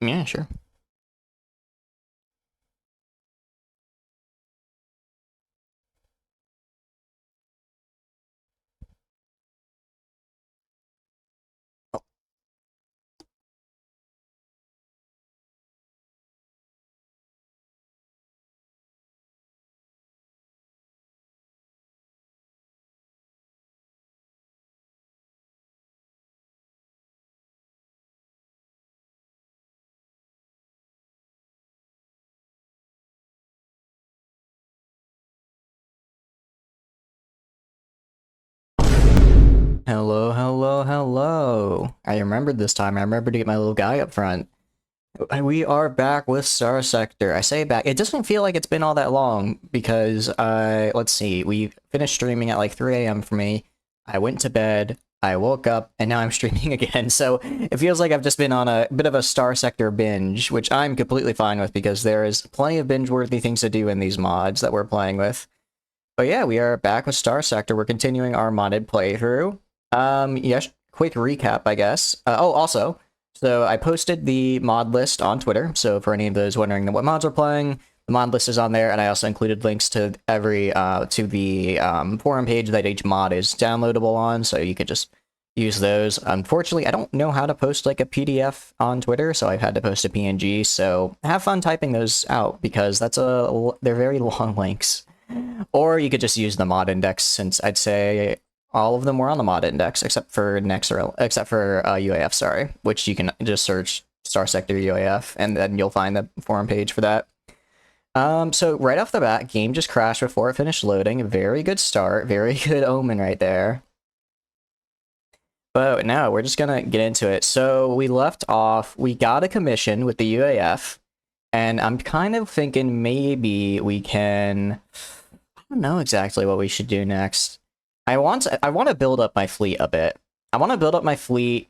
Yeah, sure. Hello, hello, hello. I remembered this time. I remembered to get my little guy up front. We are back with Star Sector. I say back. It doesn't feel like it's been all that long because let's see. We finished streaming at like 3 a.m. for me. I went to bed. I woke up and now I'm streaming again. So it feels like I've just been on a bit of a Star Sector binge, which I'm completely fine with because there is plenty of binge-worthy things to do in these mods that we're playing with. But yeah, we are back with Star Sector. We're continuing our modded playthrough. Yes, quick recap, I guess. Oh, also, so I posted the mod list on Twitter. So for any of those wondering what mods we're playing, the mod list is on there, and I also included links to the forum page that each mod is downloadable on, so you could just use those. Unfortunately, I don't know how to post like a PDF on Twitter, so I've had to post a PNG. So have fun typing those out because they're very long links. Or you could just use the mod index, since I'd say all of them were on the mod index except for UAF, sorry, which you can just search Star Sector UAF and then you'll find the forum page for that. So right off the bat, game just crashed before it finished loading. Very good start, very good omen right there. But no, we're just gonna get into it. So we left off, we got a commission with the UAF, and I'm kind of thinking maybe we can, I don't know exactly what we should do next. I want to build up my fleet a bit. I want to build up my fleet,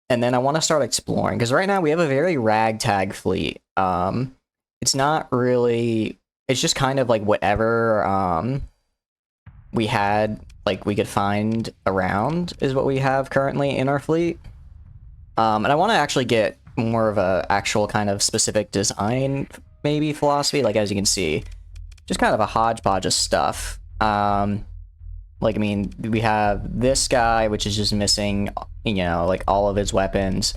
and then I want to start exploring, because right now we have a very ragtag fleet. It's not really, it's just kind of like whatever we had, like we could find around is what we have currently in our fleet. And I want to actually get more of a actual kind of specific design, maybe philosophy, like as you can see, just kind of a hodgepodge of stuff. Like, I mean, we have this guy, which is just missing, you know, like all of his weapons.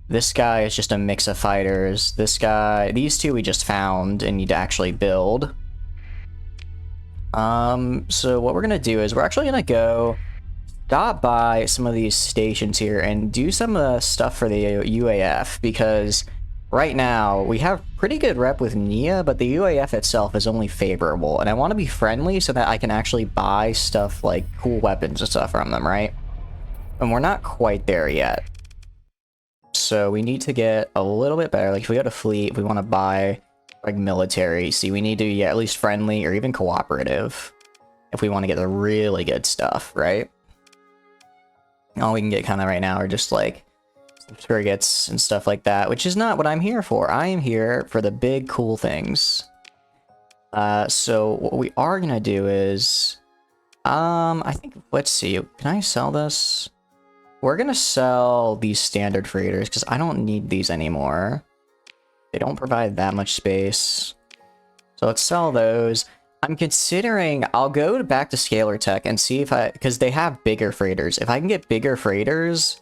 This guy is just a mix of fighters. This guy, these two we just found and need to actually build. So what we're gonna do is we're actually gonna go stop by some of these stations here and do some of the stuff for the UAF, because right now we have pretty good rep with Nia, but the UAF itself is only favorable, and I want to be friendly so that I can actually buy stuff like cool weapons and stuff from them, right? And we're not quite there yet. So we need to get a little bit better. Like if we go to fleet, if we want to buy like military, see, we need to be at least friendly or even cooperative if we want to get the really good stuff, right? All we can get kind of right now are just like frigates and stuff like that, which is not what I'm here for. I am here for the big cool things. So what we are gonna do is, I think, let's see, can I sell this? We're gonna sell these standard freighters because I don't need these anymore. They don't provide that much space. So let's sell those. I'm considering, I'll go back to Scalar Tech and see if because they have bigger freighters. If I can get bigger freighters,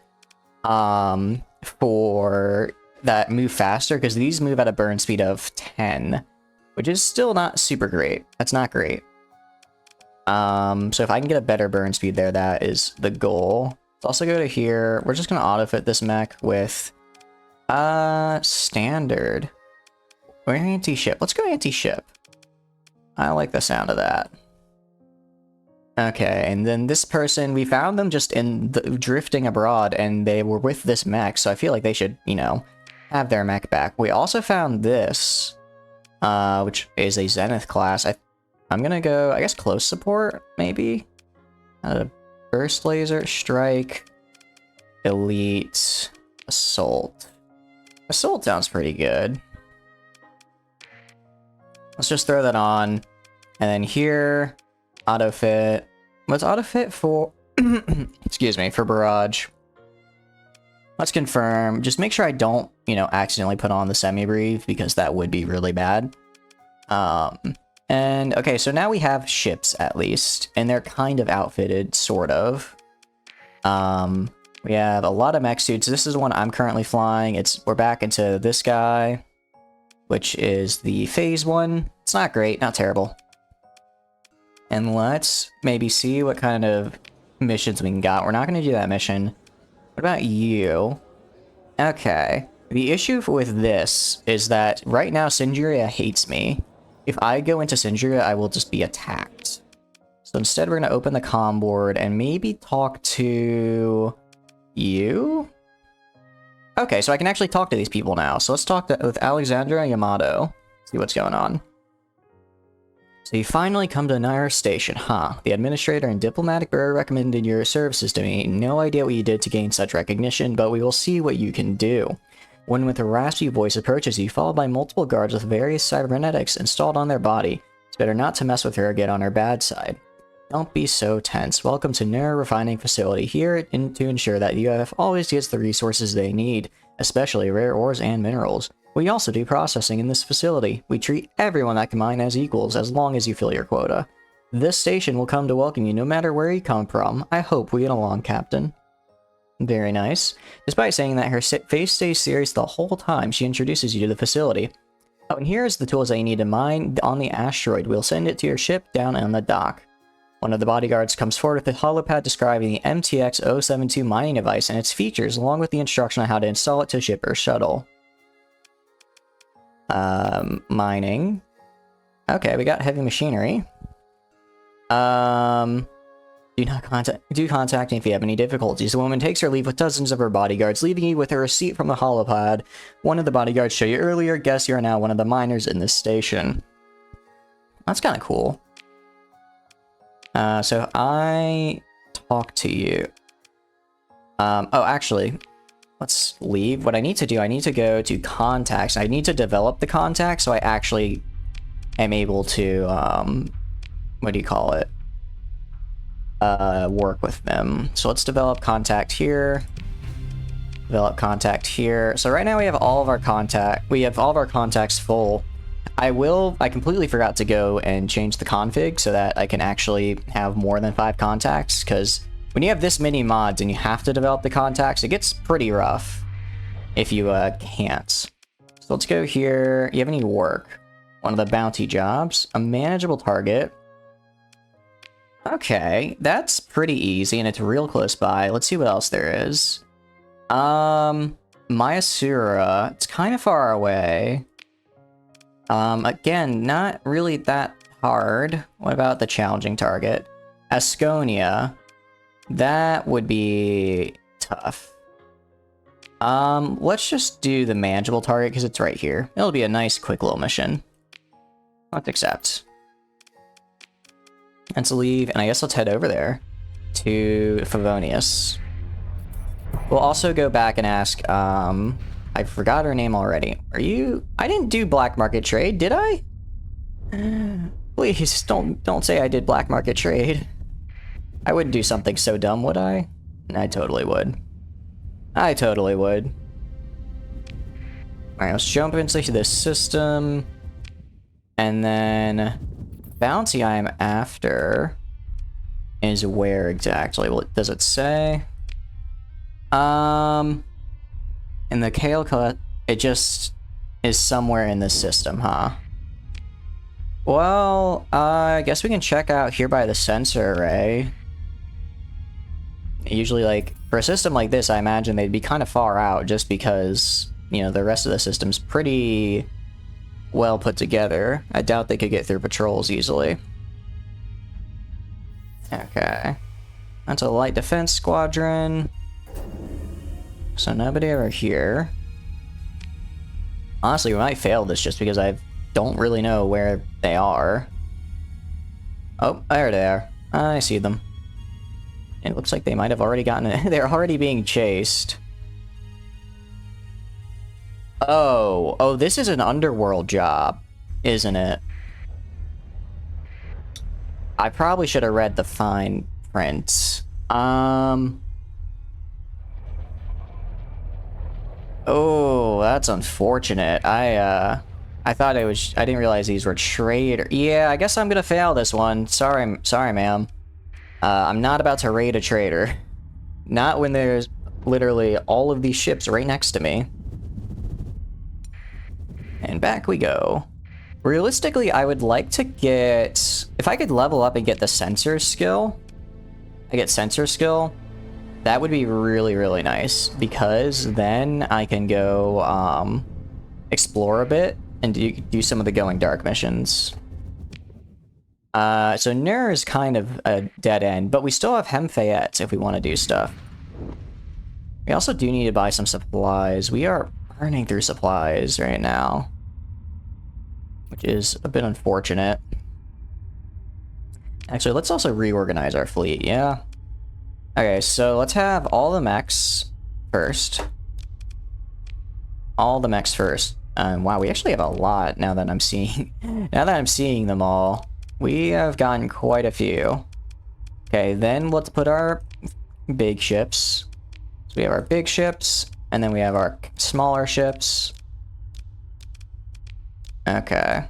for that move faster, because these move at a burn speed of 10, which is still not super great. That's not great. So if I can get a better burn speed there, that is the goal. Let's also go to here. We're just gonna auto-fit this mech with standard. We're anti-ship. Let's go anti-ship. I like the sound of that. Okay, and then this person, we found them just in the drifting abroad, and they were with this mech, so I feel like they should, you know, have their mech back. We also found this, which is a Zenith class. I'm gonna go, I guess, close support, maybe? Burst laser, strike, elite, assault. Assault sounds pretty good. Let's just throw that on. And then here, auto fit. What's auto fit for? Excuse me, for barrage. Let's confirm. Just make sure I don't, you know, accidentally put on the semi-brief, because that would be really bad. And okay, so now we have ships at least, and they're kind of outfitted, sort of. We have a lot of mech suits. This is the one I'm currently flying. We're back into this guy, which is the phase one. It's not great, not terrible. And let's maybe see what kind of missions we can got. We're not going to do that mission. What about you? Okay. The issue with this is that right now Sindria hates me. If I go into Sindria, I will just be attacked. So instead, we're going to open the comm board and maybe talk to you? Okay, so I can actually talk to these people now. So let's talk with Alexandra Yamato. See what's going on. So you finally come to Naira Station, huh? The administrator and diplomatic bureau recommended your services to me. No idea what you did to gain such recognition, but we will see what you can do. One with a raspy voice approaches you, followed by multiple guards with various cybernetics installed on their body. It's better not to mess with her or get on her bad side. Don't be so tense. Welcome to Naira Refining Facility, here to ensure that UAF always gets the resources they need, especially rare ores and minerals. We also do processing in this facility. We treat everyone that can mine as equals, as long as you fill your quota. This station will come to welcome you no matter where you come from. I hope we get along, Captain. Very nice. Despite saying that, her face stays serious the whole time. She introduces you to the facility. Oh, and here's the tools that you need to mine on the asteroid. We'll send it to your ship down on the dock. One of the bodyguards comes forward with a holopad describing the MTX-072 mining device and its features, along with the instruction on how to install it to ship or shuttle. Mining. Okay, we got heavy machinery. Do contact me if you have any difficulties. The woman takes her leave with dozens of her bodyguards, leaving you with a receipt from the holopad. One of the bodyguards showed you earlier. Guess you are now one of the miners in this station. That's kind of cool. So I talk to you. Oh, actually, let's leave. What I need to do, I need to go to contacts. I need to develop the contacts so I actually am able to, what do you call it? Work with them. So let's develop contact here. Develop contact here. So right now we have all of our contacts full. I completely forgot to go and change the config so that I can actually have more than 5 contacts, because when you have this many mods and you have to develop the contacts, it gets pretty rough if you can't. So let's go here. You have any work? One of the bounty jobs. A manageable target. Okay, that's pretty easy and it's real close by. Let's see what else there is. Mayasura. It's kind of far away. Again, not really that hard. What about the challenging target? Asconia. That would be tough. Let's just do the manageable target because it's right here. It'll be a nice, quick little mission. Let's accept. Let's leave, and I guess let's head over there to Favonius. We'll also go back and ask, I forgot her name already. Are you... I didn't do black market trade, did I? Please, don't say I did black market trade. I wouldn't do something so dumb, would I? I totally would. I totally would. Alright, let's jump into this system. And then... bounty I'm after is where exactly? Well, does it say? In the Kale Cut, it just is somewhere in this system, huh? Well, I guess we can check out here by the sensor array. Usually, like, for a system like this, I imagine they'd be kind of far out just because, you know, the rest of the system's pretty well put together. I doubt they could get through patrols easily. Okay. That's a light defense squadron. So nobody over here. Honestly, we might fail this just because I don't really know where they are. Oh, there they are. I see them. It looks like they might have already gotten it. They're already being chased. Oh, this is an underworld job, isn't it? I probably should have read the fine print. Oh, that's unfortunate. I thought I didn't realize these were trader. Yeah, I guess I'm gonna fail this one. Sorry, ma'am. I'm not about to raid a trader. Not when there's literally all of these ships right next to me. And back we go. Realistically, I would like to get... If I could level up and get the sensor skill, that would be really, really nice. Because then I can go explore a bit and do some of the going dark missions. So Nur is kind of a dead end, but we still have Hemfayette if we want to do stuff. We also do need to buy some supplies. We are burning through supplies right now, which is a bit unfortunate. Actually, let's also reorganize our fleet, yeah? Okay, so let's have all the mechs first. All the mechs first. Wow, we actually have a lot now that I'm seeing... now that I'm seeing them all. We have gotten quite a few. Okay, then let's put our big ships. So we have our big ships, and then we have our smaller ships. Okay.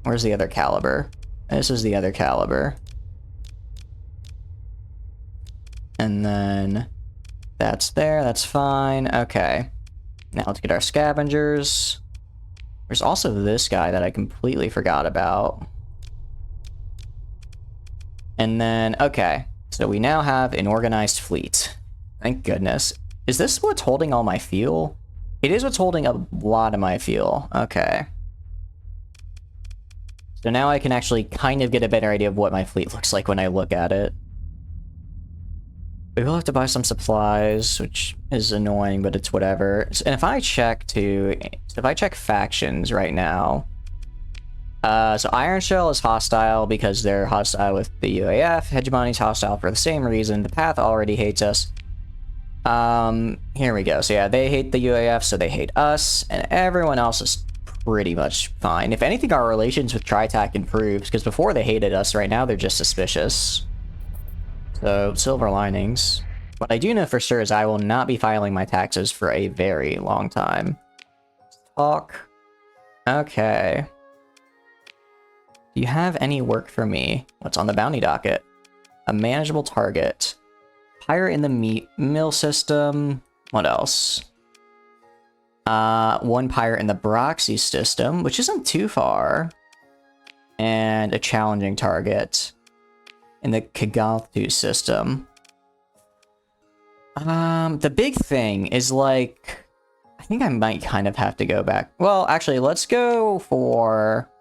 Where's the other caliber? This is the other caliber. And then that's there, that's fine. Okay. Now let's get our scavengers. There's also this guy that I completely forgot about. And then, okay. So we now have an organized fleet. Thank goodness. Is this what's holding all my fuel? It is what's holding a lot of my fuel. Okay. So now I can actually kind of get a better idea of what my fleet looks like when I look at it. We will have to buy some supplies, which is annoying, but it's whatever. And if I check factions right now, so Iron Shell is hostile because they're hostile with the UAF. Hegemony's hostile for the same reason. The Path already hates us. Here we go. So yeah, they hate the UAF, so they hate us, and everyone else is pretty much fine. If anything, our relations with TriTac improves, because before they hated us, right now they're just suspicious. So, silver linings. What I do know for sure is I will not be filing my taxes for a very long time. Talk. Okay. Do you have any work for me? What's on the bounty docket? A manageable target. Pirate in the meat mill system. What else? One pirate in the Broxy system, which isn't too far. And a challenging target in the Kagaltu system. The big thing is, like, I think I might kind of have to go back. Well, actually, let's go for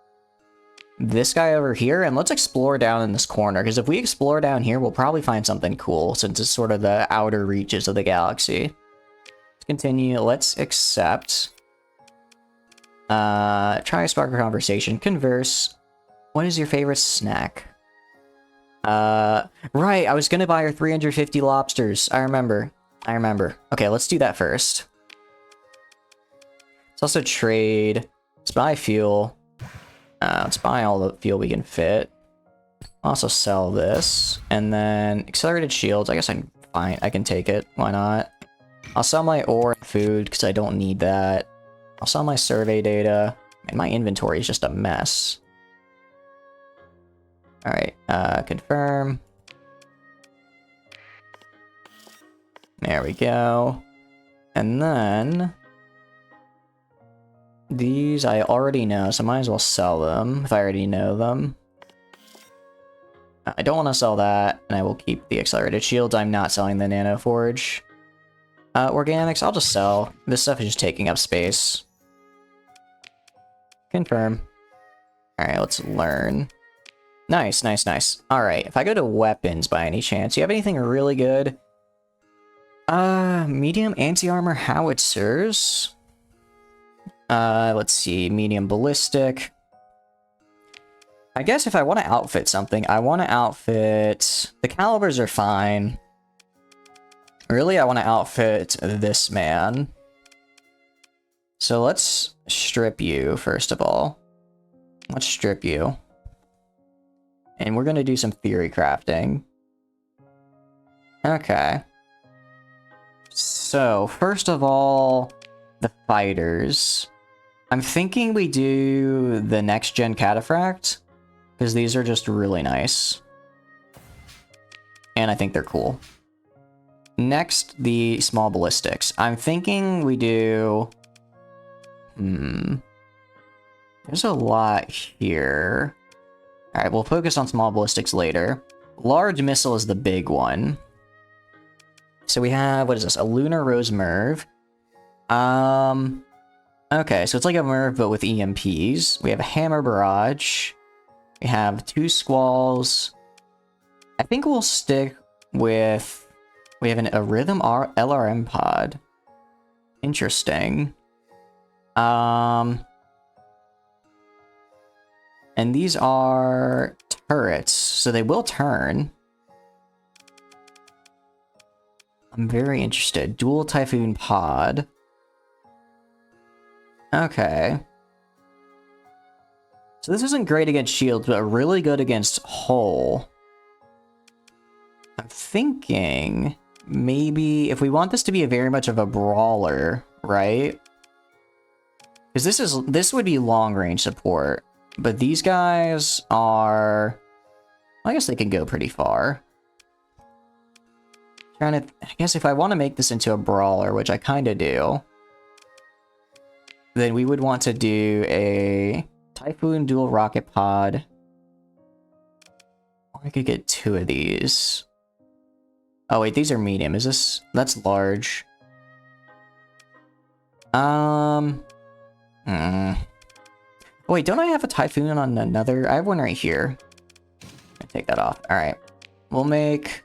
this guy over here, and let's explore down in this corner, because if we explore down here, we'll probably find something cool, since it's sort of the outer reaches of the galaxy. Let's continue. Let's accept. Try a spark a conversation. Converse. What is your favorite snack? Right, I was gonna buy her 350 lobsters. I remember. Okay, let's do that first. Let's also trade. Let's buy fuel. Let's buy all the fuel we can fit. Also sell this. And then accelerated shields. I guess I'm fine. I can take it. Why not? I'll sell my ore and food because I don't need that. I'll sell my survey data. And my inventory is just a mess. Alright, confirm. There we go. And then these I already know, so I might as well sell them if I already know them. I don't want to sell that, and I will keep the accelerated shields. I'm not selling the nano forge. Organics, I'll just sell. This stuff is just taking up space. Confirm. Alright, let's learn. Nice, nice, nice. Alright, if I go to weapons by any chance, you have anything really good? Medium anti-armor howitzers. Let's see, medium ballistic. I guess if I want to outfit something, I want to outfit... The calibers are fine. Really, I want to outfit this man. So let's strip you, first of all. Let's strip you. And we're going to do some theory crafting. Okay. So, first of all, the fighters. I'm thinking we do the next gen cataphract, because these are just really nice. And I think they're cool. Next, the small ballistics. I'm thinking we do... There's a lot here. Alright, we'll focus on small ballistics later. Large missile is the big one. So we have, what is this? A Lunar Rose Merv. Okay, so it's like a Merv, but with EMPs. We have a Hammer Barrage. We have 2 Squalls. I think we'll stick with... We have a Rhythm LRM pod. Interesting. And these are turrets, so they will turn. I'm very interested. Dual Typhoon pod. Okay. So this isn't great against shields, but really good against hull. I'm thinking maybe if we want this to be very much of a brawler, right? Because this would be long range support, but these guys are, I guess they can go pretty far. I guess if I want to make this into a brawler, which I kind of do, then we would want to do a Typhoon dual rocket pod. Or I could get 2 of these. Oh wait, these are medium. Is this... That's large. Oh wait, don't I have a Typhoon on another? I have one right here. I'll take that off. Alright. We'll make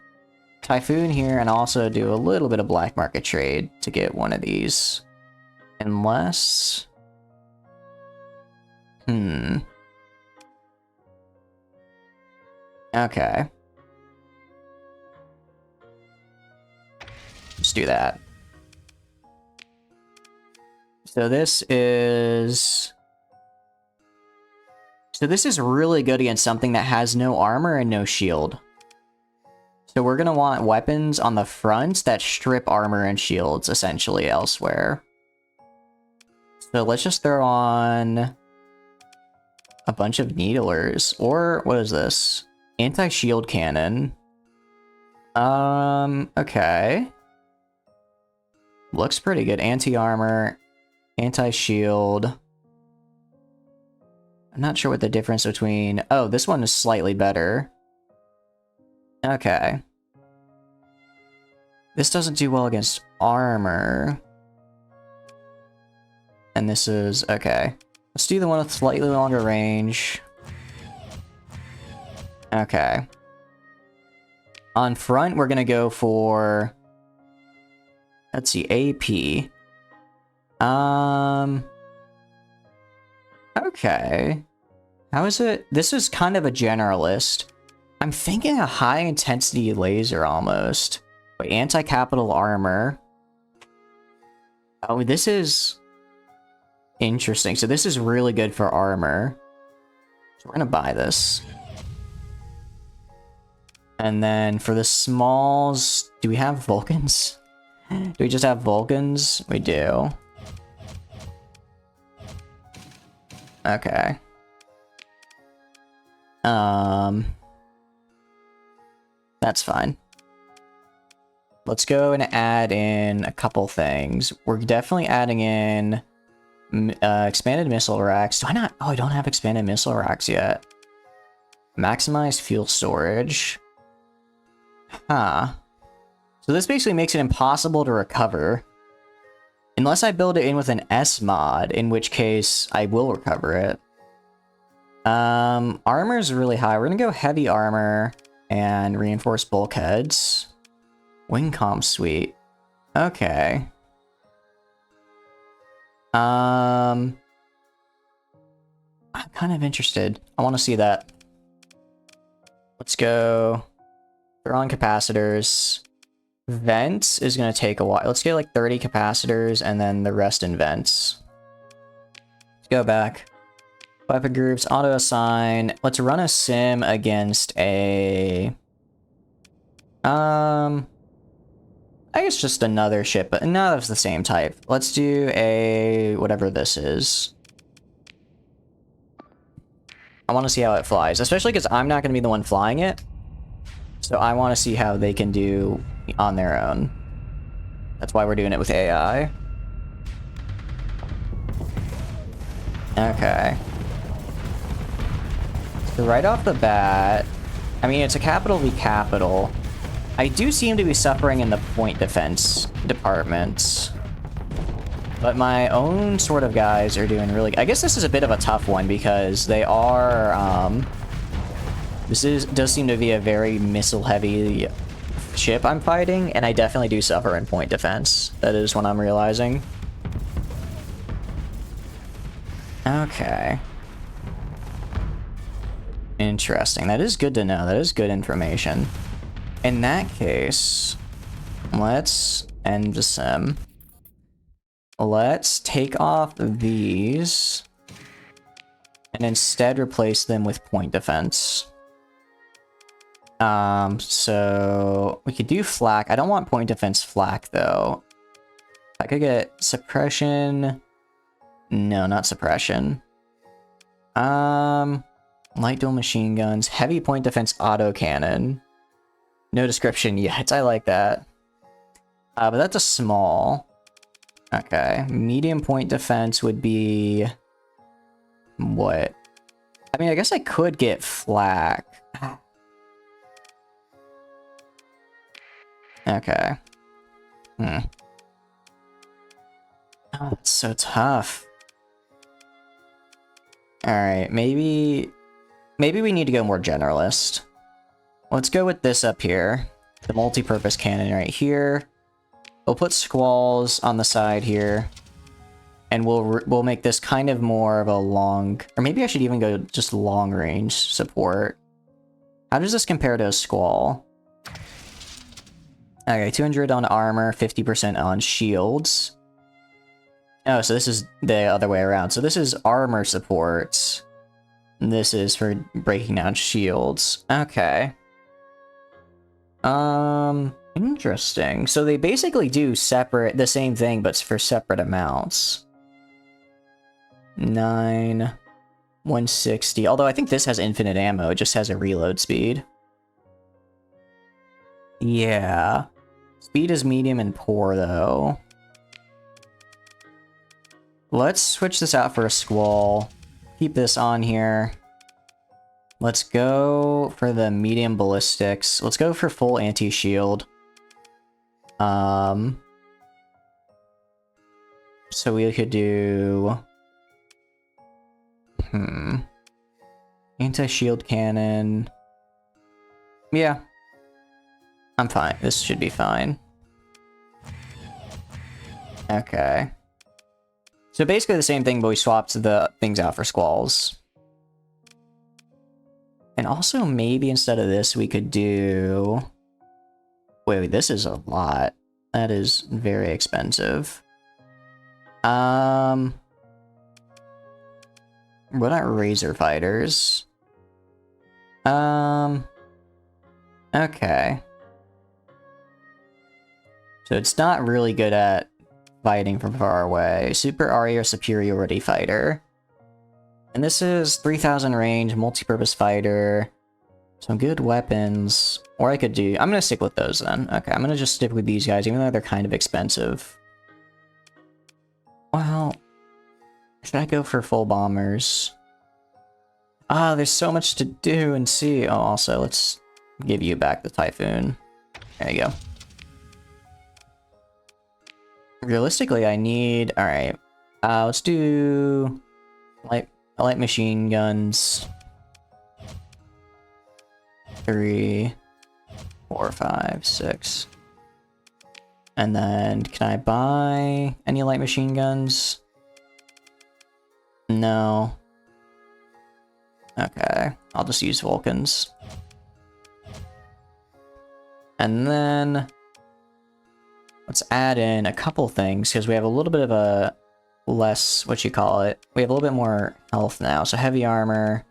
Typhoon here and also do a little bit of black market trade to get one of these. Unless... Okay. Let's do that. So this is... So this is really good against something that has no armor and no shield. So we're gonna want weapons on the front that strip armor and shields, essentially, elsewhere. So let's just throw on a bunch of needlers. Or, what is this? Anti-shield cannon. Okay. Looks pretty good. Anti-armor, anti-shield. I'm not sure what the difference between... Oh, this one is slightly better. Okay. This doesn't do well against armor. And this is... Okay. Let's do the one with slightly longer range. Okay. On front, we're gonna go for... Let's see, AP. Okay. How is it? This is kind of a generalist. I'm thinking a high-intensity laser, almost. Wait, anti-capital armor. Oh, this is... Interesting. So this is really good for armor. So we're gonna buy this. And then for the smalls... Do we have Vulcans? Do we just have Vulcans? We do. Okay. That's fine. Let's go and add in a couple things. We're definitely adding in expanded missile racks. Do I not? Oh, I don't have expanded missile racks yet. Maximize fuel storage. Huh. So this basically makes it impossible to recover. Unless I build it in with an S mod, in which case I will recover it. Armor is really high. We're gonna go heavy armor and reinforced bulkheads. Wingcom suite. Okay. I'm kind of interested. I want to see that. Let's go. They're on capacitors. Vents is going to take a while. Let's get like 30 capacitors and then the rest in vents. Let's go back. Weapon groups, auto assign. Let's run a sim against a... I guess just another ship, but none of the same type. Let's do a whatever this is. I want to see how it flies, especially because I'm not going to be the one flying it. So I want to see how they can do on their own. That's why we're doing it with AI. Okay. So right off the bat, I mean, it's a capital v capital. I do seem to be suffering in the point defense departments. But my own sort of guys are doing really... I guess this is a bit of a tough one because they are... does seem to be a very missile-heavy ship I'm fighting, and I definitely do suffer in point defense. That is what I'm realizing. Okay. Interesting. That is good to know. That is good information. In that case, let's end the sim. Let's take off these and instead replace them with point defense. So we could do flak. I don't want point defense flak though. I could get suppression. No, not suppression. Light dual machine guns, heavy point defense autocannon. No description yet. I like that. But that's a small. Okay, medium point defense would be what? I mean, I guess I could get flak. Okay. Oh, it's so tough. Alright, maybe we need to go more generalist. Let's go with this up here. The multi-purpose cannon right here. We'll put squalls on the side here. And we'll make this kind of more of a long... Or maybe I should even go just long-range support. How does this compare to a squall? Okay, 200 on armor, 50% on shields. Oh, so this is the other way around. So this is armor support. This is for breaking down shields. Okay. Interesting. So they basically do the same thing, but for separate amounts. 9, 160. Although I think this has infinite ammo. It just has a reload speed. Yeah. Speed is medium and poor, though. Let's switch this out for a squall. Keep this on here. Let's go for the medium ballistics. Let's go for full anti-shield. So we could do... Anti-shield cannon. Yeah. I'm fine. This should be fine. Okay. So basically the same thing, but we swapped the things out for squalls. And also maybe instead of this we could do... Wait, this is a lot. That is very expensive. We're not razor fighters. Okay. So it's not really good at fighting from far away. Super Aria superiority fighter. And this is 3000 range, multi-purpose fighter. Some good weapons. Or I could do... I'm gonna stick with those then. Okay, I'm gonna just stick with these guys, even though they're kind of expensive. Well... Should I go for full bombers? Ah, there's so much to do and see. Oh, also, let's give you back the Typhoon. There you go. Realistically, I need... Alright. Let's do... light machine guns. 3, 4, 5, 6. And then, can I buy any light machine guns? No. Okay, I'll just use Vulcans. And then... Let's add in a couple things, because we have a little bit of a less, what you call it, we have a little bit more health now. So heavy armor,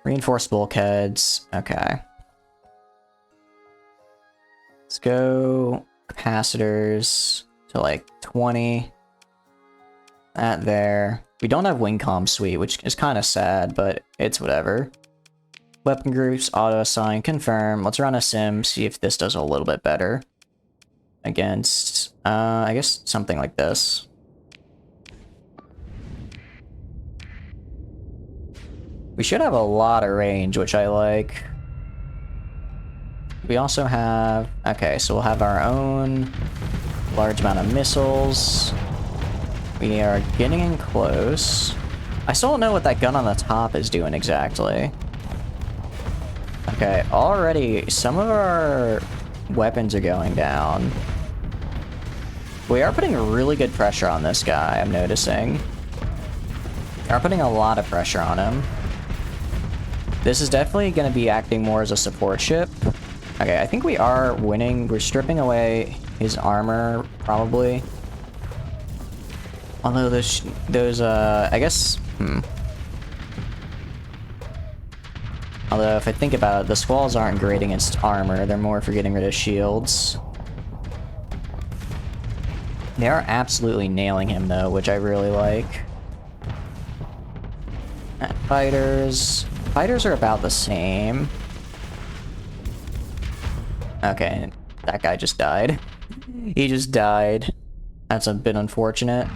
reinforced bulkheads, okay. Let's go capacitors to like 20. That there. We don't have Wingcom Suite, which is kind of sad, but it's whatever. Weapon groups, auto assign, confirm. Let's run a sim, see if this does a little bit better. Against, I guess something like this. We should have a lot of range, which I like. We also have... Okay, so we'll have our own large amount of missiles. We are getting in close. I still don't know what that gun on the top is doing exactly. Okay, already some of our weapons are going down. We are putting really good pressure on this guy, I'm noticing. We are putting a lot of pressure on him. This is definitely going to be acting more as a support ship. Okay, I think we are winning. We're stripping away his armor, probably. Although those, I guess, Although, if I think about it, the squalls aren't great against armor. They're more for getting rid of shields. They are absolutely nailing him, though, which I really like. Fighters. Fighters are about the same. Okay, that guy just died. He just died. That's a bit unfortunate.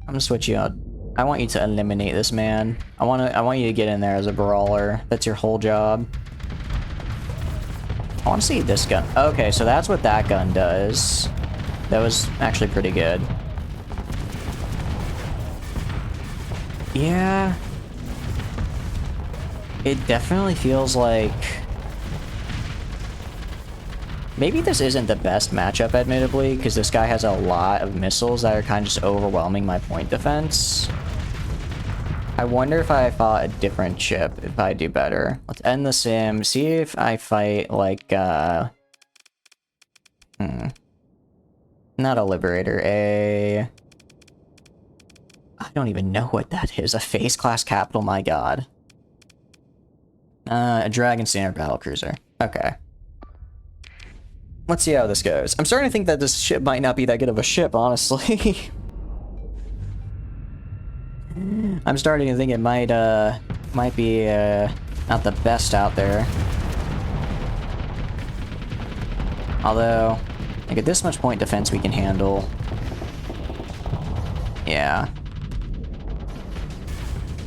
I'm gonna switch you out. I want you to eliminate this man. I want you to get in there as a brawler. That's your whole job. I want to see this gun. Okay, so that's what that gun does. That was actually pretty good. Yeah. It definitely feels like... Maybe this isn't the best matchup, admittedly, because this guy has a lot of missiles that are kind of just overwhelming my point defense. I wonder if I fought a different ship, if I do better. Let's end the sim, see if I fight, like, not a Liberator, I don't even know what that is. A Phase Class Capital, my god. A Dragon Standard Battlecruiser. Okay. Let's see how this goes. I'm starting to think that this ship might not be that good of a ship, honestly. I'm starting to think it might be, not the best out there. Although, like, at this much point defense we can handle. Yeah.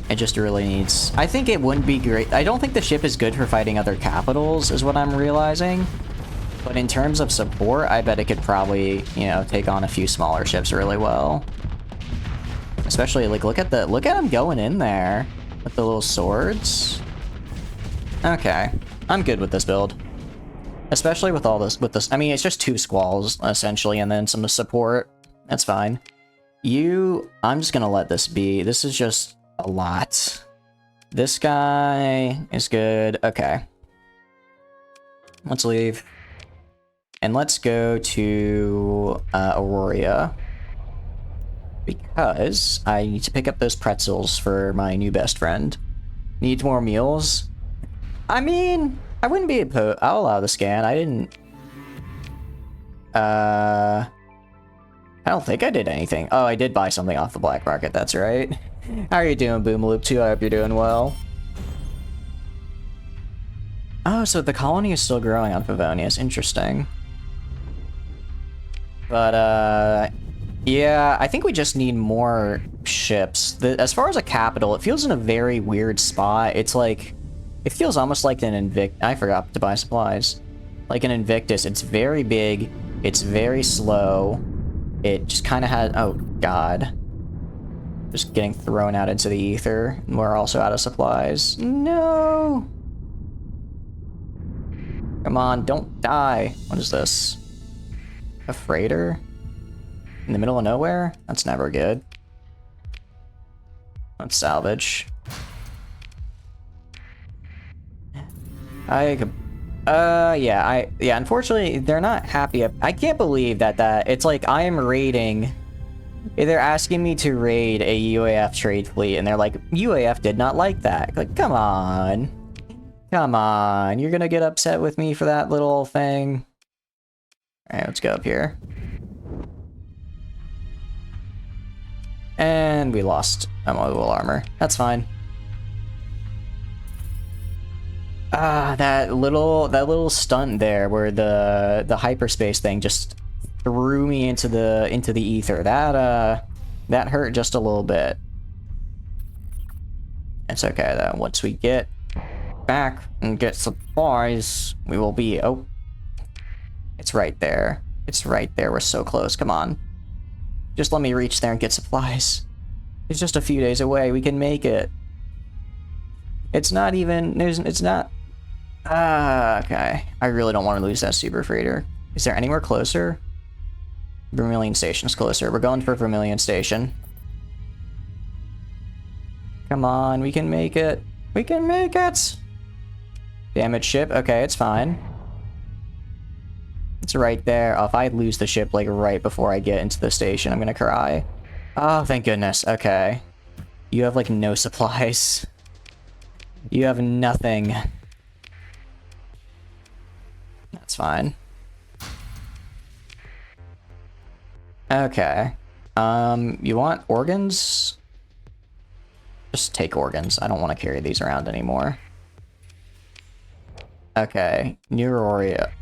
It just really needs... I think it wouldn't be great. I don't think the ship is good for fighting other capitals, is what I'm realizing. But in terms of support, I bet it could probably, you know, take on a few smaller ships really well. Especially, like, look at him going in there with the little swords. Okay, I'm good with this build. Especially with all this, I mean, it's just 2 squalls, essentially, and then some support. That's fine. I'm just gonna let this be. This is just a lot. This guy is good. Okay. Let's leave. And let's go to Aurora. Because I need to pick up those pretzels for my new best friend. Needs more meals? I mean, I wouldn't be opposed. I'll allow the scan. I didn't... I don't think I did anything. Oh, I did buy something off the black market, that's right. How are you doing, Boomaloop 2? I hope you're doing well. Oh, so the colony is still growing on Favonius. Interesting. But, yeah, I think we just need more ships. As far as a capital, it feels in a very weird spot. It's like... It feels almost like an Invictus. I forgot to buy supplies. Like an Invictus. It's very big. It's very slow. It just kind of had... Oh, God. Just getting thrown out into the ether. And we're also out of supplies. No! Come on, don't die. What is this? A freighter? In the middle of nowhere? That's never good. Let's salvage. Yeah, unfortunately, they're not happy. I can't believe that it's like I am raiding. They're asking me to raid a UAF trade fleet, and they're like, UAF did not like that. Like, come on. Come on. You're gonna get upset with me for that little thing? Alright, let's go up here. And we lost mobile armor. That's fine. Ah, that little stunt there where the hyperspace thing just threw me into the ether. That hurt just a little bit. It's okay though. Once we get back and get supplies, we will be... Oh. It's right there. It's right there. We're so close. Come on. Just let me reach there and get supplies. It's just a few days away. We can make it. It's not even... It's not... okay. I really don't want to lose that super freighter. Is there anywhere closer? Vermilion Station's closer. We're going for Vermilion Station. Come on, we can make it. We can make it! Damaged ship. Okay, it's fine. It's right there. Oh, if I lose the ship, like, right before I get into the station, I'm gonna cry. Oh, thank goodness. Okay. You have, like, no supplies. You have nothing. That's fine. Okay. You want organs? Just take organs. I don't want to carry these around anymore. Okay. Neuroria.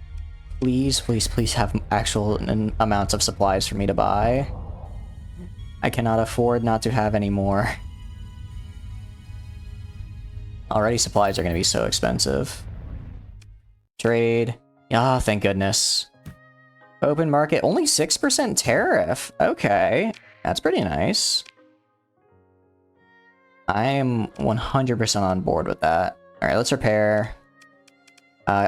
Please, please, please have actual amounts of supplies for me to buy. I cannot afford not to have any more. Already supplies are going to be so expensive. Trade. Ah, thank goodness. Open market, only 6% tariff. Okay, that's pretty nice. I am 100% on board with that. All right, let's repair.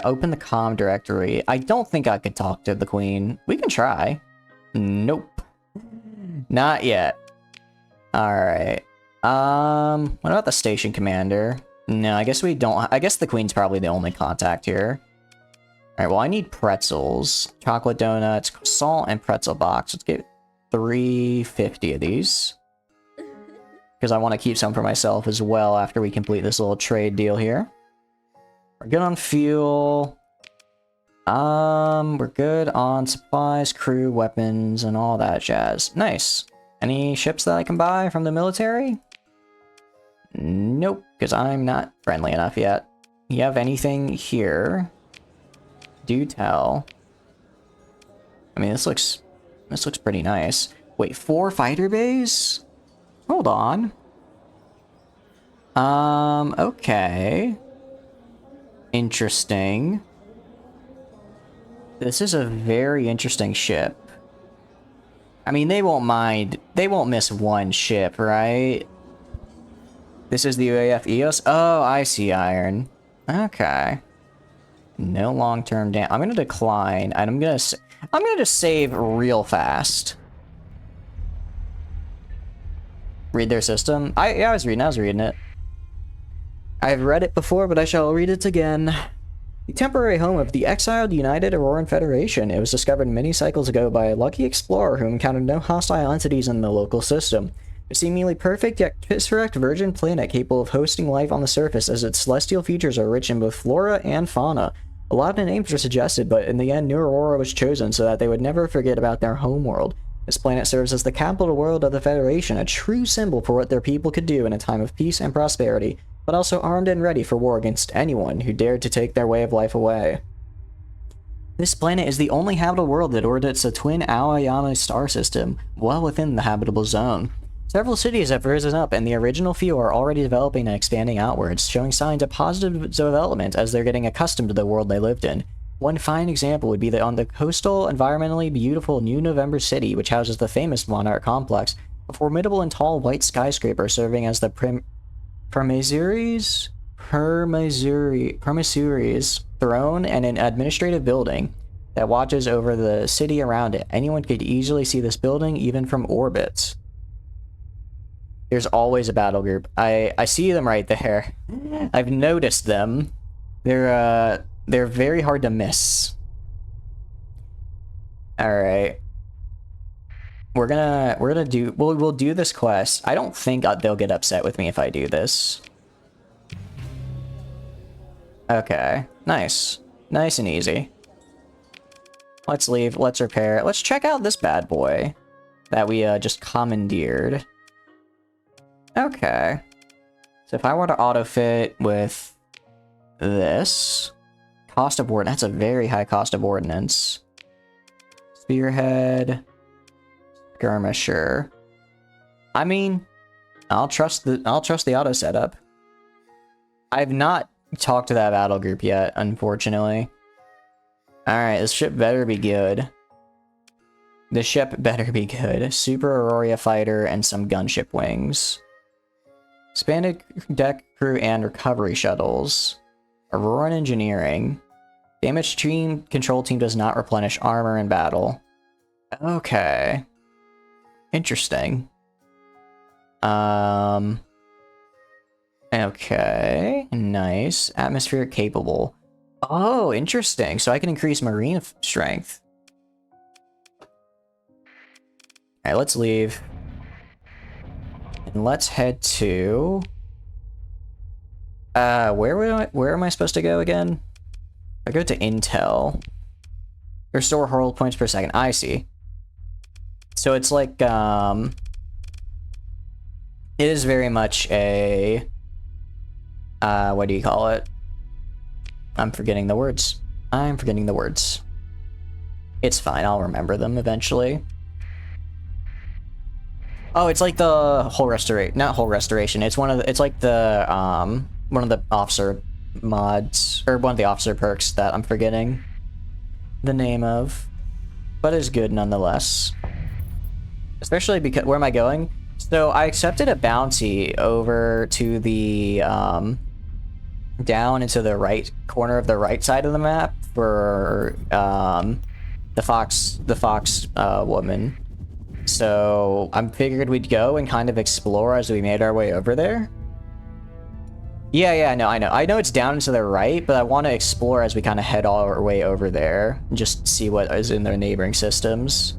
Open the comm directory. I don't think I could talk to the queen. We can try. Nope. Not yet. All right. What about the station commander? No, I guess we don't. I guess the queen's probably the only contact here. All right, well, I need pretzels, chocolate donuts, salt, and pretzel box. Let's get 350 of these. Because I want to keep some for myself as well after we complete this little trade deal here. We're good on fuel. We're good on supplies, crew, weapons, and all that jazz. Nice. Any ships that I can buy from the military? Nope, because I'm not friendly enough yet. You have anything here? Do tell. I mean, this looks pretty nice. Wait, 4 fighter bays? Hold on. Okay. Interesting. This is a very interesting ship. I mean, they won't mind. They won't miss one ship, right? This is the UAF EOS? Oh, I see iron. Okay. No long-term damage. I'm gonna decline, and I'm gonna just save real fast. Read their system? Yeah, I was reading it. I've read it before, but I shall read it again. The temporary home of the exiled United Auroran Federation. It was discovered many cycles ago by a lucky explorer who encountered no hostile entities in the local system. A seemingly perfect yet picturesque virgin planet capable of hosting life on the surface, as its celestial features are rich in both flora and fauna. A lot of names were suggested, but in the end, New Aurora was chosen so that they would never forget about their homeworld. This planet serves as the capital world of the Federation, a true symbol for what their people could do in a time of peace and prosperity, but also armed and ready for war against anyone who dared to take their way of life away. This planet is the only habitable world that orbits a twin Aoyama star system, well within the habitable zone. Several cities have risen up, and the original few are already developing and expanding outwards, showing signs of positive development as they're getting accustomed to the world they lived in. One fine example would be on the coastal, environmentally beautiful New November City, which houses the famous Monarch Complex, a formidable and tall white skyscraper serving as the Permaisuri's throne and an administrative building that watches over the city around it. Anyone could easily see this building, even from orbit. There's always a battle group. I see them right there. I've noticed them. They're very hard to miss. All right. We'll do this quest. I don't think they'll get upset with me if I do this. Okay. Nice. Nice and easy. Let's leave. Let's repair it. Let's check out this bad boy that we just commandeered. Okay. So if I were to auto-fit with this... Cost of ordnance. That's a very high cost of ordnance. Spearhead. Skirmisher. I mean, I'll trust the auto setup. I've not talked to that battle group yet, unfortunately. Alright, this ship better be good. This ship better be good. Super Aurora fighter and some gunship wings. Expanded deck crew and recovery shuttles. Auroran engineering. Damage team control team does not replenish armor in battle. Okay. Interesting. Okay. Nice. Atmosphere capable. Oh, interesting. So I can increase marine strength. Alright, let's leave. And let's head to... where am I supposed to go again? I go to Intel. Restore hull points per second. I see. So it's like, it is very much a... what do you call it? I'm forgetting the words. I'm forgetting the words. It's fine, I'll remember them eventually. Oh, it's like the whole restoration, not whole restoration. It's one of the, it's like the one of the officer mods, or one of the officer perks that I'm forgetting the name of, but is good nonetheless. Especially because, where am I going? So I accepted a bounty over to the down into the right corner of the right side of the map for the fox woman. So I figured we'd go and kind of explore as we made our way over there. Yeah, I know it's down and to the right, but I want to explore as we kind of head all our way over there and just see what is in their neighboring systems.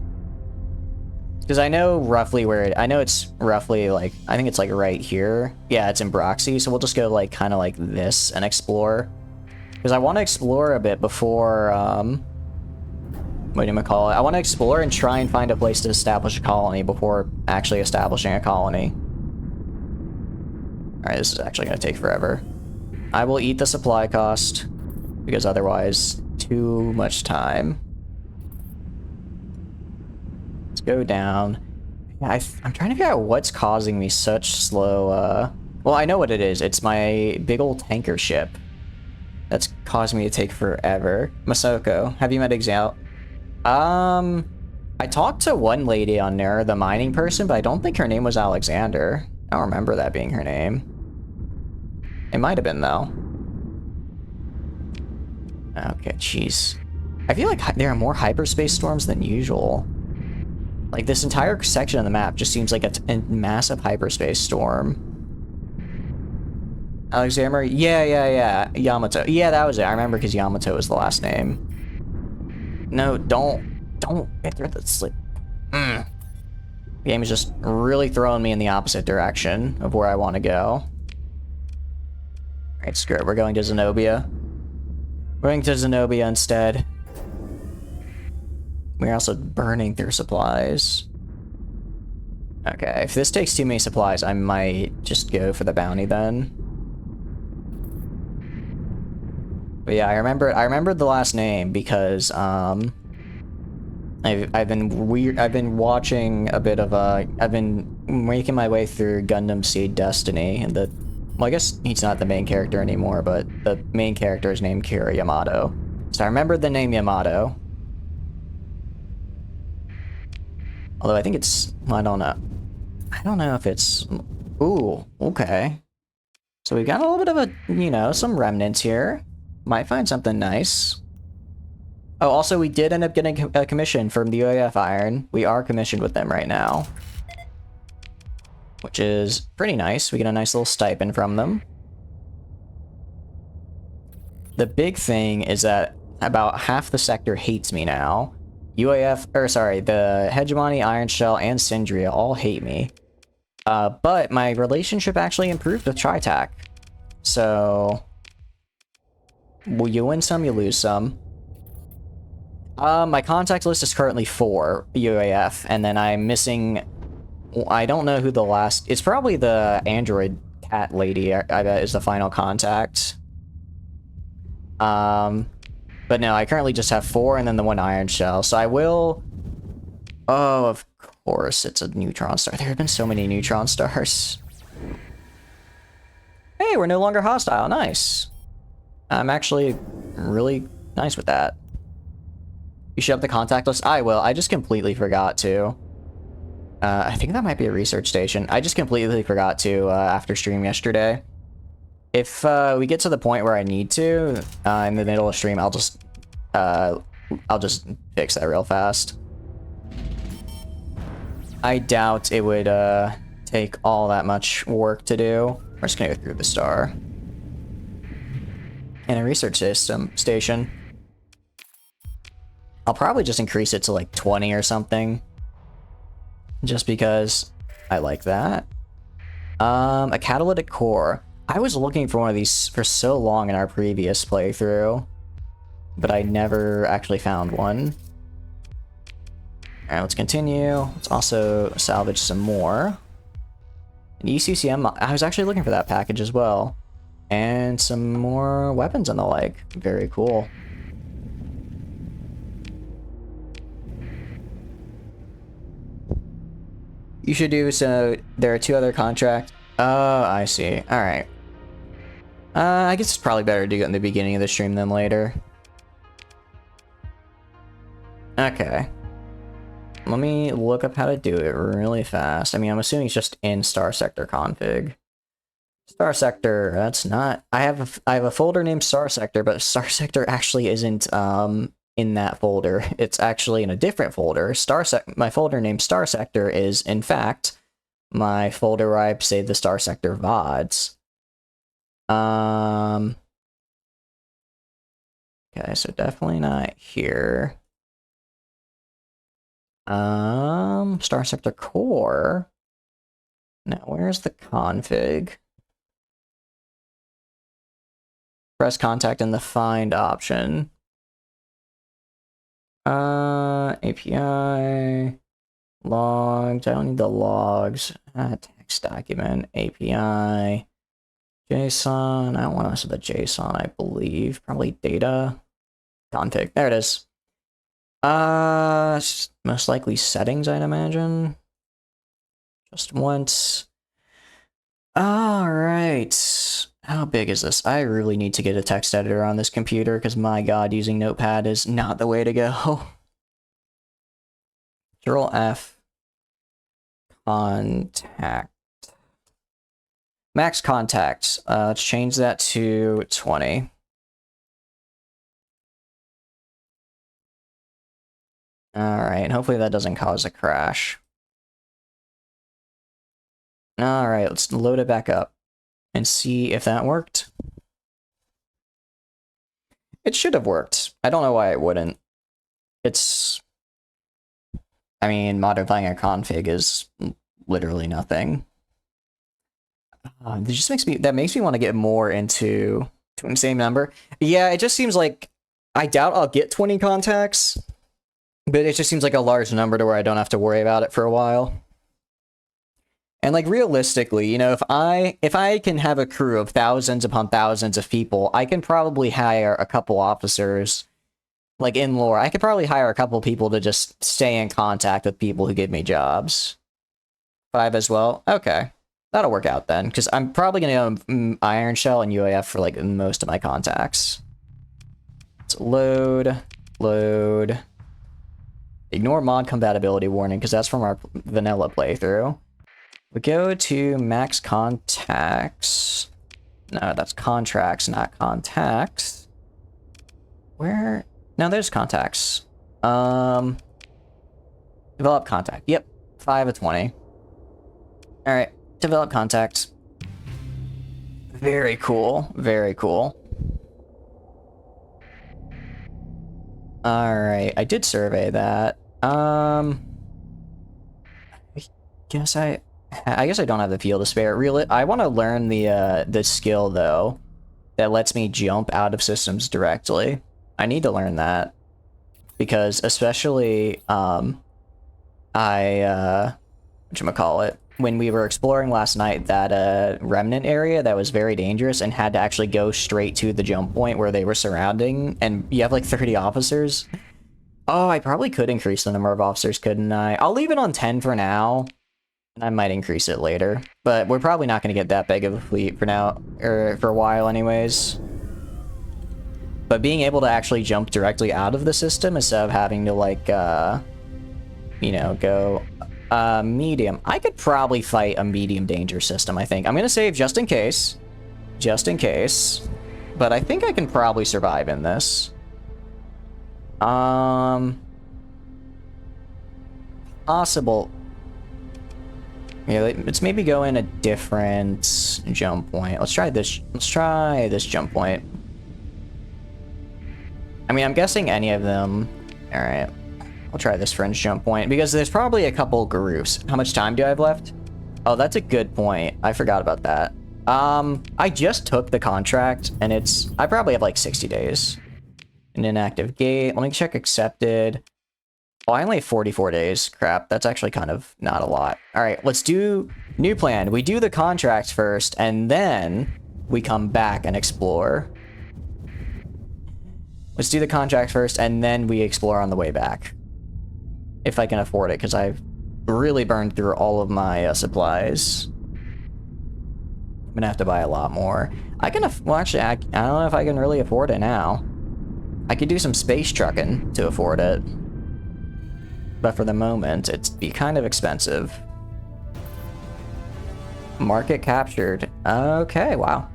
Because I know roughly where I know it's roughly like, I think it's like right here. Yeah, it's in Broxy, so we'll just go like kind of like this and explore. Because I want to explore a bit before, what do you call it? I want to explore and try and find a place to establish a colony before actually establishing a colony. Alright, this is actually going to take forever. I will eat the supply cost, because otherwise, too much time. Let's go down. Yeah, I'm trying to figure out what's causing me such slow, well, I know what it is. It's my big old tanker ship that's causing me to take forever. Masoko, have you met Exalt? I talked to one lady on there, the mining person, but I don't think her name was Alexander. I don't remember that being her name. It might have been, though. Okay, jeez. I feel like there are more hyperspace storms than usual. Like, this entire section of the map just seems like a massive hyperspace storm. Alexandra, yeah. Yamato. Yeah, that was it. I remember because Yamato was the last name. No, don't enter the slip. The game is just really throwing me in the opposite direction of where I want to go. Alright, screw it. We're going to Zenobia. We're going to Zenobia instead. We're also burning through supplies. Okay, if this takes too many supplies, I might just go for the bounty then. But yeah, I remembered the last name because I've been watching a bit of I've been making my way through Gundam Seed Destiny, and well, I guess he's not the main character anymore, but the main character is named Kira Yamato. So I remembered the name Yamato. Although I think it's, well, I don't know. I don't know if it's, ooh, okay. So we've got a little bit of a, you know, some remnants here. Might find something nice. Oh, also we did end up getting a commission from the UAF Iron. We are commissioned with them right now, which is pretty nice. We get a nice little stipend from them. The big thing is that about half the sector hates me now. The Hegemony, Iron Shell, and Sindria all hate me. But my relationship actually improved with Tritac. So, well, you win some, you lose some. My contact list is currently 4 UAF, and then I'm missing... I don't know who the last... It's probably the android cat lady, I bet, is the final contact. But no, I currently just have 4, and then the 1 iron shell, so I will... Oh, of course, it's a neutron star. There have been so many neutron stars. Hey, we're no longer hostile. Nice. I'm actually really nice with that. You should have the contact list? I will. I just completely forgot to. I think that might be a research station. I just completely forgot to after stream yesterday. If we get to the point where I need to in the middle of stream, I'll just fix that real fast. I doubt it would take all that much work to do. We're just gonna go through the star. And a research station. I'll probably just increase it to like 20 or something. Just because I like that. A catalytic core. I was looking for one of these for so long in our previous playthrough, but I never actually found one. Alright, let's continue. Let's also salvage some more. An ECCM, I was actually looking for that package as well. And some more weapons and the like. Very cool. You should do so. There are 2 other contracts. Oh, I see. Alright. I guess it's probably better to do it in the beginning of the stream than later. Okay. Let me look up how to do it really fast. I mean, I'm assuming it's just in Star Sector config. Star Sector, that's not... I have a folder named Star Sector, but Star Sector actually isn't in that folder. It's actually in a different folder. My folder named Star Sector is, in fact, my folder where I save the Star Sector VODs. Okay, so definitely not here. Star Sector core. Now, where's the config? Press contact in the find option. API. Logs. I don't need the logs. Text document. API. JSON. I don't want to mess with the JSON, I believe. Probably data. Config. There it is. Most likely settings, I'd imagine. Just once. Alright. How big is this? I really need to get a text editor on this computer, because my god, using Notepad is not the way to go. Control F. Contact. Max contacts. Let's change that to 20. Alright, hopefully that doesn't cause a crash. Alright, let's load it back up and see if that worked. It should have worked. I don't know why it wouldn't. It's... I mean, modifying a config is literally nothing. It just makes me... That makes me want to get more into the same number. Yeah, it just seems like... I doubt I'll get 20 contacts. But it just seems like a large number to where I don't have to worry about it for a while. And like realistically, you know, if I can have a crew of thousands upon thousands of people, I can probably hire a couple officers, like in lore. I could probably hire a couple people to just stay in contact with people who give me jobs. 5 as well? Okay. That'll work out then, because I'm probably going to go Iron Shell and UAF for like most of my contacts. Let's load. Ignore mod compatibility warning, because that's from our vanilla playthrough. We go to max contacts. No, that's contracts, not contacts. Where? No, there's contacts. Develop contact. Yep, 5 of 20. Alright, develop contact. Very cool, very cool. Alright, I did survey that. I guess I don't have the fuel to spare. Really, I want to learn the skill though that lets me jump out of systems directly. I need to learn that because especially whatchamacallit, when we were exploring last night, that remnant area that was very dangerous and had to actually go straight to the jump point where they were surrounding, and you have like 30 officers. Oh, I probably could increase the number of officers, couldn't I? I'll leave it on 10 for now, and I might increase it later, but we're probably not going to get that big of a fleet for now, or for a while anyways. But being able to actually jump directly out of the system instead of having to like you know, go medium. I could probably fight a medium danger system, I think. I'm gonna save just in case, but I think I can probably survive in this. Possible. Yeah, let's maybe go in a different jump point. Let's try this jump point. I mean, I'm guessing any of them. All right. I'll try this fringe jump point because there's probably a couple groups. How much time do I have left? Oh, that's a good point. I forgot about that. I just took the contract and I probably have like 60 days. An inactive gate. Let me check accepted. Oh, I only have 44 days. Crap, that's actually kind of not a lot. All right, let's do new plan. We do the contracts first and then we come back and explore. Let's do the contracts first and then we explore on the way back. If I can afford it, because I've really burned through all of my supplies. I'm gonna have to buy a lot more. Well, actually, I don't know if I can really afford it now. I could do some space trucking to afford it. But for the moment, it'd be kind of expensive. Market captured. Okay, wow.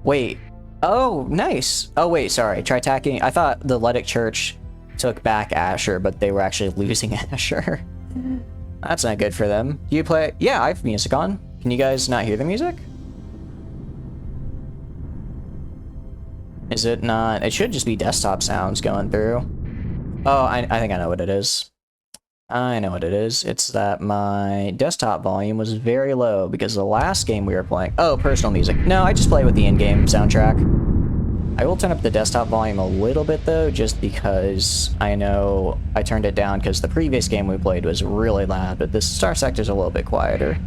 Wait. Oh, nice. Oh, wait, sorry. Try attacking. I thought the Lillaru Church took back Asher, but they were actually losing Asher. That's not good for them. Do you play? Yeah, I have music on. Can you guys not hear the music? Is it not? It should just be desktop sounds going through. Oh, I think I know what it is. I know what it is. It's that my desktop volume was very low because the last game we were playing... Oh, personal music. No, I just play with the in-game soundtrack. I will turn up the desktop volume a little bit though, just because I know I turned it down because the previous game we played was really loud, but this Star Sector's a little bit quieter.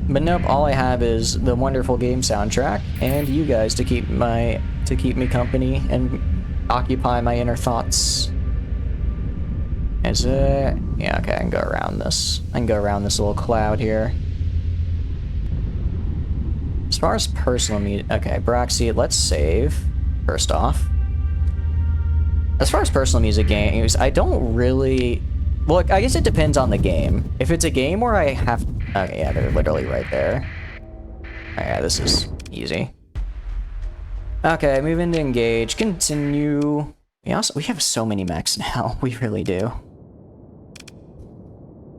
But nope, all I have is the wonderful game soundtrack and you guys to keep me company and occupy my inner thoughts. Is it? Yeah, okay, I can go around this. I can go around this little cloud here. As far as personal music, okay, Broxy, let's save, first off. As far as personal music games, I don't really... Well, I guess it depends on the game. If it's a game where I have... Okay, yeah, they're literally right there. Okay, this is easy. Okay, move into engage, continue. We have so many mechs now, we really do.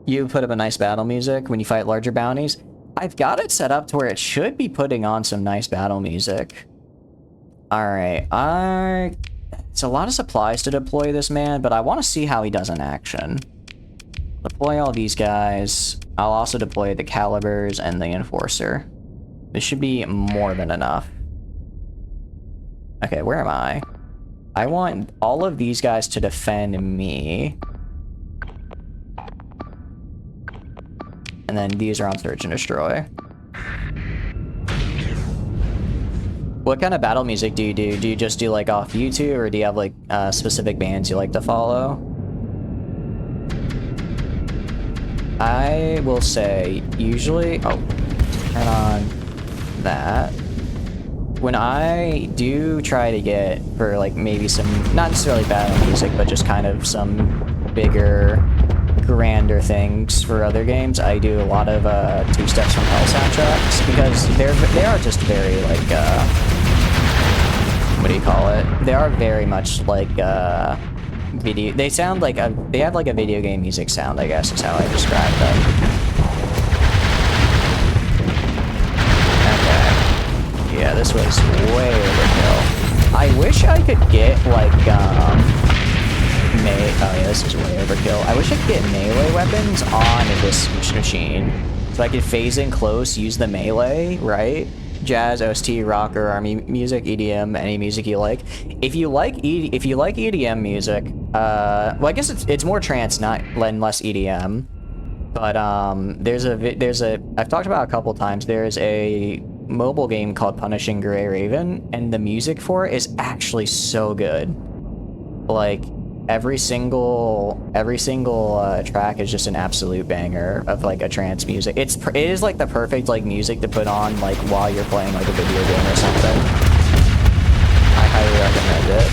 You put up a nice battle music when you fight larger bounties. I've got it set up to where it should be putting on some nice battle music. Alright, it's a lot of supplies to deploy this man, but I want to see how he does in action. Deploy all these guys. I'll also deploy the calibers and the enforcer. This should be more than enough. Okay, where am I? I want all of these guys to defend me. And then these are on search and destroy. What kind of battle music do you do? Do you just do like off YouTube, or do you have like specific bands you like to follow? I will say usually, oh, turn on that. When I do try to get for like maybe some, not necessarily battle music, but just kind of some bigger, grander things for other games, I do a lot of Two Steps from Hell soundtracks because they are just very like what do you call it? They are very much like video. They sound like they have like a video game music sound, I guess is how I describe them. Okay. Yeah, this was way overkill. I wish I could get like oh yeah, this is way overkill. I wish I could get melee weapons on this machine. So I could phase in close, use the melee, right? jazz, OST, rock, or army music, EDM, any music you like. If you like EDM music, well, I guess it's more trance, not less EDM. But I've talked about it a couple times. There's a mobile game called Punishing Gray Raven, and the music for it is actually so good. Like every single track is just an absolute banger of like a trance music. It is like the perfect like music to put on like while you're playing like a video game or something. I highly recommend it.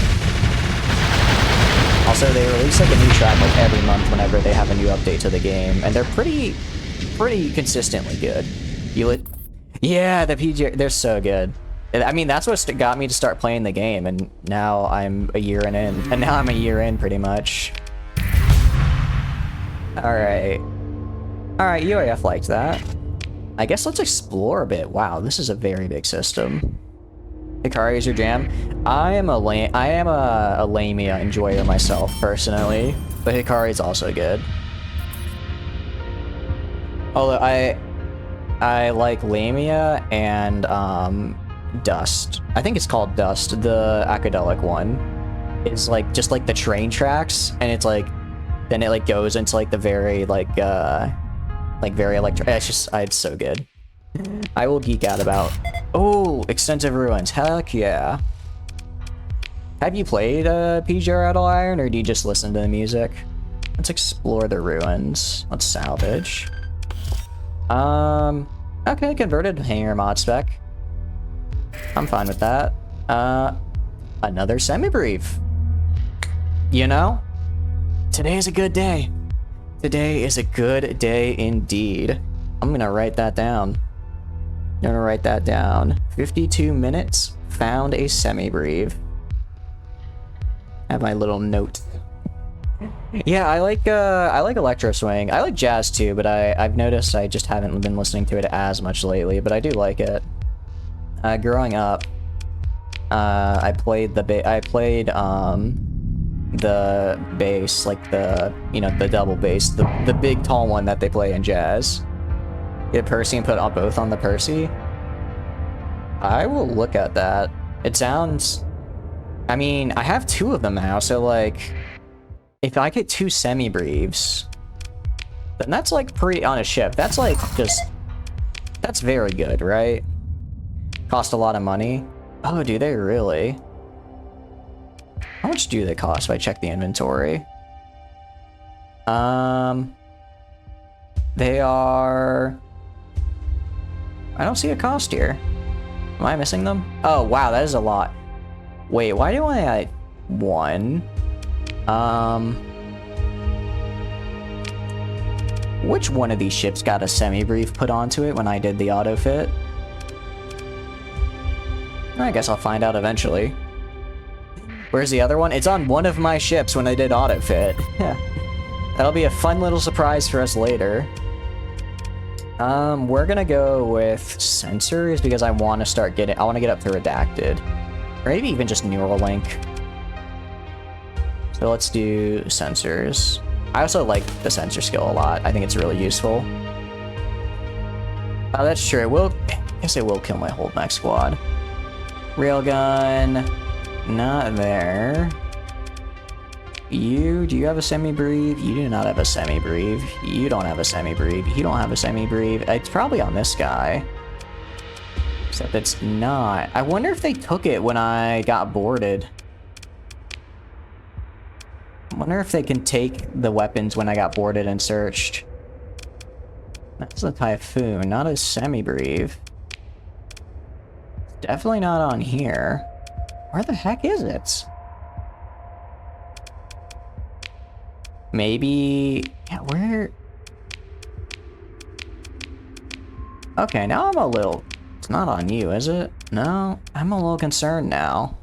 Also, they release like a new track like every month whenever they have a new update to the game, and they're pretty consistently good. Yeah, the PG, they're so good. I mean, that's what got me to start playing the game, and now I'm a year in pretty much. Alright, UAF liked that. I guess let's explore a bit. Wow, this is a very big system. Hikari is your jam. I am a Lamia enjoyer myself, personally, but Hikari is also good. Although I like Lamia and Dust. I think it's called Dust, the academic one. It's like just like the train tracks, and it's like then it like goes into like the very like very electric. It's so good. I will geek out about. Oh, extensive ruins. Heck yeah. Have you played PGR at all, Iron, or do you just listen to the music? Let's explore the ruins. Let's salvage. Okay, converted hangar mod spec. I'm fine with that. Another semi-brief. You know? Today is a good day. Today is a good day indeed. I'm gonna write that down. 52 minutes, found a semi-brief. Have my little note. Yeah, I like electro swing. I like jazz too, but I've noticed I just haven't been listening to it as much lately, but I do like it. Growing up, I played the bass, like the double bass, the big tall one that they play in jazz. Get Percy and put both on the Percy. I will look at that. It sounds, I mean, I have two of them now, so like, if I get two semi-briefs, then that's like pretty on a ship. That's like that's very good, right? Cost a lot of money. Oh, do they really? How much do they cost if I check the inventory? They are... I don't see a cost here. Am I missing them? Oh, wow, that is a lot. Wait, why do I one? Which one of these ships got a semi-brief put onto it when I did the auto-fit? I guess I'll find out eventually. Where's the other one? It's on one of my ships when I did auto-fit. That'll be a fun little surprise for us later. We're gonna go with sensors because I want to get up to redacted. Or maybe even just Neuralink. So let's do sensors. I also like the sensor skill a lot. I think it's really useful. Oh, that's true. I guess it will kill my whole mech squad. Railgun. Not there. Do you have a semi-brief? You do not have a semi-brief. You don't have a semi-brief. You don't have a semi-brief. It's probably on this guy. Except it's not. I wonder if they took it when I got boarded. I wonder if they can take the weapons when I got boarded and searched. That's a Typhoon, not a semi-brief. Definitely not on here. Where the heck is it? Maybe... Yeah, where... Okay, now I'm a little... It's not on you, is it? No, I'm a little concerned now.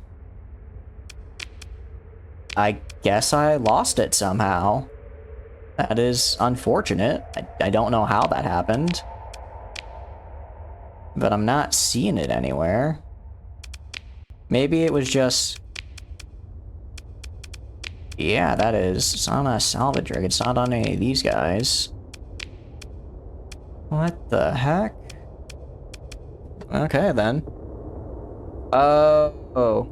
I guess I lost it somehow. That is unfortunate. I don't know how that happened. But I'm not seeing it anywhere. Maybe it was just... Yeah, that is. It's on a salvage rig. It's not on any of these guys. What the heck? Okay, then. Oh.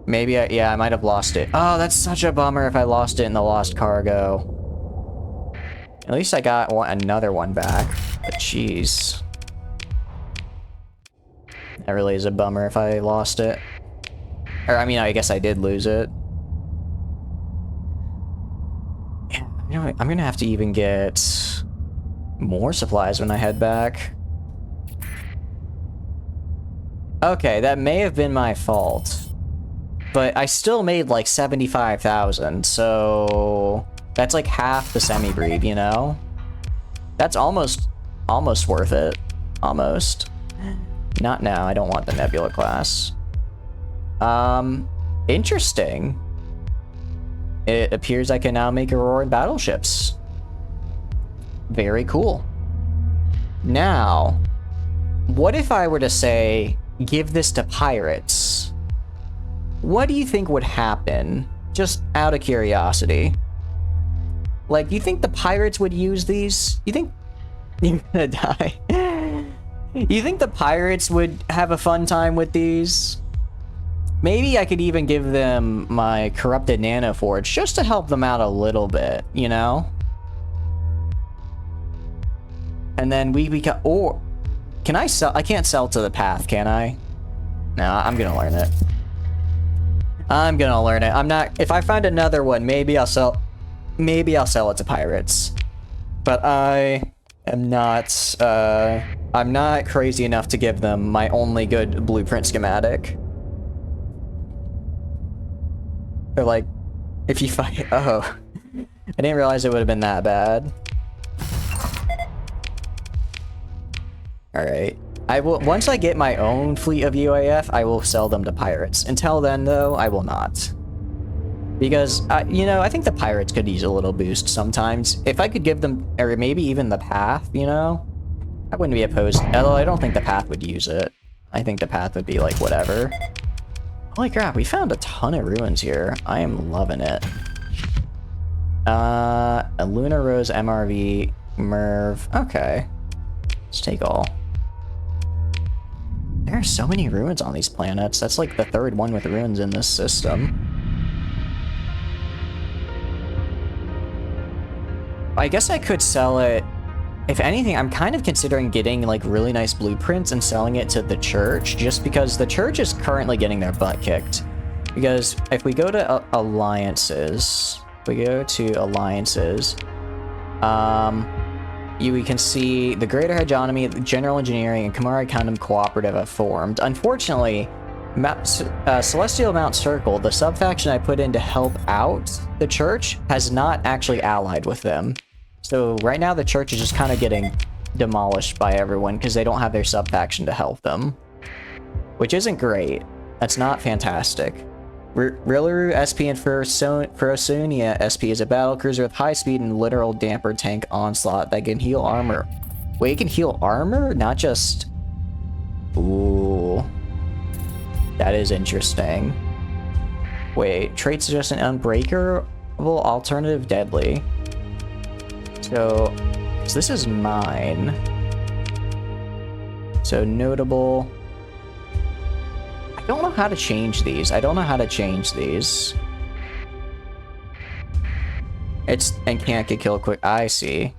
Maybe yeah, I might have lost it. Oh, that's such a bummer if I lost it in the lost cargo. At least I got another one back. But jeez. That really is a bummer if I lost it. Or, I mean, I guess I did lose it. Yeah, you know, I'm gonna have to even get more supplies when I head back. Okay, that may have been my fault. But I still made like 75,000, so that's like half the semi-breed, you know? That's almost worth it. Almost. Not now, I don't want the Nebula class. Interesting. It appears I can now make Aurora battleships. Very cool. Now, what if I were to say, give this to pirates? What do you think would happen? Just out of curiosity. Like, you think the pirates would use these? You think... You're gonna die. You think the pirates would have a fun time with these? Maybe I could even give them my corrupted nanoforge just to help them out a little bit, you know? And then we can... Or... Can I sell... I can't sell to the path, can I? No, I'm gonna learn it. I'm gonna learn it. I'm not... If I find another one, maybe I'll sell... Maybe I'll sell it to pirates. But I am not... I'm not crazy enough to give them my only good blueprint schematic. They're like... If you fight... Oh. I didn't realize it would have been that bad. Alright. I will, once I get my own fleet of UAF, I will sell them to pirates. Until then, though, I will not. Because, you know, I think the pirates could use a little boost sometimes. If I could give them, or maybe even the path, you know? I wouldn't be opposed. Although I don't think the path would use it. I think the path would be like, whatever. Holy crap, we found a ton of ruins here. I am loving it. A Lunar Rose MRV, Merv. Okay. Let's take all. There are so many ruins on these planets. That's like the third one with ruins in this system. I guess I could sell it. If anything, I'm kind of considering getting like really nice blueprints and selling it to the church, just because the church is currently getting their butt kicked. Because if we go to alliances, we can see the Greater Hegemony, General Engineering, and Kamari Kingdom Cooperative have formed. Unfortunately, Celestial Mount Circle, the sub-faction I put in to help out the church, has not actually allied with them. So right now the church is just kind of getting demolished by everyone because they don't have their sub-faction to help them. Which isn't great. That's not fantastic. Rillaru SP and Furosunia SP is a battlecruiser with high speed and literal damper tank onslaught that can heal armor. Wait, it can heal armor? Not just... Ooh. That is interesting. Wait, trait suggests an unbreakable alternative deadly. So this is mine. So notable... I don't know how to change these. It's and can't get killed quick. I see.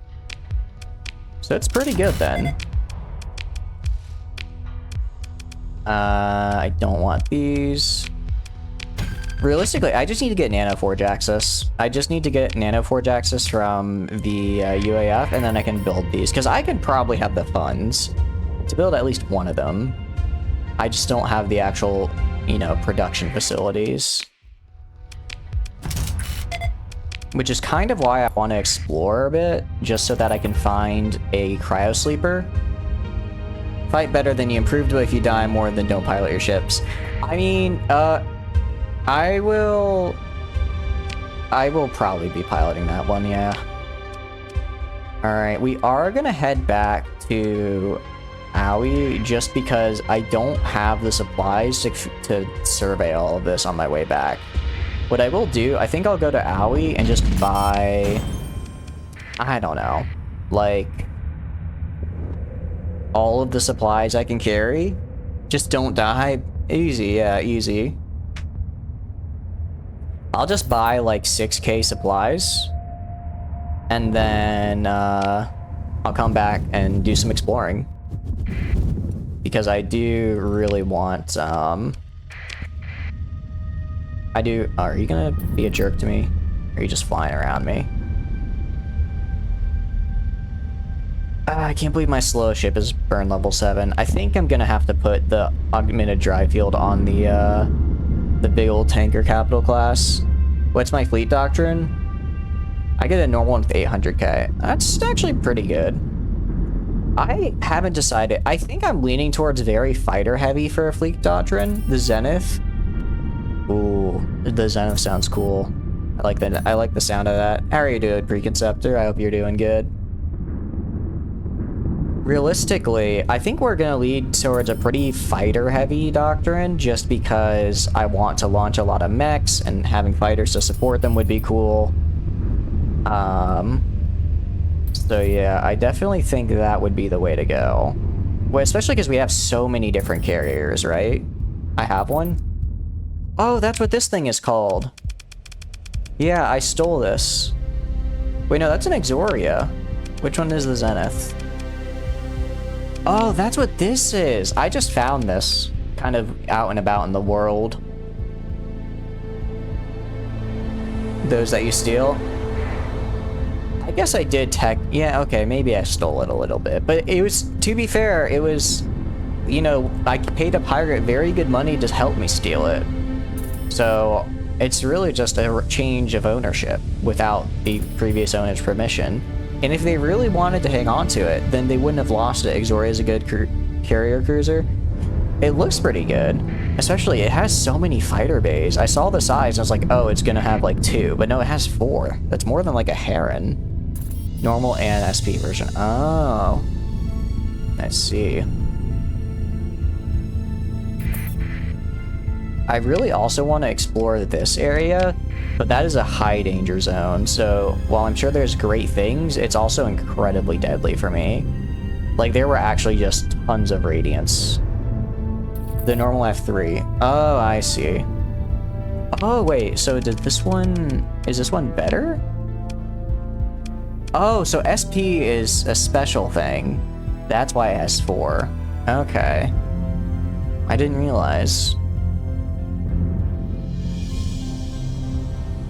So it's pretty good then. I don't want these. Realistically, I just need to get Nanoforge access. I just need to get Nanoforge access from the UAF, and then I can build these. Because I could probably have the funds to build at least one of them. I just don't have the actual, you know, production facilities. Which is kind of why I want to explore a bit, just so that I can find a cryo sleeper. Fight better than you, improved, but if you die more, then don't pilot your ships. I mean, I will probably be piloting that one, yeah. Alright, we are gonna head back to Aoi just because I don't have the supplies to survey all of this on my way back. What I will do, I think I'll go to Aoi and just buy, I don't know, like all of the supplies I can carry Just don't die. Easy, yeah, easy. I'll just buy like 6k supplies. And then I'll come back and do some exploring. Because I do really want, are you gonna be a jerk to me? Or are you just flying around me? I can't believe my slow ship is burn level 7. I think I'm gonna have to put the augmented dry field on the big old tanker capital class. What's my fleet doctrine? I get a normal one with 800k. That's actually pretty good. I haven't decided. I think I'm leaning towards very fighter heavy for a fleet doctrine. The Zenith. Ooh, the Zenith sounds cool. I like the sound of that. How are you doing, Preconceptor? I hope you're doing good. Realistically, I think we're gonna lead towards a pretty fighter-heavy doctrine, just because I want to launch a lot of mechs, and having fighters to support them would be cool. So yeah, I definitely think that would be the way to go. Well, especially because we have so many different carriers, right? I have one. Oh, that's what this thing is called. Yeah, I stole this. Wait, no, that's an Exoria. Which one is the Zenith? Oh, that's what this is. I just found this kind of out and about in the world. Those that you steal? I guess I did yeah, okay, maybe I stole it a little bit. But it was, to be fair, it was, you know, I paid a pirate very good money to help me steal it. So it's really just a change of ownership without the previous owner's permission. And if they really wanted to hang on to it, then they wouldn't have lost it. Exoria is a good carrier cruiser. It looks pretty good. Especially, it has so many fighter bays. I saw the size and I was like, oh, it's gonna have like 2. But no, it has 4. That's more than like a Heron. Normal and SP version. Oh. I see. I really also want to explore this area, but that is a high danger zone. So while I'm sure there's great things, it's also incredibly deadly for me. Like, there were actually just tons of radiants. The normal F3. Oh, I see. Oh, wait. So did this one... Is this one better? Oh, so SP is a special thing. That's why it has 4. Okay. I didn't realize.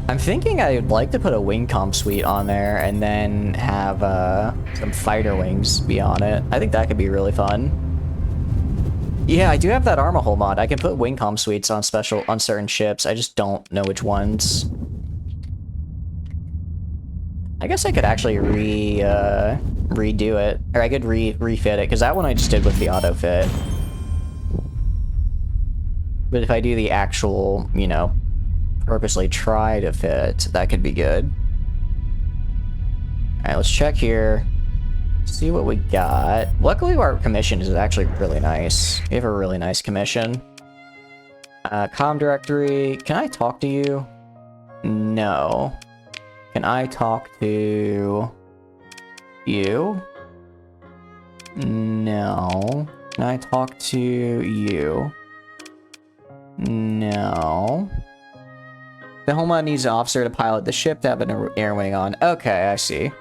I'm thinking I'd like to put a wing comp suite on there and then have some fighter wings be on it. I think that could be really fun. Yeah, I do have that armor hull mod. I can put wing comp suites on certain ships. I just don't know which ones. I guess I could actually redo it, or I could refit it, because that one I just did with the auto fit. But if I do the actual, you know, purposely try to fit, that could be good. Alright, let's check here. See what we got. Luckily, our commission is actually really nice. We have a really nice commission. Comm directory. Can I talk to you? No. Can I talk to you? No. Can I talk to you? No. The Homa needs an officer to pilot the ship to have an air wing on. Okay, I see.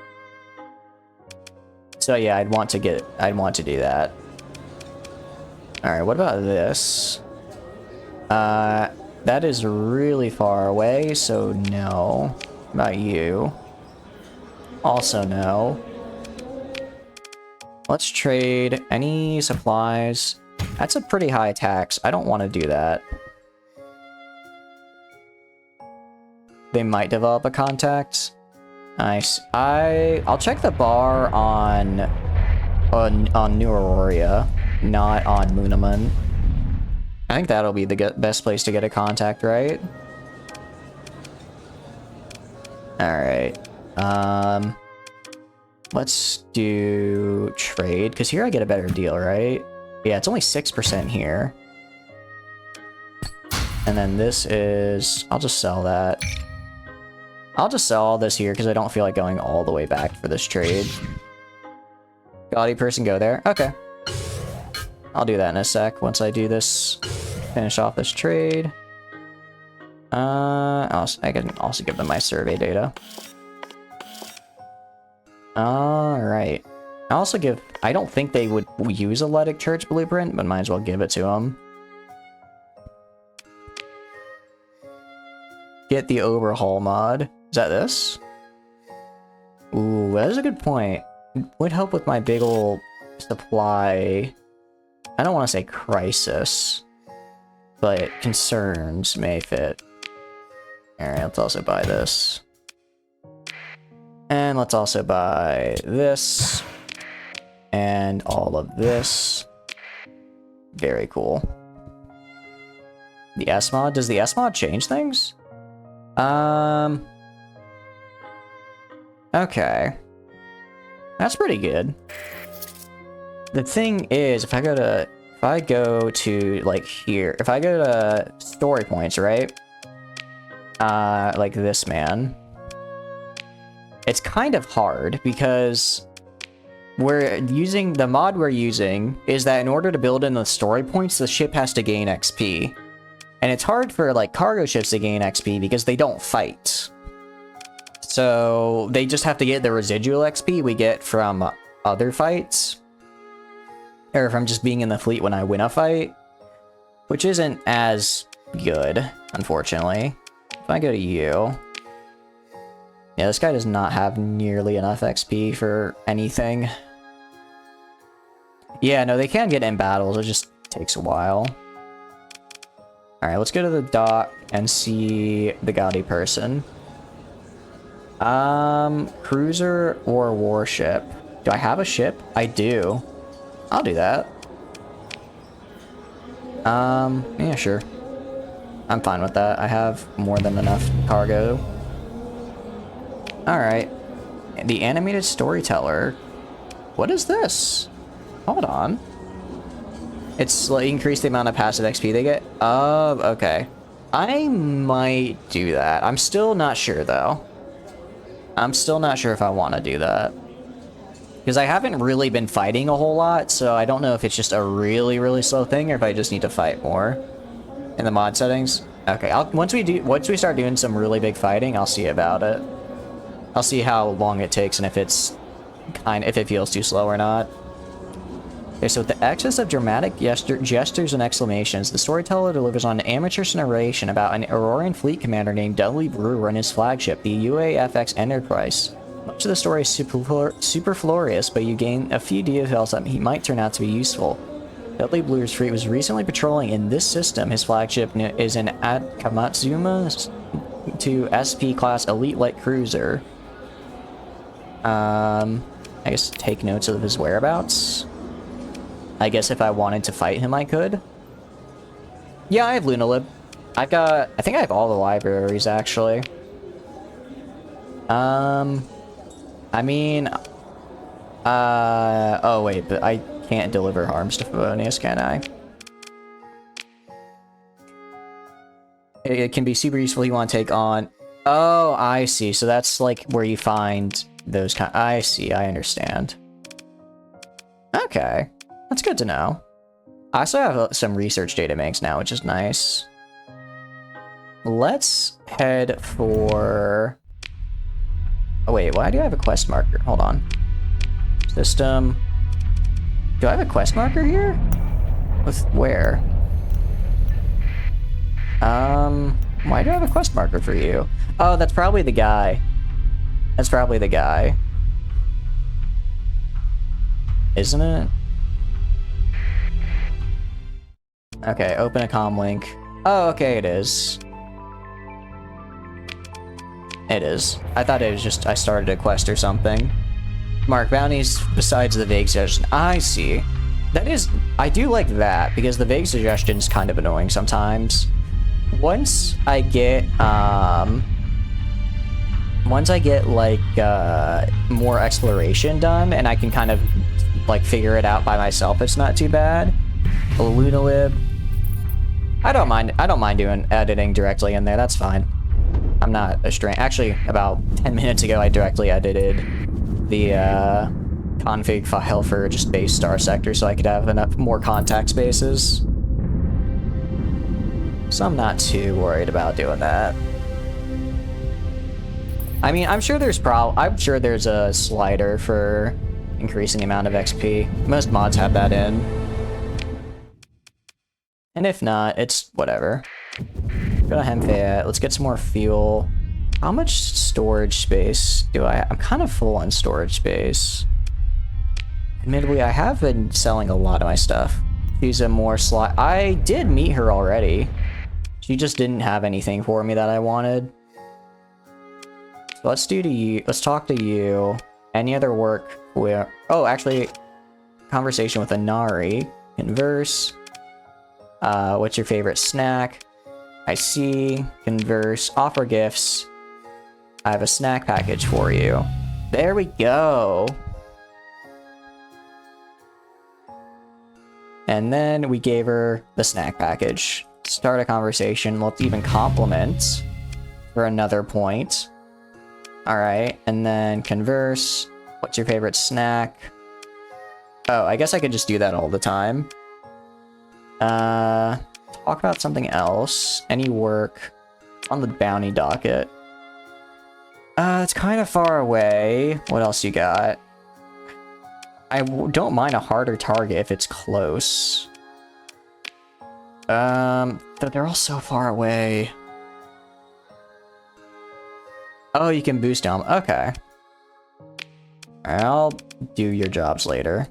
So yeah, I'd want to do that. Alright, what about this? That is really far away, so no. About you. Also no. Let's trade any supplies. That's a pretty high tax. I don't want to do that. They might develop a contact. Nice. I'll check the bar on New Aurora, not on Moonamun. I think that'll be the best place to get a contact, right? Alright. Let's do trade, because here I get a better deal, right? Yeah, it's only 6% here. And then this is... I'll just sell that. I'll just sell all this here, because I don't feel like going all the way back for this trade. Gaudy person, go there. Okay. I'll do that in a sec once I do this. Finish off this trade. I can also give them my survey data. Alright. I also give... I don't think they would use a Letic Church blueprint, but might as well give it to them. Get the overhaul mod. Is that this? Ooh, that is a good point. It would help with my big ol' supply... I don't want to say crisis, but concerns may fit. Alright, let's also buy this. And let's also buy this. And all of this. Very cool. The S mod? Does the S mod change things? Okay. That's pretty good. The thing is, if I go to like here, if I go to story points, right? Like this man. It's kind of hard because the mod we're using is that in order to build in the story points, the ship has to gain XP. And it's hard for like cargo ships to gain XP because they don't fight. So they just have to get the residual XP we get from other fights. Or from just being in the fleet when I win a fight. Which isn't as good, unfortunately. If I go to you... Yeah, this guy does not have nearly enough XP for anything. Yeah, no, they can get in battles, it just takes a while. Alright, let's go to the dock and see the gaudy person. Cruiser or warship? Do I have a ship? I do. I'll do that. Yeah, sure. I'm fine with that. I have more than enough cargo. Alright. The animated storyteller. What is this? Hold on. It's like increase the amount of passive XP they get. Oh, okay. I might do that. I'm still not sure though. I'm still not sure if I want to do that. Because I haven't really been fighting a whole lot, so I don't know if it's just a really, really slow thing or if I just need to fight more in the mod settings. Okay, once we start doing some really big fighting, I'll see about it. I'll see how long it takes and if if it feels too slow or not. Okay, so with the excess of dramatic gestures and exclamations, the storyteller delivers on an amateurish narration about an Aurorian fleet commander named Dudley Brewer and his flagship, the UAFX Enterprise. Much of the story is superfluous, but you gain a few details that he might turn out to be useful. Dudley Brewer's fleet was recently patrolling in this system. His flagship is an Adkamatsuma 2 SP class elite light cruiser. I guess take notes of his whereabouts. I guess if I wanted to fight him, I could. Yeah, I have Lunalib. I think I have all the libraries, actually. I mean... oh wait, but I can't deliver harms to Favonius, can I? It can be super useful if you want to take on... Oh, I see. So that's like where you find those kind... I see, I understand. Okay. That's good to know. I also have some research data banks now, which is nice. Let's head for... Oh wait, why do I have a quest marker? Hold on. System. Do I have a quest marker here? With where? Why do I have a quest marker for you? Oh, that's probably the guy. That's probably the guy. Isn't it? Okay, open a comm link. Oh, okay, it is. It is. I thought it was just I started a quest or something. Mark bounties besides the vague suggestion. I see. That is... I do like that, because the vague suggestion is kind of annoying sometimes. Once I get, like, more exploration done, and I can kind of, like, figure it out by myself, it's not too bad. Lunalib. I don't mind doing editing directly in there, that's fine. I'm not a strain. Actually, about 10 minutes ago, I directly edited the config file for just base Star Sector so I could have enough more contact spaces. So I'm not too worried about doing that. I mean, I'm sure there's a slider for increasing the amount of XP. Most mods have that in. And if not, it's whatever. Go to Hempfayette. Let's get some more fuel. How much storage space do I have? I'm kind of full on storage space. Admittedly, I have been selling a lot of my stuff. She's a more slot. I did meet her already. She just didn't have anything for me that I wanted. So let's do to you. Let's talk to you. Any other work with... Oh, actually, conversation with Inari. Converse. What's your favorite snack? I see. Converse. Offer gifts. I have a snack package for you. There we go. And then we gave her the snack package. Start a conversation. Let's even compliment for another point. Alright, and then converse. What's your favorite snack? Oh, I guess I could just do that all the time. Talk about something else. Any work on the bounty docket. It's kind of far away. What else you got? I don't mind a harder target if it's close. They're all so far away. Oh, you can boost them. Okay. I'll do your jobs later.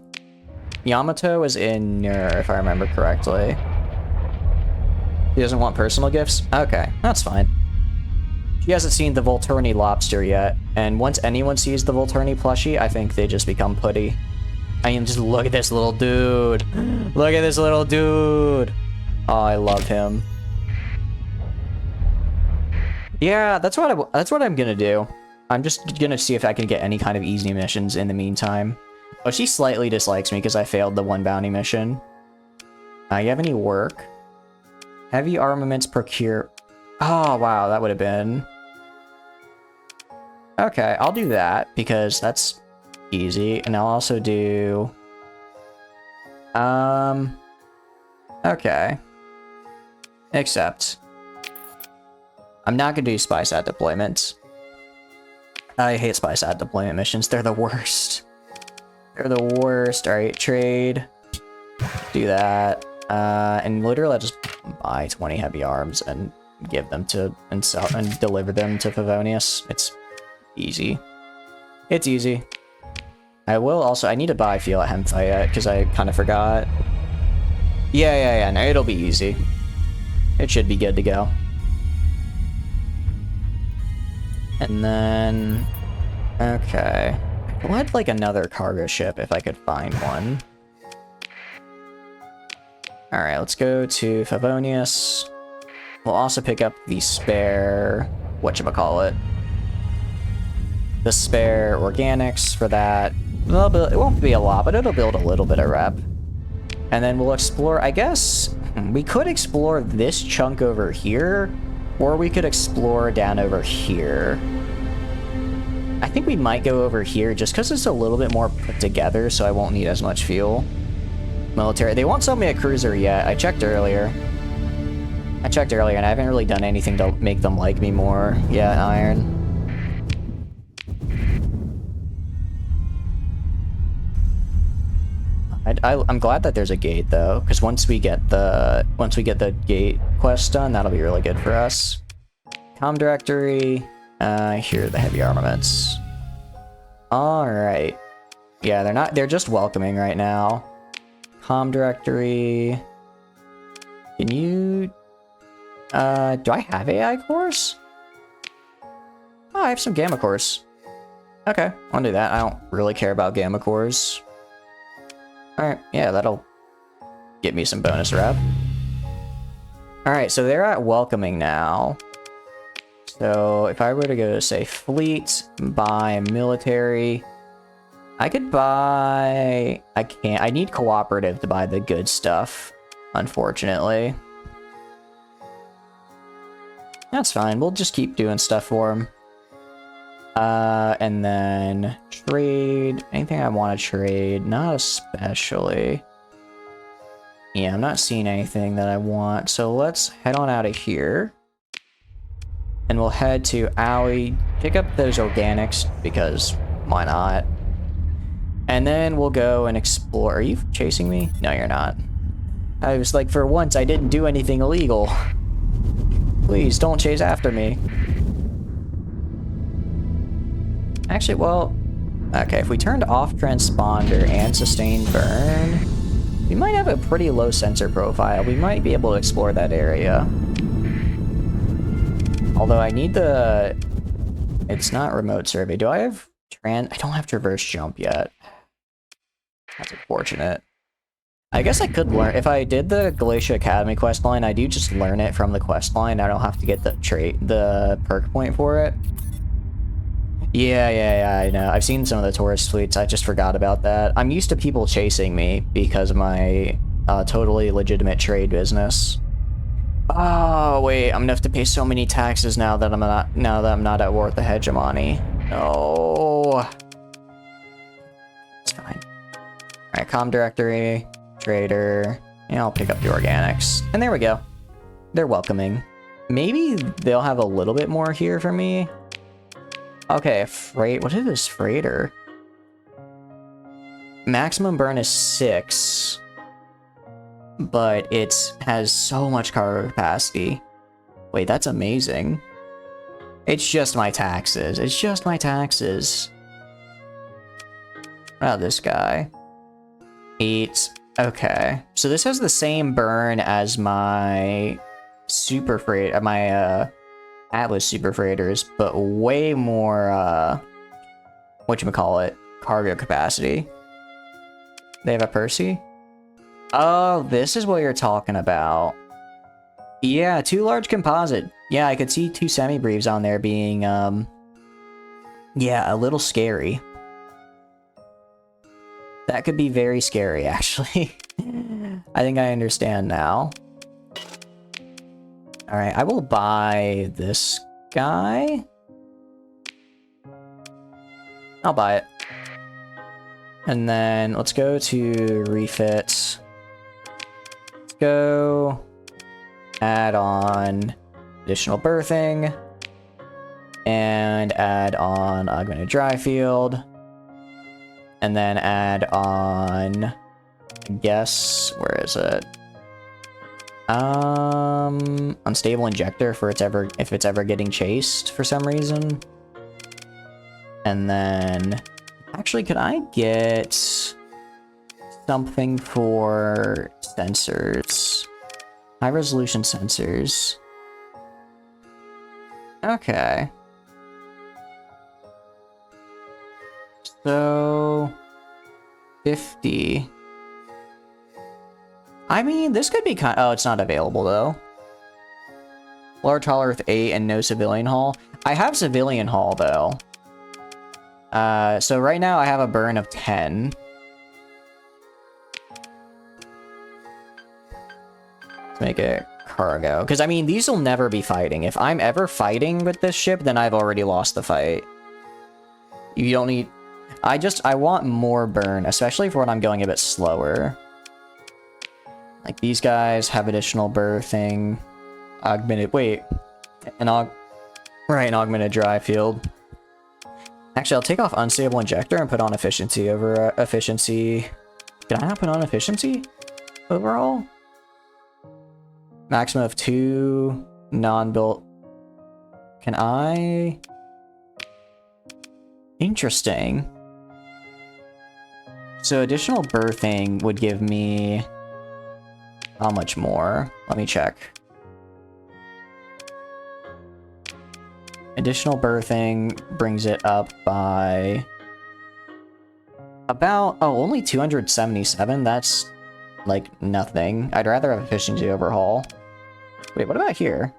Yamato is in Nur, if I remember correctly. He doesn't want personal gifts? Okay, that's fine. She hasn't seen the Volturni lobster yet, and once anyone sees the Volturni plushie, I think they just become putty. I mean, just look at this little dude. Look at this little dude. Oh, I love him. Yeah, that's what I'm gonna do. I'm just gonna see if I can get any kind of easy missions in the meantime. Oh, she slightly dislikes me because I failed the one bounty mission. You have any work? Heavy armaments procure. Oh, wow, that would have been... Okay, I'll do that because that's easy. And I'll also do... Okay. Except... I'm not gonna do spy sat deployments. I hate spy sat deployment missions. They're the worst. They're the worst. Alright, trade. Do that. And literally I'll just buy 20 heavy arms and give them to and sell and deliver them to Favonius. It's easy. It's easy. I need to buy fuel at Hempfayette because I kind of forgot. Yeah, no, it'll be easy. It should be good to go. And then... Okay. I'd like another cargo ship if I could find one. Alright, let's go to Favonius. We'll also pick up the spare... whatchamacallit. The spare organics for that. It won't be a lot, but it'll build a little bit of rep. And then we'll explore... I guess we could explore this chunk over here, or we could explore down over here. I think we might go over here just because it's a little bit more put together, so I won't need as much fuel. Military. They won't sell me a cruiser yet. I checked earlier. And I haven't really done anything to make them like me more yet, Iron. I'm glad that there's a gate though, because once we get the gate quest done, that'll be really good for us. Com directory. Here are the heavy armaments. Alright. Yeah, they're just welcoming right now. Com directory. Can you... do I have AI cores? Oh, I have some gamma cores. Okay, I'll do that. I don't really care about gamma cores. Alright, yeah, that'll get me some bonus rep. Alright, so they're at welcoming now. So if I were to go to, say, fleet, buy military, I could buy... I can't. I need cooperative to buy the good stuff, unfortunately. That's fine. We'll just keep doing stuff for them. And then trade. Anything I want to trade? Not especially. Yeah, I'm not seeing anything that I want. So let's head on out of here. And we'll head to Alley, pick up those organics, because why not? And then we'll go and explore. Are you chasing me? No, you're not. I was like, for once, I didn't do anything illegal. Please, don't chase after me. Actually, well... Okay, if we turned off transponder and sustained burn, we might have a pretty low sensor profile. We might be able to explore that area. Although I need the... It's not remote survey. Do I have... I don't have traverse jump yet. That's unfortunate. I guess I could learn... If I did the Glacier Academy questline, I do just learn it from the questline. I don't have to get the perk point for it. Yeah, I know. I've seen some of the tourist tweets. I just forgot about that. I'm used to people chasing me because of my totally legitimate trade business. Oh, wait. I'm gonna have to pay so many taxes now that I'm not at war with the hegemony. No. It's fine. Alright, comm directory, trader, and I'll pick up the organics. And there we go. They're welcoming. Maybe they'll have a little bit more here for me. Okay, freight. What is this freighter? Maximum burn is 6. But it has so much cargo capacity. Wait, that's amazing. It's just my taxes. It's just my taxes. What about this guy? 8. Okay. So this has the same burn as my super freight, my Atlas super freighters, but way more whatchamacallit, cargo capacity. They have a Percy? Oh, this is what you're talking about. Yeah, 2 large composite. Yeah, I could see 2 semi-briefs on there being, yeah, a little scary. That could be very scary, actually. I think I understand now. Alright, I will buy this guy. I'll buy it. And then let's go to refit. Let's go add on additional berthing and add on augmented dry field. And then add on, I guess, where is it? Unstable injector for if it's ever getting chased for some reason. And then, actually, could I get something for sensors? High resolution sensors. Okay. So 50. I mean, this could be kind. Oh, it's not available though. Large hauler with 8 and no civilian haul. I have civilian haul though. So right now I have a burn of 10. Let's make it cargo. Because I mean, these will never be fighting. If I'm ever fighting with this ship, then I've already lost the fight. You don't need. I want more burn, especially for when I'm going a bit slower. Like these guys have additional berthing, augmented, wait, an augmented dry field. Actually, I'll take off unstable injector and put on efficiency over efficiency. Can I not put on efficiency overall? Maximum of 2 non-built. Can I? Interesting. So additional berthing would give me how much more? Let me check. Additional berthing brings it up by about, oh, only 277? That's like nothing. I'd rather have efficiency overhaul. Wait, what about here?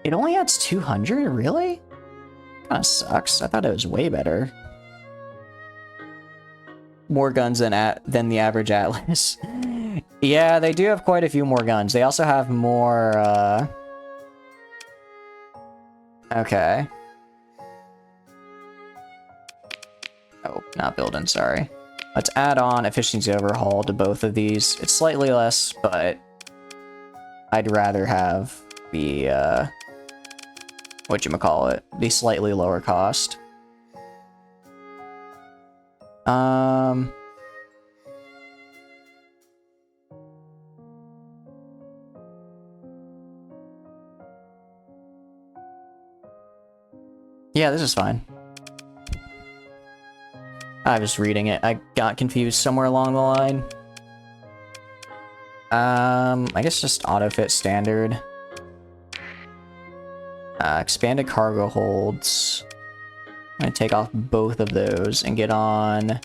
It only adds 200? Really? Kinda sucks. I thought it was way better. More guns than the average Atlas. Yeah, they do have quite a few more guns. They also have more, okay. Oh, not building, sorry. Let's add on efficiency overhaul to both of these. It's slightly less, but I'd rather have the, whatchamacallit, the slightly lower cost. Yeah, this is fine. I'm just reading it. I got confused somewhere along the line. I guess just auto-fit standard. Expanded cargo holds. I'm gonna take off both of those and get on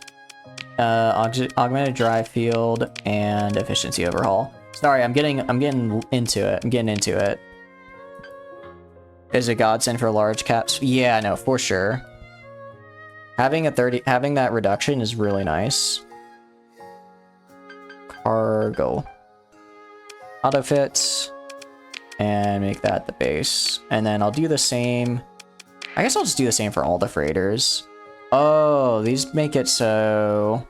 augmented drive field and efficiency overhaul. Sorry, I'm getting into it. Is a godsend for large caps? Yeah, no, for sure. Having that reduction is really nice. Cargo. Auto fits. And make that the base. And then I'll do the same. I guess I'll just do the same for all the freighters. Oh, these make it so...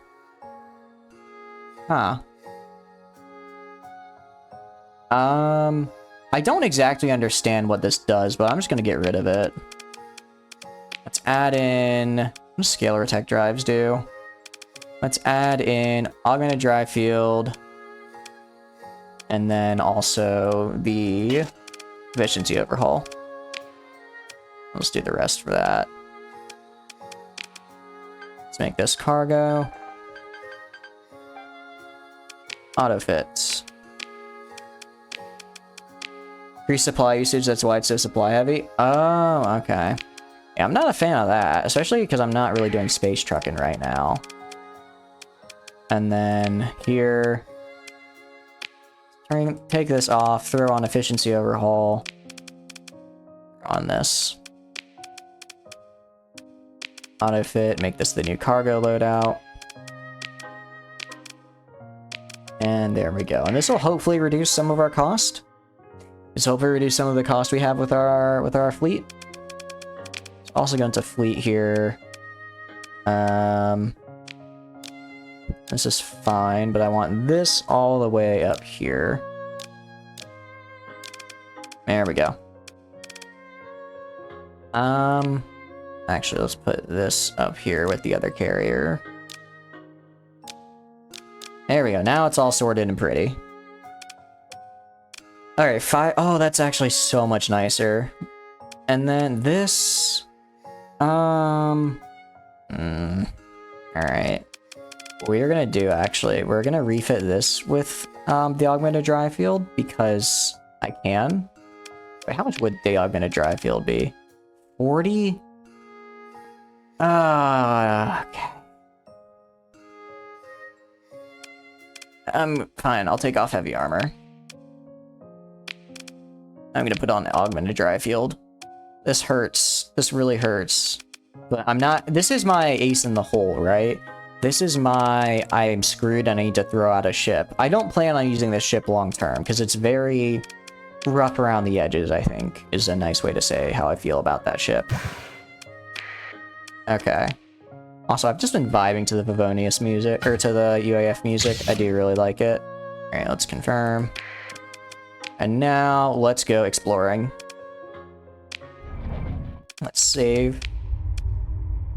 Huh. I don't exactly understand what this does, but I'm just gonna get rid of it. Let's add in... What do scalar tech drives do? Let's add in augmented drive field. And then also the efficiency overhaul. Let's do the rest for that. Let's make this cargo. Auto fits. Increase supply usage, that's why it's so supply heavy. Oh, okay. Yeah, I'm not a fan of that, especially because I'm not really doing space trucking right now. And then here, take this off, throw on efficiency overhaul on this. Auto fit, make this the new cargo loadout. And there we go. And this will hopefully reduce some of our cost. This will hopefully reduce some of the cost we have with our fleet. Also going to fleet here. This is fine, but I want this all the way up here. There we go. Actually, let's put this up here with the other carrier. There we go. Now it's all sorted and pretty. Alright, 5. Oh, that's actually so much nicer. And then this... Alright. What we're gonna do, actually, we're gonna refit this with the augmented drive field because I can. Wait, how much would the augmented drive field be? 40? Okay. Fine, I'll take off heavy armor. I'm gonna put on the augmented drive field. This hurts. This really hurts. But I'm not... This is my ace in the hole, right? This is my... I'm screwed and I need to throw out a ship. I don't plan on using this ship long term, because it's very rough around the edges, I think, is a nice way to say how I feel about that ship. Okay. Also, I've just been vibing to the Favonius music, or to the UAF music. I do really like it. Alright, let's confirm. And now, let's go exploring. Let's save.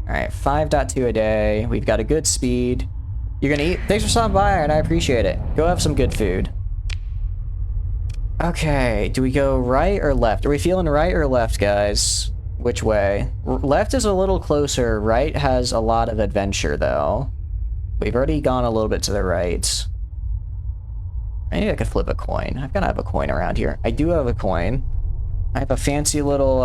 Alright, 5.2 a day. We've got a good speed. You're gonna eat? Thanks for stopping by, and I appreciate it. Go have some good food. Okay, do we go right or left? Are we feeling right or left, guys? Which way? Left is a little closer. Right has a lot of adventure, though. We've already gone a little bit to the right. Maybe I could flip a coin. I've gotta have a coin around here. I do have a coin. I have a fancy little,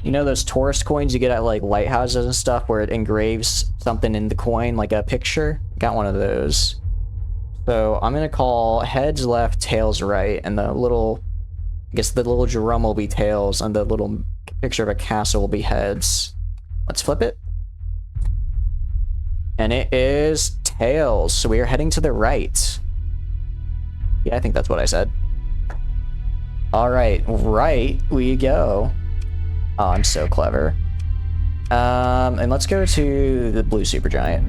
you know those tourist coins you get at, like, lighthouses and stuff where it engraves something in the coin, like a picture? Got one of those. So I'm gonna call heads left, tails right, and the little, I guess the little drum will be tails, and the little picture of a castle will be heads. Let's flip it. And it is tails, so we are heading to the right. Yeah, I think that's what I said. Alright, right we go. Oh, I'm so clever. And let's go to the blue supergiant.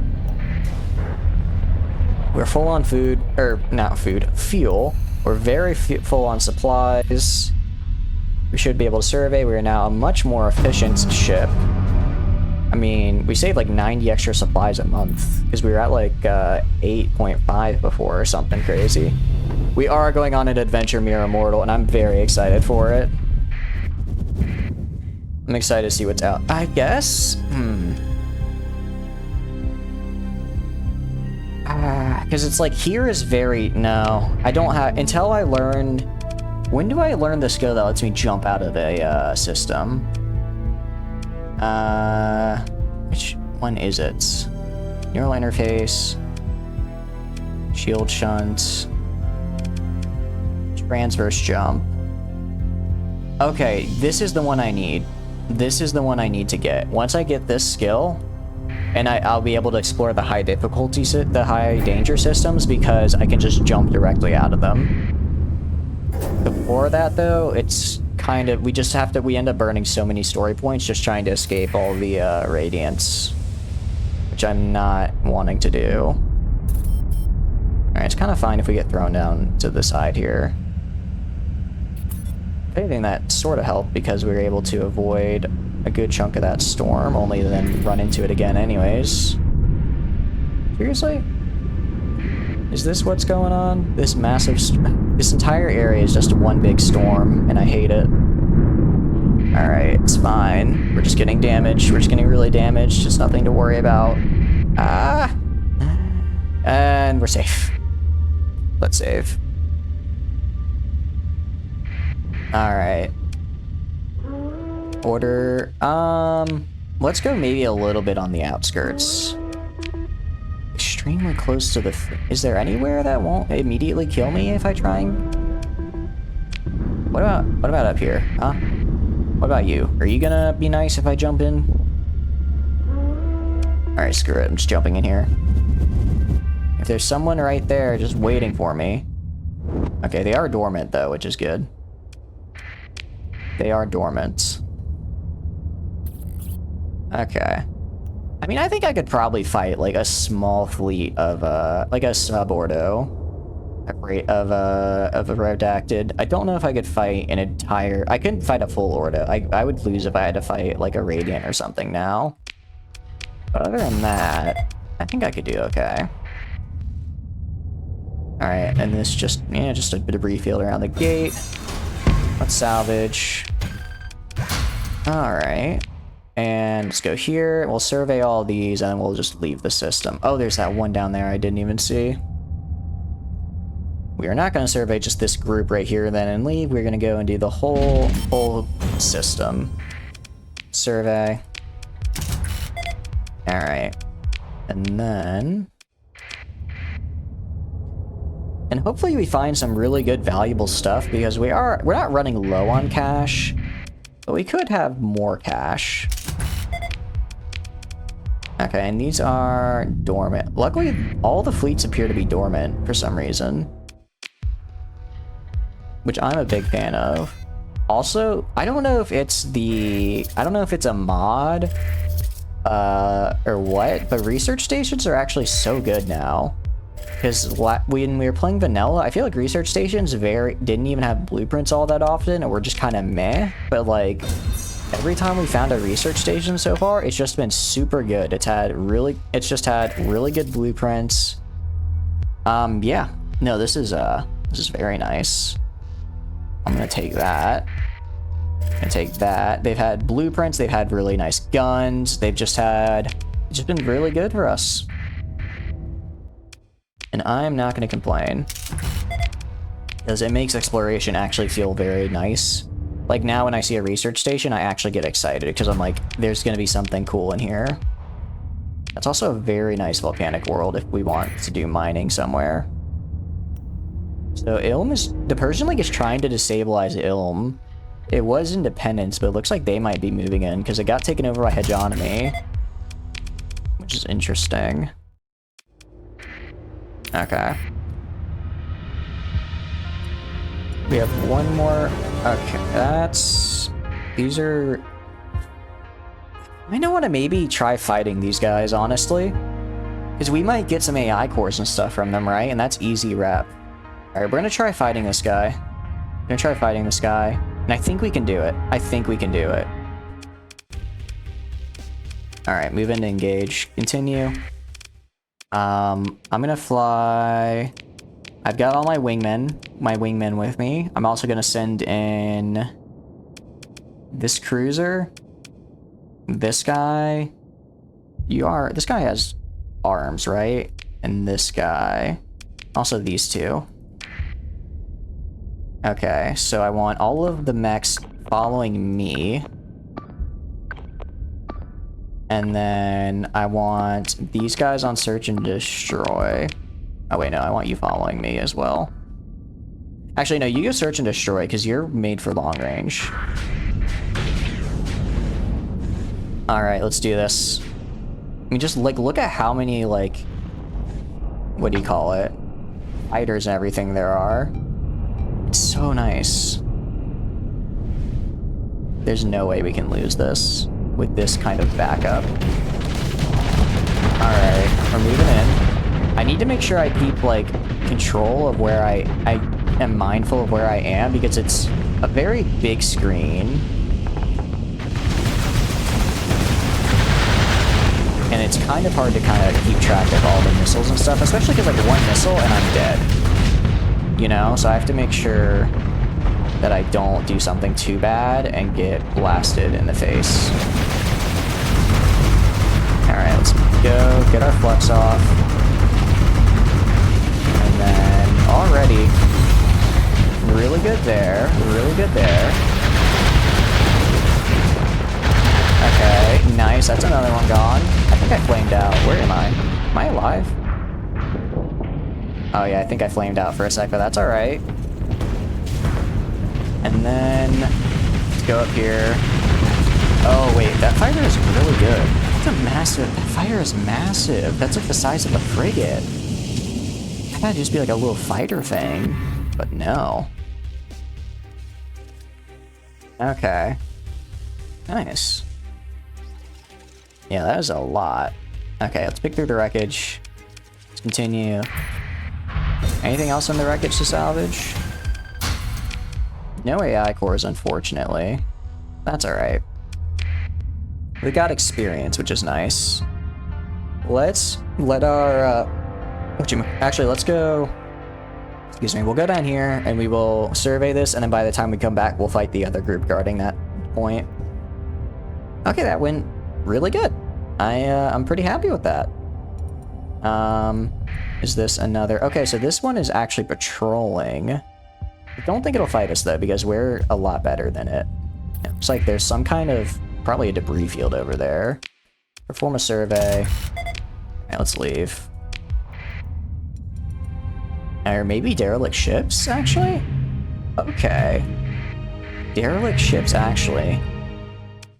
We're full on food, or not food, fuel. We're very full on supplies. We should be able to survey. We are now a much more efficient ship. I mean, we saved like 90 extra supplies a month because we were at like 8.5 before or something crazy. We are going on an adventure, Mirror Immortal, and I'm very excited for it. I'm excited to see what's out. I guess? Because it's like, here is very... No, I don't have... Until I learned... When do I learn the skill that lets me jump out of a system? Which one is it? Neural interface. Shield shunt. Transverse jump. Okay, this is the one I need. This is the one I need to get. Once I get this skill, and I'll be able to explore the high difficulty, the high danger systems, because I can just jump directly out of them. Before that, though, it's kind of, we end up burning so many story points just trying to escape all the radiants, which I'm not wanting to do. Alright, it's kind of fine if we get thrown down to the side here. If anything, that sort of helped because we were able to avoid a good chunk of that storm, only to then run into it again anyways. Seriously? Is this what's going on? This massive... This entire area is just one big storm, and I hate it. Alright, it's fine. We're just getting damaged. We're just getting really damaged. Just nothing to worry about. Ah! And we're safe. Let's save. Alright. Order... Let's go maybe a little bit on the outskirts. Extremely close to the... Is there anywhere that won't immediately kill me if I try and... What about up here, huh? What about you? Are you gonna be nice if I jump in? Alright, screw it. I'm just jumping in here. If there's someone right there just waiting for me... Okay, they are dormant, though, which is good. They are dormant. Okay. I mean, I think I could probably fight, like, a small fleet of, like a sub-ordo of a redacted. I don't know if I could fight an entire... I couldn't fight a full ordo. I would lose if I had to fight, like, a radiant or something now. But other than that, I think I could do okay. Alright, and this just, yeah, just a debris field around the gate. Let's salvage. Alright. And let's go here. We'll survey all these, and then we'll just leave the system. Oh, there's that one down there I didn't even see. We are not going to survey just this group right here then and leave. We're going to go and do the whole system. Survey. Alright. And then... And hopefully we find some really good valuable stuff, because we're not running low on cash, but we could have more cash. Okay, and these are dormant. Luckily, all the fleets appear to be dormant for some reason, which I'm a big fan of. Also, I don't know if it's a mod, or what, but research stations are actually so good now. Because when we were playing vanilla, I feel like research stations didn't even have blueprints all that often, or were just kind of meh. But like, every time we found a research station so far, it's just been super good. It's just had really good blueprints. Yeah. No, this is very nice. I'm gonna take that. And take that. They've had blueprints, they've had really nice guns, it's just been really good for us. And I'm not going to complain, because it makes exploration actually feel very nice. Like now when I see a research station, I actually get excited, because I'm like, there's going to be something cool in here. That's also a very nice volcanic world if we want to do mining somewhere. So the Persian League is trying to destabilize Ilm. It was Independence, but it looks like they might be moving in, because it got taken over by Hegemony, which is interesting. Okay. We have one more. Okay, these are... I don't want to maybe try fighting these guys, honestly. Because we might get some AI cores and stuff from them, right? And that's easy rep. Alright, we're gonna try fighting this guy. We're gonna try fighting this guy. And I think we can do it. I think we can do it. Alright, move in to engage. Continue. I'm gonna fly... I've got all my wingmen with me. I'm also gonna send in... this cruiser. This guy. This guy has arms, right? And this guy. Also these two. Okay, so I want all of the mechs following me. And then I want these guys on search and destroy. Oh wait, no, I want you following me as well. Actually, no, you go search and destroy because you're made for long range. Alright, let's do this. I mean, just like look at how many like, what do you call it? Fighters and everything there are. It's so nice. There's no way we can lose this with this kind of backup. Alright, we're moving in. I need to make sure I keep, like, control of where I am mindful of where I am, because it's a very big screen. And it's kind of hard to kind of keep track of all the missiles and stuff, especially because, like, one missile and I'm dead. You know? So I have to make sure that I don't do something too bad and get blasted in the face. Alright, let's go get our flux off. And then already really good there. Really good there. Okay, nice. That's another one gone. I think I flamed out. Where am I? Am I alive? Oh yeah, I think I flamed out for a sec, but that's alright. And then let's go up here. Oh wait, that fighter is really good. That's a massive, that fighter is massive. That's like the size of a frigate. I thought it'd just be like a little fighter thing, but no. Okay. Nice. Yeah, that is a lot. Okay, let's pick through the wreckage. Let's continue. Anything else in the wreckage to salvage? No AI cores, unfortunately. That's alright. We got experience, which is nice. Let's let our, actually, let's go... Excuse me, we'll go down here, and we will survey this, and then by the time we come back, we'll fight the other group guarding that point. Okay, that went really good. I'm pretty happy with that. Is this another... Okay, so this one is actually patrolling. I don't think it'll fight us, though, because we're a lot better than it. It looks like there's some kind of... Probably a debris field over there. Perform a survey. Alright, let's leave. Or maybe derelict ships, actually? Okay. Derelict ships, actually.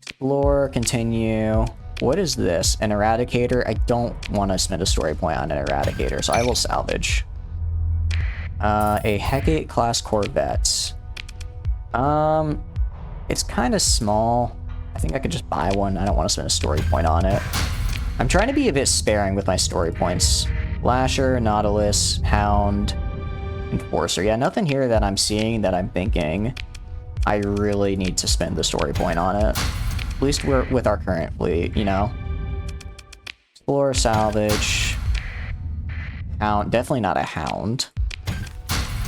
Explore, continue. What is this? An eradicator? I don't want to spend a story point on an eradicator, so I will salvage. A Hecate class Corvette. It's kind of small. I think I could just buy one. I don't want to spend a story point on it. I'm trying to be a bit sparing with my story points. Lasher, Nautilus, Hound, Enforcer. Yeah, nothing here that I'm seeing that I'm thinking I really need to spend the story point on it. At least we're with our current fleet, you know? Explore, salvage. Hound. Definitely not a Hound.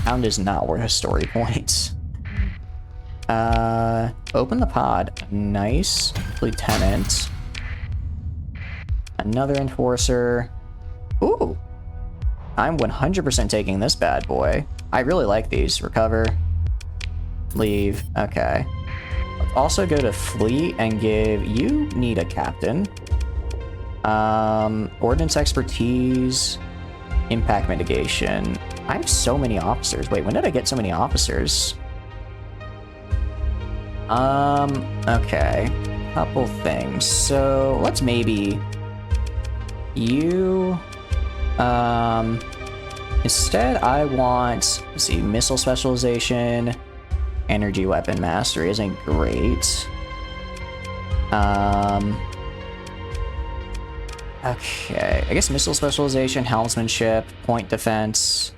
Hound is not worth a story point. Open the pod. Nice. Lieutenant. Another Enforcer. Ooh. I'm 100% taking this bad boy. I really like these. Recover. Leave. Okay. Let's also go to Fleet and give... You need a captain. Ordnance expertise. Impact mitigation. I have so many officers. Wait, when did I get so many officers? Okay. Couple things. So, let's maybe... You... Instead, I want... Let's see, missile specialization... Energy weapon mastery isn't great. Okay, I guess missile specialization, helmsmanship, point defense,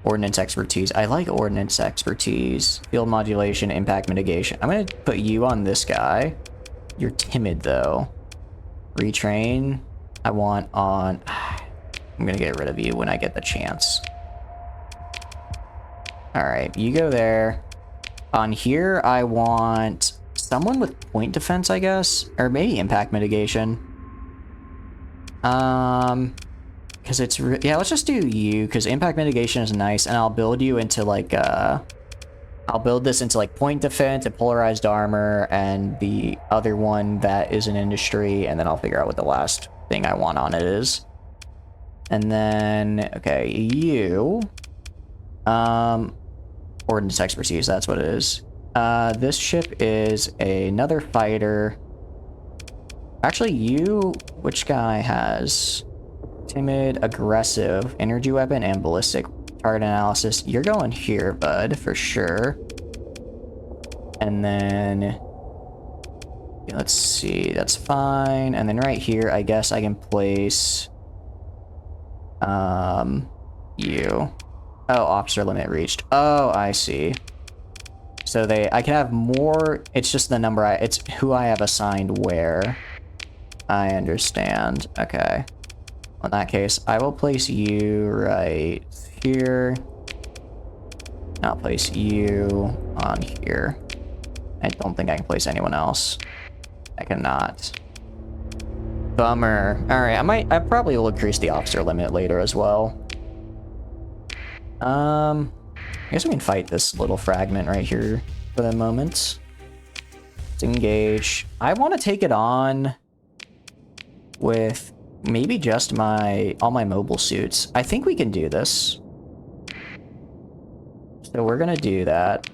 ordnance expertise. I like ordnance expertise, field modulation, impact mitigation. I'm gonna put you on this guy. You're timid though. Retrain. I want on... I'm gonna get rid of you when I get the chance. Alright, you go there. On here, I want someone with point defense, I guess? Or maybe impact mitigation. Because it's... yeah, let's just do you, because impact mitigation is nice, and I'll build you into, like, I'll build this into, like, point defense and polarized armor, and the other one that is an industry, and then I'll figure out what the last thing I want on it is. And then, okay, you... ordnance expertise, that's what it is. This ship is another fighter. Actually, you... which guy has... timid, aggressive, energy weapon, and ballistic target analysis? You're going here, bud, for sure. And then... let's see, that's fine. And then right here, I guess I can place... you. Oh, officer limit reached. Oh, I see. So I can have more, it's just the number it's who I have assigned where. I understand. Okay. In that case, I will place you right here. I'll place you on here. I don't think I can place anyone else. I cannot. Bummer. Alright, I probably will increase the officer limit later as well. I guess we can fight this little fragment right here for the moment. Let's engage. I want to take it on with maybe just all my mobile suits. I think we can do this. So we're gonna do that.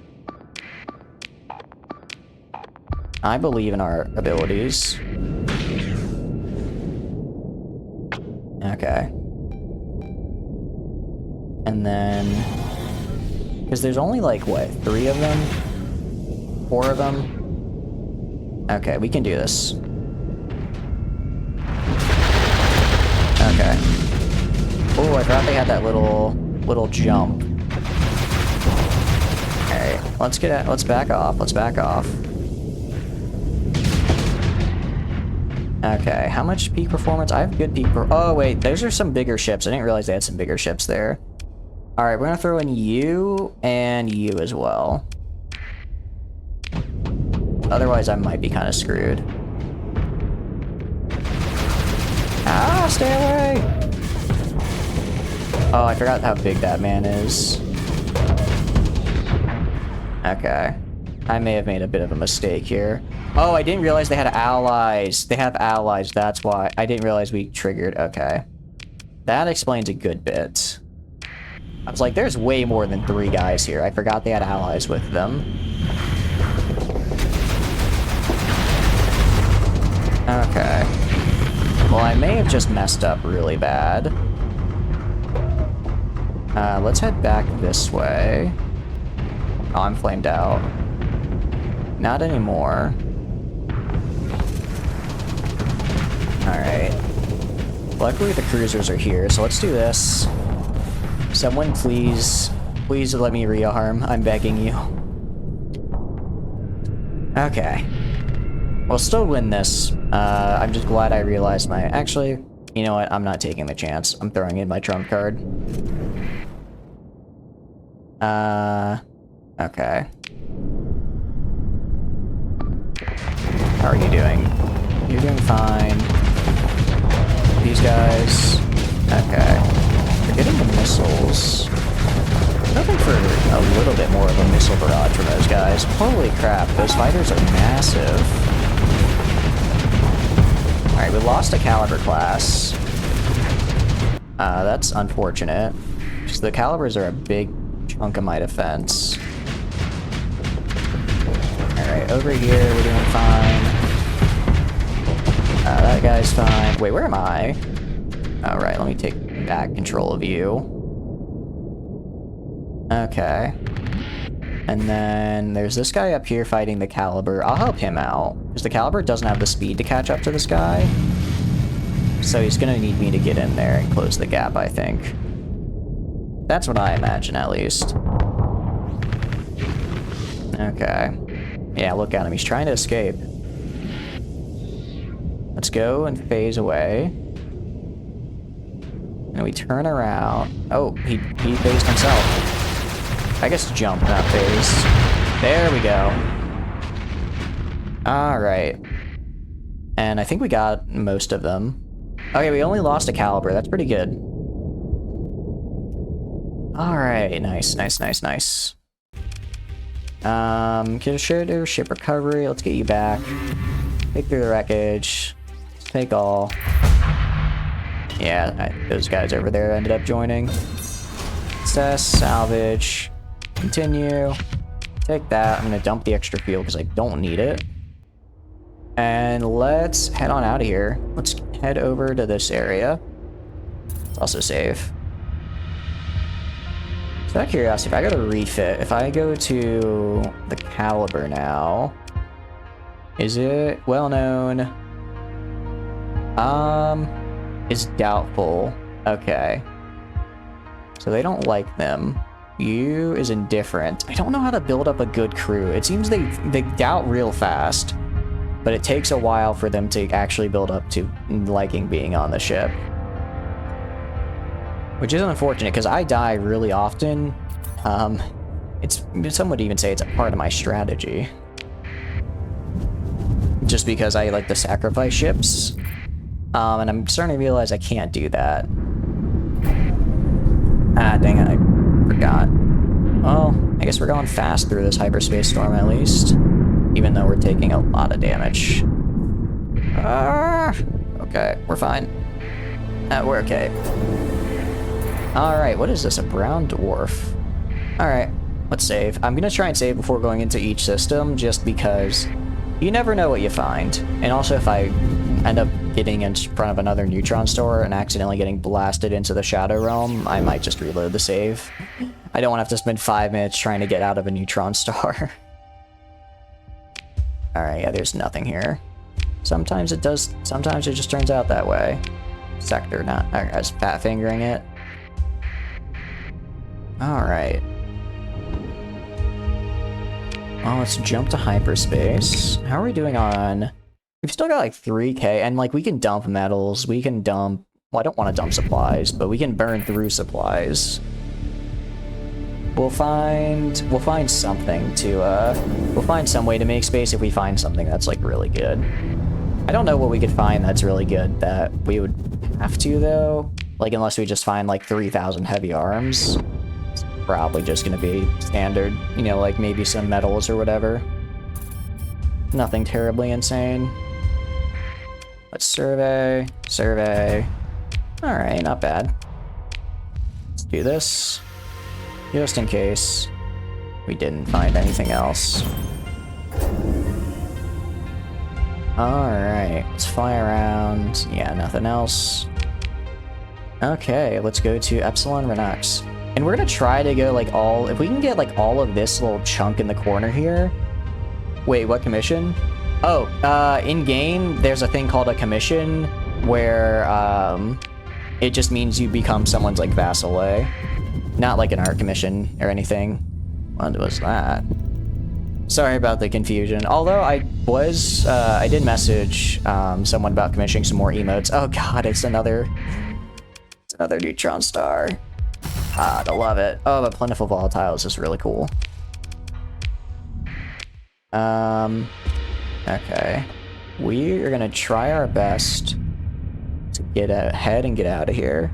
I believe in our abilities. Okay. And then... because there's only like, what, 3 of them? 4 of them? Okay, we can do this. Okay. Oh, I forgot they had that little jump. Alright, let's back off, let's back off. Okay, how much peak performance? I have good peak oh wait, those are some bigger ships. I didn't realize they had some bigger ships there. Alright, we're gonna throw in you and you as well. Otherwise, I might be kind of screwed. Ah, stay away! Oh, I forgot how big that man is. Okay. I may have made a bit of a mistake here. Oh, I didn't realize they had allies. They have allies, that's why. I didn't realize we triggered. Okay. That explains a good bit. I was like, there's way more than 3 guys here. I forgot they had allies with them. Okay. Well, I may have just messed up really bad. Let's head back this way. Oh, I'm flamed out. Not anymore. Alright. Luckily the cruisers are here, so let's do this. Someone please let me rearm. I'm begging you. Okay. We'll still win this. I'm just glad I realized actually, you know what? I'm not taking the chance. I'm throwing in my trump card. Okay. How are you doing? You're doing fine. These guys... okay. We're getting the missiles. I'm hoping for a little bit more of a missile barrage from those guys. Holy crap, those fighters are massive. Alright, we lost a caliber class. That's unfortunate. Because the calibers are a big chunk of my defense. Alright, over here we're doing fine. That guy's fine. Wait, where am I? Alright, let me take back control of you. Okay. And then there's this guy up here fighting the caliber. I'll help him out, because the caliber doesn't have the speed to catch up to this guy. So he's gonna need me to get in there and close the gap, I think. That's what I imagine, at least. Okay. Yeah, look at him. He's trying to escape. Let's go and phase away. And we turn around. Oh, he phased himself. I guess jump, not phase. There we go. Alright. And I think we got most of them. Okay, we only lost a caliber. That's pretty good. Alright, nice. Ship recovery. Let's get you back. Take through the wreckage. Take all. Yeah, those guys over there ended up joining. Assess, salvage, continue. Take that. I'm gonna dump the extra fuel because I don't need it. And let's head on out of here. Let's head over to this area. It's also safe. So out of curiosity, if I go to refit, if I go to the caliber now, is it well known? Is doubtful. Okay. So they don't like them. You is indifferent. I don't know how to build up a good crew. It seems they doubt real fast, but it takes a while for them to actually build up to liking being on the ship. Which is unfortunate, because I die really often. Some would even say it's a part of my strategy. Just because I like to sacrifice ships. And I'm starting to realize I can't do that. Ah, dang it, I forgot. Well, I guess we're going fast through this hyperspace storm at least. Even though we're taking a lot of damage. Okay, we're fine. We're okay. Alright, what is this? A brown dwarf. Alright, let's save. I'm gonna try and save before going into each system, just because you never know what you find. And also, if I end up getting in front of another neutron store and accidentally getting blasted into the Shadow Realm, I might just reload the save. I don't want to have to spend 5 minutes trying to get out of a neutron star. Alright, yeah, there's nothing here. Sometimes it does, sometimes it just turns out that way. Sector, not, I was fat fingering it. Alright. Well, let's jump to hyperspace. How are we doing on... We've still got like 3k, and like we can dump metals, we can dump... Well, I don't want to dump supplies, but we can burn through supplies. We'll find something to, we'll find some way to make space if we find something that's like really good. I don't know what we could find that's really good that we would have to though. Like unless we just find like 3,000 heavy arms. It's probably just gonna be standard, you know, like maybe some metals or whatever. Nothing terribly insane. Let's survey. Alright, not bad. Let's do this. Just in case we didn't find anything else. Alright, let's fly around. Yeah, nothing else. Okay, let's go to Epsilon Renux. And we're gonna try to go like all... If we can get like all of this little chunk in the corner here... Wait, what commission? Oh, in-game, there's a thing called a commission where, it just means you become someone's, like, vassal. Not like an art commission or anything. What was that? Sorry about the confusion. Although I did message, someone about commissioning some more emotes. Oh god, it's another neutron star. Ah, I love it. Oh, but Plentiful Volatiles is really cool. Okay. We are gonna try our best to get ahead and get out of here.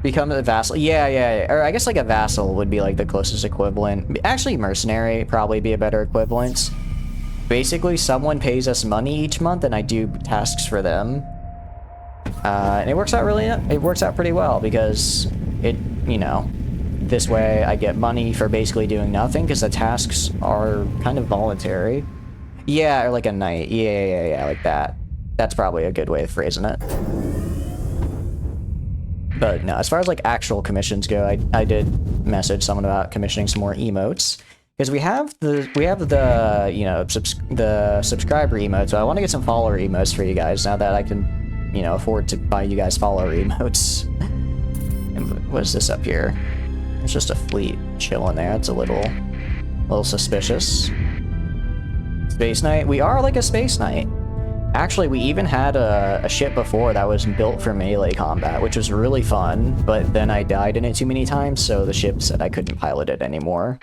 Become a vassal. Yeah. Or I guess like a vassal would be like the closest equivalent. Actually, mercenary probably be a better equivalent. Basically, someone pays us money each month and I do tasks for them. And it works out pretty well because it, you know, this way I get money for basically doing nothing because the tasks are kind of voluntary. Yeah, or like a knight. Yeah, like that. That's probably a good way of phrasing it. But no, as far as like actual commissions go, I did message someone about commissioning some more emotes because we have the you know the subscriber emotes. So I want to get some follower emotes for you guys now that I can you know, afford to buy you guys follower emotes. And what is this up here? It's just a fleet chilling there. It's a little suspicious. Space Knight. We are like a Space Knight. Actually, we even had a ship before that was built for melee combat, which was really fun, but then I died in it too many times, so the ship said I couldn't pilot it anymore.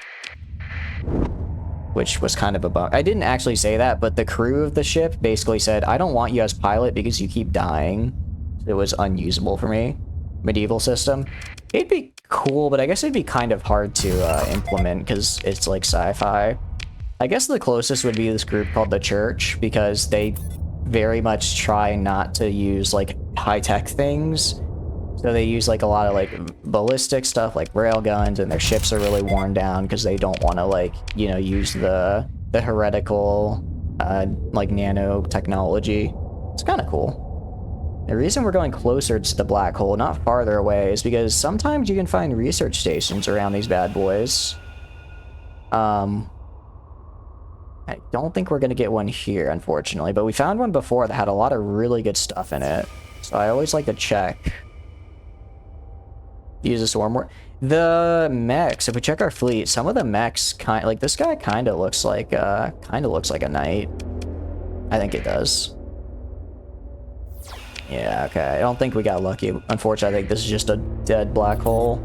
Which was kind of a bummer. I didn't actually say that, but the crew of the ship basically said, I don't want you as pilot because you keep dying. It was unusable for me. Medieval system. It'd be cool, but I guess it'd be kind of hard to implement because it's like sci-fi. I guess the closest would be this group called the Church, because they very much try not to use like high-tech things. So they use like a lot of like ballistic stuff like rail guns, and their ships are really worn down because they don't want to like, you know, use the heretical like nanotechnology. It's kind of cool. The reason we're going closer to the black hole, not farther away, is because sometimes you can find research stations around these bad boys. I don't think we're going to get one here, unfortunately, but we found one before that had a lot of really good stuff in it. So I always like to check. Use this wormwood. The mechs, if we check our fleet, some of the mechs like this guy kind of looks like a knight. I think it does. Yeah, okay. I don't think we got lucky. Unfortunately, I think this is just a dead black hole.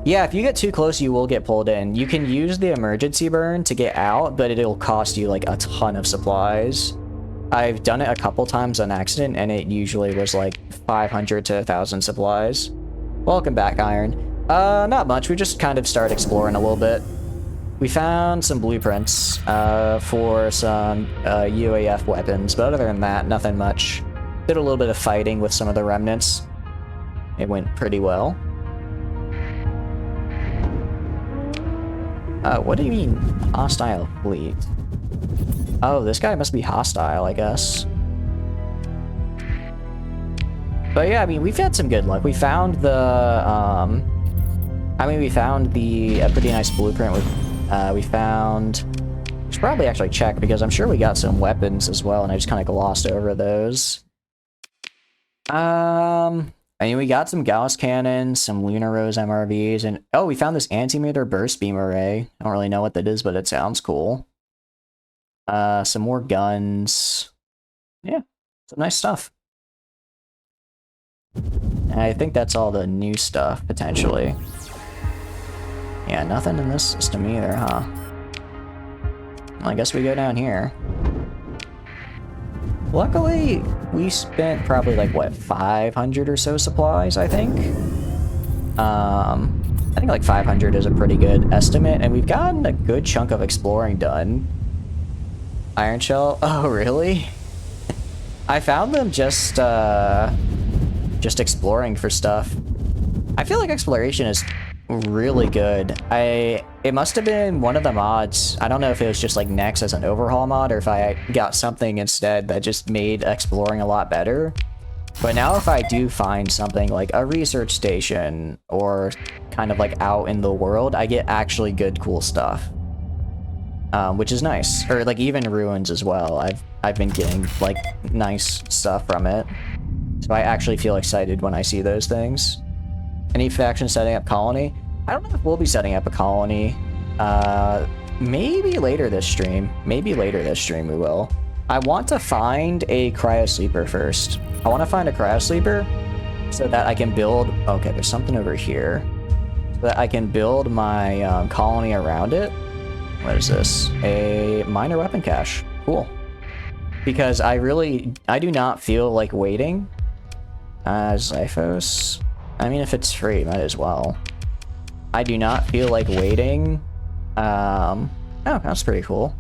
Yeah, if you get too close, you will get pulled in. You can use the emergency burn to get out, but it'll cost you like a ton of supplies. I've done it a couple times on accident, and it usually was like 500 to 1,000 supplies. Welcome back, Iron. Not much. We just kind of started exploring a little bit. We found some blueprints for some UAF weapons, but other than that, nothing much. Did a little bit of fighting with some of the remnants. It went pretty well. What do you mean, hostile fleet? Oh, this guy must be hostile, I guess. But yeah, I mean, we've had some good luck. We found the, we found a pretty nice blueprint with, we should probably actually check, because I'm sure we got some weapons as well, and I just kind of glossed over those. I mean, we got some Gauss cannons, some Lunar Rose MRVs, and oh, we found this antimatter burst beam array. I don't really know what that is, but it sounds cool. Some more guns. Yeah, some nice stuff. And I think that's all the new stuff, potentially. Yeah, nothing in this system either, huh? Well, I guess we go down here. Luckily, we spent probably like, what, 500 or so supplies, I think? I think like 500 is a pretty good estimate, and we've gotten a good chunk of exploring done. Iron Shell? Oh, really? I found them just exploring for stuff. I feel like exploration is really good. It must have been one of the mods. I don't know if it was just like Nex as an overhaul mod, or if I got something instead that just made exploring a lot better. But now if I do find something like a research station or kind of like out in the world, I get actually good, cool stuff. Which is nice. Or like even ruins as well. I've been getting like nice stuff from it. So I actually feel excited when I see those things. Any faction setting up colony? I don't know if we'll be setting up a colony. Maybe later this stream. Maybe later this stream we will. I want to find a cryo sleeper first. I want to find a cryo sleeper so that I can build... Okay, there's something over here. So that I can build my colony around it. What is this? A minor weapon cache. Cool. Because I do not feel like waiting. Zyphos. I mean, if it's free, might as well. I do not feel like waiting. Oh, that's pretty cool.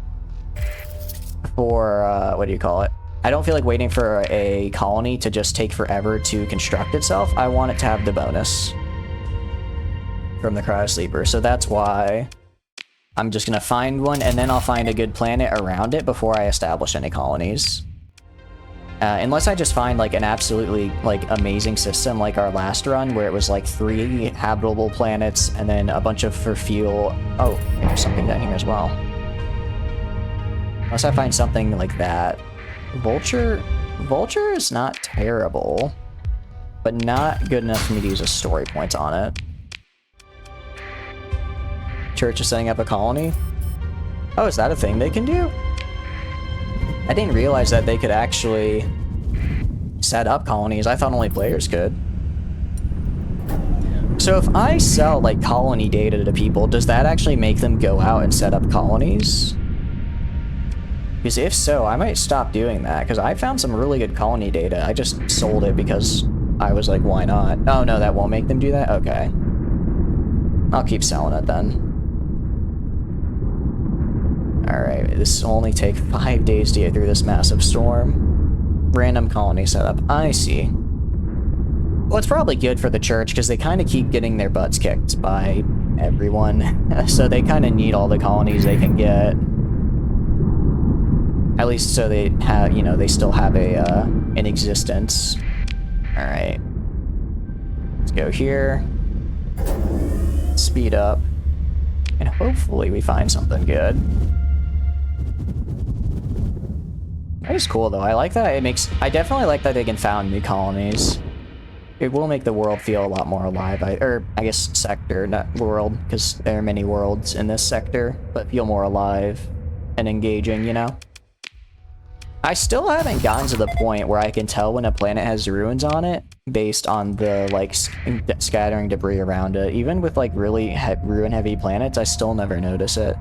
For, what do you call it? I don't feel like waiting for a colony to just take forever to construct itself. I want it to have the bonus from the cryo sleeper. So that's why I'm just gonna find one, and then I'll find a good planet around it before I establish any colonies. Unless I just find like an absolutely like amazing system like our last run, where it was like 3 habitable planets and then a bunch of for fuel. Oh, there's something down here as well. Unless I find something like that. Vulture? Vulture is not terrible, but not good enough for me to use a story point on it. Church is setting up a colony? Oh, is that a thing they can do? I didn't realize that they could actually set up colonies. I thought only players could. So if I sell, like, colony data to people, does that actually make them go out and set up colonies? Because if so, I might stop doing that, because I found some really good colony data. I just sold it because I was like, why not? Oh, no, that won't make them do that? Okay. I'll keep selling it then. Alright, this will only take 5 days to get through this massive storm. Random colony setup. I see. Well, it's probably good for the church, because they kind of keep getting their butts kicked by everyone. So they kind of need all the colonies they can get. At least so they have, you know, they still have a, an existence. Alright. Let's go here. Speed up. And hopefully we find something good. That is cool, though. I like that. I definitely like that they can found new colonies. It will make the world feel a lot more alive. I guess sector, not world, because there are many worlds in this sector, but feel more alive and engaging, you know? I still haven't gotten to the point where I can tell when a planet has ruins on it based on the, like, scattering debris around it. Even with, like, really ruin-heavy planets, I still never notice it.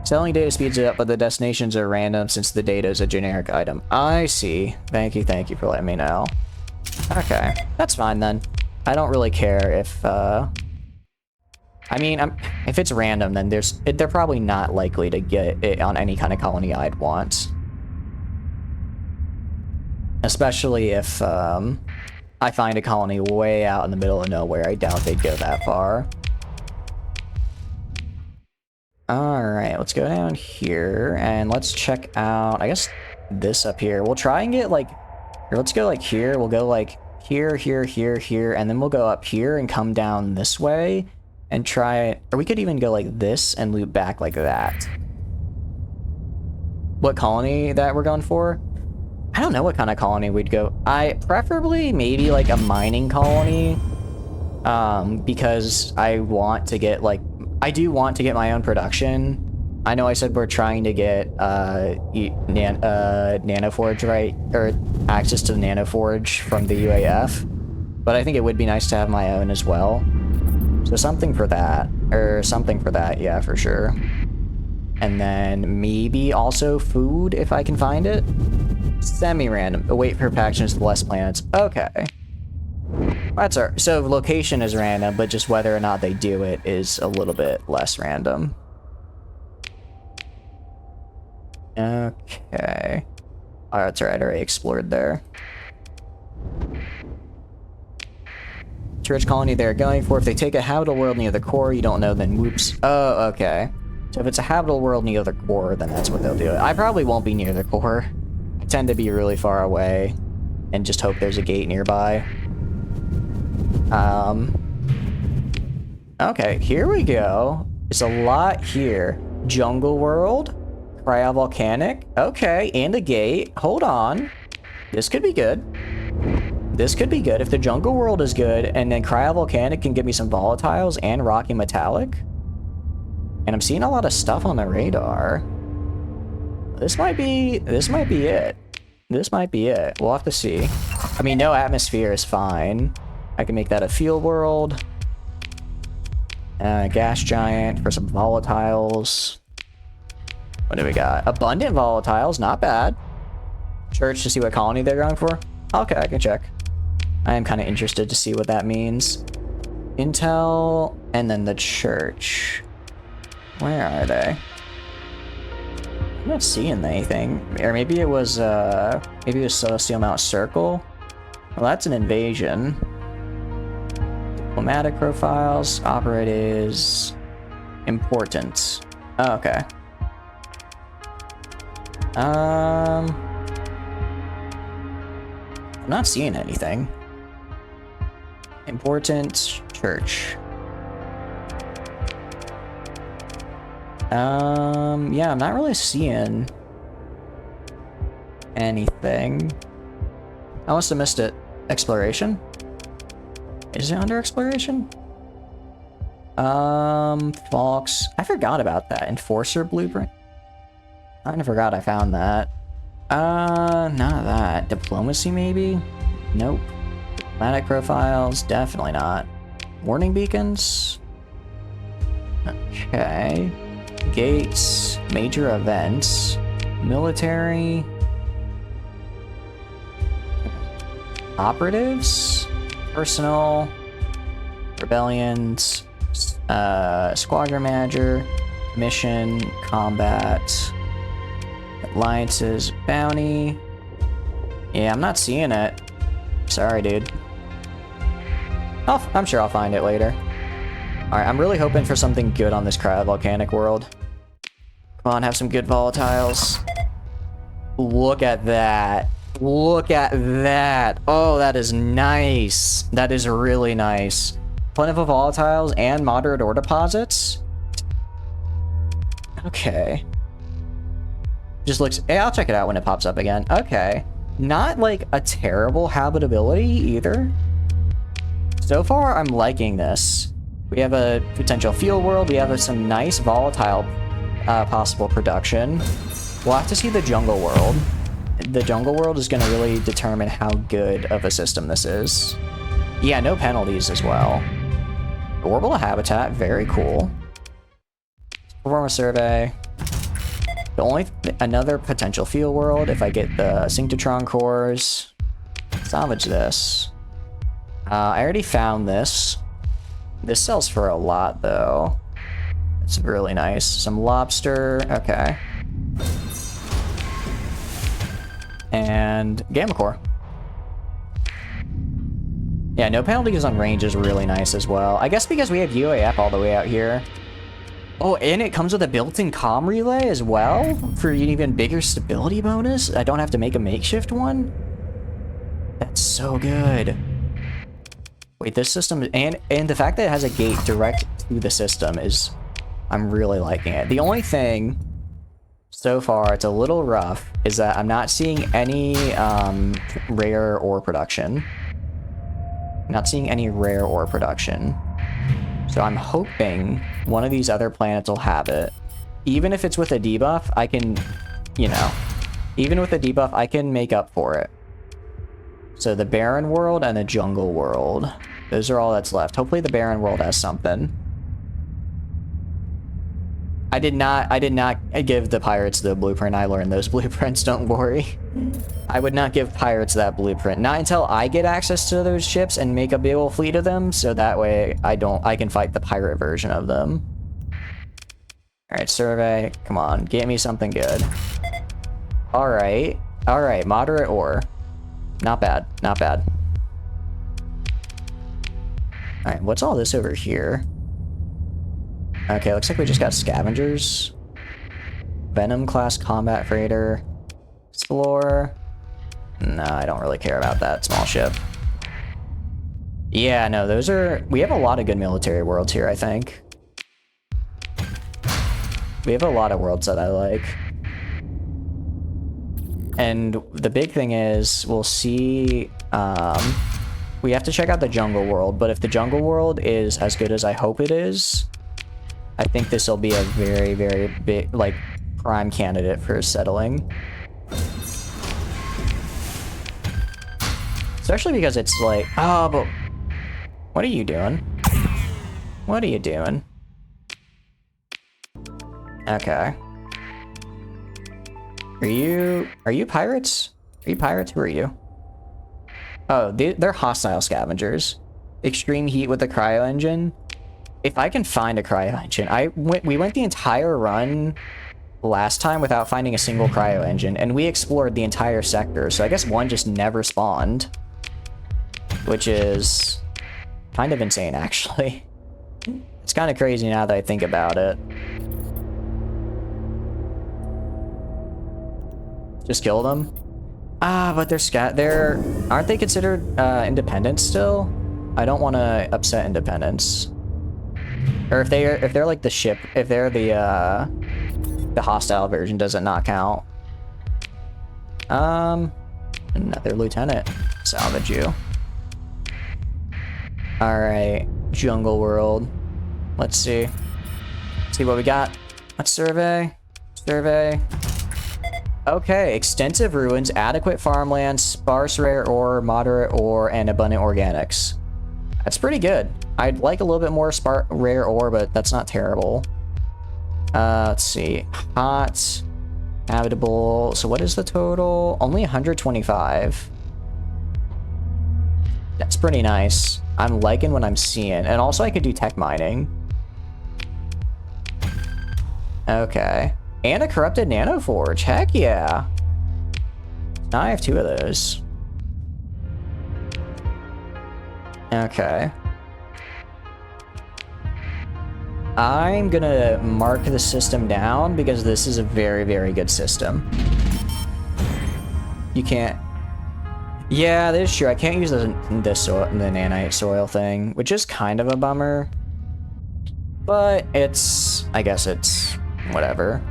Selling data speeds it up, but the destinations are random since the data is a generic item. I see. Thank you for letting me know. Okay, that's fine then. I don't really care if, I mean, if it's random, then they're probably not likely to get it on any kind of colony I'd want. Especially if, I find a colony way out in the middle of nowhere. I doubt they'd go that far. Alright, let's go down here, and let's check out, I guess, this up here. We'll try and get, like, or let's go, like, here. We'll go, like, here, here, here, here, and then we'll go up here and come down this way, and try it, or we could even go like this and loop back like that. What colony that we're going for? I don't know what kind of colony we'd go. Preferably maybe, like, a mining colony, because I want to get, like, I do want to get my own production. I know I said we're trying to get Nanoforge, right? Or access to the Nanoforge from the UAF. But I think it would be nice to have my own as well. So something for that. Or something for that, yeah, for sure. And then maybe also food, if I can find it. Semi-random. Await for packages to less planets. Okay. That's our, so location is random, but just whether or not they do it is a little bit less random. Okay. Oh, that's right, I already explored there. Church colony they're going for. If they take a habitable world near the core, you don't know, then whoops. Oh, okay. So if it's a habitable world near the core, then that's what they'll do. I probably won't be near the core. I tend to be really far away and just hope there's a gate nearby. Okay, here we go. There's a lot here. Jungle world, cryovolcanic, okay, and a gate. Hold on. This could be good. This could be good. If the jungle world is good, and then cryovolcanic can give me some volatiles and rocky metallic. And I'm seeing a lot of stuff on the radar. This might be it. This might be it. We'll have to see. I mean, no atmosphere is fine. I can make that a field world. Gas giant for some volatiles. What do we got? Abundant volatiles, not bad. Church to see what colony they're going for. Okay, I can check. I am kind of interested to see what that means. Intel, and then the church. Where are they? I'm not seeing anything. Or maybe it was Celestial Mount Circle. Well, that's an invasion. Diplomatic profiles. Operate is important. Oh, okay. I'm not seeing anything. Important church. Yeah, I'm not really seeing anything. I must have missed it. Exploration? Is it under exploration? Fox. I forgot about that. Enforcer blueprint. I kinda forgot I found that. None of that. Diplomacy, maybe? Nope. Diplomatic profiles? Definitely not. Warning beacons? Okay. Gates. Major events. Military. Operatives. Personal. Rebellions. Squadron manager. Mission. Combat. Alliances. Bounty. Yeah, I'm not seeing it. Sorry, dude. I'm sure I'll find it later. Alright, I'm really hoping for something good on this cryovolcanic world. Come on, have some good volatiles. Look at that. Look at that. Oh, that is nice. That is really nice. Plentiful volatiles and moderate ore deposits. Okay. Just looks... Hey, I'll check it out when it pops up again. Okay. Not like a terrible habitability either. So far, I'm liking this. We have a potential field world. We have some nice volatile possible production. We'll have to see the jungle world. The jungle world is going to really determine how good of a system this is. Yeah, no penalties as well. Orbital habitat, very cool. Perform a survey. Another potential field world if I get the synchrotron cores. Salvage this. I already found this. This sells for a lot though. It's really nice. Some lobster. Okay. And gamma core. Yeah, no penalties on range is really nice as well. I guess because we have UAF all the way out here. Oh, and it comes with a built-in comm relay as well for an even bigger stability bonus. I don't have to make a makeshift one. That's so good. Wait, this system and the fact that it has a gate direct to the system is, I'm really liking it. The only thing so far it's a little rough is that I'm not seeing any rare ore production. Not seeing any rare ore production. So I'm hoping one of these other planets will have it. Even if it's with a debuff, I can, you know, even with a debuff, I can make up for it. So the barren world and the jungle world. Those are all that's left. Hopefully the barren world has something. I did not give the pirates the blueprint. I learned those blueprints, don't worry. I would not give pirates that blueprint. Not until I get access to those ships and make a big old fleet of them, so that way I can fight the pirate version of them. Alright, survey. Come on, get me something good. Alright. Alright, moderate ore. Not bad, not bad. Alright, what's all this over here? Okay, looks like we just got scavengers. Venom class combat freighter. Explorer. No, I don't really care about that small ship. Yeah, no, those are... We have a lot of good military worlds here, I think. We have a lot of worlds that I like. And the big thing is, we'll see... we have to check out the jungle world, but if the jungle world is as good as I hope it is, I think this will be a very, very big, like, prime candidate for settling. Especially because it's like, oh, but what are you doing? What are you doing? Okay. Are you pirates? Are you pirates? Who are you? Oh, they're hostile scavengers. Extreme heat with the cryo engine. If I can find a cryo engine, we went the entire run last time without finding a single cryo engine, and we explored the entire sector, so I guess one just never spawned. Which is kind of insane, actually. It's kind of crazy now that I think about it. Just kill them? Ah, but they're aren't they considered independent still? I don't want to upset independence. Or if they're like the ship, if they're the hostile version, does it not count? Another lieutenant. Salvage you. Alright, jungle world. Let's see. See what we got. Let's survey. Survey. Okay, extensive ruins, adequate farmland, sparse rare ore, moderate ore, and abundant organics. That's pretty good. I'd like a little bit more rare ore, but that's not terrible. Let's see. Hot, habitable. So what is the total? Only 125. That's pretty nice. I'm liking what I'm seeing. And also I could do tech mining. Okay. And a corrupted nano forge. Heck yeah. Now I have 2 of those. Okay. I'm gonna mark the system down because this is a very, very good system. You can't... Yeah, that is true. I can't use the nanite soil thing, which is kind of a bummer. But it's... I guess it's... whatever.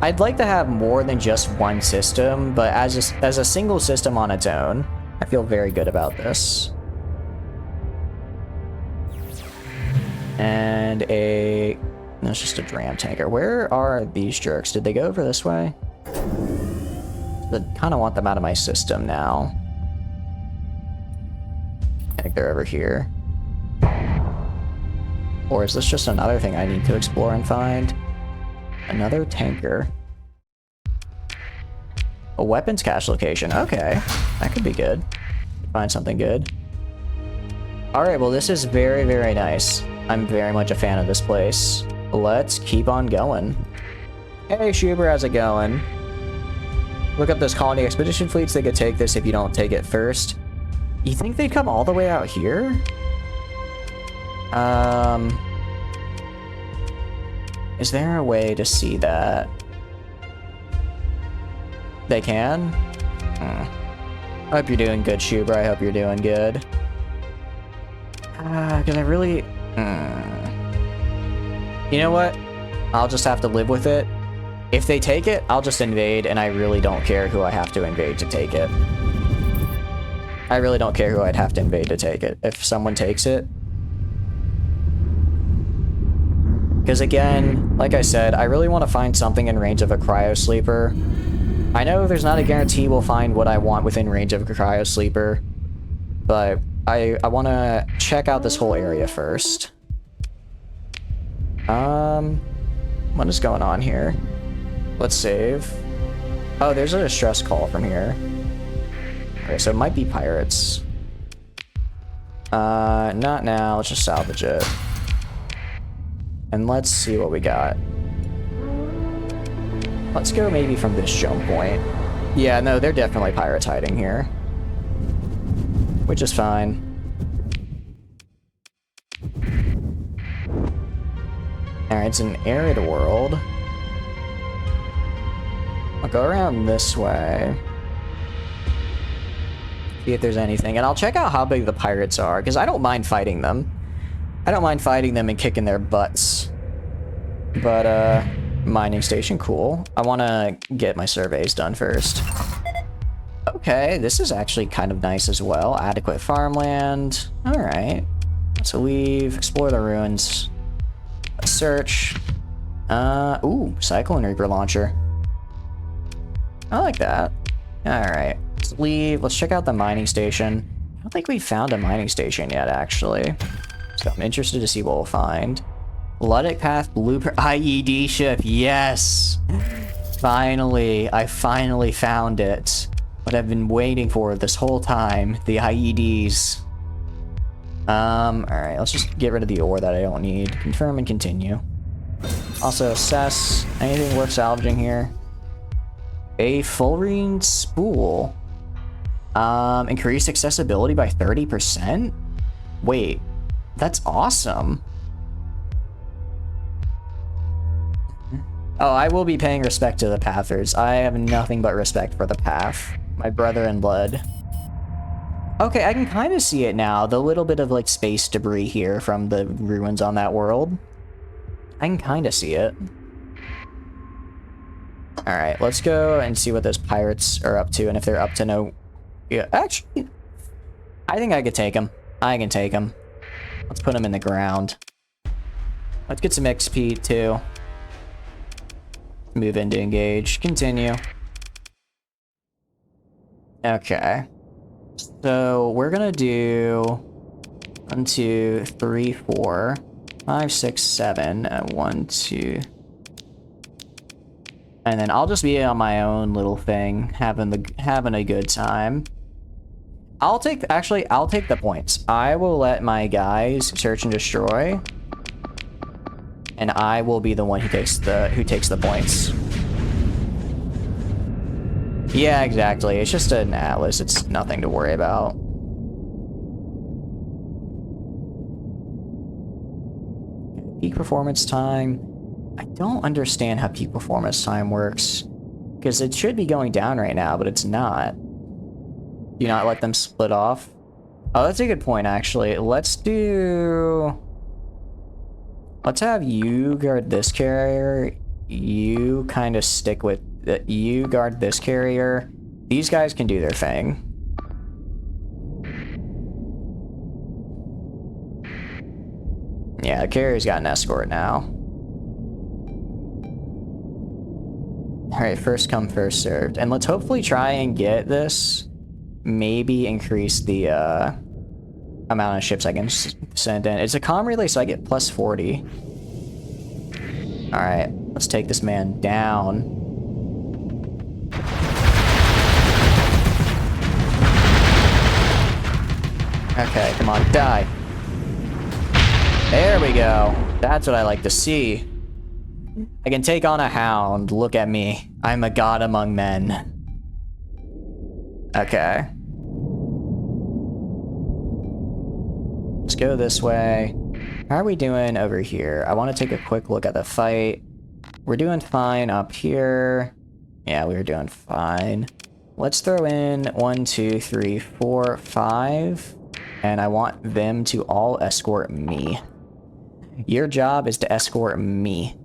I'd like to have more than just one system, but as a single system on its own, I feel very good about this. And that's just a dram tanker. Where are these jerks? Did they go over this way? I kind of want them out of my system now. I think they're over here. Or is this just another thing I need to explore and find? Another tanker. A weapons cache location. Okay, that could be good. Find something good. Alright, well this is very, very nice. I'm very much a fan of this place. Let's keep on going. Hey Schuber, how's it going? Look up those colony expedition fleets. They could take this if you don't take it first. You think they'd come all the way out here? Is there a way to see that? They can? I hope you're doing good, Schuber. I hope you're doing good. Because I really... You know what? I'll just have to live with it. If they take it, I'll just invade, and I really don't care who I have to invade to take it. I really don't care who I'd have to invade to take it. If someone takes it... Because again, like I said, I really want to find something in range of a cryo sleeper. I know there's not a guarantee we'll find what I want within range of a cryo sleeper, but I want to check out this whole area first. What is going on here? Let's save. Oh, there's a distress call from here. Okay, so it might be pirates. Not now. Let's just salvage it. And let's see what we got. Let's go maybe from this jump point. Yeah, no, they're definitely pirates hiding here. Which is fine. Alright, it's an arid world. I'll go around this way. See if there's anything. And I'll check out how big the pirates are, because I don't mind fighting them. I don't mind fighting them and kicking their butts. But, mining station, cool. I want to get my surveys done first. Okay, this is actually kind of nice as well. Adequate farmland. Alright. Let's leave, explore the ruins. Let's search. Ooh, Cyclone Reaper launcher. I like that. Alright, let's leave. Let's check out the mining station. I don't think we found a mining station yet, actually. So I'm interested to see what we'll find. Luddic Path Blueprint IED ship. Yes! Finally, I finally found it. What I've been waiting for this whole time. The IEDs. Alright, let's just get rid of the ore that I don't need. Confirm and continue. Also, assess. Anything worth salvaging here? A fullerene spool. Increased accessibility by 30%? Wait, that's awesome. Oh, I will be paying respect to the Pathers. I have nothing but respect for the Path. My brother in blood. Okay, I can kind of see it now. The little bit of, like, space debris here from the ruins on that world. I can kind of see it. Alright, let's go and see what those pirates are up to, and if they're up to no Yeah, actually, I think I could take him. I can take him. Let's put him in the ground. Let's get some XP too. Move into engage. Continue. Okay. So we're gonna do 1, 2, 3, 4, 5, 6, 7, 1, 2. And then I'll just be on my own little thing, having a good time. I'll take the points. I will let my guys search and destroy, and I will be the one who takes the points. Yeah, exactly. It's just an atlas. It's nothing to worry about. Peak performance time. I don't understand how peak performance time works, because it should be going down right now, but it's not. Do not let them split off. Oh, that's a good point, actually. Let's have you guard this carrier. You kind of stick with you guard this carrier. These guys can do their thing. Yeah, the carrier's got an escort now. Alright, first come, first served. And let's hopefully try and get this. Maybe increase the amount of ships I can send in. It's a comm relay, so I get plus 40. Alright, let's take this man down. Okay, come on, die. There we go. That's what I like to see. I can take on a hound. Look at me. I'm a god among men. Okay. Let's go this way. How are we doing over here? I want to take a quick look at the fight. We're doing fine up here. Yeah, we're doing fine. Let's throw in 1, 2, 3, 4, 5. And I want them to all escort me. Your job is to escort me.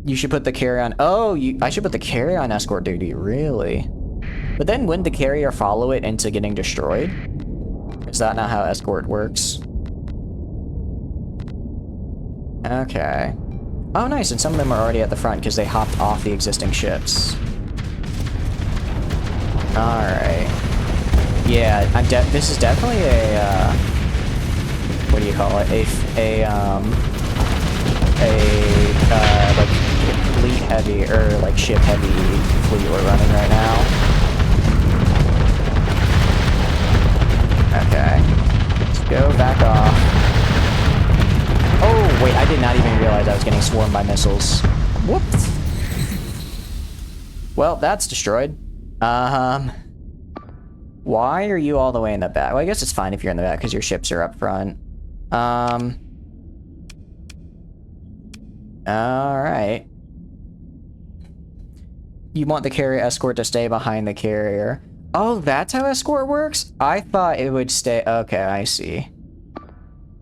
You should put the carrier on. Oh, I should put the carrier on escort duty, really? But then wouldn't the carrier follow it into getting destroyed? Is that not how escort works? Okay. Oh, nice, and some of them are already at the front because they hopped off the existing ships. Alright. Yeah, this is definitely a, what do you call it? Like, fleet heavy, or like ship heavy fleet we're running right now. Okay. Let's go back off. Oh, wait, I did not even realize I was getting swarmed by missiles. Whoops. Well, that's destroyed. Why are you all the way in the back? Well, I guess it's fine if you're in the back because your ships are up front. Alright. You want the carrier escort to stay behind the carrier. Oh, that's how escort works? I thought it would stay... Okay, I see.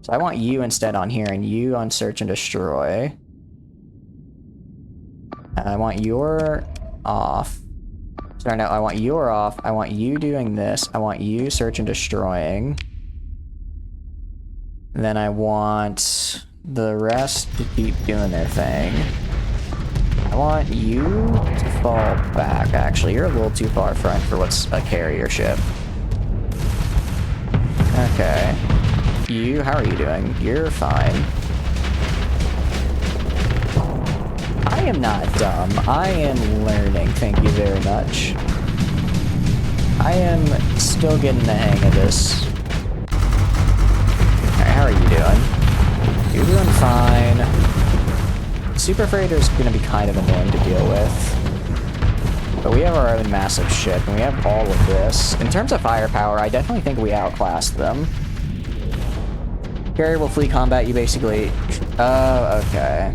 So I want you instead on here, and you on search and destroy. I want your off. Sorry, no, I want your off. I want you doing this. I want you search and destroying. And then I want the rest to keep doing their thing. I want you to fall back, actually. You're a little too far front for what's a carrier ship. Okay. You, how are you doing? You're fine. I am not dumb. I am learning, thank you very much. I am still getting the hang of this. Alright, how are you doing? You're doing fine. Super Freighter's gonna be kind of annoying to deal with. But we have our own massive ship, and we have all of this. In terms of firepower, I definitely think we outclassed them. Carrier will flee combat, you basically... Oh, okay.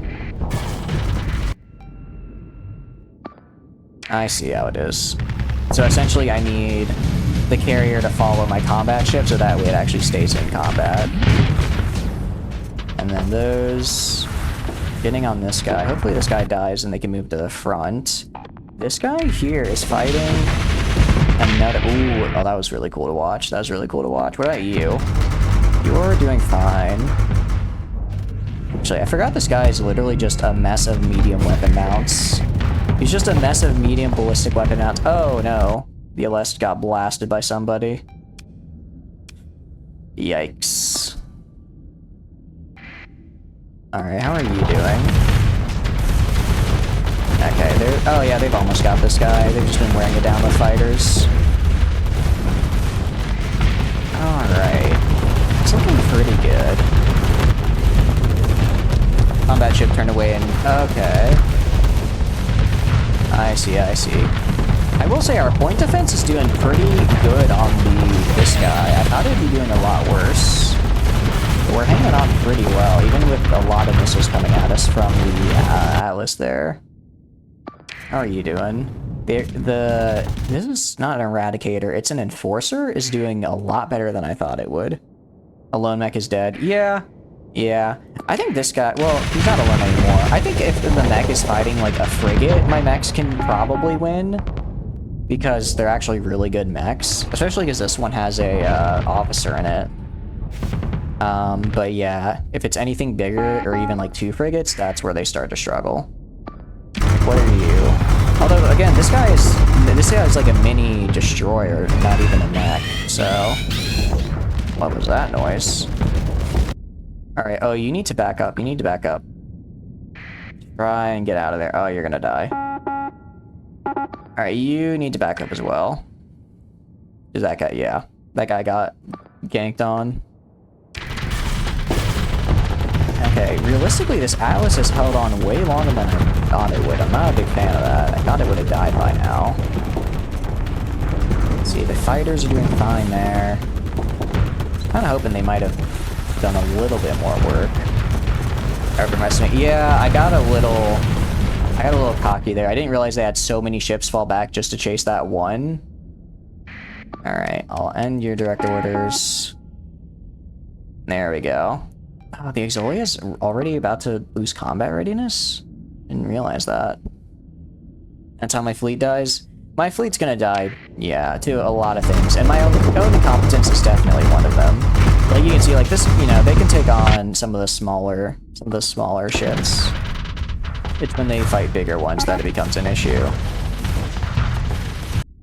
I see how it is. So essentially I need the carrier to follow my combat ship so that way it actually stays in combat. And then those... Getting on this guy. Hopefully this guy dies and they can move to the front. This guy here is fighting another... Ooh, oh, that was really cool to watch. That was really cool to watch. What about you? You're doing fine. Actually, I forgot this guy is literally just a mess of medium weapon mounts. He's just a mess of medium ballistic weapon mounts. Oh, no. The Alest got blasted by somebody. Yikes. Alright, how are you doing? Okay, they're... Oh, yeah, they've almost got this guy. They've just been wearing it down with fighters. Alright. It's looking pretty good. Combat ship turned away and... Okay. I see, I see. I will say our point defense is doing pretty good on this guy. I thought it'd be doing a lot worse. But we're hanging on pretty well, even with a lot of missiles coming at us from the Atlas there. How are you doing? This is not an Eradicator, it's an Enforcer, is doing a lot better than I thought it would. A lone mech is dead. Yeah. Yeah. I think this guy... Well, he's not alone anymore. I think if the mech is fighting, like, a frigate, my mechs can probably win. Because they're actually really good mechs. Especially because this one has a officer in it. But yeah, if it's anything bigger, or even, like, 2 frigates, that's where they start to struggle. What are you? Although, again, this guy is like a mini destroyer, not even a mech, so... What was that noise? Alright, oh, you need to back up. You need to back up. Try and get out of there. Oh, you're gonna die. Alright, you need to back up as well. Is that guy? Yeah. That guy got ganked on. Okay, realistically, this Atlas has held on way longer than I thought it would. I'm not a big fan of that. I thought it would have died by now. Let's see, the fighters are doing fine there. Kind of hoping they might have done a little bit more work. Yeah, I got a little cocky there. I didn't realize they had so many ships fall back just to chase that one. Alright, I'll end your direct orders. There we go. Oh, the Exolia's already about to lose combat readiness? Didn't realize that. That's how my fleet dies? My fleet's gonna die, yeah, to a lot of things, and my own incompetence is definitely one of them. Like, you can see, like, this, you know, they can take on some of the smaller ships. It's when they fight bigger ones that it becomes an issue.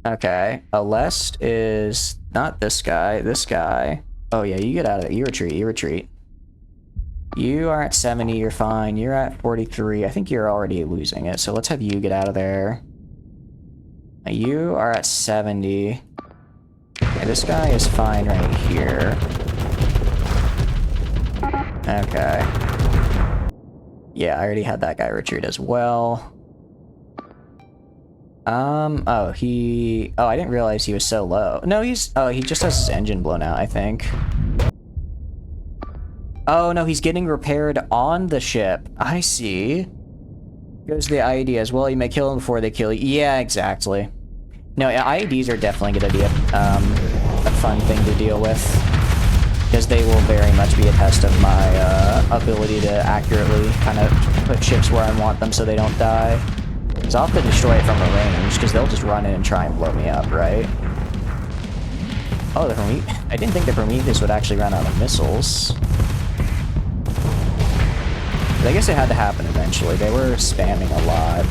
Okay, Alest is not this guy, this guy. Oh yeah, you get out of there, you retreat, you retreat. You are at 70, you're fine. You're at 43. I think you're already losing it, so let's have you get out of there. You are at 70. Okay, this guy is fine right here. Okay. Yeah, I already had that guy retreat as well. Oh, I didn't realize he was so low. No, he just has his engine blown out, I think. Oh, no, he's getting repaired on the ship. I see. Goes the IED as well. You may kill them before they kill you. Yeah, exactly. No, IEDs are definitely going to be a fun thing to deal with. Because they will very much be a test of my ability to accurately kind of put ships where I want them so they don't die. Because I'll have to destroy it from a range, because they'll just run in and try and blow me up, right? Oh, I didn't think the Prometheus would actually run out of missiles. But I guess it had to happen eventually. They were spamming a lot.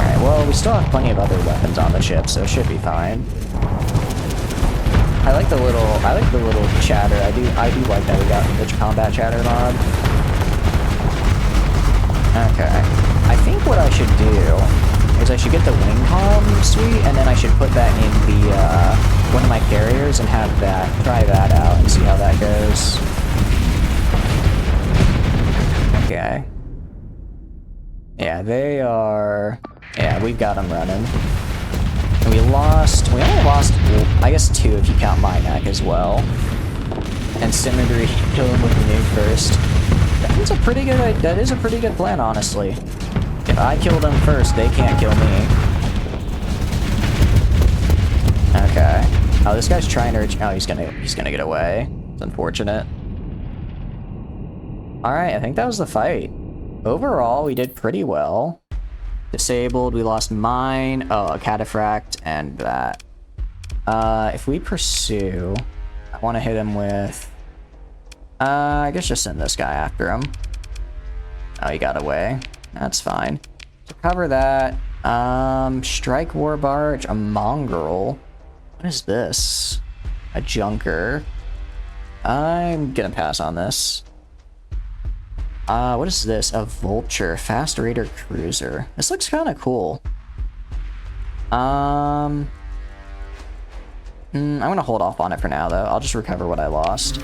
Alright, well, we still have plenty of other weapons on the ship, so it should be fine. I like the little chatter. I do like that we got the combat chatter mod. Okay. I think what I should do is I should get the wing comm suite, and then I should put that in the one of my carriers and have try that out and see how that goes. Okay. Yeah, they are... Yeah, we've got them running. And we only lost, I guess 2 if you count my neck as well. And Sindria kill him with the nuke first. That is a pretty good plan, honestly. If I kill them first, they can't kill me. Okay. Oh, this guy's trying to... Oh, he's gonna get away. It's unfortunate. Alright, I think that was the fight. Overall, we did pretty well. Disabled, we lost mine. Oh, a cataphract and that. If we pursue, I want to hit him with... I guess just send this guy after him. Oh, he got away. That's fine. So cover that. Strike war barge, a mongrel. What is this? A junker. I'm gonna pass on this. What is this? A vulture, fast raider cruiser. This looks kind of cool. I'm gonna hold off on it for now, though. I'll just recover what I lost.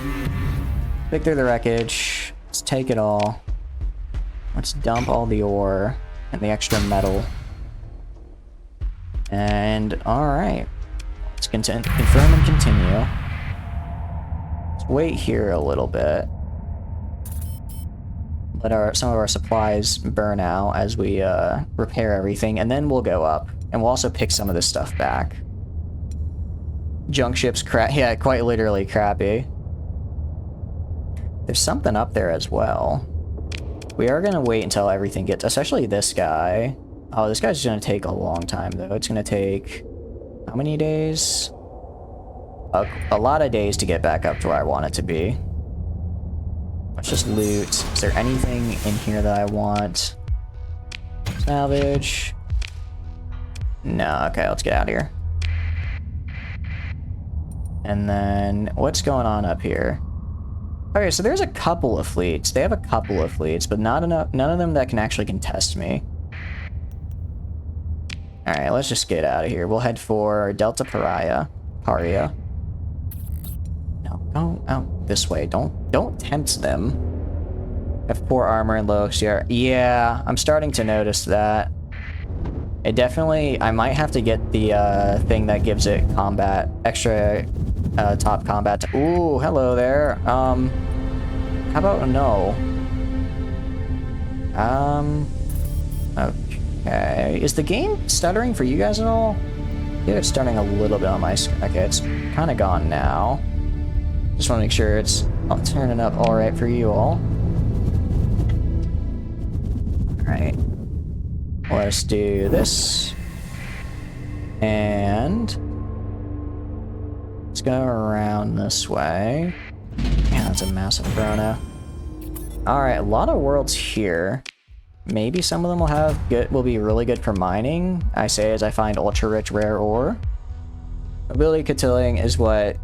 Pick through the wreckage. Let's take it all. Let's dump all the ore and the extra metal. And alright. Let's confirm and continue. Let's wait here a little bit. Let some of our supplies burn out as we repair everything, and then we'll go up. And we'll also pick some of this stuff back. Junk ship's yeah, quite literally crappy. There's something up there as well. We are gonna wait until everything gets, especially this guy. Oh, this guy's gonna take a long time though. It's gonna take, how many days? A lot of days to get back up to where I want it to be. Let's just loot. Is there anything in here that I want? Salvage. No, okay, let's get out of here. And then, what's going on up here? Okay, so there's a couple of fleets. They have a couple of fleets, but not enough, none of them that can actually contest me. Alright, let's just get out of here. We'll head for Delta Paria. No, go out this way. Don't tempt them. Have poor armor and low XCR. Yeah, I'm starting to notice that. It definitely, I might have to get the thing that gives it combat, extra top combat. Ooh, hello there. How about a no? Okay. Is the game stuttering for you guys at all? Yeah, it's stuttering a little bit on my screen. Okay, it's kind of gone now. Just want to make sure it's turning up all right for you all. All right. Let's do this. And let's go around this way. Yeah, that's a massive chrono. All right, a lot of worlds here. Maybe some of them will be really good for mining. I say as I find ultra rich rare ore. Ability cotilling is what?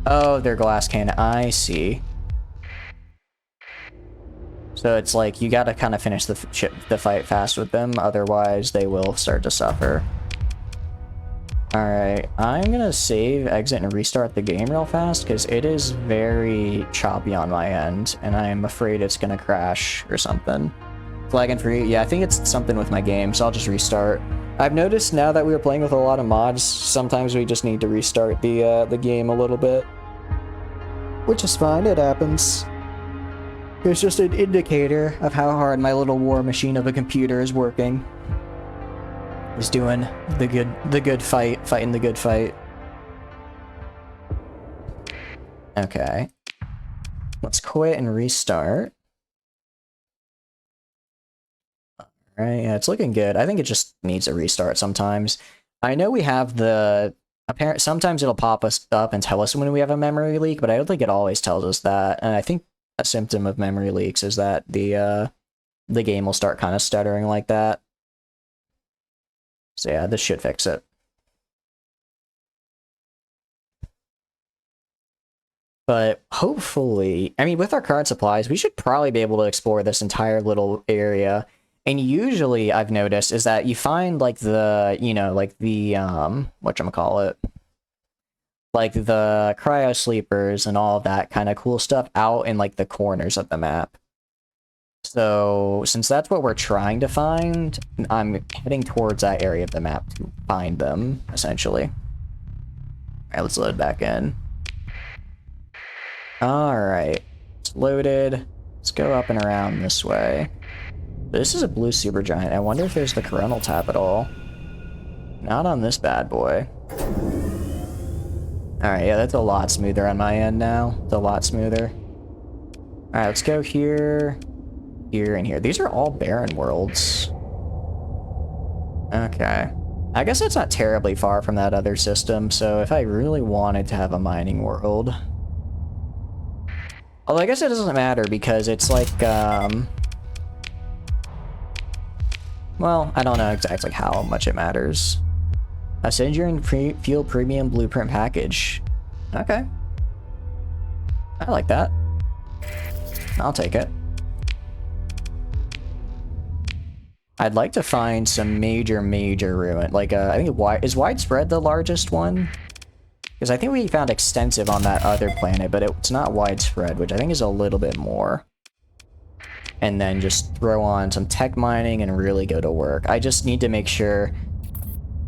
Oh, they're glass cannon. I see. So it's like you gotta kind of finish the fight fast with them, otherwise they will start to suffer. Alright, I'm gonna save, exit, and restart the game real fast, because it is very choppy on my end, and I'm afraid it's gonna crash or something. Flagging for you? Yeah, I think it's something with my game, so I'll just restart. I've noticed now that we were playing with a lot of mods, sometimes we just need to restart the game a little bit. Which is fine, it happens. It's just an indicator of how hard my little war machine of a computer is working. Is doing the good fight, fighting the good fight. Okay. Let's quit and restart. Alright, yeah, it's looking good. I think it just needs a restart sometimes. I know we have the... sometimes it'll pop us up and tell us when we have a memory leak, but I don't think it always tells us that. And I think a symptom of memory leaks is that the game will start kind of stuttering like that. So yeah, this should fix it. But hopefully, I mean, with our current supplies, we should probably be able to explore this entire little area. And usually, I've noticed, is that you find, like, the, you know, like the, whatchamacallit? Like, the cryo sleepers and all of that kind of cool stuff out in, like, the corners of the map. So, since that's what we're trying to find, I'm heading towards that area of the map to find them, essentially. Alright, let's load back in. Alright, it's loaded. Let's go up and around this way. This is a blue supergiant. I wonder if there's the coronal tap at all. Not on this bad boy. Alright, yeah, that's a lot smoother on my end now. It's a lot smoother. Alright, let's go here, here, and here. These are all barren worlds. Okay. I guess it's not terribly far from that other system, so if I really wanted to have a mining world... Although I guess it doesn't matter because it's like, well, I don't know exactly how much it matters. A Sindria Fuel Premium Blueprint Package. Okay. I like that. I'll take it. I'd like to find some major ruin. Like, I think is Widespread the largest one? Because I think we found extensive on that other planet, but it's not Widespread, which I think is a little bit more. And then just throw on some tech mining and really go to work. I just need to make sure...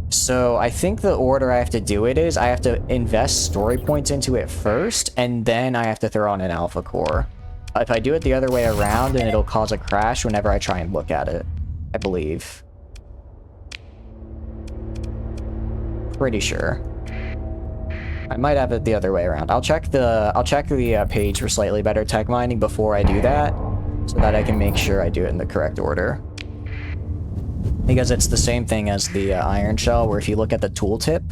So I think the order I have to do it is I have to invest story points into it first, and then I have to throw on an alpha core. If I do it the other way around, then it'll cause a crash whenever I try and look at it. I believe. Pretty sure. I might have it the other way around. I'll check the page for slightly better tech mining before I do that, so that I can make sure I do it in the correct order. Because it's the same thing as the iron shell, where if you look at the tooltip,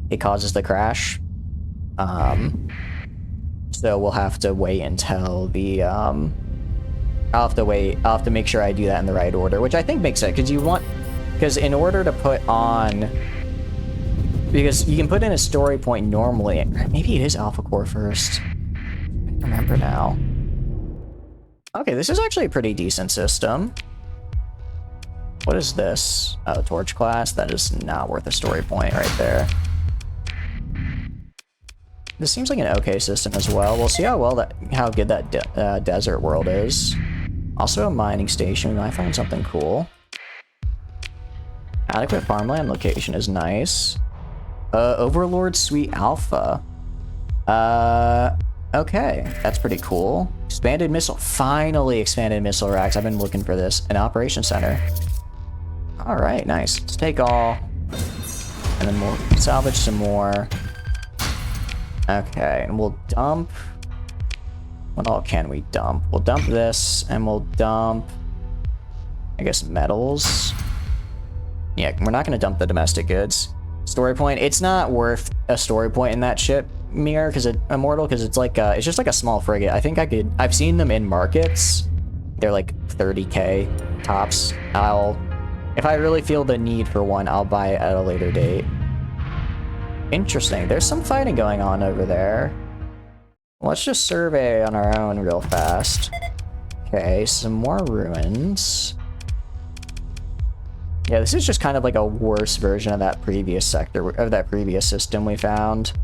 it causes the crash. So we'll have to wait until the I'll have to make sure I do that in the right order, which I think makes sense, because in order to put on, because you can put in a story point normally. Maybe it is alpha core first. I don't remember now. Okay, this is actually a pretty decent system. What is this? Oh, torch class. That is not worth a story point right there. This seems like an okay system as well. We'll see how good that desert world is. Also a mining station. I found something cool. Adequate farmland location is nice. Overlord Suite Alpha. Okay, that's pretty cool. Expanded missile. Finally expanded missile racks. I've been looking for this. An operation center. All right, nice. Let's take all. And then we'll salvage some more. Okay, and we'll dump... What all can we dump? We'll dump this, and we'll dump... I guess metals. Yeah, we're not going to dump the domestic goods. Story point. It's not worth a story point in that ship, Mirror, because Immortal, because it's like it's just like a small frigate. I think I've seen them in markets. They're like 30k tops. If I really feel the need for one, I'll buy it at a later date. Interesting. There's some fighting going on over there. Let's just survey on our own real fast. Okay, some more ruins. Yeah, this is just kind of like a worse version of that previous sector, of that previous system we found.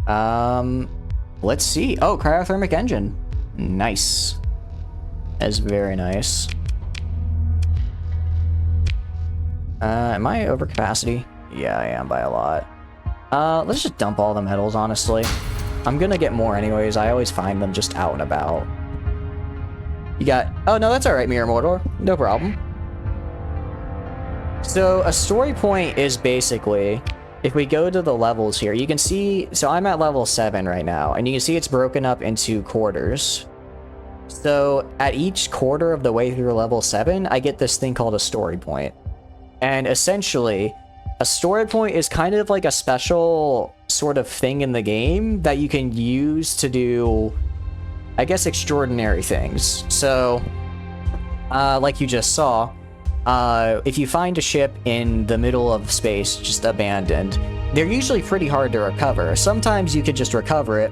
Let's see. Oh, cryothermic engine. Nice. That's very nice. Am I over capacity? Yeah, I am by a lot. Let's just dump all the metals, honestly. I'm gonna get more anyways. I always find them just out and about. You got... Oh, no, that's alright, Mirror Mordor. No problem. So, a story point is basically... If we go to the levels here, you can see... So, I'm at level 7 right now, and you can see it's broken up into quarters. So, at each quarter of the way through level 7, I get this thing called a story point. And essentially... A story point is kind of like a special sort of thing in the game that you can use to do, I guess, extraordinary things. So, like you just saw, if you find a ship in the middle of space, just abandoned, they're usually pretty hard to recover. Sometimes you could just recover it.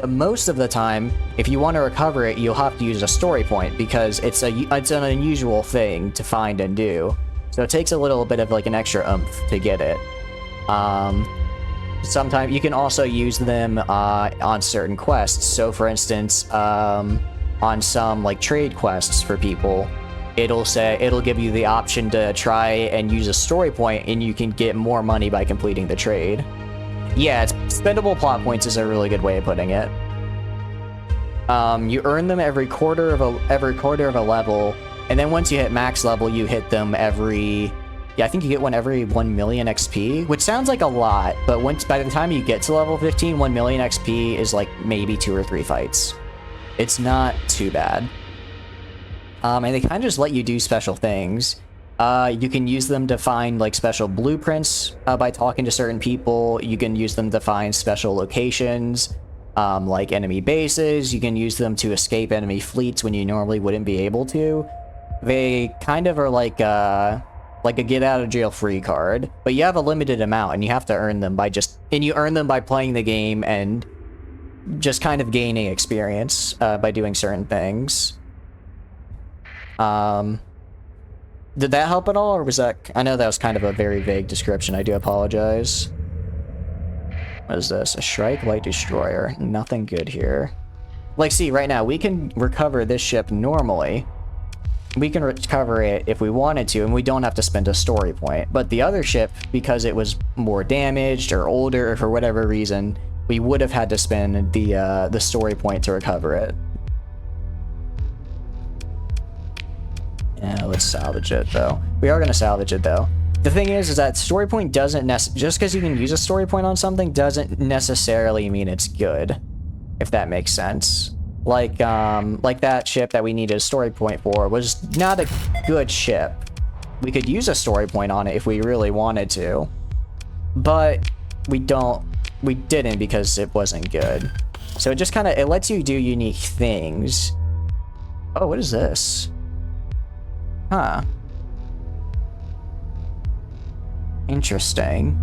Most of the time, if you want to recover it, you'll have to use a story point because it's an unusual thing to find and do. So it takes a little bit of like an extra oomph to get it. Sometimes you can also use them on certain quests. So for instance, on some like trade quests for people, it'll give you the option to try and use a story point and you can get more money by completing the trade. Yeah, spendable plot points is a really good way of putting it. You earn them every quarter of a level. And then once you hit max level, you hit them every... Yeah, I think you get one every 1 million XP, which sounds like a lot, but by the time you get to level 15, 1 million XP is like maybe 2 or 3 fights. It's not too bad. And they kind of just let you do special things. You can use them to find like special blueprints by talking to certain people. You can use them to find special locations, like enemy bases. You can use them to escape enemy fleets when you normally wouldn't be able to. They kind of are like a get out of jail free card, but you have a limited amount and you have to earn them by you earn them by playing the game and just kind of gaining experience by doing certain things. Did that help at all, or was that... I know that was kind of a very vague description. I do apologize. What is this? A Shrike Light Destroyer. Nothing good here. Like, see, right now, we can recover this ship normally. We can recover it if we wanted to, and we don't have to spend a story point. But the other ship, because it was more damaged or older, or for whatever reason, we would have had to spend the story point to recover it. Yeah, let's salvage it, though. We are going to salvage it, though. The thing is that story point doesn't just because you can use a story point on something doesn't necessarily mean it's good, if that makes sense. Like that ship that we needed a story point for was not a good ship. We could use a story point on it if we really wanted to, but we didn't because it wasn't good. So it just kind of, it lets you do unique things. Oh, what is this? Huh. Interesting.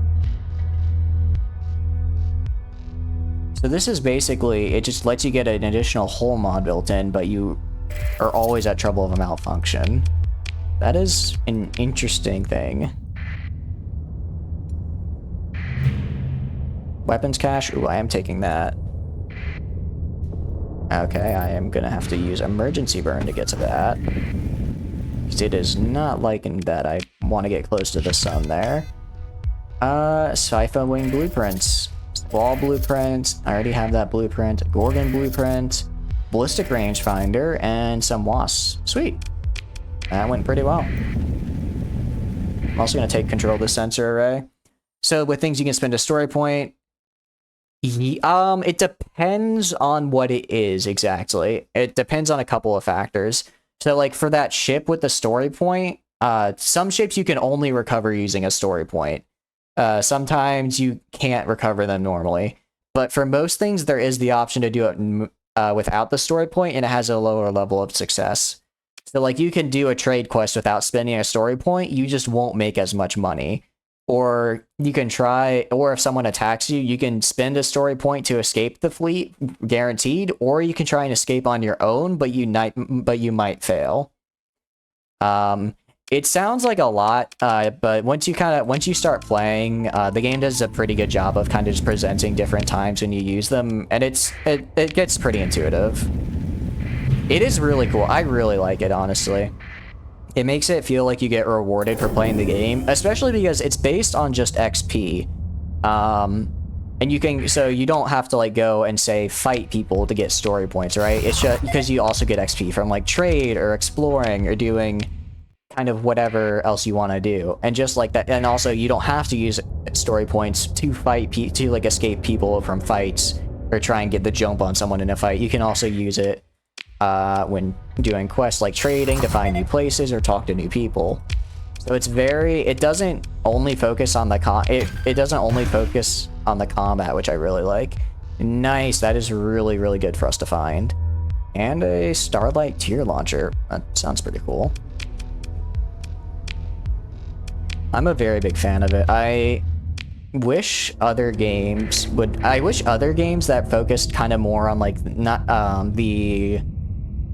So this is basically, it just lets you get an additional hull mod built in, but you are always at trouble of a malfunction. That is an interesting thing. Weapons cache? Ooh, I am taking that. Okay, I am gonna have to use emergency burn to get to that. Because it is not liking that I want to get close to the sun there. Sypha Wing blueprints. Squall blueprint. I already have that blueprint. Gorgon blueprint. Ballistic rangefinder. And some wasps. Sweet. That went pretty well. I'm also going to take control of the sensor array. So with things you can spend a story point. It depends on what it is exactly. It depends on a couple of factors. So like for that ship with the story point, some ships you can only recover using a story point. Sometimes you can't recover them normally. But for most things, there is the option to do it without the story point, and it has a lower level of success. So like you can do a trade quest without spending a story point, you just won't make as much money. Or you can try, or if someone attacks you, you can spend a story point to escape the fleet, guaranteed, or you can try and escape on your own, but you might fail. It sounds like a lot, but once you start playing, the game does a pretty good job of kind of just presenting different times when you use them, and it gets pretty intuitive. It is really cool. I really like it, honestly. It makes it feel like you get rewarded for playing the game, especially because it's based on just XP. And you can, so you don't have to like go and say fight people to get story points, right? It's just because you also get XP from like trade or exploring or doing kind of whatever else you want to do. And just like that, and also you don't have to use story points to to like escape people from fights or try and get the jump on someone in a fight. You can also use it when doing quests like trading to find new places or talk to new people. So it's it doesn't only focus on the it doesn't only focus on the combat, which I really like. Nice, that is really, really good for us to find. And a Starlight tier launcher. That sounds pretty cool. I'm a very big fan of it. I wish other games that focused kind of more on like not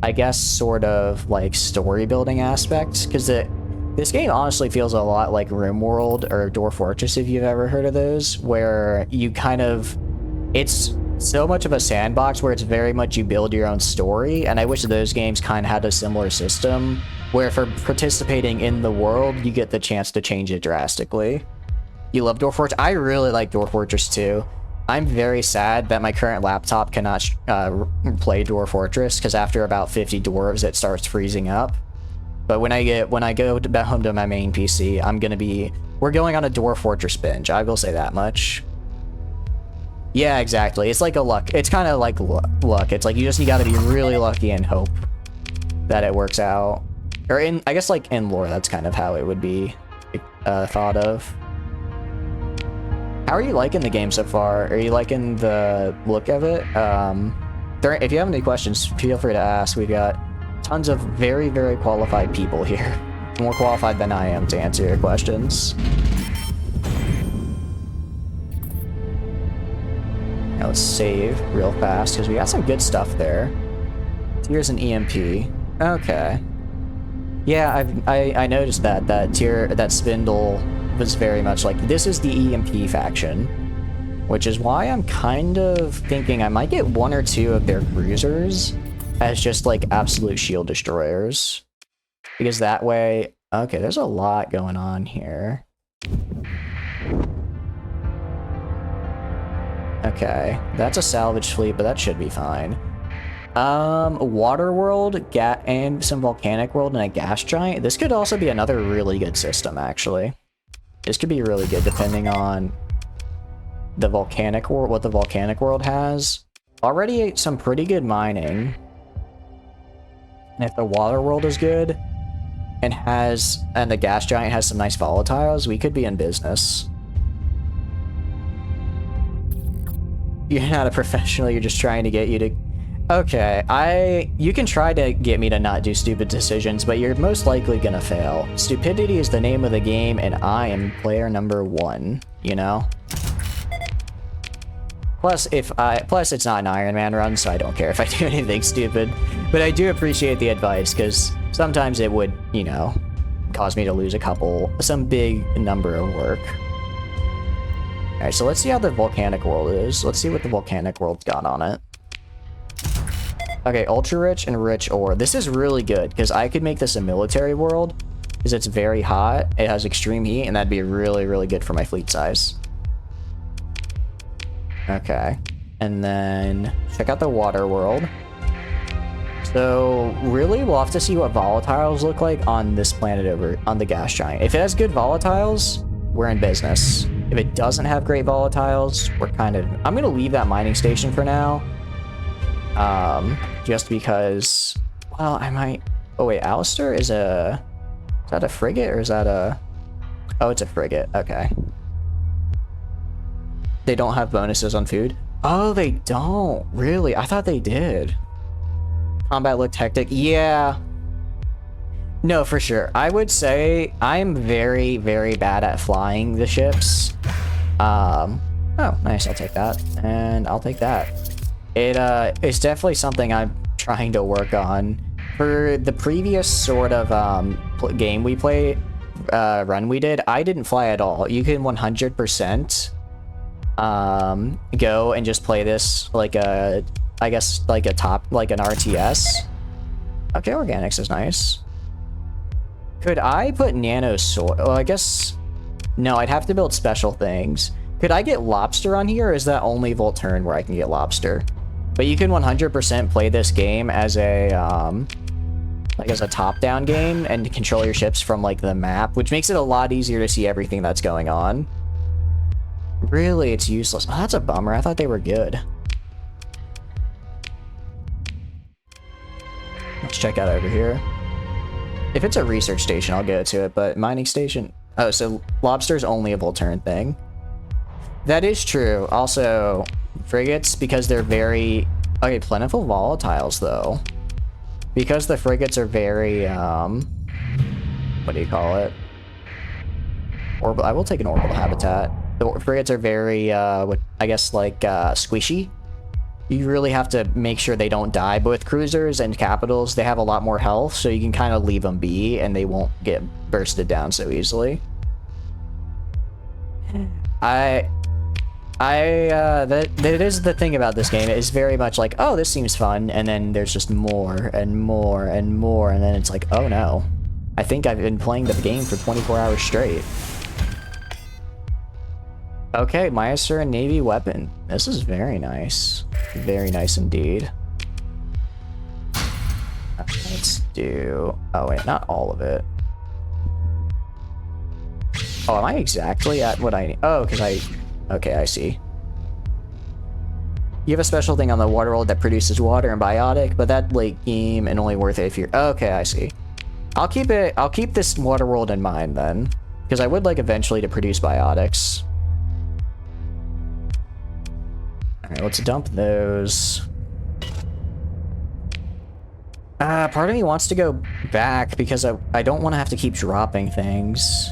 I guess sort of like story building aspects, because this game honestly feels a lot like RimWorld or Dwarf Fortress, if you've ever heard of those, where you kind of, it's so much of a sandbox where it's very much you build your own story, and I wish those games kind of had a similar system where for participating in the world you get the chance to change it drastically. You love Dwarf Fortress? I really like Dwarf Fortress too. I'm very sad that my current laptop cannot play Dwarf Fortress, because after about 50 dwarves it starts freezing up. But when I go back home to my main PC, we're going on a Dwarf Fortress binge. I will say that much. Yeah, exactly. It's like a luck. It's kind of like luck. It's like you gotta be really lucky and hope. that it works out. Or in, I guess like in lore, that's kind of how it would be thought of. How are you liking the game so far? Are you liking the look of it? If you have any questions, feel free to ask. We've got tons of very, very qualified people here. More qualified than I am to answer your questions. Now let's save real fast, because we got some good stuff there. Here's an EMP. Okay. Yeah, I noticed that Spindle was very much like, this is the EMP faction, which is why I'm kind of thinking I might get one or two of their cruisers as just like absolute shield destroyers, because that way, okay, there's a lot going on here. Okay, that's a salvage fleet, but that should be fine. Water world, and some volcanic world and a gas giant. This could also be another really good system, actually. This could be really good depending on the volcanic world, what the volcanic world has. Already some pretty good mining. And if the water world is good and the gas giant has some nice volatiles, we could be in business. You're not a professional, you're just trying to get you to... Okay, you can try to get me to not do stupid decisions, but you're most likely gonna fail. Stupidity is the name of the game, and I am player number 1, you know? Plus, it's not an Iron Man run, so I don't care if I do anything stupid. But I do appreciate the advice, because sometimes it would, you know, cause me to lose some big number of work. Alright, so let's see how the volcanic world is. Let's see what the volcanic world's got on it. Okay, ultra rich and rich ore. This is really good, because I could make this a military world, because it's very hot, it has extreme heat, and that'd be really, really good for my fleet size. Okay, and then check out the water world. So really, we'll have to see what volatiles look like on this planet over on the gas giant. If it has good volatiles, we're in business. If it doesn't have great volatiles, we're kind of... I'm going to leave that mining station for now. Just because... Well, I might... Oh wait, Alistair is a... Is that a frigate or is that a... Oh, it's a frigate. Okay. They don't have bonuses on food? Oh, they don't. Really? I thought they did. Combat looked hectic. Yeah. No, for sure. I would say I'm very, very bad at flying the ships. Oh, nice. I'll take that. And I'll take that. It's definitely something I'm trying to work on. For the previous sort of game we played, run we did, I didn't fly at all. You can 100% go and just play this like a, I guess like an RTS. Okay, organics is nice. Could I put nano soil? Well, I guess no, I'd have to build special things. Could I get lobster on here, or is that only Volturn where I can get lobster? But you can 100% play this game as a like as a top-down game and control your ships from like the map, which makes it a lot easier to see everything that's going on. Really, it's useless. Oh, that's a bummer. I thought they were good. Let's check out over here. If it's a research station, I'll go to it, but mining station... Oh, so lobster's only a Volturn thing. That is true. Also, frigates, because they're very... Okay, plentiful volatiles, though. Because the frigates are very, what do you call it? I will take an orbital habitat. The frigates are very, I guess, like, squishy. You really have to make sure they don't die. But with cruisers and capitals, they have a lot more health, so you can kind of leave them be, and they won't get bursted down so easily. That is the thing about this game. It is very much like, oh, this seems fun, and then there's just more and more and more, and then it's like, oh no. I think I've been playing the game for 24 hours straight. Okay, Meister and Navy weapon. This is very nice. Very nice indeed. Let's do... Oh wait, not all of it. Oh, am I exactly at what I need? Oh, because I... Okay, I see. You have a special thing on the water world that produces water and biotic, but that late game and only worth it if you're... Okay, I see. I'll keep this water world in mind then, because I would like eventually to produce biotics. Alright, let's dump those. Part of me wants to go back because I don't want to have to keep dropping things.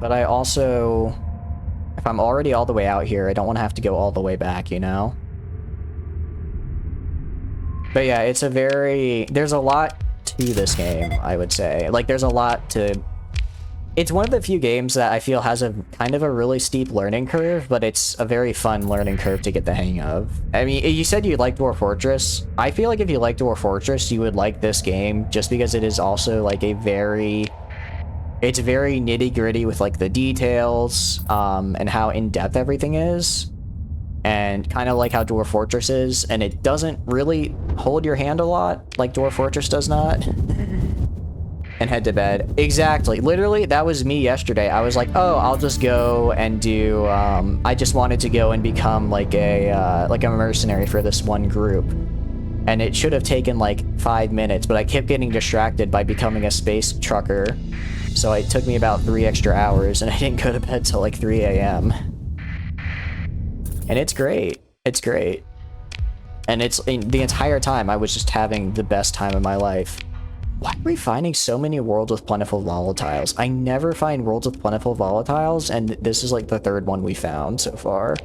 But I also... If I'm already all the way out here, I don't want to have to go all the way back, you know? But yeah, it's a very... There's a lot to this game, I would say. Like, there's a lot to... It's one of the few games that I feel has a kind of a really steep learning curve, but it's a very fun learning curve to get the hang of. I mean, you said you like Dwarf Fortress. I feel like if you like Dwarf Fortress, you would like this game, just because it is also, like, a very... It's very nitty-gritty with, like, the details, and how in-depth everything is. And kind of like how Dwarf Fortress is, and it doesn't really hold your hand a lot, like Dwarf Fortress does not. And head to bed. Exactly. Literally, that was me yesterday. I was like, oh, I'll just go and do, I just wanted to go and become, like a mercenary for this one group. And it should have taken, like, 5 minutes, but I kept getting distracted by becoming a space trucker. So it took me about 3 extra hours, and I didn't go to bed till like 3 a.m. And it's great. It's great. And it's the entire time I was just having the best time of my life. Why are we finding so many worlds with plentiful volatiles? I never find worlds with plentiful volatiles, and this is like the 3rd one we found so far.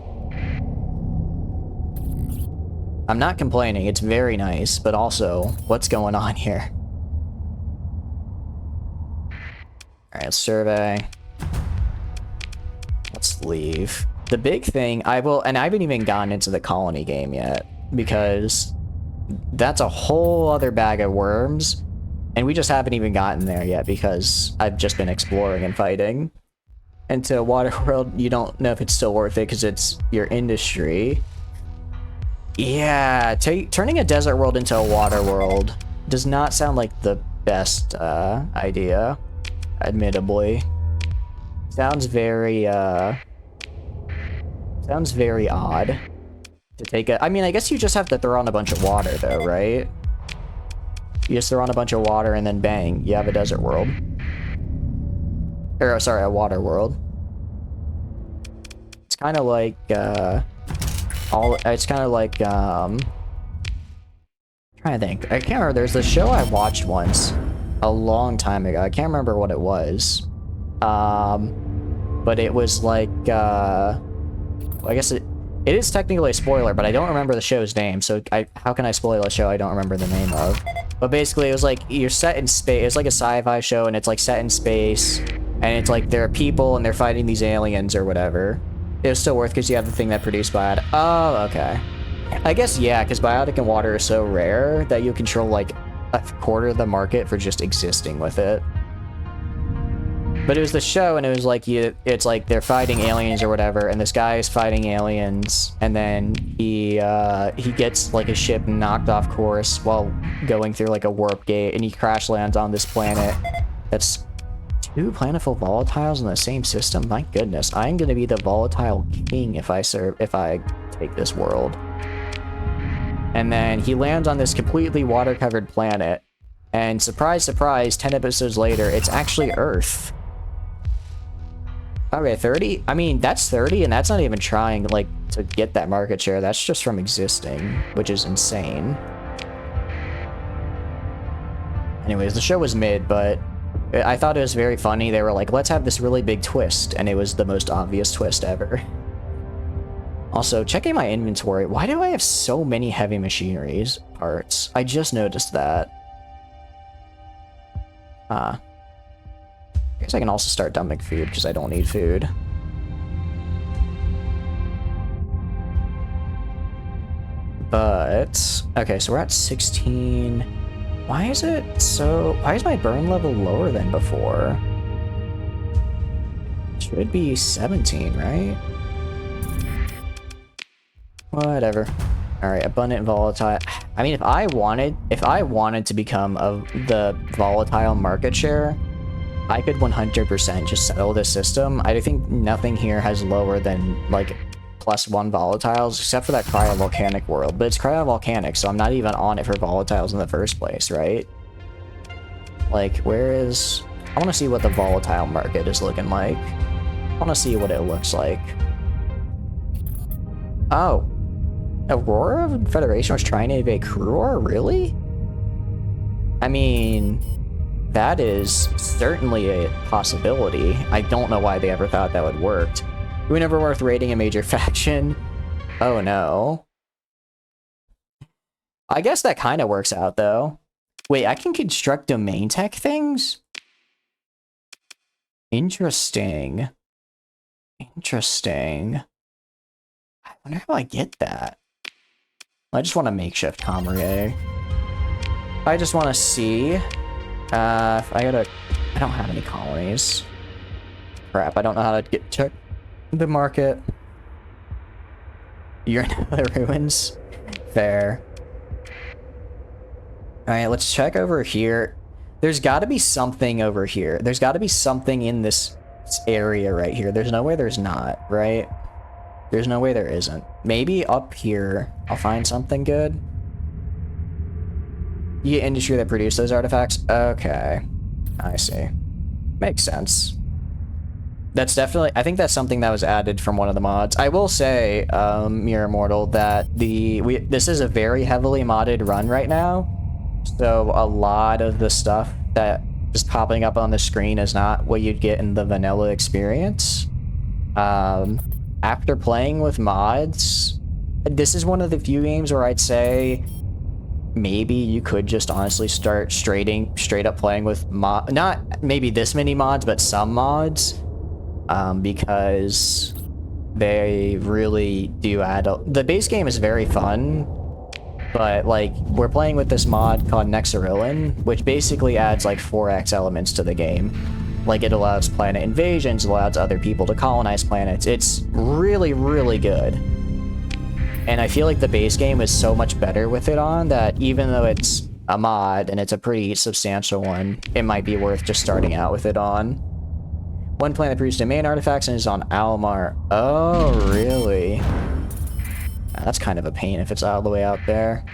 I'm not complaining, it's very nice, but also, what's going on here? Alright, let's survey. Let's leave. The big thing, I haven't even gotten into the colony game yet, because that's a whole other bag of worms, and we just haven't even gotten there yet, because I've just been exploring and fighting. And to Waterworld, you don't know if it's still worth it, because it's your industry. Yeah, turning a desert world into a water world does not sound like the best idea. Admittably. Sounds very odd to take a... I mean, I guess you just have to throw on a bunch of water, though, right? You just throw on a bunch of water and then bang, you have a desert world. Or, sorry, a water world. It's kind of like, it's kind of like, I'm trying to think. I can't remember. There's this show I watched once. A long time ago. I can't remember what it was. But it was like, I guess it is technically a spoiler, but I don't remember the show's name, so how can I spoil a show I don't remember the name of? But basically, it was like, you're set in space, it's like a sci-fi show, and it's like set in space, and it's like, there are people, and they're fighting these aliens or whatever. It was still worth because you have the thing that produced biotic. Oh, okay. I guess, yeah, because biotic and water are so rare that you control, like, a quarter of the market for just existing with it. But it was the show, and it was like, it's like they're fighting aliens or whatever, and this guy is fighting aliens, and then he gets like a ship knocked off course while going through like a warp gate, and he crash lands on this planet. That's 2 plentiful volatiles in the same system. My goodness, I'm gonna be the volatile king if I take this world. And then he lands on this completely water-covered planet, and surprise, surprise, 10 episodes later, it's actually Earth. Okay, 30? I mean, that's 30, and that's not even trying, like, to get that market share. That's just from existing, which is insane. Anyways, the show was mid, but I thought it was very funny. They were like, let's have this really big twist, and it was the most obvious twist ever. Also, checking my inventory, why do I have so many heavy machineries parts? I just noticed that. I guess I can also start dumping food because I don't need food. But, okay, so we're at 16. Why is my burn level lower than before? It should be 17, right? Whatever. Alright, abundant volatile. I mean, if I wanted to become the volatile market share, I could 100% just settle this system. I think nothing here has lower than, like, +1 volatiles, except for that cryovolcanic world. But it's cryovolcanic, so I'm not even on it for volatiles in the first place, right? Like, where is... I want to see what the volatile market is looking like. I want to see what it looks like. Oh. Aurora Federation was trying to invade Kruor? Really? I mean... that is certainly a possibility. I don't know why they ever thought that would work. It would never worth raiding a major faction. Oh no. I guess that kind of works out though. Wait, I can construct domain tech things? Interesting. Interesting. I wonder how I get that. I just want a makeshift comrie. I just want to see. I don't have any colonies. Crap, I don't know how to check the market. You're in the ruins. Fair. Alright, let's check over here. There's gotta be something over here. There's gotta be something in this area right here. There's no way there's not, right? There's no way there isn't. Maybe up here I'll find something good. You get industry that produce those artifacts? Okay. I see. Makes sense. That's definitely... I think that's something that was added from one of the mods. I will say, Mere Immortal, that this is a very heavily modded run right now. So a lot of the stuff that is popping up on the screen is not what you'd get in the vanilla experience. After playing with mods, this is one of the few games where I'd say... maybe you could just honestly start straight up playing with not maybe this many mods, but some mods, because they really do add the base game is very fun, but like we're playing with this mod called Nexarillan, which basically adds like 4x elements to the game. Like it allows planet invasions, allows other people to colonize planets. It's really, really good. And I feel like the base game is so much better with it on that even though it's a mod and it's a pretty substantial one, it might be worth just starting out with it on. One planet produced domain artifacts and is on Almar. Oh, really? That's kind of a pain if it's all the way out there.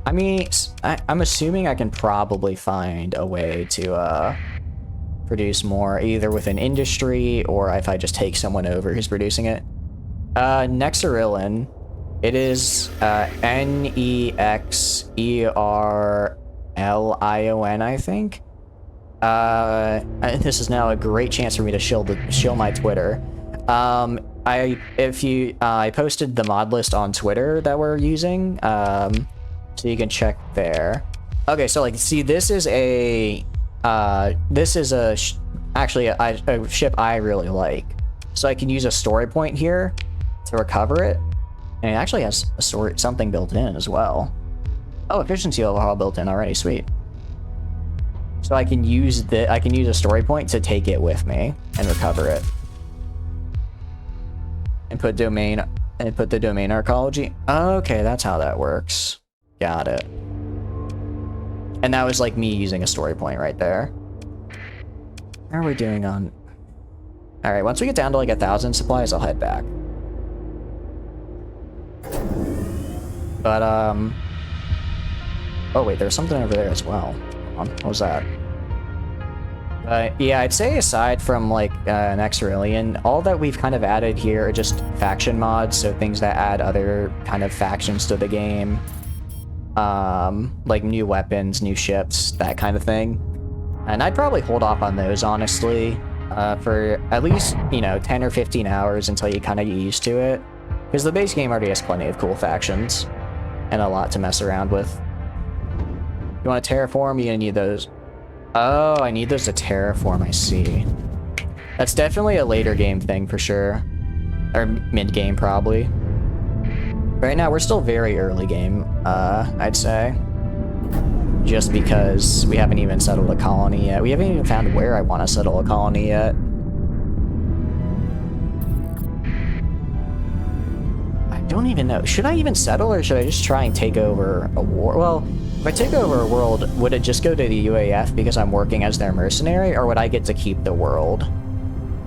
I mean, I'm assuming I can probably find a way to, produce more, either with an industry or if I just take someone over who's producing it. Nexarillan, it is Nexerlion, I think. This is now a great chance for me to shill my Twitter. I posted the mod list on Twitter that we're using, so you can check there. Okay, so like, see, this is a actually a ship I really like. So I can use a story point here to recover it. And it actually has a something built in as well. Oh, efficiency overhaul built in already, sweet. So I can use a story point to take it with me and recover it. And put the domain arcology. Okay, that's how that works. Got it. And that was like me using a story point right there. How are we doing on... Alright, once we get down to like 1,000 supplies, I'll head back. But, oh wait, there's something over there as well. Hold on, what was that? Yeah, I'd say aside from like Nexarillion, all that we've kind of added here are just faction mods, so things that add other kind of factions to the game. Like new weapons, new ships, that kind of thing. And I'd probably hold off on those, honestly, for at least, 10 or 15 hours until you kind of get used to it. Because the base game already has plenty of cool factions and a lot to mess around with. You want to terraform? You're gonna need those. Oh, I need those to terraform, I see. That's definitely a later game thing for sure. Or mid-game, probably. Right now, we're still very early game, I'd say. Just because we haven't even settled a colony yet. We haven't even found where I want to settle a colony yet. I don't even know. Should I even settle, or should I just try and take over a war? Well, if I take over a world, would it just go to the UAF because I'm working as their mercenary, or would I get to keep the world?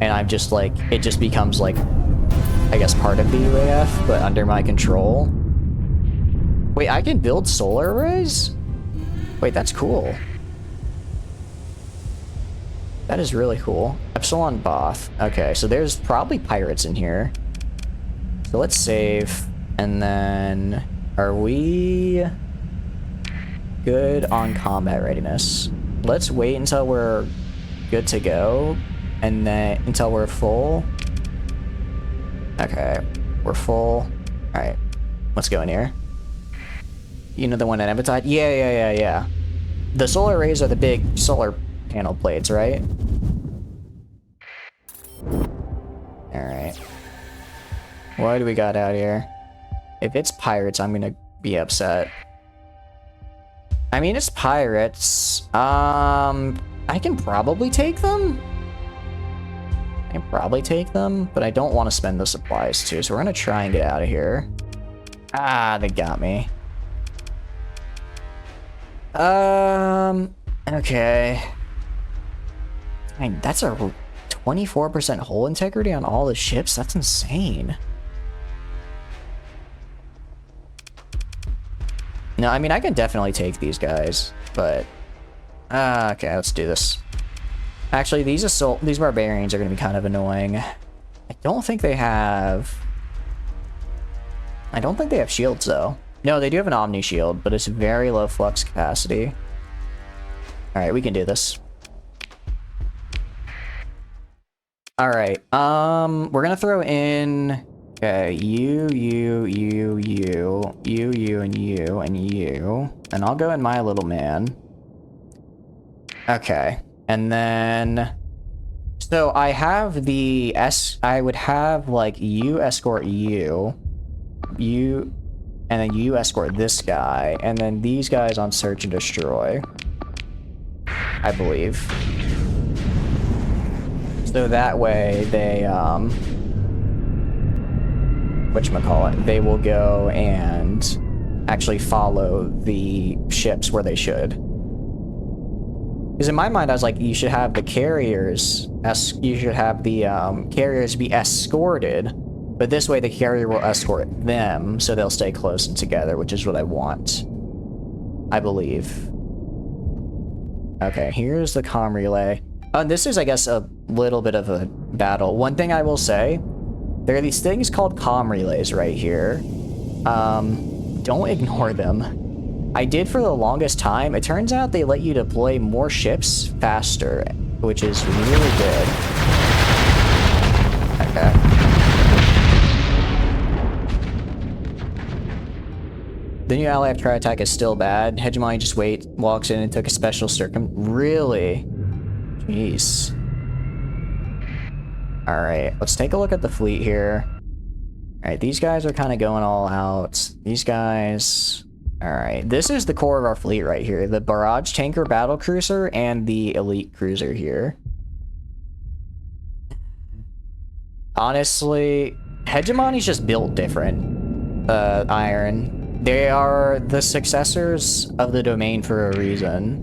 and I'm just like, it just becomes like, I guess part of the UAF, but under my control. Wait, I can build solar arrays? Wait, that's cool. That is really cool. Epsilon Both. Okay, so there's probably pirates in here. So let's save, and then are we good on combat readiness? Let's wait until we're good to go, and then until we're full. Okay, we're full. All right, let's go in here. You know the one at Embitide? Yeah. The solar arrays are the big solar panel plates, right? All right. What do we got out here? If it's pirates, I'm gonna be upset. I mean, it's pirates. I can probably take them. But I don't want to spend the supplies too, so we're gonna try and get out of here. Ah, they got me. Okay. Dang, that's a 24% hull integrity on all the ships? That's insane. No, I mean, I can definitely take these guys, but... okay, let's do this. Actually, these barbarians are going to be kind of annoying. I don't think they have shields, though. No, they do have an Omni shield, but it's very low flux capacity. Alright, we can do this. Alright, we're gonna throw in... Okay, you, and you. And I'll go in my little man. Okay, and then... So I have the I would have, like, you escort you, and then you escort this guy, and then these guys on search and destroy, I believe. So that way they, whatchamacallit, they will go and actually follow the ships where they should. Because in my mind, I was like, you should have the carriers, carriers be escorted, but this way the carrier will escort them, so they'll stay close and together, which is what I want. I believe. Okay, here's the comm relay. And this is, I guess, a little bit of a battle. One thing I will say, there are these things called comm relays right here. Don't ignore them. I did for the longest time. It turns out they let you deploy more ships faster, which is really good. Okay. The new ally try attack is still bad. Hegemony just walks in and took a special Really? Jeez. Alright, let's take a look at the fleet here. Alright, these guys are kind of going all out. These guys... Alright, this is the core of our fleet right here. The barrage tanker battle cruiser and the elite cruiser here. Honestly, Hegemony's just built different. Iron. They are the successors of the domain for a reason.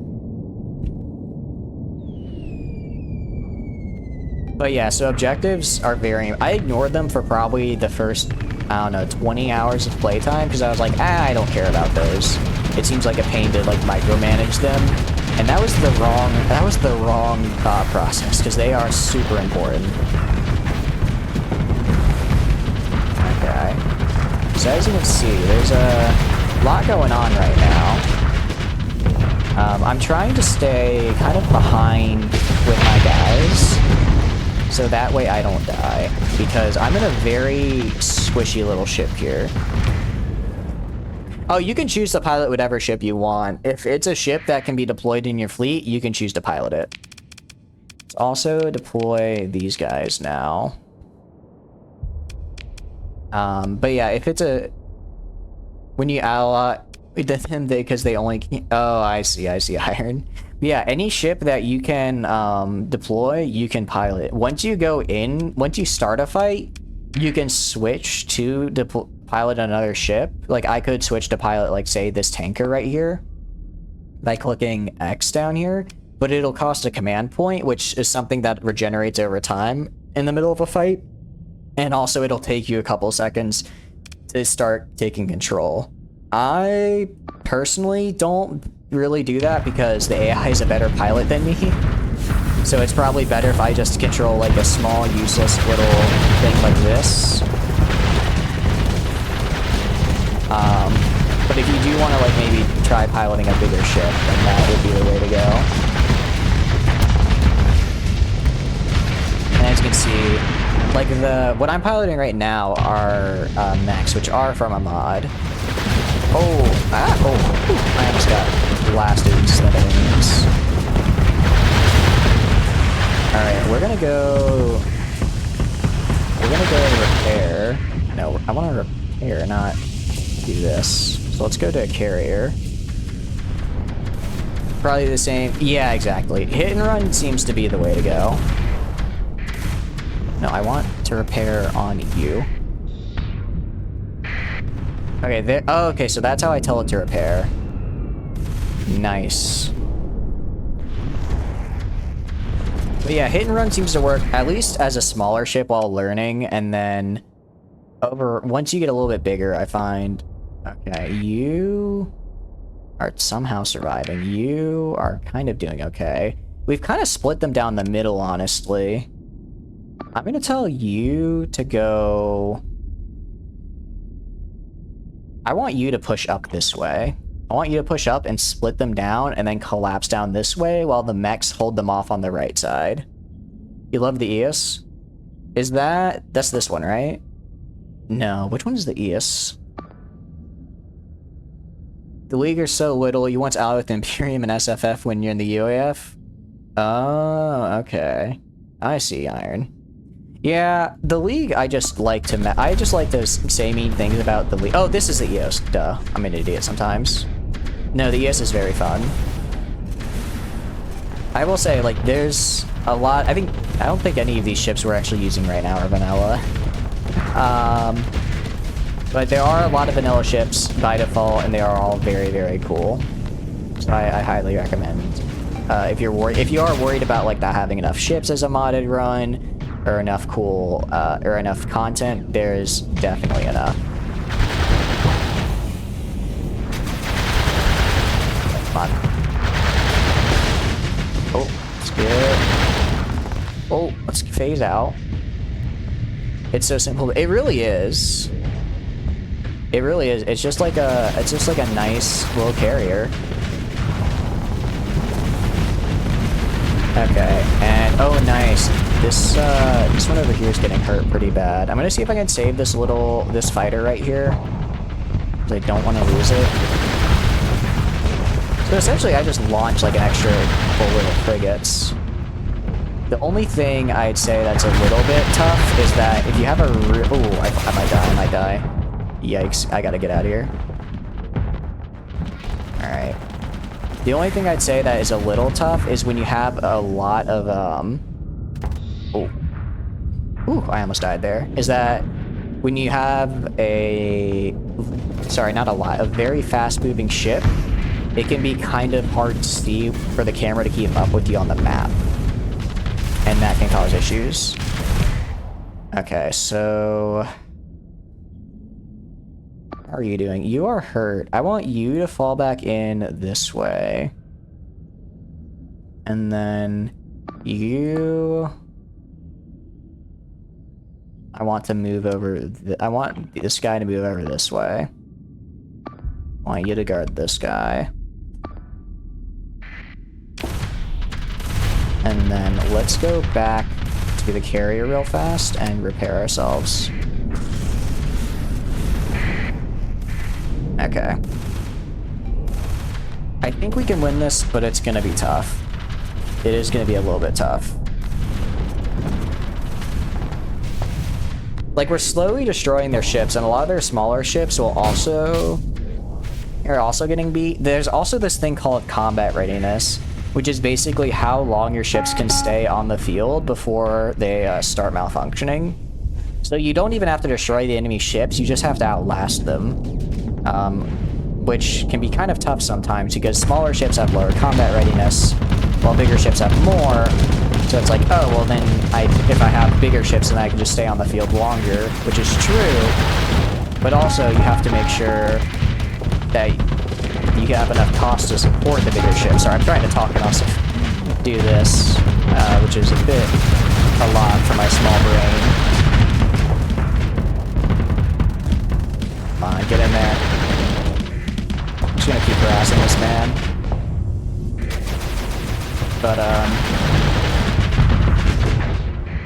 But yeah, so objectives are very... I ignored them for probably the first, I don't know, 20 hours of playtime, because I was like, I don't care about those. It seems like a pain to, like, micromanage them. And that was the wrong thought process, because they are super important. Okay. So as you can see, there's a lot going on right now. I'm trying to stay kind of behind with my guys, so that way I don't die, because I'm in a very squishy little ship here. Oh, you can choose to pilot whatever ship you want. If it's a ship that can be deployed in your fleet, you can choose to pilot it. Let's also deploy these guys now. But yeah, if it's a... When you ally... because they only... Oh, I see, Iron. Yeah, any ship that you can deploy, you can pilot. Once you start a fight, you can switch to pilot another ship. Like, I could switch to pilot, like, say, this tanker right here by clicking X down here, but it'll cost a command point, which is something that regenerates over time. in the middle of a fight. And also it'll take you a couple seconds to start taking control. I personally don't really do that because the AI is a better pilot than me. So it's probably better if I just control like a small, useless little thing like this. But if you do want to like maybe try piloting a bigger ship, then that would be the way to go. And as you can see, like what I'm piloting right now are mechs, which are from a mod. Oh, I almost got blasted in smithereens. Alright, we're gonna go repair. No, I want to repair, not do this. So let's go to a carrier. Probably the same. Yeah, exactly. Hit and run seems to be the way to go. No, I want to repair on you. Okay, there. Oh, okay, so that's how I tell it to repair. Nice. But yeah, hit and run seems to work, at least as a smaller ship while learning, and then once you get a little bit bigger, I find... Okay, you are somehow surviving. You are kind of doing okay. We've kind of split them down the middle, honestly. I'm gonna tell you to go... I want you to push up this way. I want you to push up and split them down and then collapse down this way while the mechs hold them off on the right side. You love the EOS? Is that... That's this one, right? No, which one is the EOS? The League are so little, you want out with Imperium and SFF when you're in the UAF? Oh, okay. I see, Iron. Yeah, the League, I just like to say mean things about the League. Oh, this is the EOS. Duh. I'm an idiot sometimes. No, the EOS is very fun. I will say, like, there's a lot... I don't think any of these ships we're actually using right now are vanilla. But there are a lot of vanilla ships by default, and they are all very, very cool. So I highly recommend. If you are worried about, like, not having enough ships as a modded run, or enough or enough content, there's definitely enough. Come on. Oh, let's get it. Oh, let's phase out. It's so simple. It really is. It really is. It's just like a nice little carrier. Okay, and oh nice. This one over here is getting hurt pretty bad. I'm gonna see if I can save this fighter right here, because I don't want to lose it. So essentially, I just launched like an extra couple little frigates. The only thing I'd say that's a little bit tough is that if you have a I might die. Yikes! I gotta get out of here. All right. The only thing I'd say that is a little tough is when you have a lot of I almost died there. Is that when you have a very fast moving ship, it can be kind of hard to see for the camera to keep up with you on the map. And that can cause issues. Okay, so how are you doing? You are hurt. I want you to fall back in this way. And then you... I want to move over... I want this guy to move over this way. I want you to guard this guy. And then let's go back to the carrier real fast and repair ourselves. Okay. I think we can win this, but it's gonna be tough. It is gonna be a little bit tough. Like, we're slowly destroying their ships, and a lot of their smaller ships are also getting beat. There's also this thing called combat readiness, which is basically how long your ships can stay on the field before they start malfunctioning. So you don't even have to destroy the enemy ships, you just have to outlast them. Which can be kind of tough sometimes because smaller ships have lower combat readiness, while bigger ships have more. So it's like, oh, well then, if I have bigger ships, then I can just stay on the field longer, which is true. But also, you have to make sure that you have enough cost to support the bigger ships. Sorry, I'm trying to talk and also do this, which is a bit a lot for my small brain. Come on, get in there. I'm just gonna keep harassing this man. But,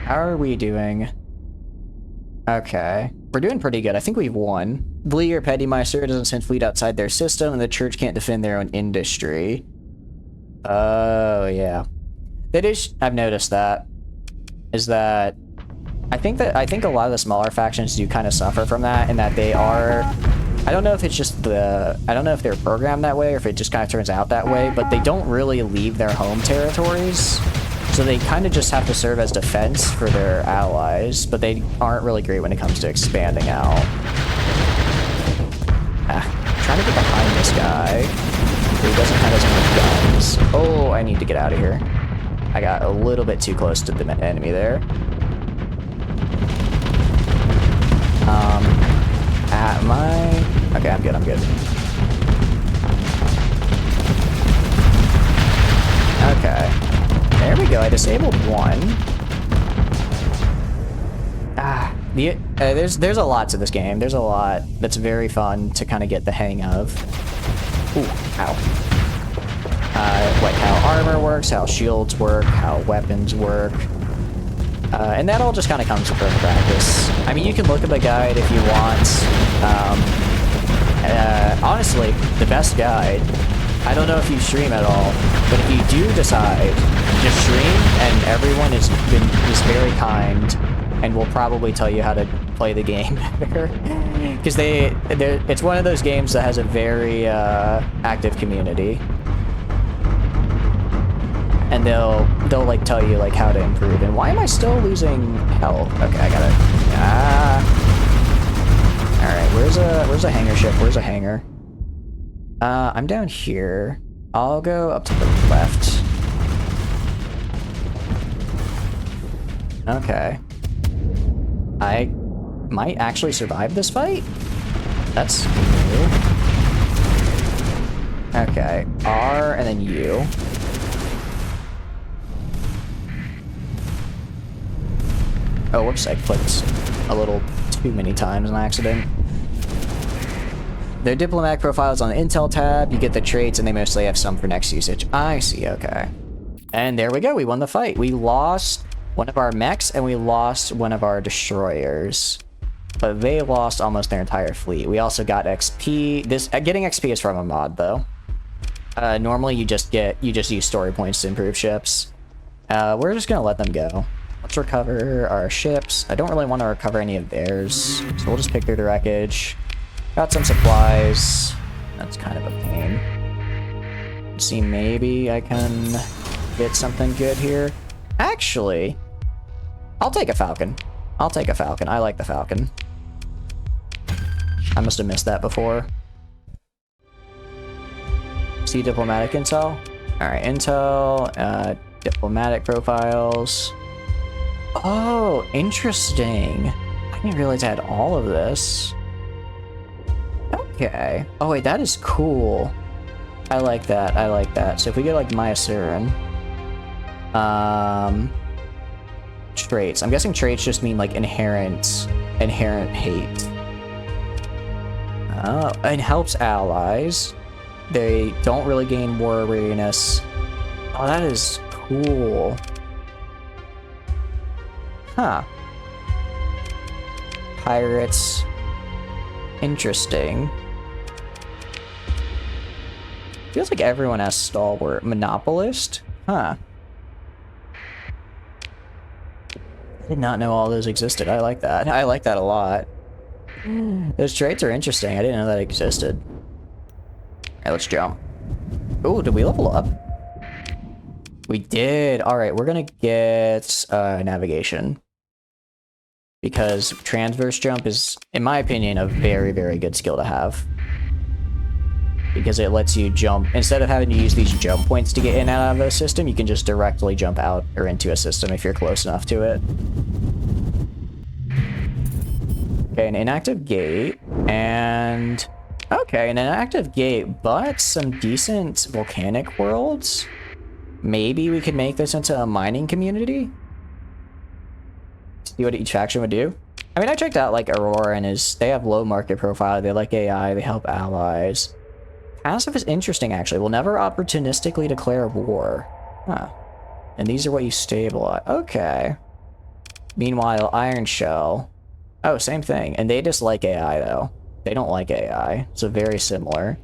how are we doing? Okay. We're doing pretty good. I think we've won. Blee or Pettymeister doesn't send fleet outside their system, and the church can't defend their own industry. Oh, yeah. That is... I've noticed that. Is that... I think a lot of the smaller factions do kind of suffer from that, in that they are... I don't know if it's just the... I don't know if they're programmed that way, or if it just kind of turns out that way, but they don't really leave their home territories. So they kind of just have to serve as defense for their allies, but they aren't really great when it comes to expanding out. Trying to get behind this guy, who doesn't have as many guns. Oh, I need to get out of here. I got a little bit too close to the enemy there. Okay, I'm good, I'm good. Okay. There we go, I disabled one. There's a lot to this game. There's a lot that's very fun to kind of get the hang of. Ooh, ow. Like how armor works, how shields work, how weapons work. And that all just kind of comes with practice. I mean, you can look at the guide if you want. Honestly, the best guide, I don't know if you stream at all, but if you do decide, just stream, and everyone is very kind and will probably tell you how to play the game better. Because it's one of those games that has a very active community. And they'll like tell you like how to improve. And why am I still losing health? Okay, I gotta... Alright, where's a hangar ship? Where's a hangar? I'm down here. I'll go up to the left. Okay. I might actually survive this fight? That's new. Okay, R and then U. Oh, whoops, I clicked a little too many times on accident. Their diplomatic profile is on the Intel tab. You get the traits, and they mostly have some for next usage. I see, okay. And there we go, we won the fight. We lost one of our mechs, and we lost one of our destroyers. But they lost almost their entire fleet. We also got XP. Getting XP is from a mod, though. Normally, you just use story points to improve ships. We're just gonna let them go. Let's recover our ships. I don't really want to recover any of theirs, so we'll just pick through the wreckage. Got some supplies. That's kind of a pain. Let's see, maybe I can get something good here. Actually, I'll take a Falcon. I'll take a Falcon. I like the Falcon. I must have missed that before. See diplomatic intel? Alright, intel, diplomatic profiles. Oh, interesting. I didn't realize I had all of this. Okay. Oh wait, that is cool. I like that, I like that. So if we get like Myasurin. Traits. I'm guessing traits just mean like inherent hate. Oh, and helps allies. They don't really gain war weariness. Oh, that is cool. Huh. Pirates. Interesting. Feels like everyone has stalwart. Monopolist? Huh. I did not know all those existed. I like that. I like that a lot. Those traits are interesting. I didn't know that existed. Alright, let's jump. Oh, did we level up? We did. Alright, we're gonna get navigation. Because transverse jump is, in my opinion, a very, very good skill to have. because it lets you jump. Instead of having to use these jump points to get in and out of a system, you can just directly jump out or into a system if you're close enough to it. Okay, an inactive gate, and... Okay, an inactive gate, but some decent volcanic worlds? Maybe we could make this into a mining community? See what each faction would do? I mean, I checked out, like, Aurora, and they have low market profile, they like AI, they help allies. Passive is interesting, actually. Will never opportunistically declare war. Huh. And these are what you stabilize. Okay. Meanwhile, Iron Shell. Oh, same thing. And they dislike AI, though. They don't like AI, so very similar.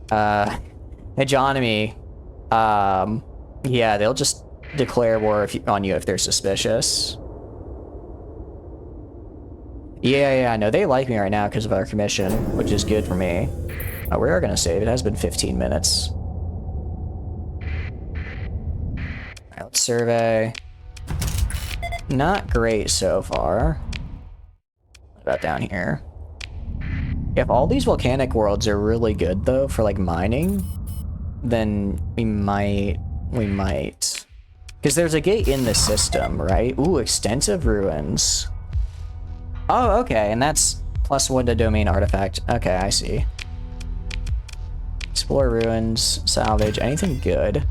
Hegemomy. Yeah, they'll just declare war on you if they're suspicious. Yeah, no, they like me right now because of our commission, which is good for me. Oh, we are gonna save. It has been 15 minutes. Alright, let's survey. Not great so far. What about down here? If all these volcanic worlds are really good, though, for, like, mining, then we might. Because there's a gate in the system, right? Ooh, extensive ruins. Oh, okay, and that's +1 to domain artifact. Okay, I see. Explore ruins, salvage, anything good.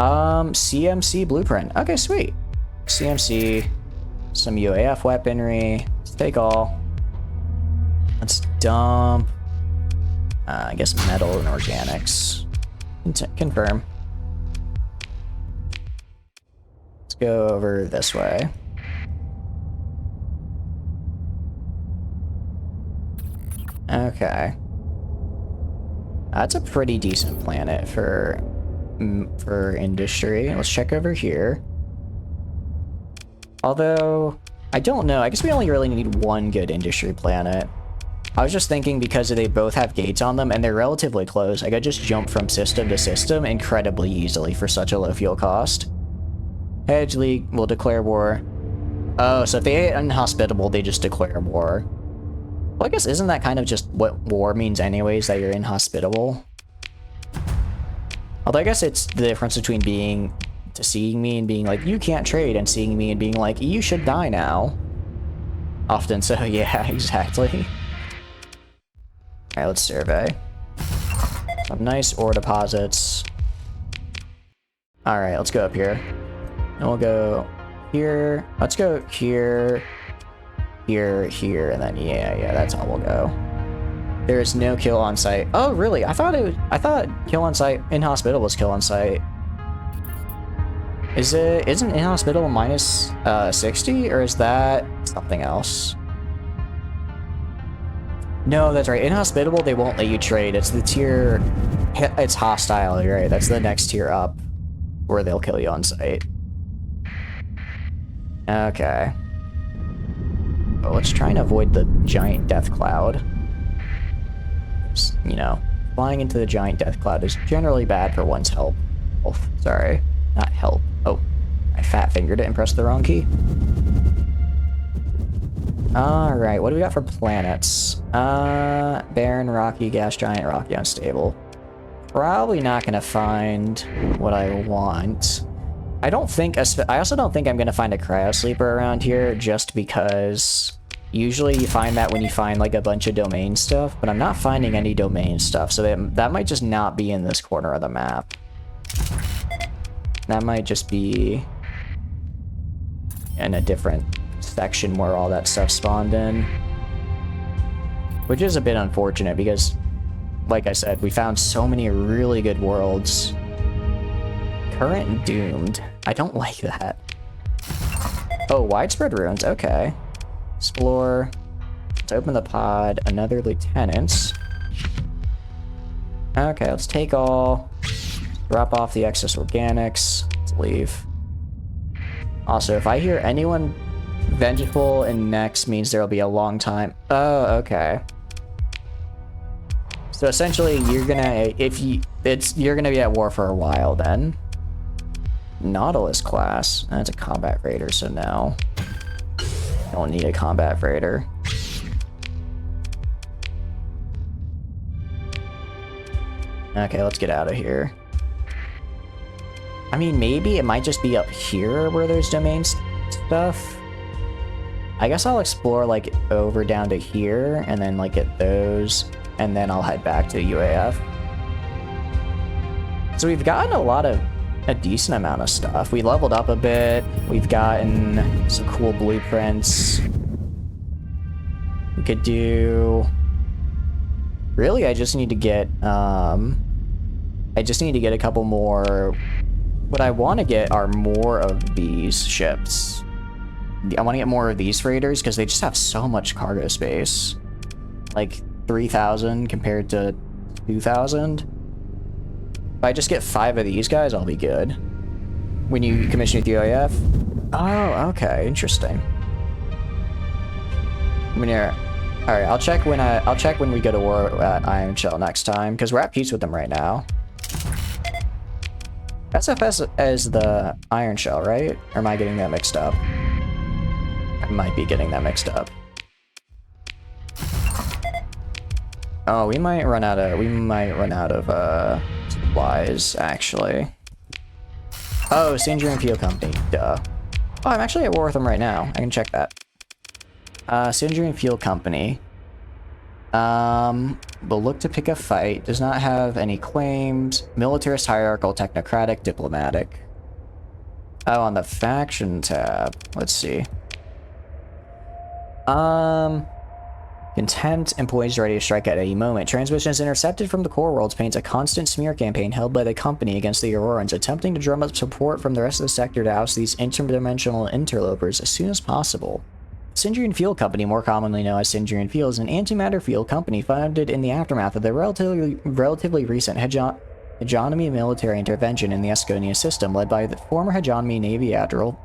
CMC blueprint. Okay, sweet. CMC, some UAF weaponry. Let's take all. Let's dump, I guess, metal and organics. Confirm. Let's go over this way. Okay. That's a pretty decent planet for industry. Let's check over here. Although, I don't know. I guess we only really need one good industry planet. I was just thinking because they both have gates on them and they're relatively close, I could just jump from system to system incredibly easily for such a low fuel cost. Hedge League will declare war. Oh, so if they hit inhospitable, they just declare war. Well, I guess isn't that kind of just what war means anyways, that you're inhospitable? Although I guess it's the difference between seeing me and being like, you can't trade, and seeing me and being like, you should die now. Often so, yeah, exactly. Alright, let's survey. Some nice ore deposits. Alright, let's go up here. And we'll go here. Let's go here, here, and then yeah, that's how we'll go. There is no kill on site. Oh, really? I thought kill on site, inhospitable was kill on site. Isn't inhospitable minus 60, or is that something else? No, that's right. Inhospitable, they won't let you trade. It's the tier, it's hostile, you're right? That's the next tier up, where they'll kill you on site. Okay. Well, let's try and avoid the giant death cloud. Just, you know, flying into the giant death cloud is generally bad for one's health. Oh, sorry, not health. Oh, I fat fingered it and pressed the wrong key. Alright, what do we got for planets? Barren, rocky, gas giant, rocky, unstable. Probably not gonna find what I want. I also don't think I'm gonna find a cryo sleeper around here, just because usually you find that when you find like a bunch of domain stuff, but I'm not finding any domain stuff, so that might just not be in this corner of the map. That might just be in a different section where all that stuff spawned in. Which is a bit unfortunate because, like I said, we found so many really good worlds. Current and doomed. I don't like that. Oh, widespread ruins. Okay. Explore. Let's open the pod. Another lieutenant. Okay, let's take all. Drop off the excess organics. Let's leave. Also, if I hear anyone vengeful and next means there'll be a long time. Oh, okay. So essentially, you're gonna be at war for a while then. Nautilus class. That's a combat raider, so no. Don't need a combat raider. Okay, let's get out of here. I mean, maybe it might just be up here where there's domain stuff. I guess I'll explore, like, over down to here, and then, like, get those, and then I'll head back to UAF. So we've gotten a decent amount of stuff. We leveled up a bit. We've gotten some cool blueprints. We could do... Really, I just need to get, a couple more... What I want to get are more of these ships. I want to get more of these freighters because they just have so much cargo space. Like 3,000 compared to 2,000. If I just get 5 of these guys, I'll be good. When you commission with UAF? Oh, okay, interesting. Alright, I'll check when we go to war at Iron Shell next time, because we're at peace with them right now. SFS is the Iron Shell, right? Or am I getting that mixed up? I might be getting that mixed up. Oh, we might run out of supplies, actually. Oh, Sindria and Fuel Company, duh. Oh, I'm actually at war with them right now. I can check that. Sindria and Fuel Company. Will look to pick a fight. Does not have any claims. Militarist, hierarchical, technocratic, diplomatic. Oh, on the faction tab. Let's see. Content, employees ready to strike at any moment. Transmissions intercepted from the core worlds paints a constant smear campaign held by the company against the Aurorans, attempting to drum up support from the rest of the sector to oust these interdimensional interlopers as soon as possible. Sindrian Fuel Company, more commonly known as Sindrian Fuel, is an antimatter fuel company founded in the aftermath of the relatively recent hegemony military intervention in the Esconia system, led by the former hegemony Navy Admiral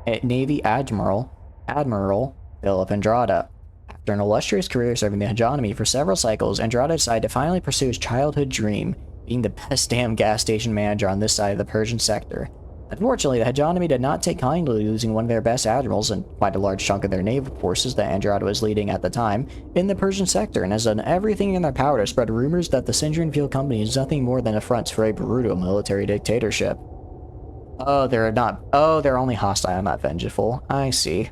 Philip Andrada. After an illustrious career serving the hegemony for several cycles, Andrada decided to finally pursue his childhood dream, being the best damn gas station manager on this side of the Persian sector. Unfortunately, the hegemony did not take kindly to losing one of their best admirals and quite a large chunk of their naval forces that Andrada was leading at the time in the Persian sector, and has done everything in their power to spread rumors that the Sindrian Fuel Company is nothing more than a front for a brutal military dictatorship. Oh, they're only hostile, not vengeful. I see.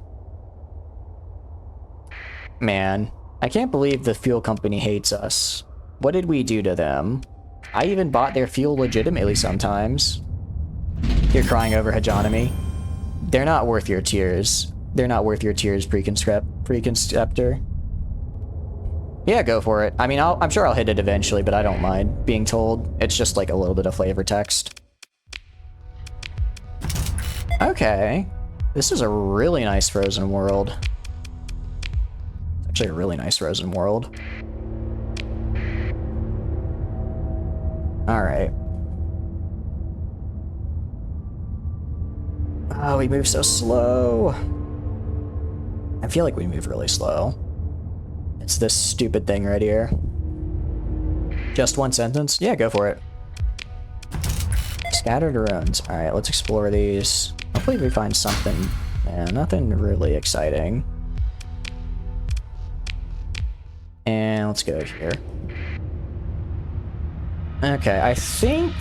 Man, I can't believe the fuel company hates us. What did we do to them? I even bought their fuel legitimately sometimes. You're crying over hegemony. They're not worth your tears. They're not worth your tears, Preconceptor. Yeah, go for it. I mean, I'm sure I'll hit it eventually, but I don't mind being told. It's just like a little bit of flavor text. Okay. This is a really nice frozen world. Actually, a really nice frozen world. Alright. Oh, we move so slow. I feel like we move really slow. It's this stupid thing right here. Just one sentence? Yeah, go for it. Scattered ruins. Alright, let's explore these. Hopefully we find something. Yeah, nothing really exciting. And let's go here. Okay, I think...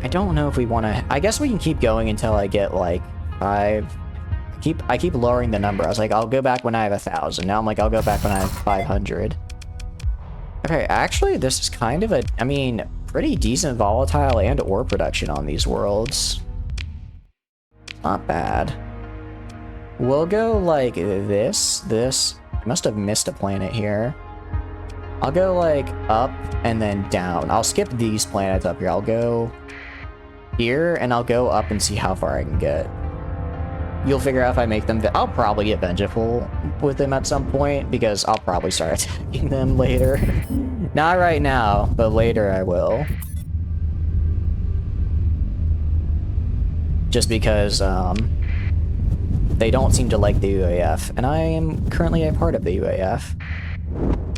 I don't know if we want to... I guess we can keep going until I get, like, 5... I keep lowering the number. I was like, I'll go back when I have 1,000. Now I'm like, I'll go back when I have 500. Okay, actually, this is kind of a... I mean, pretty decent volatile and ore production on these worlds. Not bad. We'll go, like, this. I must have missed a planet here. I'll go, like, up and then down. I'll skip these planets up here. I'll go... here, and I'll go up and see how far I can get. You'll figure out if I make them... I'll probably get vengeful with them at some point, because I'll probably start attacking them later. Not right now, but later I will. Just because, they don't seem to like the UAF, and I am currently a part of the UAF.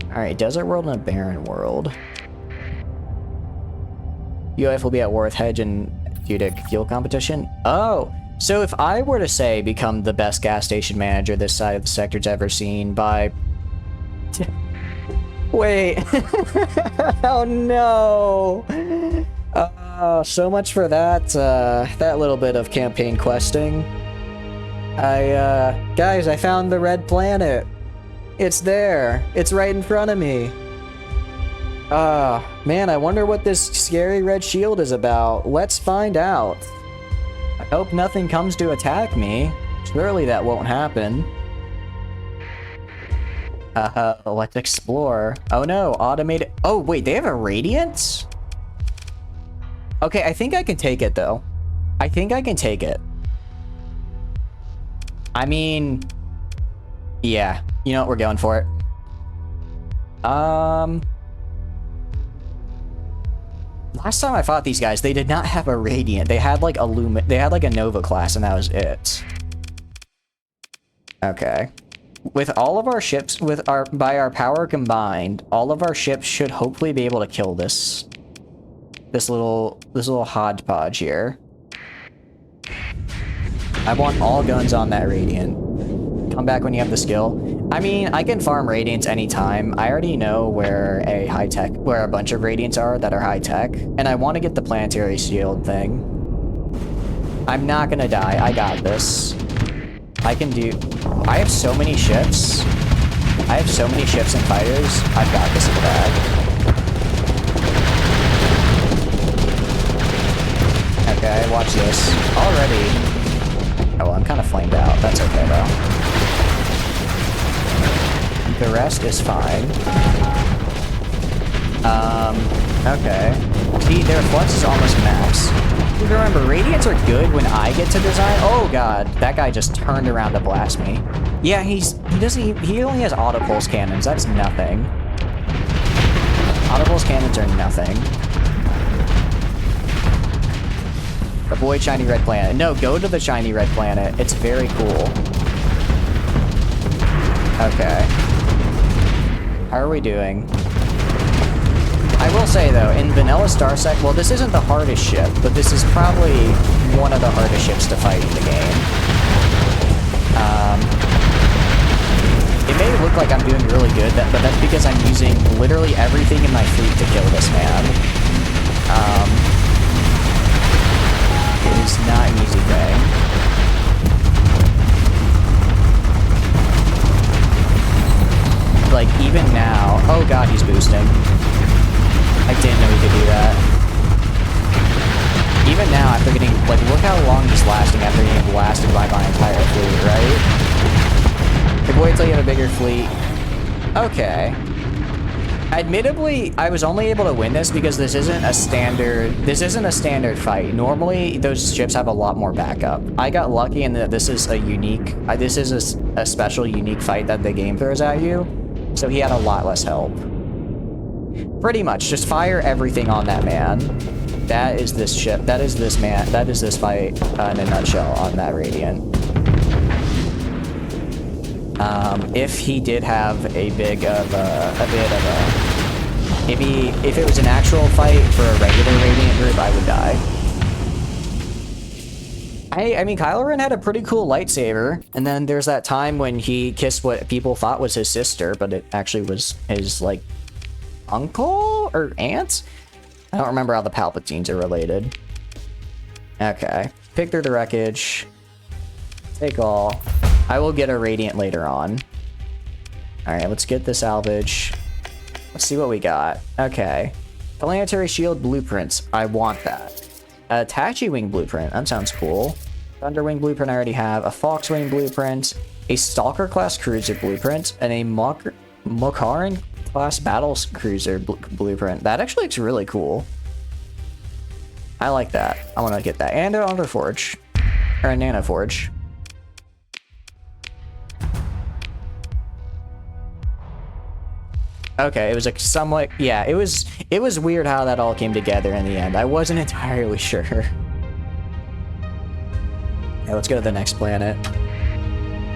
Alright, desert world and a barren world. UAF will be at war with Hedge and due to fuel competition. Oh, so if I were to say become the best gas station manager this side of the sector's ever seen by... Wait. Oh no. So much for that, that little bit of campaign questing. Guys, I found the red planet. It's there. It's right in front of me. Man, I wonder what this scary red shield is about. Let's find out. I hope nothing comes to attack me. Surely that won't happen. Let's explore. Oh no, automated. Oh wait, they have a radiant? Okay, I think I can take it though. I think I can take it. I mean, yeah, you know what, we're going for it. Last time I fought these guys, they did not have a radiant. They had like they had like a Nova class and that was it. Okay. With all of our ships, by our power combined, all of our ships should hopefully be able to kill this little hodgepodge here. I want all guns on that radiant. Come back when you have the skill. I mean, I can farm radiants anytime. I already know where where a bunch of radiants are that are high tech, and I want to get the planetary shield thing. I'm not gonna die. I got this. I have so many ships. I have so many ships and fighters. I've got this in the bag. Okay, watch this. Already. Oh, well, I'm kind of flamed out. That's okay, though. The rest is fine. Okay. See, their flux is almost max. Remember, radiants are good when I get to design. Oh god, that guy just turned around to blast me. Yeah, he only has autopulse cannons. That's nothing. Autopulse cannons are nothing. Avoid shiny red planet. No, go to the shiny red planet. It's very cool. Okay. How are we doing? I will say though, in Vanilla Starsec, well, this isn't the hardest ship, but this is probably one of the hardest ships to fight in the game. It may look like I'm doing really good, but that's because I'm using literally everything in my fleet to kill this man. It is not an easy thing. Like, even now... Oh god, he's boosting. I didn't know he could do that. Even now, after getting... Like, look how long he's lasting after getting blasted by my entire fleet, right? Like, wait till you have a bigger fleet. Okay. Admittedly, I was only able to win this because this isn't a standard fight. Normally, those ships have a lot more backup. I got lucky in that this is a unique... This is a special, unique fight that the game throws at you. So he had a lot less help. Pretty much, just fire everything on that man. That is this ship. That is this man. That is this fight in a nutshell on that Radiant. If he did have a bit of a, if it was an actual fight for a regular Radiant group, I would die. I mean, Kylo Ren had a pretty cool lightsaber, and then there's that time when he kissed what people thought was his sister, but it actually was his, like, uncle or aunt? I don't remember how the Palpatines are related. Okay. Pick through the wreckage. Take all. I will get a Radiant later on. Alright, let's get this salvage. Let's see what we got. Okay. Planetary Shield Blueprints. I want that. A Tachi Wing Blueprint. That sounds cool. Thunderwing Blueprint I already have. A Foxwing Blueprint. A Stalker Class Cruiser Blueprint. And a Mokaran Class Battle Cruiser Blueprint. That actually looks really cool. I like that. I want to get that. And an Underforge. Or a Nano Forge. Okay, it was like somewhat, yeah, it was weird how that all came together in the end. I wasn't entirely sure. Yeah, let's go to the next planet.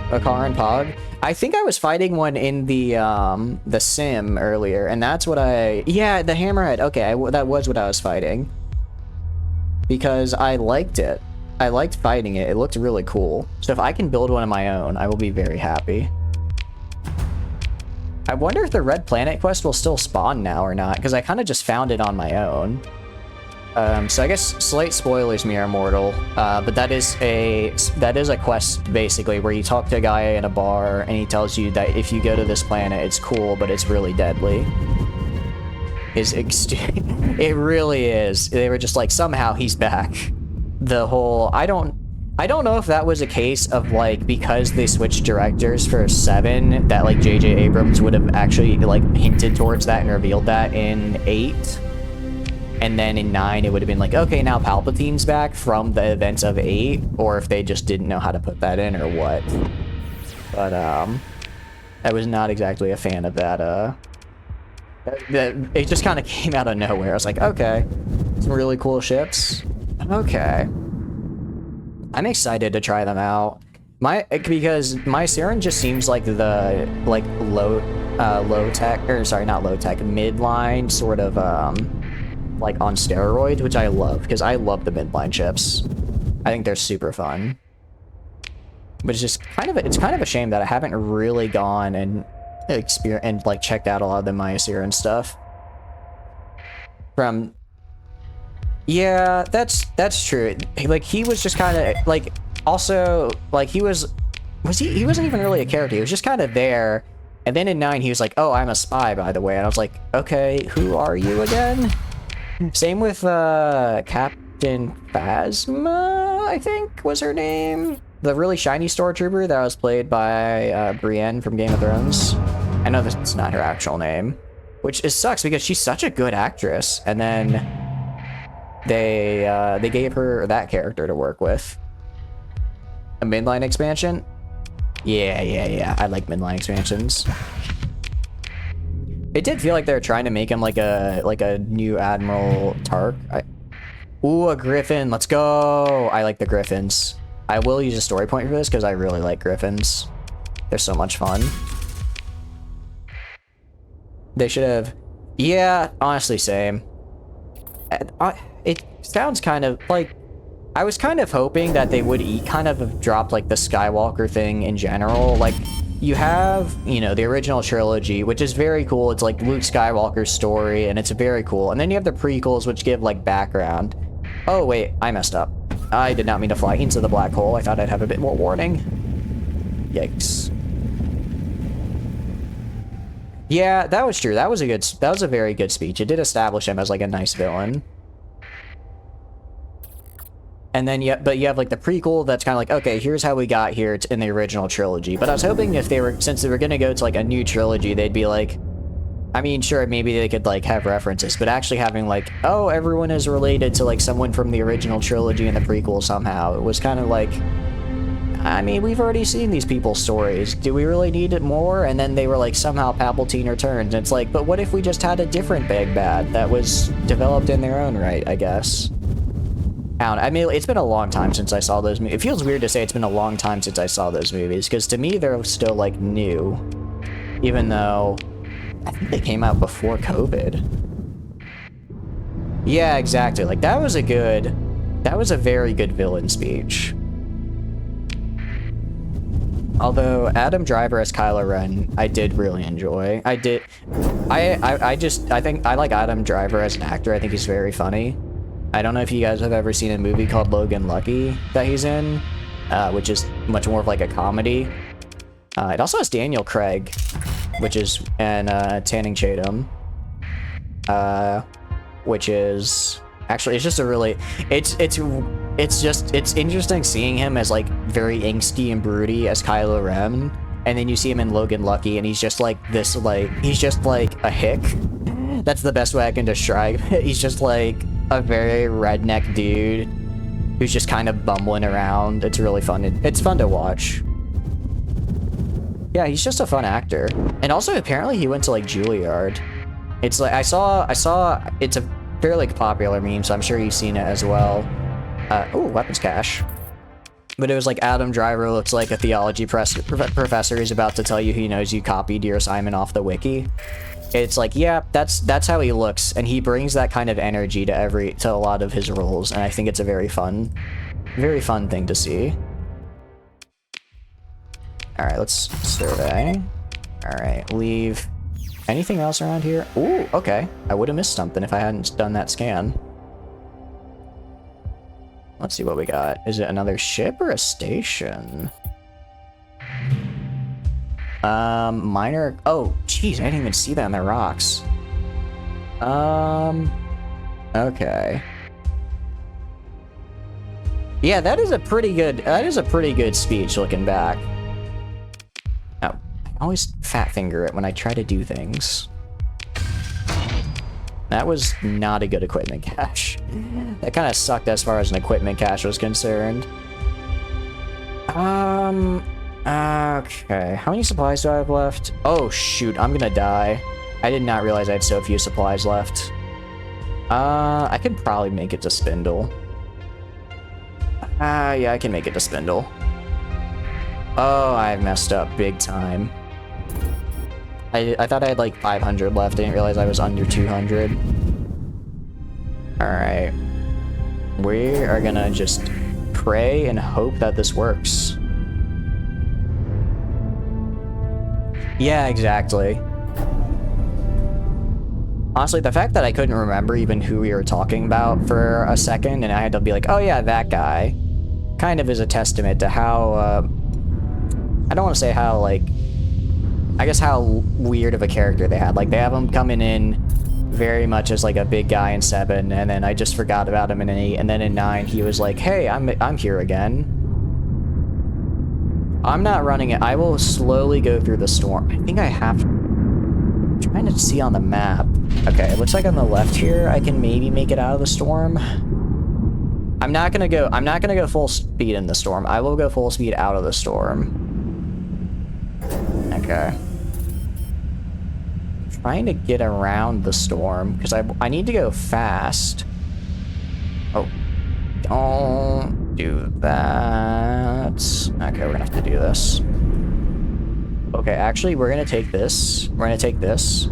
Okaran Pog. I think I was fighting one in the sim earlier, and that's what yeah, the Hammerhead. Okay, that was what I was fighting. Because I liked it. I liked fighting it. It looked really cool. So if I can build one of my own, I will be very happy. I wonder if the Red Planet quest will still spawn now or not, because I kind of just found it on my own. So I guess slight spoilers, Mere Immortal, but that is a quest basically where you talk to a guy in a bar and he tells you that if you go to this planet, it's cool, but it's really deadly. It really is. They were just like, somehow he's back. The whole, I don't know if that was a case of like, because they switched directors for 7, that like J.J. Abrams would have actually like hinted towards that and revealed that in 8. And then in 9, it would have been like, okay, now Palpatine's back from the events of 8, or if they just didn't know how to put that in or what. But, I was not exactly a fan of that, it just kind of came out of nowhere. I was like, okay, some really cool ships. Okay. I'm excited to try them out. Because my Siren just seems like the, like, low tech, or sorry, not low tech, midline sort of, like on steroids, which I love, because I love the midline ships. I think they're super fun. But it's just kind of a shame that I haven't really gone and like checked out a lot of the Myasir and stuff. Yeah, that's true. Like he was just kind of like, also like he wasn't even really a character. He was just kind of there. And then in 9 he was like, oh, I'm a spy, by the way. And I was like, okay, who are you again? Same with Captain Phasma, I think was her name. The really shiny stormtrooper that was played by Brienne from Game of Thrones. I know that's not her actual name, which sucks because she's such a good actress. And then they gave her that character to work with. A midline expansion? Yeah. I like midline expansions. It did feel like they were trying to make him like a new Admiral Tark. Ooh, a Griffin. Let's go. I like the Griffins. I will use a story point for this because I really like Griffins. They're so much fun. They should have... Yeah, honestly, same. It sounds kind of like... I was kind of hoping that they would kind of have dropped like the Skywalker thing in general. Like, you have, you know, the original trilogy, which is very cool. It's like Luke Skywalker's story, and it's very cool. And then you have the prequels, which give like background. Oh, wait, I messed up. I did not mean to fly into the black hole. I thought I'd have a bit more warning. Yikes. Yeah, that was true. That was a very good speech. It did establish him as like a nice villain. And then, but you have like the prequel that's kind of like, okay, here's how we got here in the original trilogy. But I was hoping if since they were going to go to like a new trilogy, they'd be like, I mean, sure, maybe they could like have references, but actually having like, oh, everyone is related to like someone from the original trilogy and the prequel somehow. It was kind of like, I mean, we've already seen these people's stories. Do we really need it more? And then they were like, somehow Palpatine returns. And it's like, but what if we just had a different big bad that was developed in their own right, I guess? I mean, it's been a long time since I saw those movies. It feels weird to say it's been a long time since I saw those movies, because to me, they're still, like, new. Even though I think they came out before COVID. Yeah, exactly. Like, that was a very good villain speech. Although, Adam Driver as Kylo Ren, I did really enjoy. I think I like Adam Driver as an actor. I think he's very funny. I don't know if you guys have ever seen a movie called Logan Lucky that he's in, which is much more of like a comedy. It also has Daniel Craig, and Channing Tatum, which is actually, it's just a really, it's interesting seeing him as like very angsty and broody as Kylo Ren, and then you see him in Logan Lucky, and he's just like this, like he's just like a hick. That's the best way I can describe it. He's just like a very redneck dude who's just kind of bumbling around. It's really fun. It's fun to watch. Yeah, he's just a fun actor. And also, apparently, he went to like Juilliard. It's like I saw. It's a fairly popular meme, so I'm sure you've seen it as well. Oh, weapons cache. But it was like Adam Driver looks like a theology professor who's about to tell you he knows you copied your assignment off the wiki. It's like, yeah, that's how he looks, and he brings that kind of energy to a lot of his roles, and I think it's a very fun thing to see. All right, let's survey. All right, leave Anything else around here? Ooh, okay. I would have missed something if I hadn't done that scan. Let's see what we got. Is it another ship or a station? Minor... Oh, jeez, I didn't even see that in the rocks. Okay. Yeah, that is a pretty good speech looking back. Oh, I always fat finger it when I try to do things. That was not a good equipment cache. That kind of sucked as far as an equipment cache was concerned. Okay. How many supplies do I have left? Oh, shoot. I'm gonna die. I did not realize I had so few supplies left. I could probably make it to Spindle. Yeah, I can make it to Spindle. Oh, I messed up big time. I thought I had like 500 left. I didn't realize I was under 200. Alright. We are gonna just pray and hope that this works. Yeah, exactly. Honestly, the fact that I couldn't remember even who we were talking about for a second, and I had to be like, oh yeah, that guy, kind of is a testament to how, I don't want to say how, like, I guess how weird of a character they had. Like, they have him coming in very much as, like, a big guy in 7, and then I just forgot about him in 8, and then in 9, he was like, hey, I'm here again. I'm not running it. I will slowly go through the storm. I think I have to... I'm trying to see on the map. Okay, it looks like on the left here, I can maybe make it out of the storm. I'm not gonna go full speed in the storm. I will go full speed out of the storm. Okay. Trying to get around the storm, because I need to go fast. Oh. Don't do that. Okay, we're gonna have to do this. Okay, actually, we're gonna take this. We're gonna take this.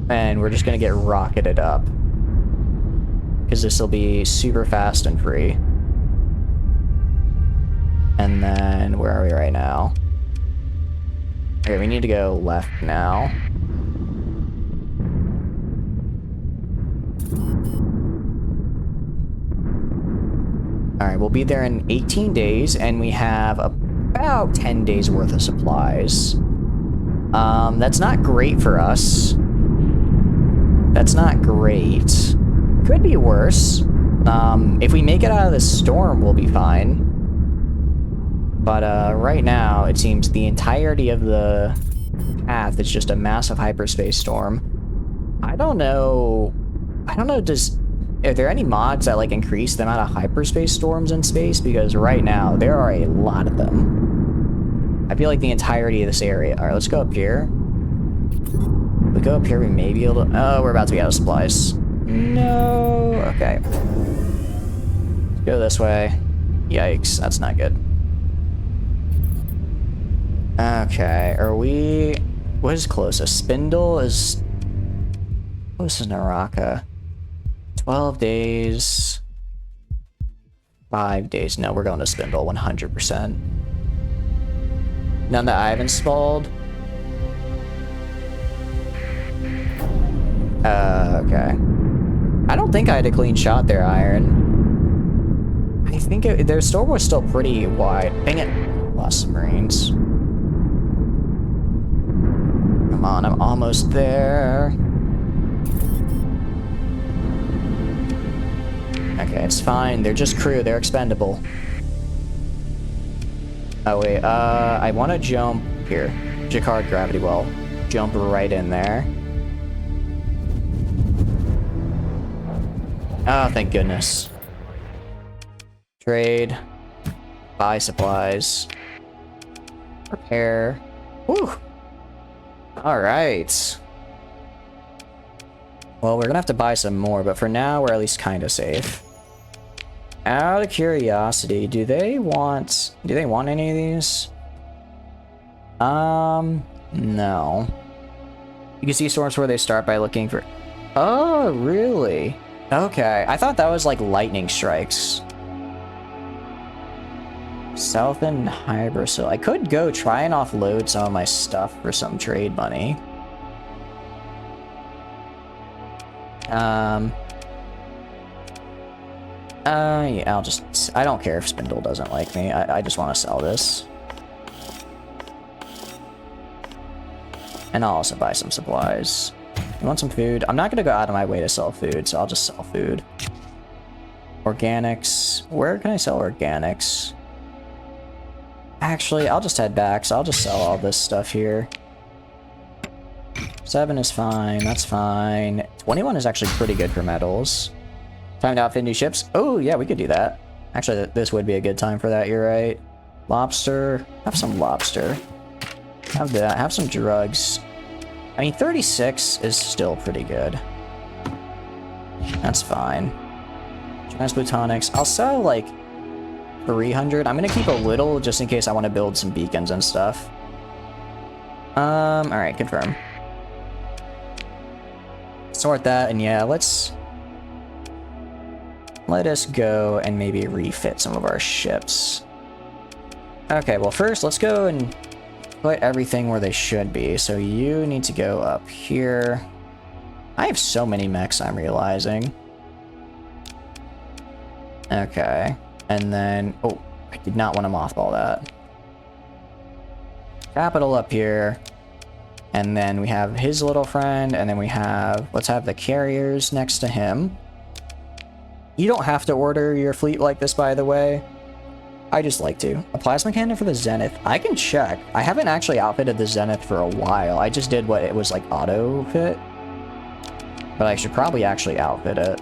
And we're just gonna get rocketed up. Because this will be super fast and free. And then, where are we right now? Okay, we need to go left now. Alright, we'll be there in 18 days, and we have about 10 days worth of supplies. That's not great for us. That's not great. Could be worse. If we make it out of this storm, we'll be fine. But, right now, it seems the entirety of the path is just a massive hyperspace storm. I don't know, are there any mods that, like, increase the amount of hyperspace storms in space? Because right now, there are a lot of them. I feel like the entirety of this area... Alright, let's go up here. If we go up here, we may be able to... Oh, we're about to be out of supplies. No! Okay. Let's go this way. Yikes, that's not good. Okay, are we... What is closest? Spindle is... Closest is Naraka. 12 days... 5 days. No, we're going to Spindle, 100%. None that I've installed. Okay. I don't think I had a clean shot there, Iron. I think their storm was still pretty wide. Dang it. Lost some Marines. Come on, I'm almost there. Okay, it's fine. They're just crew. They're expendable. Oh, wait. I want to jump here. Jacquard gravity well. Jump right in there. Oh, thank goodness. Trade. Buy supplies. Repair. Whew. Alright. Well, we're gonna have to buy some more, but for now, we're at least kind of safe. Out of curiosity, do they want any of these? No. You can see storms where they start by looking for... Oh, really? Okay, I thought that was like lightning strikes. South and Hybrid, so I could go try and offload some of my stuff for some trade money. Yeah, I don't care if Spindle doesn't like me. I just want to sell this. And I'll also buy some supplies. You want some food? I'm not gonna go out of my way to sell food, so I'll just sell food. Organics. Where can I sell organics? Actually, I'll just head back, so I'll just sell all this stuff here. 7 is fine, that's fine. 21 is actually pretty good for metals. Time to outfit new ships. Oh, yeah, we could do that. Actually, this would be a good time for that, you're right. Lobster. Have some lobster. Have that. Have some drugs. I mean, 36 is still pretty good. That's fine. Transplutonics. I'll sell, like, 300. I'm gonna keep a little just in case I want to build some beacons and stuff. Alright, confirm. Sort that, and yeah, let us go and maybe refit some of our ships. Okay, well first, let's go and put everything where they should be. So you need to go up here. I have so many mechs, I'm realizing. Okay, and then... Oh, I did not want to mothball that. Capital up here. And then we have his little friend, and then we have... Let's have the carriers next to him. You don't have to order your fleet like this, by the way. I just like to. A plasma cannon for the Zenith. I can check. I haven't actually outfitted the Zenith for a while. I just did what it was like auto fit. But I should probably actually outfit it.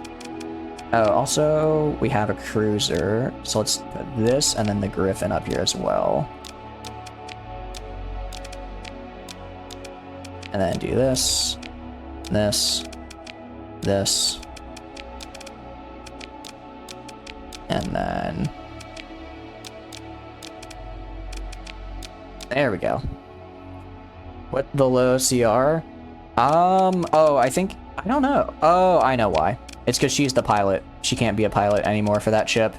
Oh, also, we have a cruiser. So let's put this and then the Griffin up here as well. And then do this, this, this. And then... There we go. What the low CR? Oh, I think... I don't know. Oh, I know why. It's because she's the pilot. She can't be a pilot anymore for that ship.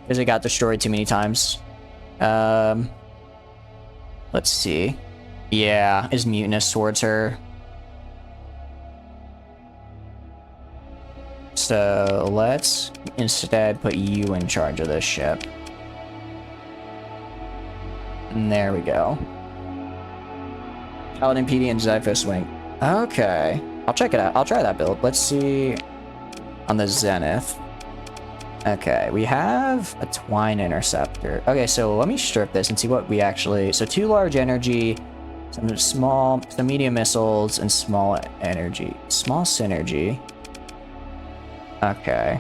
Because it got destroyed too many times. Let's see. Yeah, is mutinous towards her. So let's instead put you in charge of this ship. And there we go. Paladin PD and Zyphos Wing. Okay. I'll check it out. I'll try that build. Let's see on the Zenith. Okay, we have a Twine Interceptor. Okay, so let me strip this and see what we actually... So 2 large energy, some medium missiles, and small energy. Small synergy. Okay.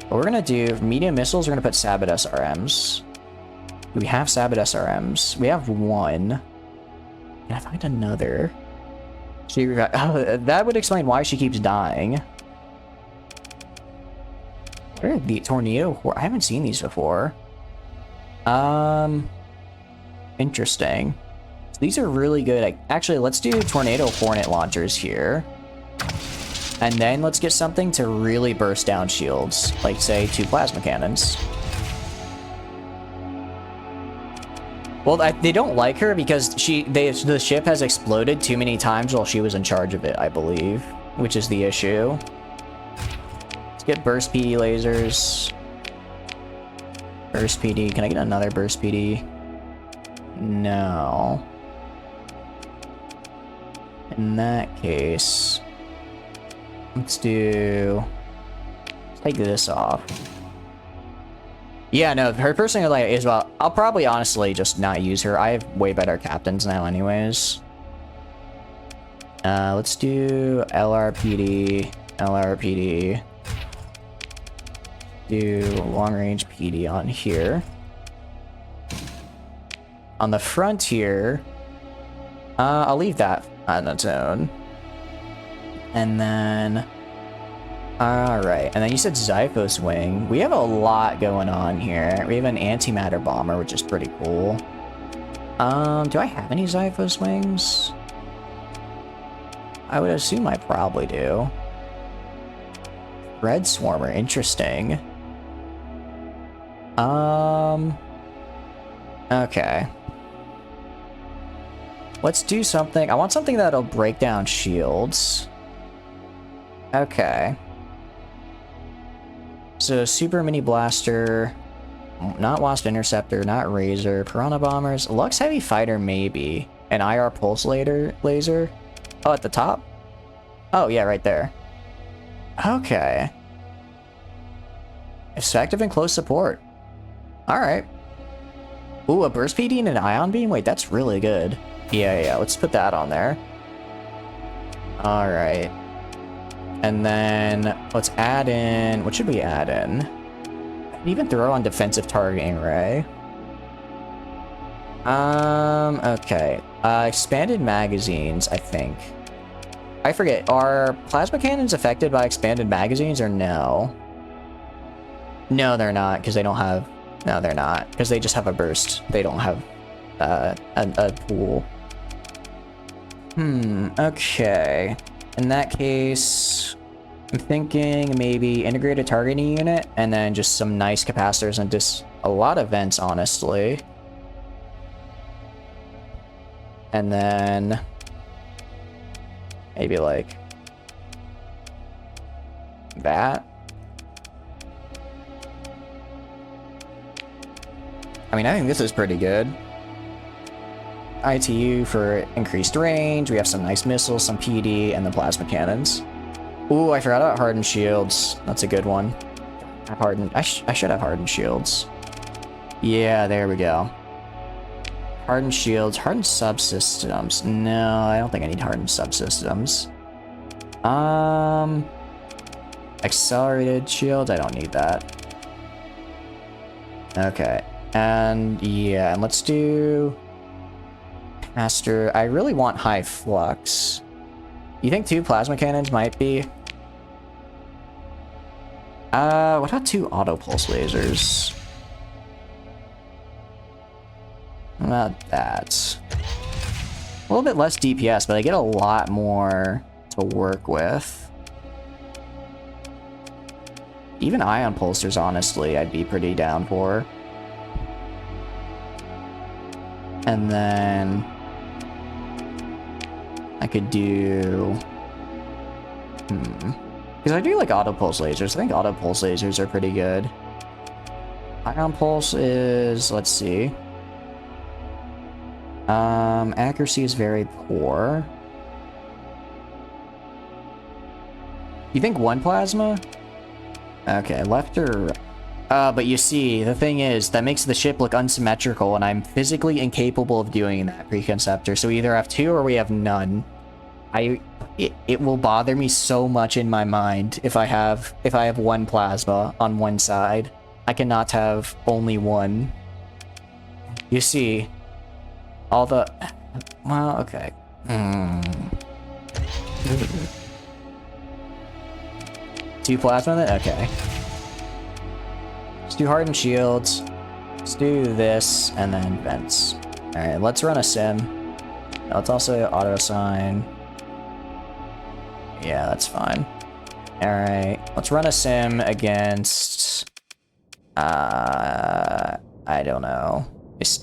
What we're gonna do, for medium missiles, we're gonna put Sabot SRMs. We have Sabot SRMs. We have 1. Can I find another? Oh, that would explain why she keeps dying. Where are the tornado? I haven't seen these before. Interesting. So these are really good. Actually, let's do tornado hornet launchers here. And then let's get something to really burst down shields. Like, say, 2 plasma cannons. Well, they don't like her because the ship has exploded too many times while she was in charge of it, I believe. Which is the issue. Let's get burst PD lasers. Burst PD. Can I get another burst PD? No. In that case... Let's take this off. Yeah, no, her personality is well. I'll probably honestly just not use her. I have way better captains now anyways. Let's do LRPD, LRPD. Do long range PD on here. On the front here, I'll leave that on its own. And then... Alright, and then you said Zyphos Wing. We have a lot going on here. We have an antimatter bomber, which is pretty cool. Do I have any Zyphos Wings? I would assume I probably do. Red Swarmer, interesting. Okay. Let's do something. I want something that'll break down shields. Okay. So, Super Mini Blaster, not Wasp Interceptor, not Razor, Piranha Bombers, Lux Heavy Fighter maybe, an IR Pulse Laser. Oh, at the top? Oh, yeah, right there. Okay. Effective and close support. Alright. Ooh, a Burst PD and an Ion Beam? Wait, that's really good. Yeah, let's put that on there. Alright. And then let's add in... What should we add in? I can even throw on defensive targeting ray. Okay. Expanded magazines, I think. I forget, are plasma cannons affected by expanded magazines or no? No, they're not, because they don't have... No, they're not, because they just have a burst. They don't have a pool. Okay. In that case, I'm thinking maybe integrated targeting unit, and then just some nice capacitors and just a lot of vents, honestly. And then maybe like that. I mean, I think this is pretty good. ITU for increased range. We have some nice missiles, some PD, and the plasma cannons. Ooh, I forgot about hardened shields. That's a good one. I should have hardened shields. Yeah, there we go. Hardened shields, hardened subsystems. No, I don't think I need hardened subsystems. Accelerated shields, I don't need that. Okay. And yeah, and let's do Master. I really want high flux. You think 2 plasma cannons might be? What about 2 auto pulse lasers? What about that? A little bit less DPS, but I get a lot more to work with. Even ion pulsers, honestly, I'd be pretty down for. And then I could do... Because I do like auto pulse lasers. I think auto pulse lasers are pretty good. Ion pulse is... Let's see. Accuracy is very poor. You think 1 plasma? Okay, left or right? But you see, the thing is, that makes the ship look unsymmetrical, and I'm physically incapable of doing that, Preconceptor. So we either have 2 or we have none. It will bother me so much in my mind if I have 1 plasma on one side. I cannot have only 1. You see, all the... Well, okay. 2 plasma then? Okay. Let's do hardened shields. Let's do this, and then vents. Alright, let's run a sim. Let's also auto-assign. Yeah, that's fine. Alright, let's run a sim against... I don't know. Let's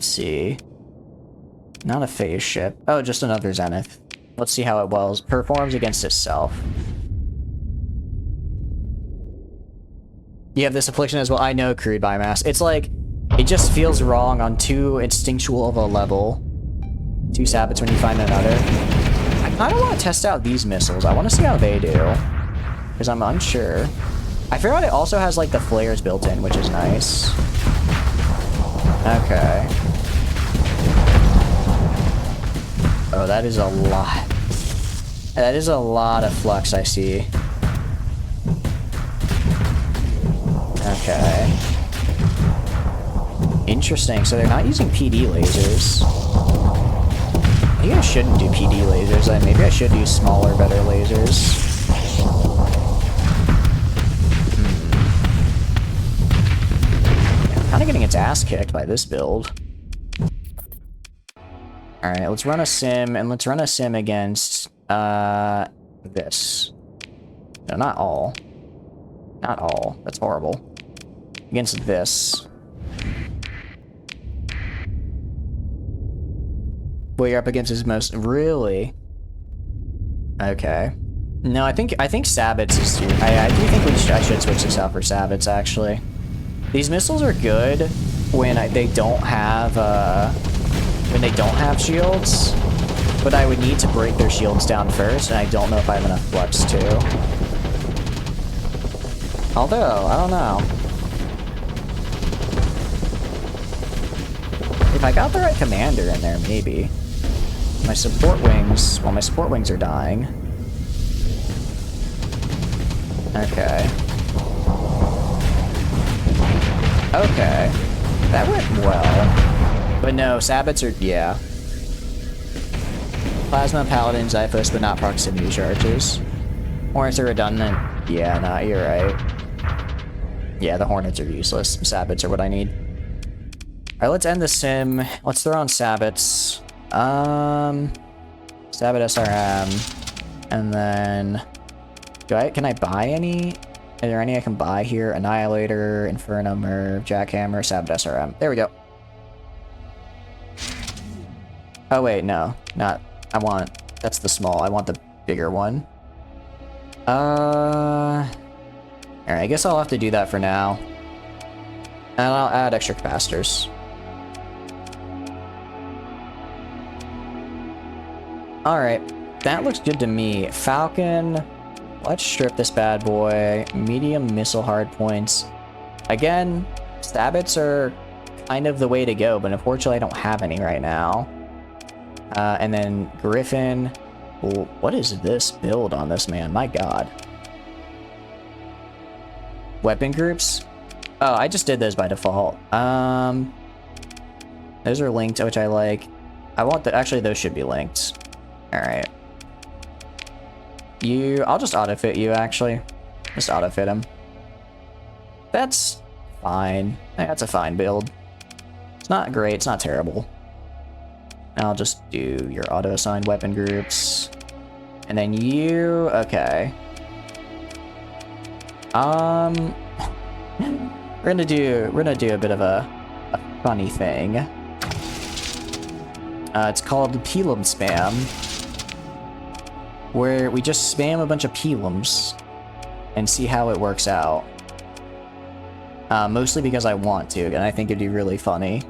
see. Not a phase ship. Oh, just another Zenith. Let's see how it performs against itself. You have this affliction as well. I know, crude biomass. It's like, it just feels wrong on too instinctual of a level. 2 sabots when you find another. I kind of want to test out these missiles. I want to see how they do. Because I'm unsure. I forgot it also has like the flares built in, which is nice. Okay. Oh, that is a lot. That is a lot of flux, I see. Okay. Interesting. So they're not using PD lasers. Maybe I shouldn't do PD lasers. Maybe I should use smaller, better lasers. Yeah, kind of getting its ass kicked by this build. Alright, let's run a sim, and let's run a sim against, this. No, not all. Not all. That's horrible. Against this. What you're up against is most... Really? Okay. No, I think Sabbats is too. I do think I should switch this out for Sabbats, actually. These missiles are good when they don't have shields, but I would need to break their shields down first, and I don't know if I have enough flux to. Although, I don't know. If I got the right commander in there, maybe. My support wings, well, my support wings are dying. Okay. Okay. That went well. But no, Sabbats are, yeah. Plasma, Paladin, Zyphos, but not proximity charges. Hornets are redundant. Yeah, nah, you're right. Yeah, the Hornets are useless. Sabbats are what I need. Alright, let's end the sim. Let's throw on Sabbats. Sabbat SRM. And then... can I buy any? Are there any I can buy here? Annihilator, Inferno, Merv, Jackhammer, Sabbat SRM. There we go. Oh wait, no. Not... that's the small. I want the bigger one. Alright, I guess I'll have to do that for now. And I'll add extra capacitors. Alright, that looks good to me. Falcon, let's strip this bad boy. Medium missile hardpoints. Again, Sabbats are kind of the way to go, but unfortunately I don't have any right now. And then Griffin. What is this build on this man? My god. Weapon groups? Oh, I just did those by default. Those are linked, which I like. I want actually, those should be linked. Alright. I'll just auto-fit you, actually. Just auto-fit him. That's fine. That's a fine build. It's not great, it's not terrible. I'll just do your auto-assigned weapon groups. And then you... okay. We're gonna do a bit of a funny thing. It's called Pelum Spam, where we just spam a bunch of Pelums and see how it works out. Mostly because I want to, and I think it'd be really funny.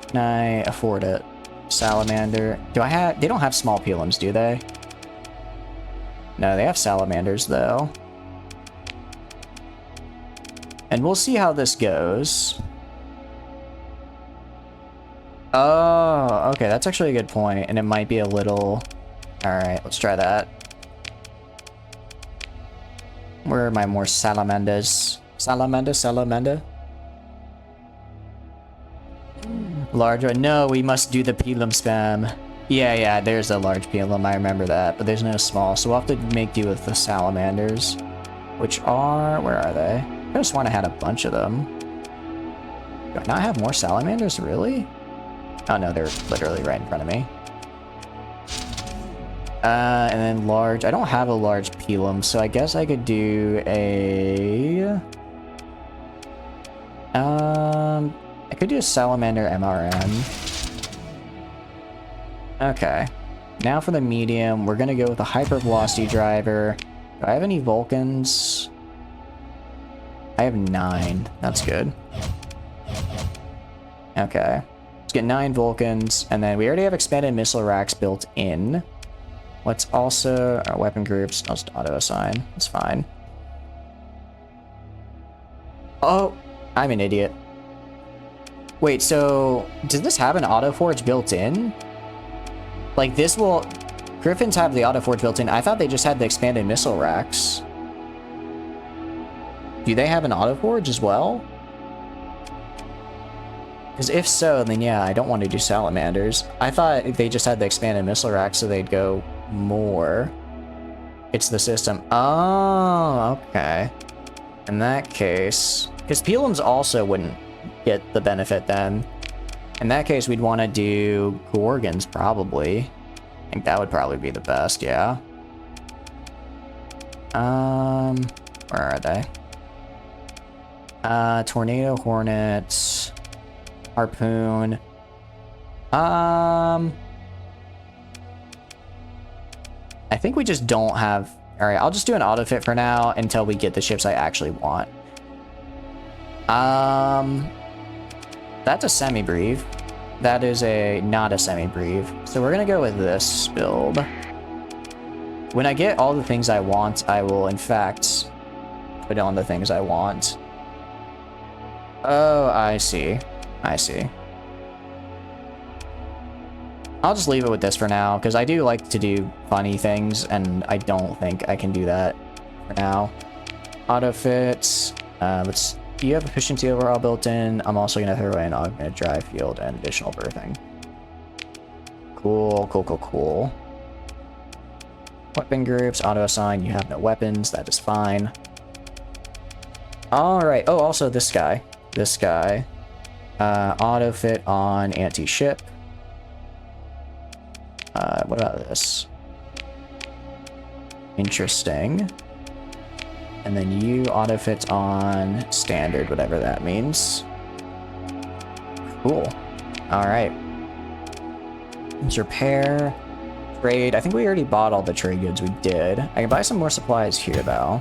Can I afford it? Salamander. They don't have small Pelums, do they? No, they have salamanders, though. And we'll see how this goes. Oh, okay, that's actually a good point, and it might be a little... Alright, let's try that. Where are my more salamanders? Salamander? Large one. No, we must do the Pelum spam. Yeah, there's a large Pelum, I remember that, but there's no small, so we'll have to make do with the salamanders. Which are... where are they? I just want to have a bunch of them. Do I not have more salamanders, really? Oh no, they're literally right in front of me. And then large. I don't have a large Pelum, so I guess I could do a... I could do a salamander MRM. Okay. Now for the medium, we're gonna go with a hypervelocity driver. Do I have any Vulcans? I have 9. That's good. Okay. Let's get 9 Vulcans, and then we already have expanded missile racks built in. Let's also... our weapon groups, I'll just auto-assign. That's fine. Oh! I'm an idiot. Wait, so... does this have an auto-forge built in? Like, this will... Griffins have the auto-forge built in. I thought they just had the expanded missile racks. Do they have an auto-forge as well? Because if so, then yeah, I don't want to do salamanders. I thought they just had the expanded missile rack, so they'd go more. It's the system. Oh, okay. In that case... because Pelums also wouldn't get the benefit then. In that case, we'd want to do Gorgons, probably. I think that would probably be the best, yeah. Where are they? Tornado, Hornets, Harpoon. I think we just don't have... Alright, I'll just do an auto fit for now until we get the ships I actually want. That's a semi-brief. That is not a semi-brief. So we're gonna go with this build. When I get all the things I want, I will in fact put on the things I want. Oh, I see. I see. I'll just leave it with this for now, because I do like to do funny things, and I don't think I can do that for now. Auto fits. Do you have efficiency overall built in? I'm also going to throw in augmented drive field and additional berthing. Cool, cool, cool, cool. Weapon groups, auto assign. You have no weapons. That is fine. Alright. Oh, also this guy. This guy. Auto fit on anti-ship. What about this? Interesting. And then you auto fit on standard, whatever that means. Cool. Alright. Let's repair. Trade. I think we already bought all the trade goods we did. I can buy some more supplies here, though.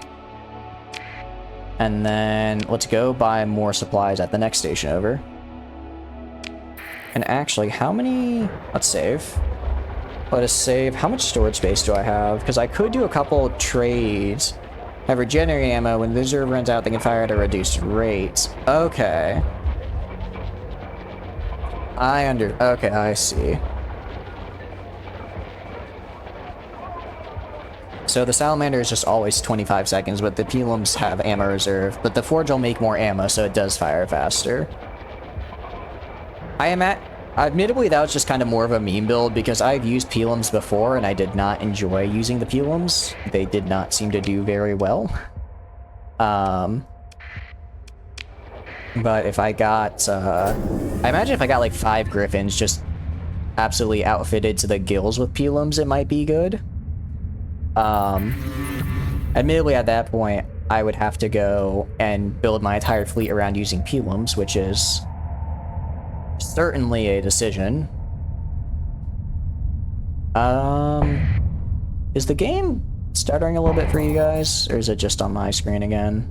And then let's go buy more supplies at the next station over. And actually, how many... Let's save. Let us save. How much storage space do I have? Because I could do a couple trades. Have regenerating ammo. When the reserve runs out, they can fire at a reduced rate. Okay. Okay, I see. So the salamander is just always 25 seconds, but the pilums have ammo reserve. But the forge will make more ammo, so it does fire faster. Admittedly, that was just kind of more of a meme build, because I've used pilums before, and I did not enjoy using the pilums. They did not seem to do very well. But if I got... I imagine if I got like 5 griffins just absolutely outfitted to the gills with pilums, it might be good. Admittedly, at that point, I would have to go and build my entire fleet around using pilums, which is... certainly a decision. Is the game stuttering a little bit for you guys, or is it just on my screen again?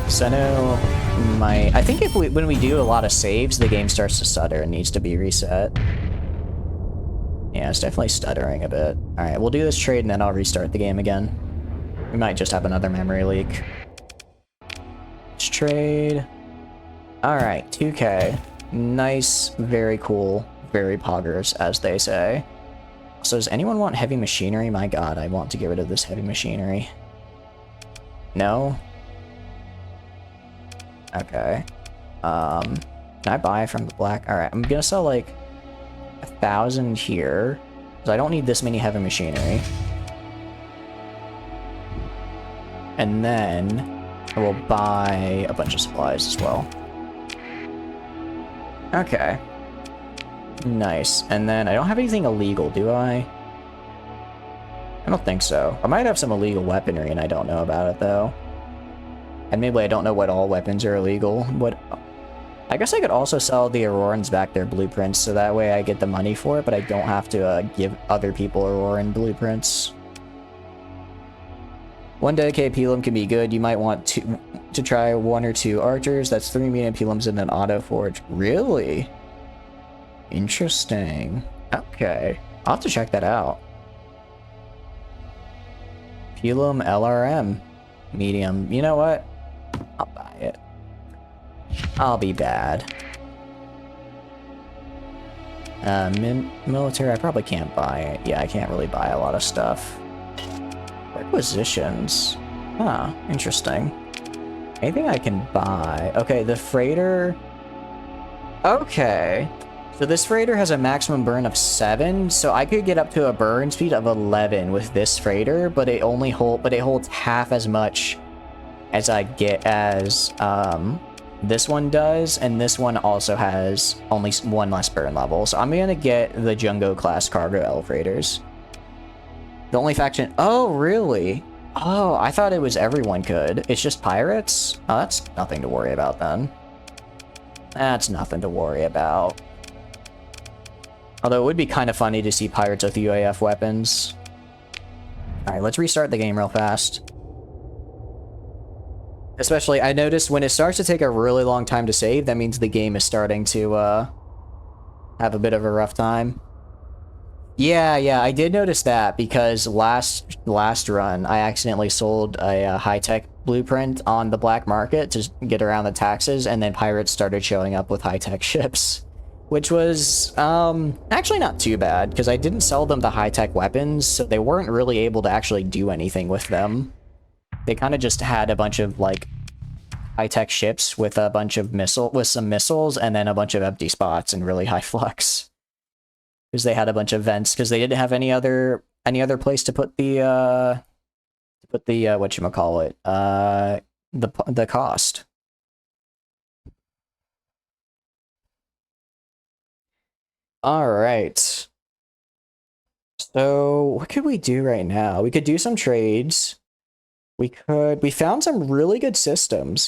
So no, I think when we do a lot of saves, the game starts to stutter and needs to be reset. Yeah, it's definitely stuttering a bit. All right, we'll do this trade and then I'll restart the game again. We might just have another memory leak. Let's trade. Alright, 2K. Nice, very cool, very poggers, as they say. So does anyone want heavy machinery? My god, I want to get rid of this heavy machinery. No? Okay. Can I buy from the black? Alright, I'm gonna sell like 1,000 here, because I don't need this many heavy machinery. And then I will buy a bunch of supplies as well. Okay. Nice. And then I don't have anything illegal, do I? I don't think so. I might have some illegal weaponry and I don't know about it, though. And maybe I don't know what all weapons are illegal. I guess I could also sell the Aurorans back their blueprints, so that way I get the money for it, but I don't have to give other people Auroran blueprints. One dedicated pilum can be good. You might want to try 1 or 2 archers. That's 3 medium pilums and an auto forge. Really? Interesting. Okay. I'll have to check that out. Pilum LRM. Medium. You know what? I'll buy it. I'll be bad. Military, I probably can't buy it. Yeah, I can't really buy a lot of stuff. Requisitions. Huh, interesting. Anything I can buy? Okay, the freighter... Okay. So this freighter has a maximum burn of 7, so I could get up to a burn speed of 11 with this freighter, but it holds half as much as I get as this one does, and this one also has only 1 less burn level. So I'm gonna get the Jungo class cargo L freighters. The only faction... Oh, really? Oh, I thought it was everyone could. It's just pirates? Oh, that's nothing to worry about then. That's nothing to worry about. Although it would be kind of funny to see pirates with UAF weapons. Alright, let's restart the game real fast. Especially, I noticed when it starts to take a really long time to save, that means the game is starting to, have a bit of a rough time. Yeah, I did notice that, because last run, I accidentally sold a high-tech blueprint on the black market to get around the taxes, and then pirates started showing up with high-tech ships. Which was, actually not too bad, because I didn't sell them the high-tech weapons, so they weren't really able to actually do anything with them. They kind of just had a bunch of, like, high-tech ships with a bunch of some missiles, and then a bunch of empty spots and really high flux. Because they had a bunch of vents, because they didn't have any other place to put the, whatchamacallit, the cost. Alright. So, what could we do right now? We could do some trades. We found some really good systems.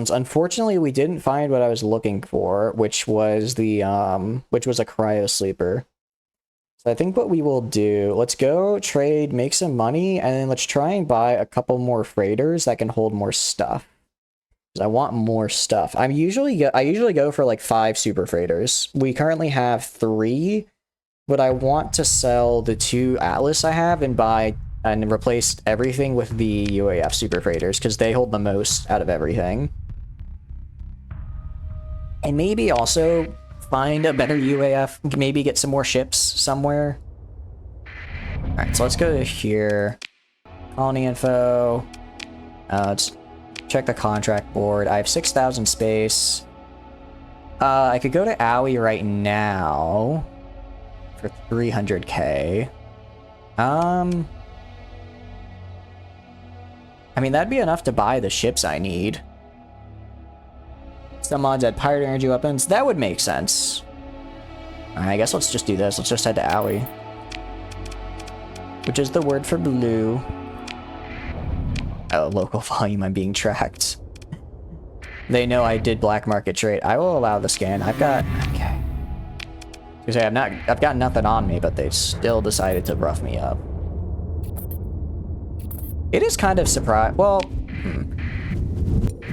Unfortunately, we didn't find what I was looking for, which was a cryo sleeper. So I think what we will do, let's go trade, make some money, and then let's try and buy a couple more freighters that can hold more stuff. Because I want more stuff. I usually go for like 5 super freighters. We currently have 3, but I want to sell the 2 Atlas I have and replace everything with the UAF super freighters, because they hold the most out of everything. And maybe also find a better UAF, maybe get some more ships somewhere. Alright, so let's go to here. Colony info. Let's check the contract board. I have 6,000 space. I could go to Owie right now for 300k. I mean, that'd be enough to buy the ships I need. Some mods add pirate energy weapons. That would make sense. Alright, I guess let's just do this. Let's just head to Owie. Which is the word for blue. Oh, local volume, I'm being tracked. They know I did black market trade. I will allow the scan. I've got... Okay. I've got nothing on me, but they still decided to rough me up. It is kind of well,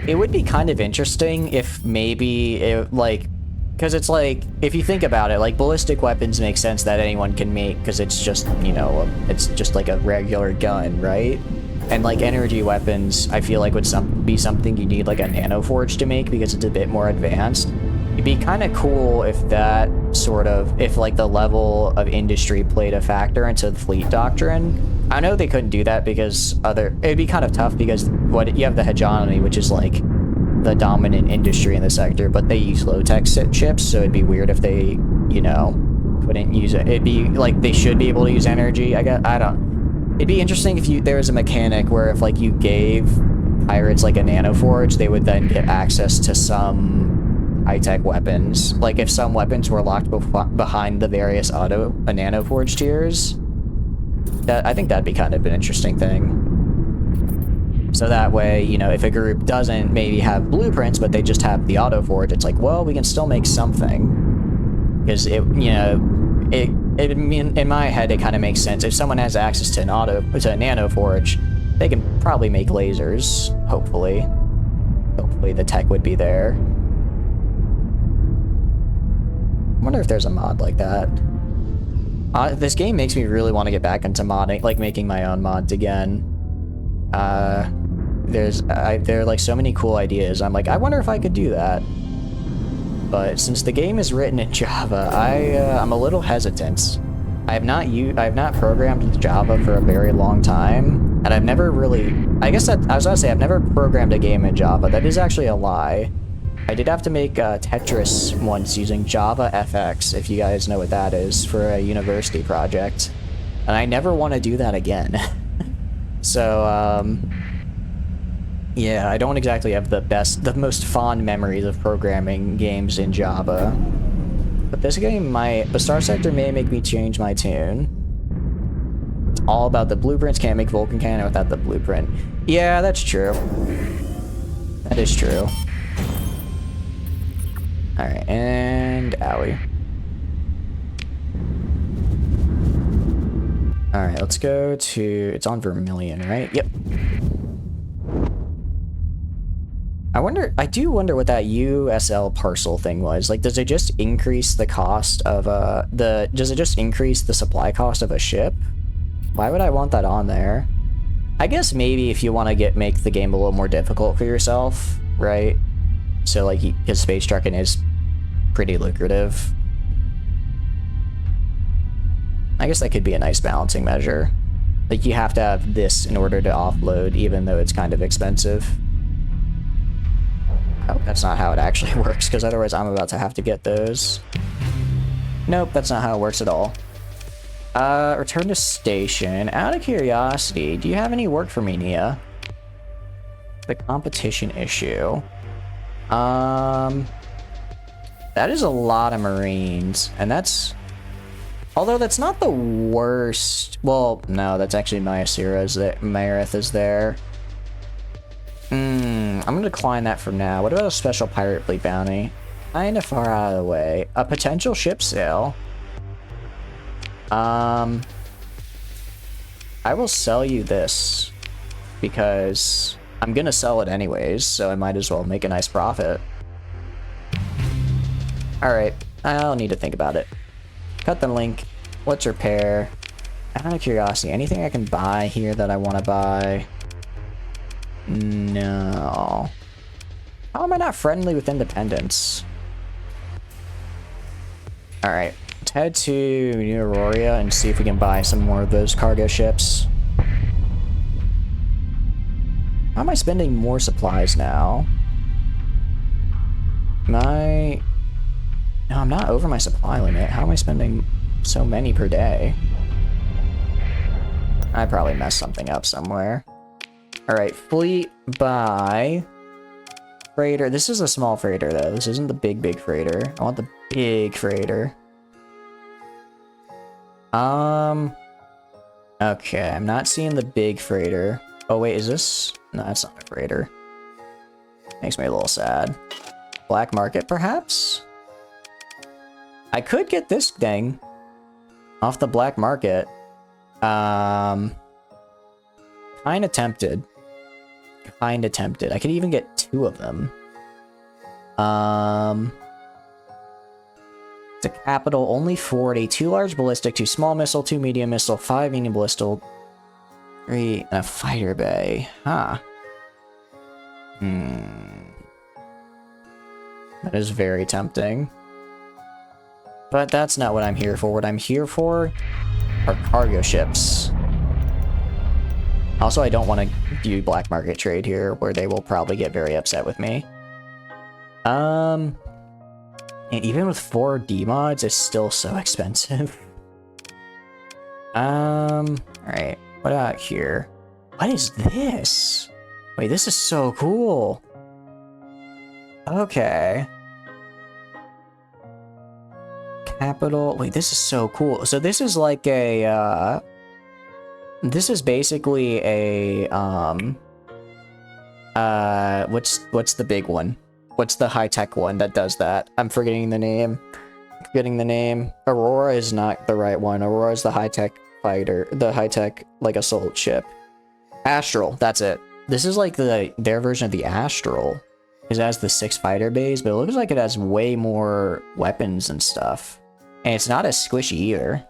it would be kind of interesting if maybe it, like, because it's like, if you think about it, like, ballistic weapons make sense that anyone can make, because it's just, you know, it's just like a regular gun, right? And like energy weapons, I feel like would be something you need like a nano forge to make, because it's a bit more advanced. It'd be kind of cool if that if like the level of industry played a factor into the fleet doctrine. I know they couldn't do that because it'd be kind of tough, because you have the hegemony, which is like the dominant industry in the sector, but they use low-tech chips, so it'd be weird if they, you know, couldn't use it. It'd be like they should be able to use energy. It'd be interesting if there was a mechanic where if like you gave pirates like a nano forge, they would then get access to some high-tech weapons. Like if some weapons were locked behind the various nano forge tiers. I think that'd be kind of an interesting thing. So that way, you know, if a group doesn't maybe have blueprints, but they just have the auto forge, it's like, well, we can still make something. Because it, you know, in my head, it kind of makes sense. If someone has access to a nano forge, they can probably make lasers. Hopefully the tech would be there. I wonder if there's a mod like that. This game makes me really want to get back into modding, like making my own mods again. There are like so many cool ideas. I'm like, I wonder if I could do that. But since the game is written in Java, I'm a little hesitant. I have not programmed Java for a very long time, and I've never really. I was gonna say I've never programmed a game in Java. That is actually a lie. I did have to make Tetris once using Java FX, if you guys know what that is, for a university project. And I never want to do that again. So, yeah, I don't exactly have the most fond memories of programming games in Java. But this game the Star Sector may make me change my tune. It's all about the blueprints. Can't make Vulcan cannon without the blueprint. Yeah, that's true. That is true. Alright, and Owie. Alright, let's go to... It's on Vermilion, right? Yep. I do wonder what that USL parcel thing was. Like, does it just increase the cost of, does it just increase the supply cost of a ship? Why would I want that on there? I guess maybe if you want to make the game a little more difficult for yourself, right? So, like, because space trucking is pretty lucrative. I guess that could be a nice balancing measure. Like, you have to have this in order to offload, even though it's kind of expensive. I hope that's not how it actually works, because otherwise I'm about to have to get those. Nope, that's not how it works at all. Return to station. Out of curiosity, do you have any work for me, Nia? The competition issue. That is a lot of Marines, and that's... Although that's not the worst... Well, no, that's actually Maerith is there. I'm gonna decline that for now. What about a special pirate fleet bounty? Kinda far out of the way. A potential ship sale. I will sell you this because I'm gonna sell it anyways, so I might as well make a nice profit. Alright, I'll need to think about it. Cut the link. Let's repair. Out of curiosity, anything I can buy here that I want to buy? No. How am I not friendly with independents? Alright, let's head to New Aurora and see if we can buy some more of those cargo ships. How am I spending more supplies now? No, I'm not over my supply limit. How am I spending so many per day? I probably messed something up somewhere. Alright, fleet buy. Freighter. This is a small freighter, though. This isn't the big freighter. I want the big freighter. Okay, I'm not seeing the big freighter. Oh, wait, is this? No, that's not a freighter. Makes me a little sad. Black market, perhaps? I could get this thing off the black market. Kinda tempted. Kinda tempted. I could even get 2 of them. The capital, only 40. 2 large ballistic, 2 small missile, 2 medium missile, 5 medium ballistic, 3, and a fighter bay. Huh. That is very tempting. But that's not what I'm here for. What I'm here for are cargo ships. Also, I don't want to do black market trade here, where they will probably get very upset with me. And even with 4 D-mods, it's still so expensive. Alright, what about here? What is this? Wait, this is so cool. Okay. Capital. Wait, this is so cool. So this is like a, this is basically a, what's the big one? What's the high-tech one that does that? I'm forgetting the name. Aurora is not the right one. Aurora is the high-tech fighter, the high-tech, like, assault ship. Astral, that's it. This is like their version of the Astral. It has the 6 fighter bays, but it looks like it has way more weapons and stuff. And it's not as squishy either.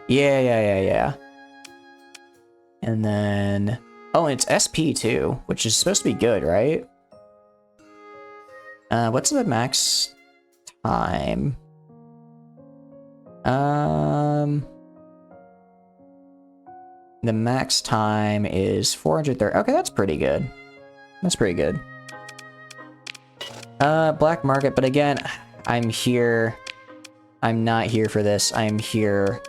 Yeah. And then... Oh, and it's SP too, which is supposed to be good, right? What's the max time? The max time is 430. Okay, that's pretty good. That's pretty good. Black market, but again, I'm here. I'm not here for this. I'm here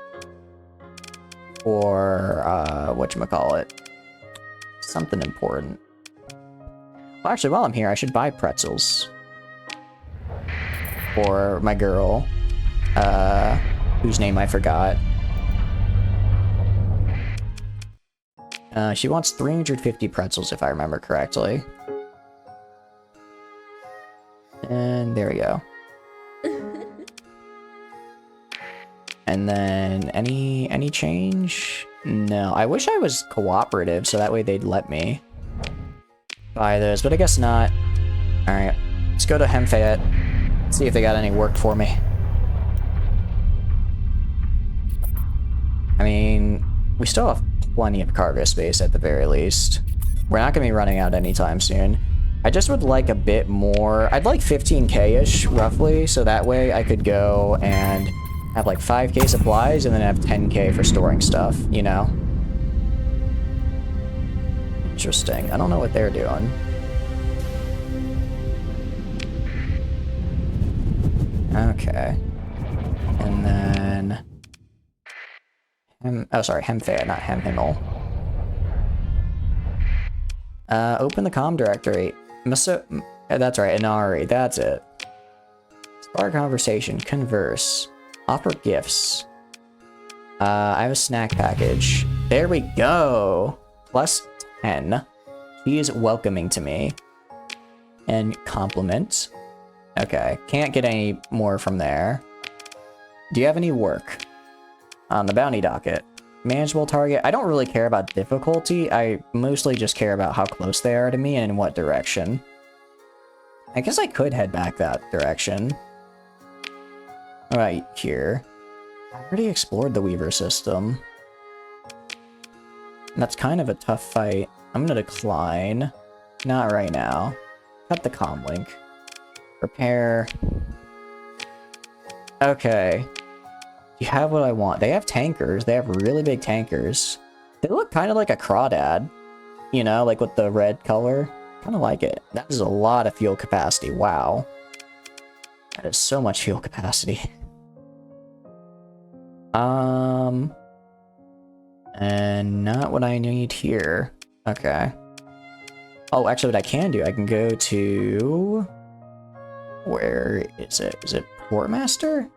for, whatchamacallit. Something important. Well, actually, while I'm here, I should buy pretzels. For my girl. Whose name I forgot. She wants 350 pretzels, if I remember correctly. And there we go. And then any change? No, I wish I was cooperative so that way they'd let me buy those, but I guess not. All right, let's go to Hemfayette, see if they got any work for me. I mean, we still have plenty of cargo space at the very least. We're not gonna be running out anytime soon. I just would like a bit more. I'd like 15K-ish, roughly, so that way I could go and have like 5K supplies and then have 10K for storing stuff, you know? Interesting. I don't know what they're doing. Okay. And then... oh, sorry, Hemfayette, not Hemhimmel. Open the comm directory. That's right, Inari, that's it. Start conversation, converse. Offer gifts. I have a snack package. There we go! Plus 10. She is welcoming to me. And compliment. Okay, can't get any more from there. Do you have any work? On the bounty docket. Manageable target. I don't really care about difficulty. I mostly just care about how close they are to me and in what direction. I guess I could head back that direction. Right here. I already explored the Weaver system. That's kind of a tough fight. I'm gonna decline. Not right now. Cut the comm link. Repair. Okay. You have what I want. They have tankers. They have really big tankers. They look kind of like a crawdad. You know, like with the red color. Kind of like it. That is a lot of fuel capacity. Wow. That is so much fuel capacity. And not what I need here. Okay. Oh, actually what I can do, I can go to... Where is it? Is it Portmaster?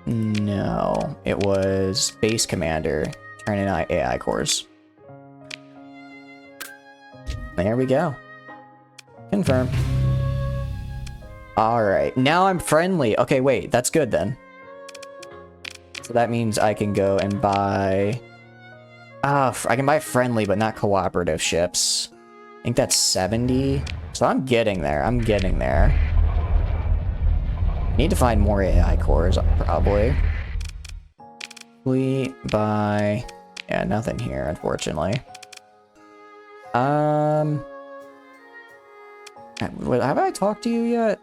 No. It was Base Commander. Turn in AI cores. There we go. Confirm. Alright, now I'm friendly. Okay, wait, that's good then. So that means I can go and buy... I can buy friendly, but not cooperative ships. I think that's 70. So I'm getting there, I'm getting there. Need to find more AI cores, probably. We buy... Yeah, nothing here, unfortunately. Have I talked to you yet?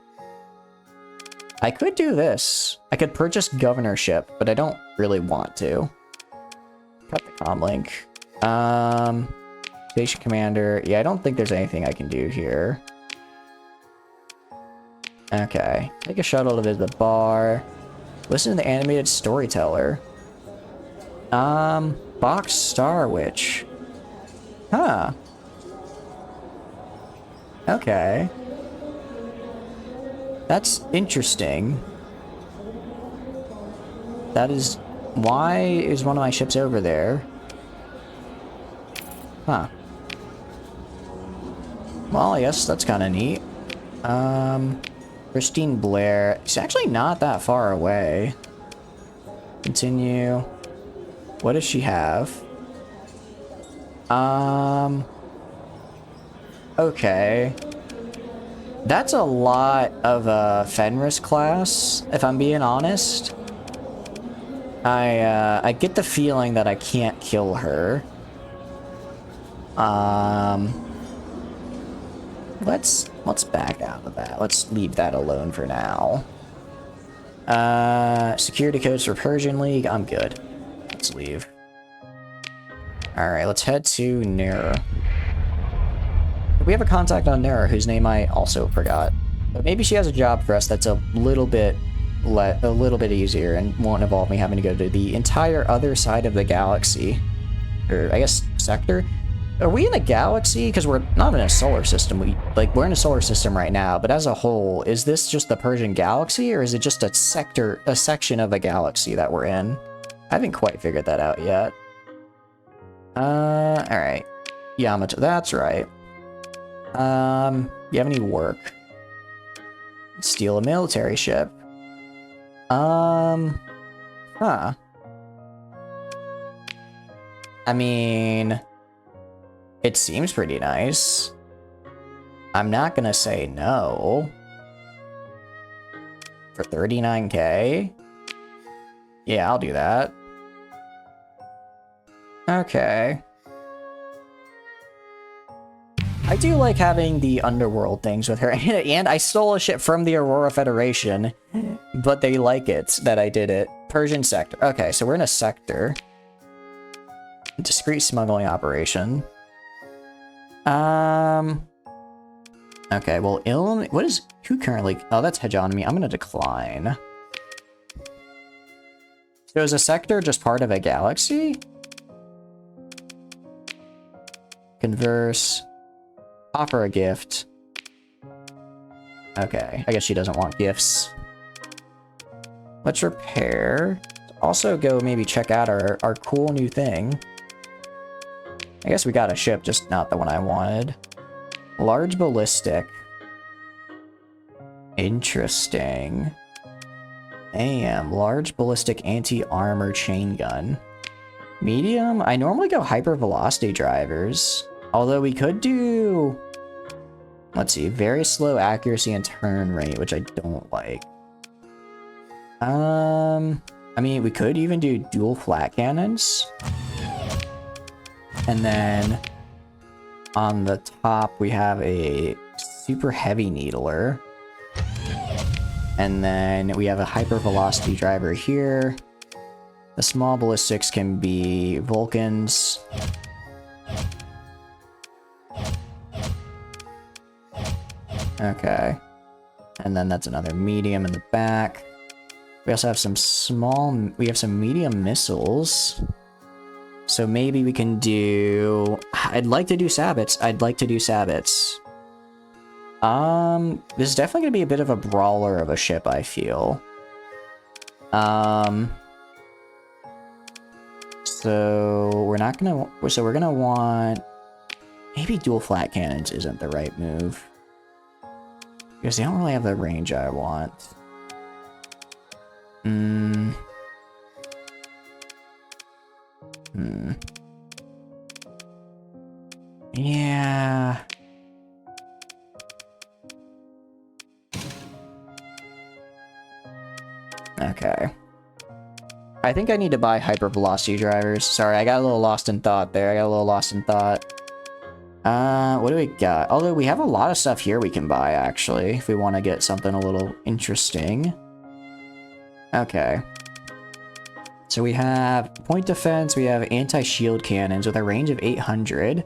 I could do this. I could purchase governorship, but I don't really want to. Cut the comm link. Station commander. Yeah, I don't think there's anything I can do here. Okay. Take a shuttle to visit the bar. Listen to the animated storyteller. Box Star Witch. Huh. Okay. That's interesting. That is... Why is one of my ships over there? Huh. Well, I guess that's kind of neat. Christine Blair. She's actually not that far away. Continue. What does she have? Okay. That's a lot of Fenris class, if I'm being honest. I get the feeling that I can't kill her. Let's back out of that. Let's leave that alone for now. Security codes for Persian League. I'm good. Let's leave. Alright, let's head to Nera. We have a contact on Nera whose name I also forgot. But maybe she has a job for us that's a little bit easier and won't involve me having to go to the entire other side of the galaxy. Or, I guess, sector? Are we in a galaxy? Because we're not in a solar system. We're in a solar system right now, but as a whole, is this just the Persian galaxy, or is it just a section of a galaxy that we're in? I haven't quite figured that out yet. Alright. Yamato, that's right. You have any work? Steal a military ship. Huh. I mean, it seems pretty nice. I'm not gonna say no. For 39k? Yeah, I'll do that. Okay. I do like having the underworld things with her, and I stole a ship from the Aurora Federation, but they like it that I did it. Persian sector. Okay, so we're in a sector. Discreet smuggling operation. Okay, well, what is... Who currently... Oh, that's hegemony. I'm gonna decline. So is a sector just part of a galaxy? Converse. Offer a gift. Okay, I guess she doesn't want gifts. Let's repair. Also go maybe check out our cool new thing. I guess we got a ship, just not the one I wanted. Large ballistic. Interesting. Damn, large ballistic anti-armor chain gun. Medium? I normally go hypervelocity drivers. Although we could do... Let's see, very slow accuracy and turn rate, which I don't like. I mean, we could even do dual flat cannons. And then on the top, we have a super heavy needler. And then we have a hypervelocity driver here. The small ballistics can be Vulcans. Okay. And then that's another medium in the back. We also have some we have some medium missiles. So maybe we can do... I'd like to do Sabbats. This is definitely gonna be a bit of a brawler of a ship, I feel. So we're gonna want... Maybe dual flat cannons isn't the right move. Because they don't really have the range I want. Yeah. Okay. I think I need to buy hypervelocity drivers. Sorry, I got a little lost in thought there. What do we got? Although we have a lot of stuff here we can buy, actually, if we want to get something a little interesting. Okay. So we have point defense, we have anti-shield cannons with a range of 800.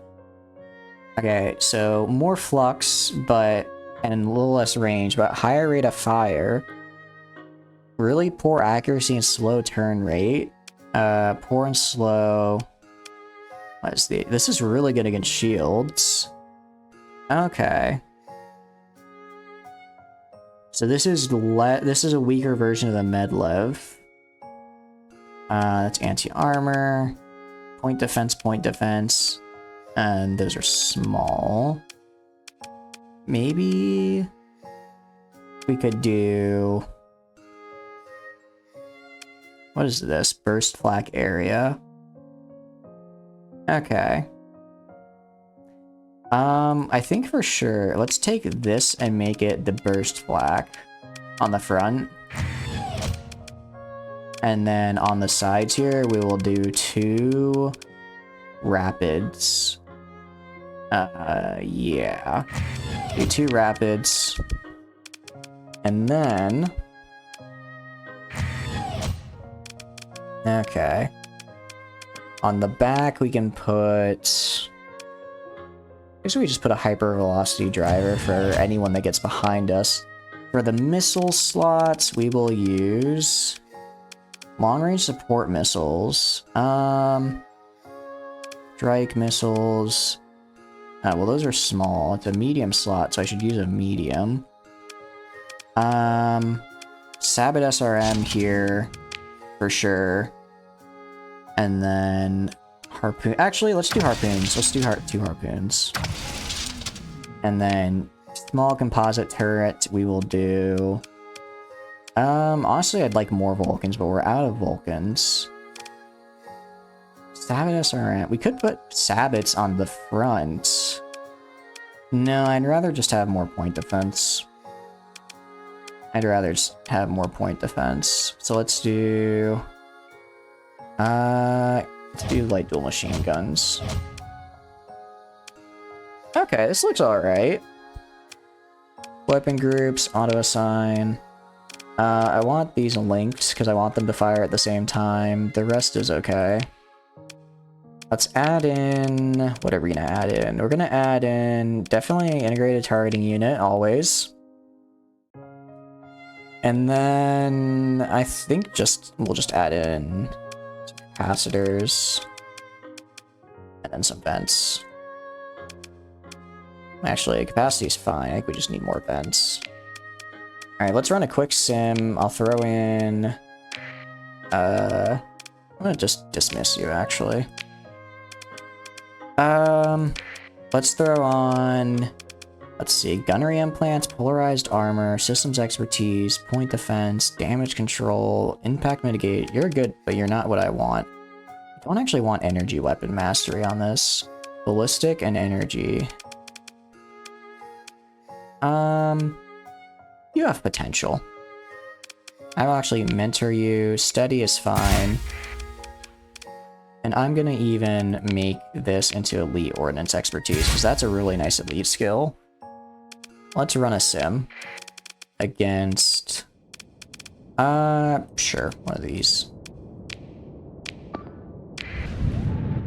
Okay, so more flux, and a little less range, but higher rate of fire. Really poor accuracy and slow turn rate. Poor and slow. This is really good against shields. Okay. So this is a weaker version of the Medlev. That's anti-armor, point defense, and those are small. Maybe we could do... What is this? Burst flak area. Okay. I think for sure, let's take this and make it the burst flak on the front. And then on the sides here, we will do 2 rapids. Yeah. Do 2 rapids. And then... Okay. On the back, we can put... I guess we just put a hypervelocity driver for anyone that gets behind us. For the missile slots, we will use... long-range support missiles. Strike missiles. Well, those are small. It's a medium slot, so I should use a medium. Sabbat SRM here, for sure. And then harpoon. Actually, let's do harpoons. Let's do 2 harpoons. And then small composite turret. We will do Honestly, I'd like more Vulcans, but we're out of Vulcans. Sabots aren't. We could put Sabots on the front. No, I'd rather just have more point defense. Let's do... let's do light dual machine guns. Okay, this looks alright. Weapon groups, auto-assign. I want these linked, because I want them to fire at the same time. The rest is okay. Let's add in... What are we gonna add in? We're gonna add in... Definitely integrated targeting unit, always. And then... I think we'll just add in... capacitors. And then some vents. Actually, capacity is fine. I think we just need more vents. Alright, let's run a quick sim. I'll throw in... I'm gonna just dismiss you, actually. Let's throw on... Let's see. Gunnery implants, polarized armor, systems expertise, point defense, damage control, impact mitigate. You're good, but you're not what I want. I don't actually want energy weapon mastery on this. Ballistic and energy. You have potential. I will actually mentor you. Steady is fine. And I'm gonna even make this into elite ordnance expertise, because that's a really nice elite skill. Let's run a sim. Against... sure, one of these.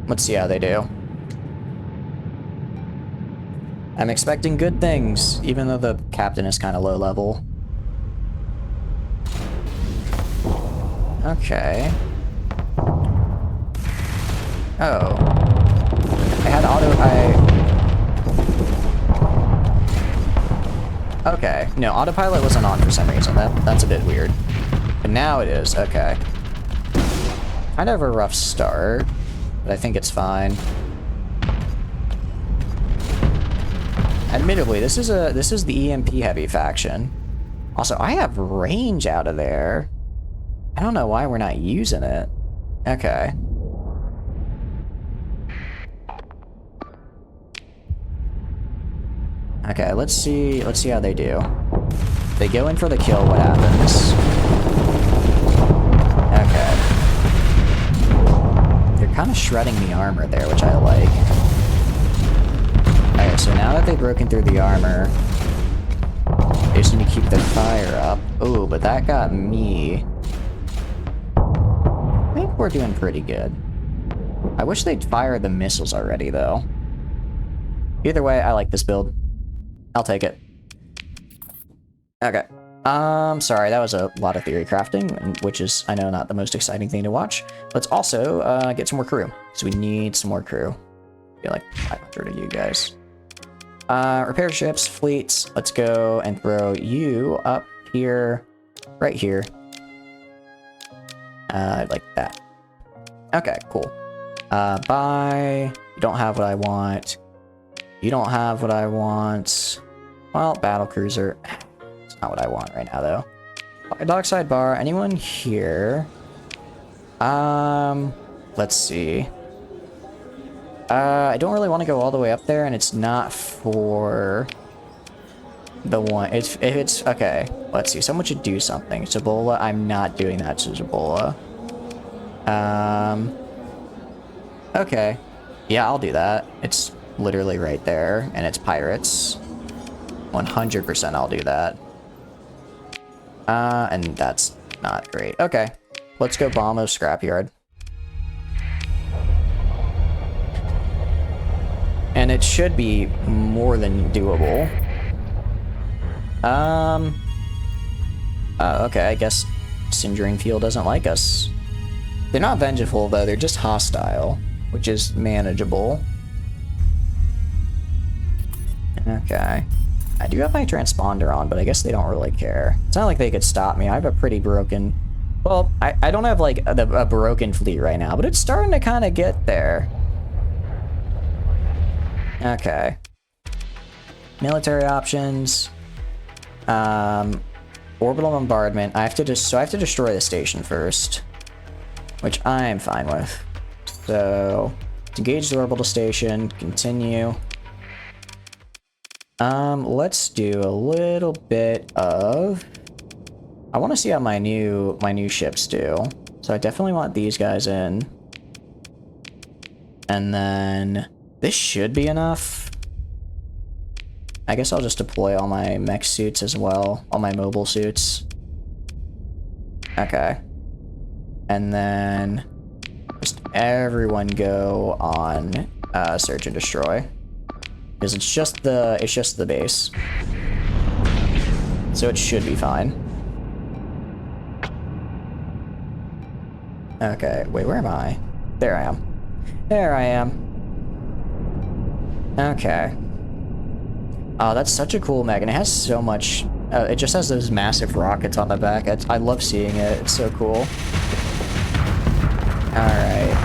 Let's see how they do. I'm expecting good things, even though the captain is kind of low level. Okay. Oh. I had Okay. No, autopilot wasn't on for some reason. That's a bit weird. But now it is. Okay. Kind of a rough start, but I think it's fine. Admittedly, this is the EMP heavy faction. Also, I have range out of there. I don't know why we're not using it. Okay. Okay, let's see how they do. They go in for the kill, what happens? Okay. They're kind of shredding the armor there, which I like. Okay, so now that they've broken through the armor, they just need to keep their fire up. Oh, but that got me. I think we're doing pretty good. I wish they'd fire the missiles already, though. Either way, I like this build. I'll take it. Okay. Sorry, that was a lot of theory crafting, which is, I know, not the most exciting thing to watch. Let's also get some more crew. So we need some more crew. I feel like 500 of you guys. Repair ships, fleets. Let's go and throw you up here, right here. Like that. Okay, cool. Bye. You don't have what I want. You don't have what I want. Well, battle cruiser. It's not what I want right now, though. Dockside bar. Anyone here? Let's see. I don't really want to go all the way up there, and it's not for the one. If it's okay. Let's see. Someone should do something. Cibola. I'm not doing that to Cibola. Okay. Yeah, I'll do that. It's literally right there, and it's pirates. 100% I'll do that. And that's not great. Okay. Let's go bomb a scrapyard. And it should be more than doable. Okay, I guess Sindria Field doesn't like us. They're not vengeful, though. They're just hostile, which is manageable. Okay. I do have my transponder on, but I guess they don't really care. It's not like they could stop me. I have a pretty broken... Well, I don't have, like, a broken fleet right now, but it's starting to kind of get there. Okay. Military options. We'll orbital bombardment. I have to destroy the station first, which I'm fine with. So, engage the orbital station, continue. Let's do a little bit of... I want to see how my new ships do. So I definitely want these guys in. And then this should be enough. I guess I'll just deploy all my mech suits as well, all my mobile suits. Okay. And then just everyone go on search and destroy. Because it's just the base. So it should be fine. Okay, wait, where am I? There I am. There I am. Okay. Oh, that's such a cool mech, and it has so much... it just has those massive rockets on the back. I love seeing it. It's so cool. Alright.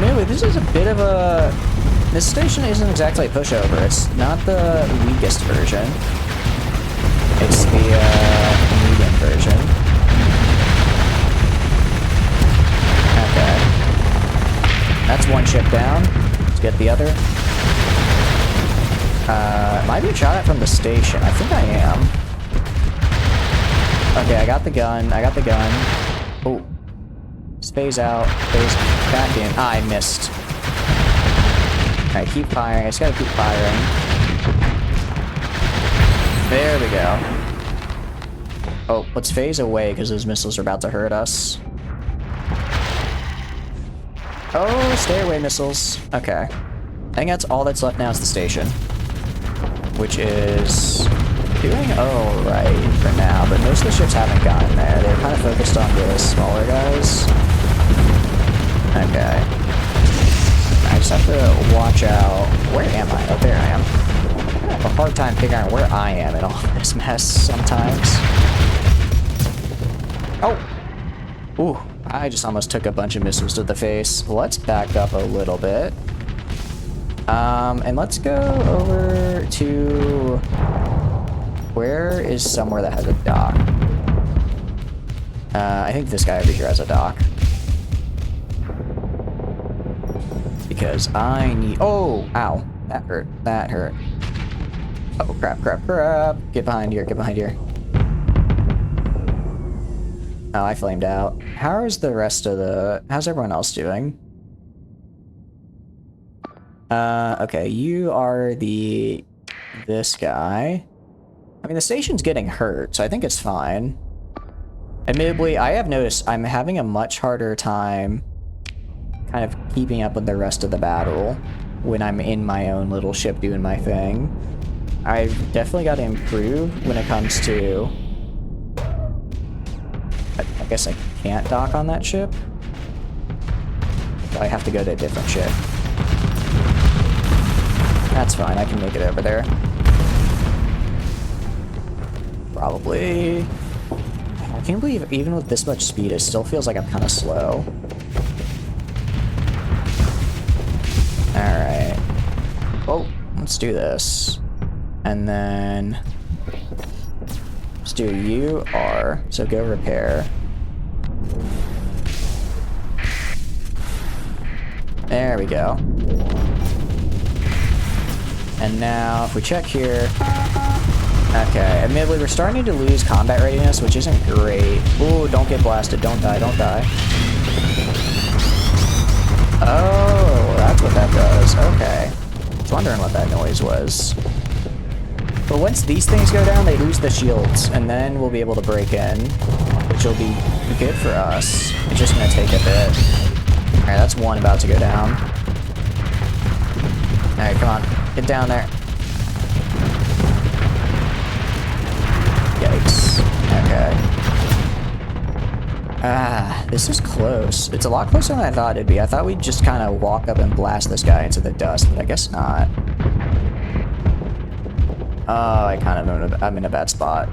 Anyway, this is a bit of a... This station isn't exactly a pushover. It's not the weakest version. It's the medium version. Okay. That's one ship down. Let's get the other. Am I being shot at from the station? I think I am. Okay, I got the gun. Oh. Just phase out. Phase back in. Ah, I missed. Alright, keep firing. I just gotta keep firing. There we go. Oh, let's phase away because those missiles are about to hurt us. Oh, stay away, missiles. Okay. I think that's all that's left now is the station. Which is doing alright for now, but most of the ships haven't gotten there. They're kind of focused on the smaller guys. Okay. I just have to watch out. Where am I? Oh, there I am. I have a hard time figuring out where I am in all this mess sometimes. Oh! Ooh, I just almost took a bunch of missiles to the face. Let's back up a little bit. And let's go over to... Where is somewhere that has a dock? I think this guy over here has a dock. Because I need... Oh! Ow. That hurt. That hurt. Oh, crap, crap, crap. Get behind here, get behind here. Oh, I flamed out. How is the rest of the... How's everyone else doing? Okay, you are this guy. I mean, the station's getting hurt, so I think it's fine. Admittedly, I have noticed I'm having a much harder time kind of keeping up with the rest of the battle when I'm in my own little ship doing my thing. I've definitely got to improve when it comes to... I guess I can't dock on that ship. I have to go to a different ship. That's fine, I can make it over there. Probably... I can't believe even with this much speed, it still feels like I'm kind of slow. Alright. Oh, let's do this. And then... Let's do UR, so go repair. There we go. And now, if we check here... Okay, admittedly, we're starting to lose combat readiness, which isn't great. Ooh, don't get blasted. Don't die, don't die. Oh, that's what that does. Okay. I was wondering what that noise was. But once these things go down, they lose the shields, and then we'll be able to break in, which will be good for us. It's just gonna take a bit. Alright, that's one about to go down. Alright, come on. Get down there. Yikes. Okay. Ah, this is close. It's a lot closer than I thought it'd be. I thought we'd just kind of walk up and blast this guy into the dust, but I guess not. Oh, I'm in a bad spot.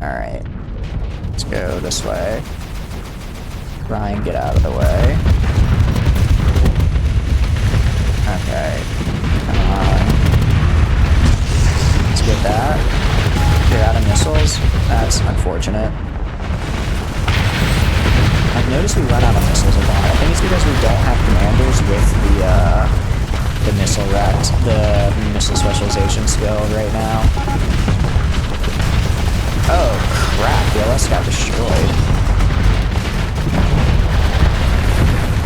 Alright. Let's go this way. Try and get out of the way. Okay. Come on. Let's get that. You're out of missiles. That's unfortunate. I've noticed we run out of missiles a lot. I think it's because we don't have commanders with the missile specialization skill right now. Oh crap, the LS got destroyed.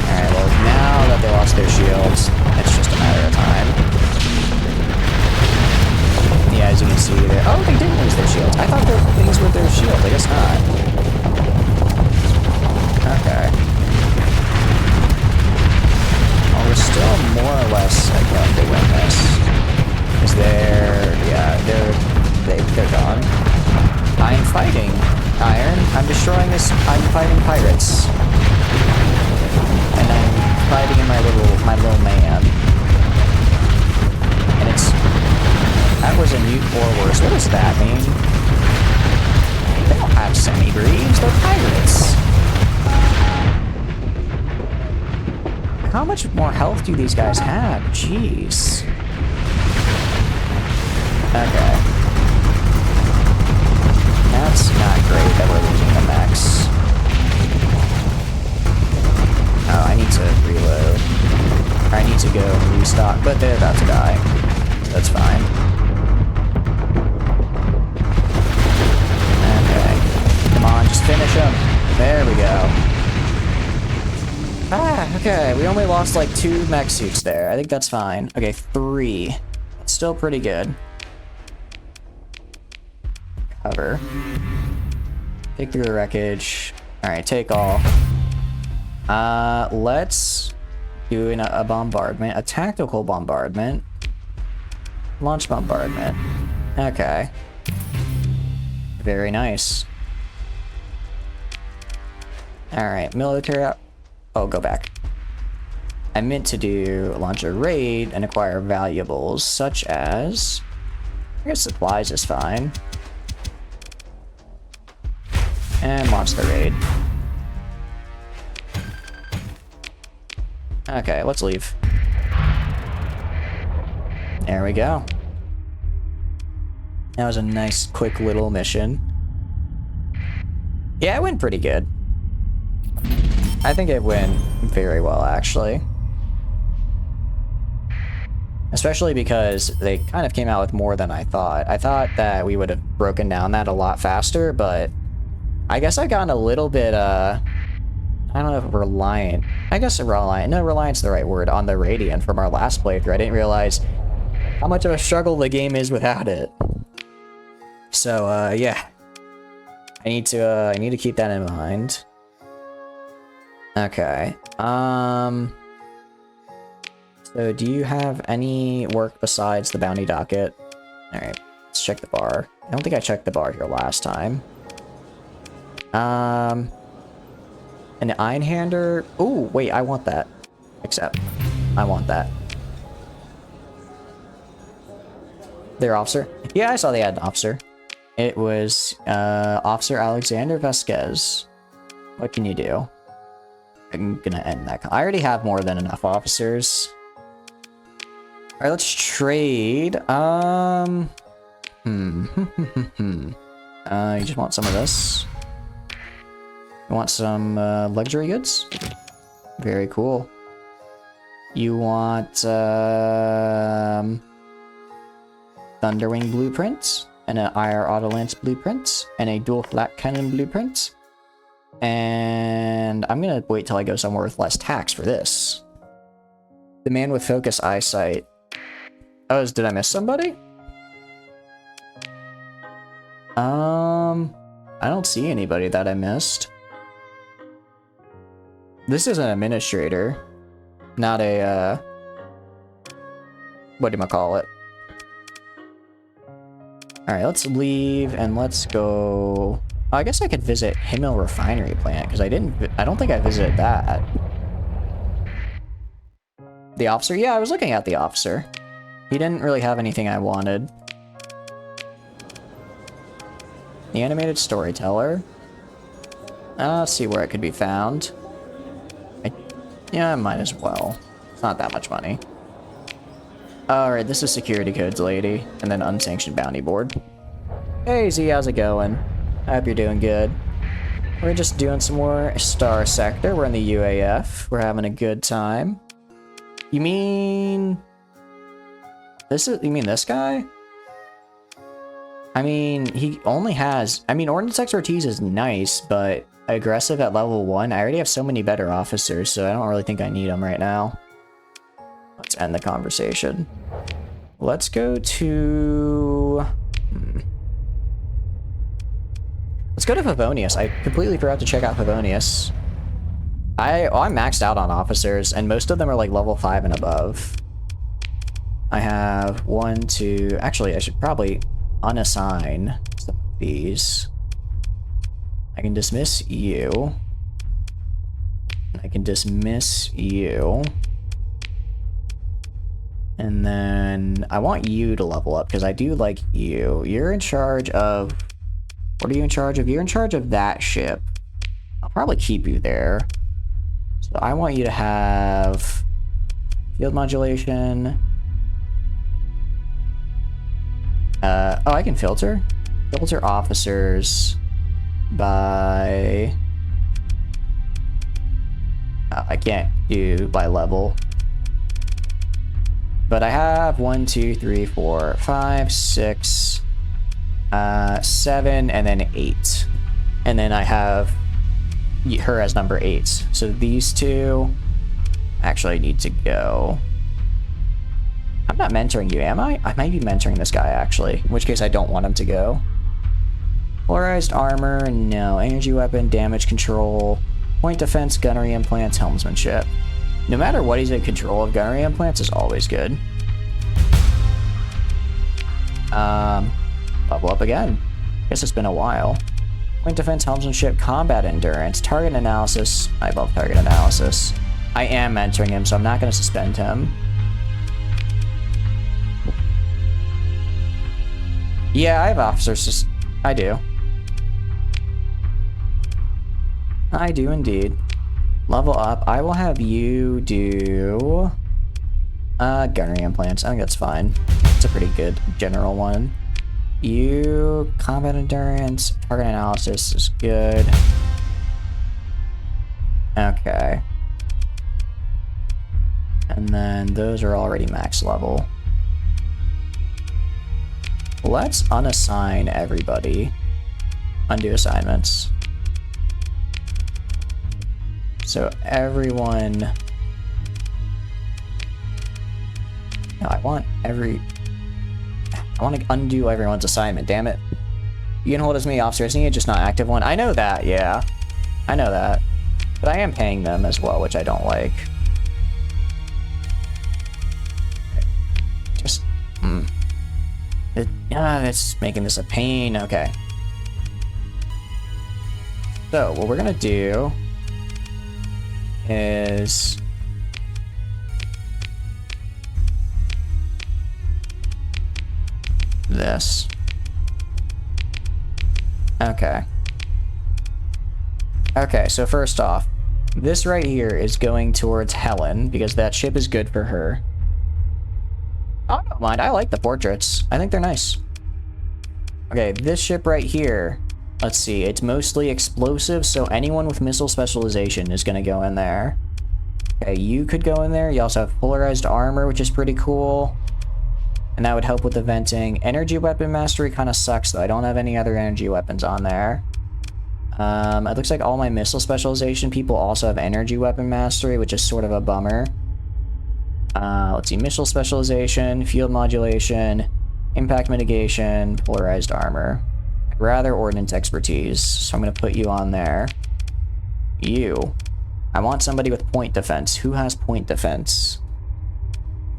Alright, well now that they lost their shields, it's just a matter of time. Yeah, as you can see there. Oh, they didn't lose their shields. I thought there were things with their shields. I guess not. Okay. Well, we're still more or less going to win this. Because they're gone. I'm fighting, Iron. I'm destroying this. I'm fighting pirates. And I'm fighting in my little man. And it's... That was a mute or worse. What does that mean? They don't have semi-breeds, they're pirates. How much more health do these guys have? Jeez. Okay. That's not great that we're losing the mechs. Oh, I need to reload. I need to go and restock, but they're about to die. That's fine. Come on, just finish him. There we go. Ah, okay. We only lost like 2 mech suits there. I think that's fine. Okay, 3. That's still pretty good. Cover. Take through the wreckage. Alright, take all. Let's do a bombardment. A tactical bombardment. Launch bombardment. Okay. Very nice. Alright, military... Oh, go back. I meant to do launch a raid and acquire valuables, such as... I guess supplies is fine. And launch the raid. Okay, let's leave. There we go. That was a nice, quick little mission. Yeah, it went pretty good. I think it went very well, actually. Especially because they kind of came out with more than I thought. I thought that we would have broken down that a lot faster, but I guess I've gotten a little bit, I don't know if reliant. I guess reliant. No, reliant's the right word on the Radiant from our last playthrough. I didn't realize how much of a struggle the game is without it. So, yeah. I need to keep that in mind. Okay. So do you have any work besides the bounty docket? Alright, let's check the bar. I don't think I checked the bar here last time. An Einhander... Ooh, wait, I want that. Except, I want that. Their officer? Yeah, I saw they had an officer. It was, Officer Alexander Vasquez. What can you do? I'm gonna end that. I already have more than enough officers. Alright, let's trade. You just want some of this. You want some, luxury goods? Very cool. You want, Thunderwing blueprint, and an IR Autolance blueprint, and a dual flat cannon blueprint. And I'm gonna wait till I go somewhere with less tax for this. The man with focus eyesight. Oh, did I miss somebody? I don't see anybody that I missed. This is an administrator, not a, whatchamacallit. Alright, let's leave and let's go... Oh, I guess I could visit Himmel Refinery Plant, because I don't think I visited that. The officer? Yeah, I was looking at the officer. He didn't really have anything I wanted. The animated storyteller. Let's see where it could be found. Yeah, I might as well. It's not that much money. Alright, this is security codes, lady. And then unsanctioned bounty board. Hey Z, how's it going? I hope you're doing good. We're just doing some more Star Sector. We're in the UAF. We're having a good time. You mean... You mean this guy? I mean, he only has... I mean, Ordnance Expertise is nice, but aggressive at level 1? I already have so many better officers, so I don't really think I need him right now. Let's end the conversation. Let's go to... Let's go to Favonius. I completely forgot to check out Favonius. I'm maxed out on officers, and most of them are like level 5 and above. I have 1, 2... Actually, I should probably unassign some of these. I can dismiss you. I can dismiss you. And then I want you to level up, because I do like you. You're in charge of... What are you in charge of? You're in charge of that ship. I'll probably keep you there. So I want you to have... Field modulation. Oh, I can filter. Filter officers by... I can't do by level. But I have 1, 2, 3, 4, 5, 6, 7, and then 8. And then I have her as number 8. So these two actually need to go. I'm not mentoring you, am I? I might be mentoring this guy, actually. In which case, I don't want him to go. Polarized armor, no. Energy weapon, damage control, point defense, gunnery implants, helmsmanship. No matter what he's in control of, gunnery implants is always good. Level up again. Guess it's been a while. Point defense, helmsmanship, combat endurance, target analysis. I love target analysis. I am mentoring him, so I'm not going to suspend him. Yeah, I have officers. I do. I do indeed. Level up. I will have you do... gunnery implants. I think that's fine. It's a pretty good general one. You... combat endurance. Target analysis is good. Okay. And then those are already max level. Let's unassign everybody. Undo assignments. So everyone... No, I want to undo everyone's assignment, damn it. You can hold as many officers as needed, just not active one. I know that, yeah. I know that. But I am paying them as well, which I don't like. Just... it's making this a pain. Okay. So, what we're gonna do is... this. Okay. Okay, so first off, this right here is going towards Helen, because that ship is good for her. I don't mind. I like the portraits. I think they're nice. Okay, this ship right here, let's see, it's mostly explosive, so anyone with missile specialization is going to go in there. Okay, you could go in there. You also have polarized armor, which is pretty cool. And that would help with the venting. Energy weapon mastery kind of sucks, though. I don't have any other energy weapons on there. It looks like all my missile specialization people also have energy weapon mastery, which is sort of a bummer. Let's see, missile specialization, field modulation, impact mitigation, polarized armor. I'd rather ordnance expertise, so I'm going to put you on there. You. I want somebody with point defense. Who has point defense?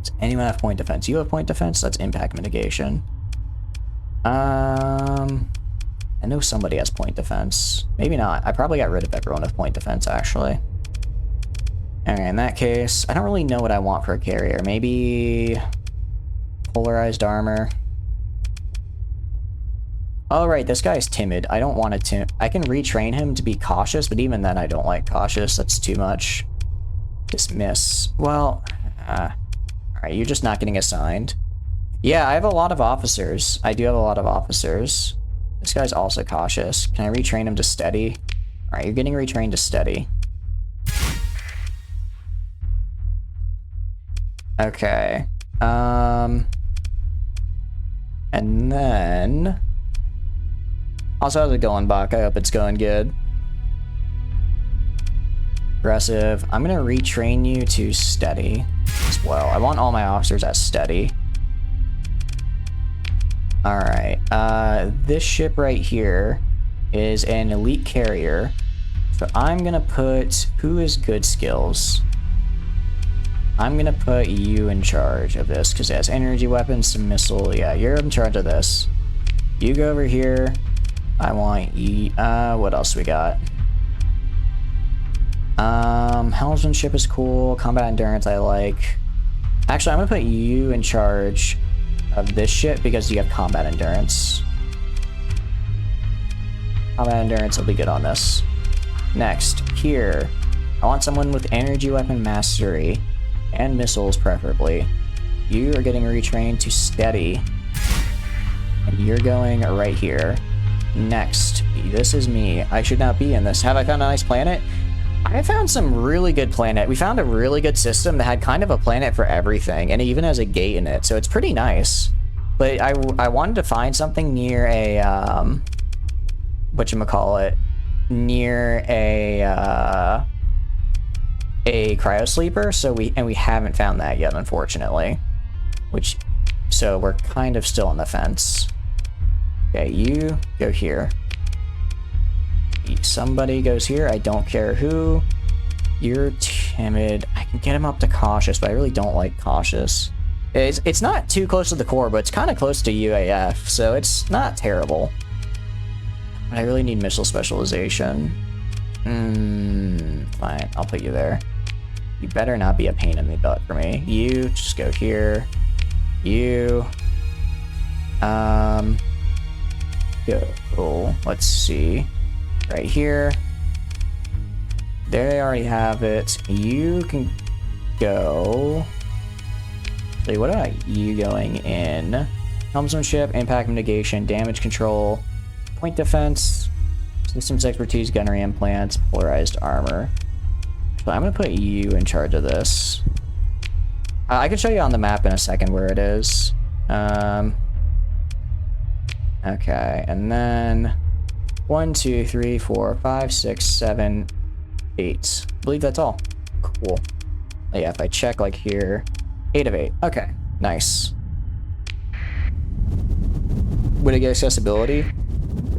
Does anyone have point defense? You have point defense? That's impact mitigation. I know somebody has point defense. Maybe not. I probably got rid of everyone with point defense, actually. Okay, in that case, I don't really know what I want for a carrier. Maybe... polarized armor. Oh, right, this guy's timid. I don't want to I can retrain him to be cautious, but even then I don't like cautious. That's too much. Dismiss. Well, alright, you're just not getting assigned. Yeah, I have a lot of officers. I do have a lot of officers. This guy's also cautious. Can I retrain him to steady? Alright, you're getting retrained to steady. Okay. And then... Also, how's it going, Bach? I hope it's going good. Aggressive. I'm gonna retrain you to steady as well. I want all my officers at steady. Alright. This ship right here is an elite carrier. So I'm gonna put... Who is good skills? I'm gonna put you in charge of this, because it has energy weapons, some missile. Yeah, you're in charge of this. You go over here. I want you... what else we got? Helmsmanship is cool. Combat endurance I like. Actually, I'm gonna put you in charge of this ship because you have combat endurance. Combat endurance will be good on this. Next, here. I want someone with energy weapon mastery. And missiles, preferably. You are getting retrained to steady. And you're going right here. Next, this is me. I should not be in this. Have I found a nice planet? I found some really good planet. We found a really good system that had kind of a planet for everything, and it even has a gate in it, so it's pretty nice. But I wanted to find something near a, whatchamacallit, near a cryo sleeper, so we haven't found that yet, unfortunately. So we're kind of still on the fence. Okay, you go here. Somebody goes here, I don't care who. You're timid. I can get him up to cautious, but I really don't like cautious. It's not too close to the core, but it's kind of close to UAF, so it's not terrible. But I really need missile specialization. Fine, I'll put you there. You better not be a pain in the butt for me. You, just go here. You. Go. Let's see. Right here. They already have it. You can go. Actually, what about you going in? Helmsmanship, impact mitigation, damage control, point defense, systems expertise, gunnery implants, polarized armor. So I'm gonna put you in charge of this. I can show you on the map in a second where it is. Okay, and then 1, 2, 3, 4, 5, 6, 7, 8. I believe that's all. Cool. Yeah, if I check like here, 8 of 8. Okay, nice. Would it get accessibility?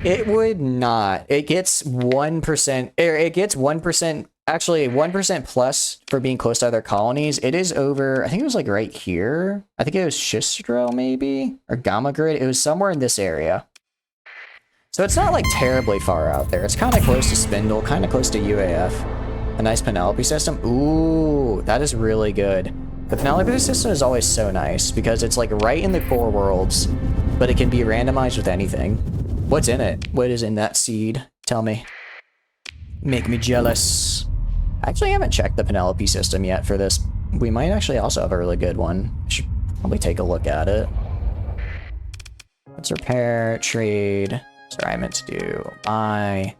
It would not. It gets 1%, it gets 1%, actually 1% plus for being close to other colonies. It is over, I think it was like right here. I think it was Shistro maybe, or Gamma Grid. It was somewhere in this area. So it's not like terribly far out there. It's kind of close to Spindle, kind of close to UAF. A nice Penelope system. Ooh, that is really good. The Penelope system is always so nice because it's like right in the core worlds, but it can be randomized with anything. What's in it? What is in that seed? Tell me. Make me jealous. I actually haven't checked the Penelope system yet for this. We might actually also have a really good one. I should probably take a look at it. Let's repair, trade. Sorry, I meant to do buy.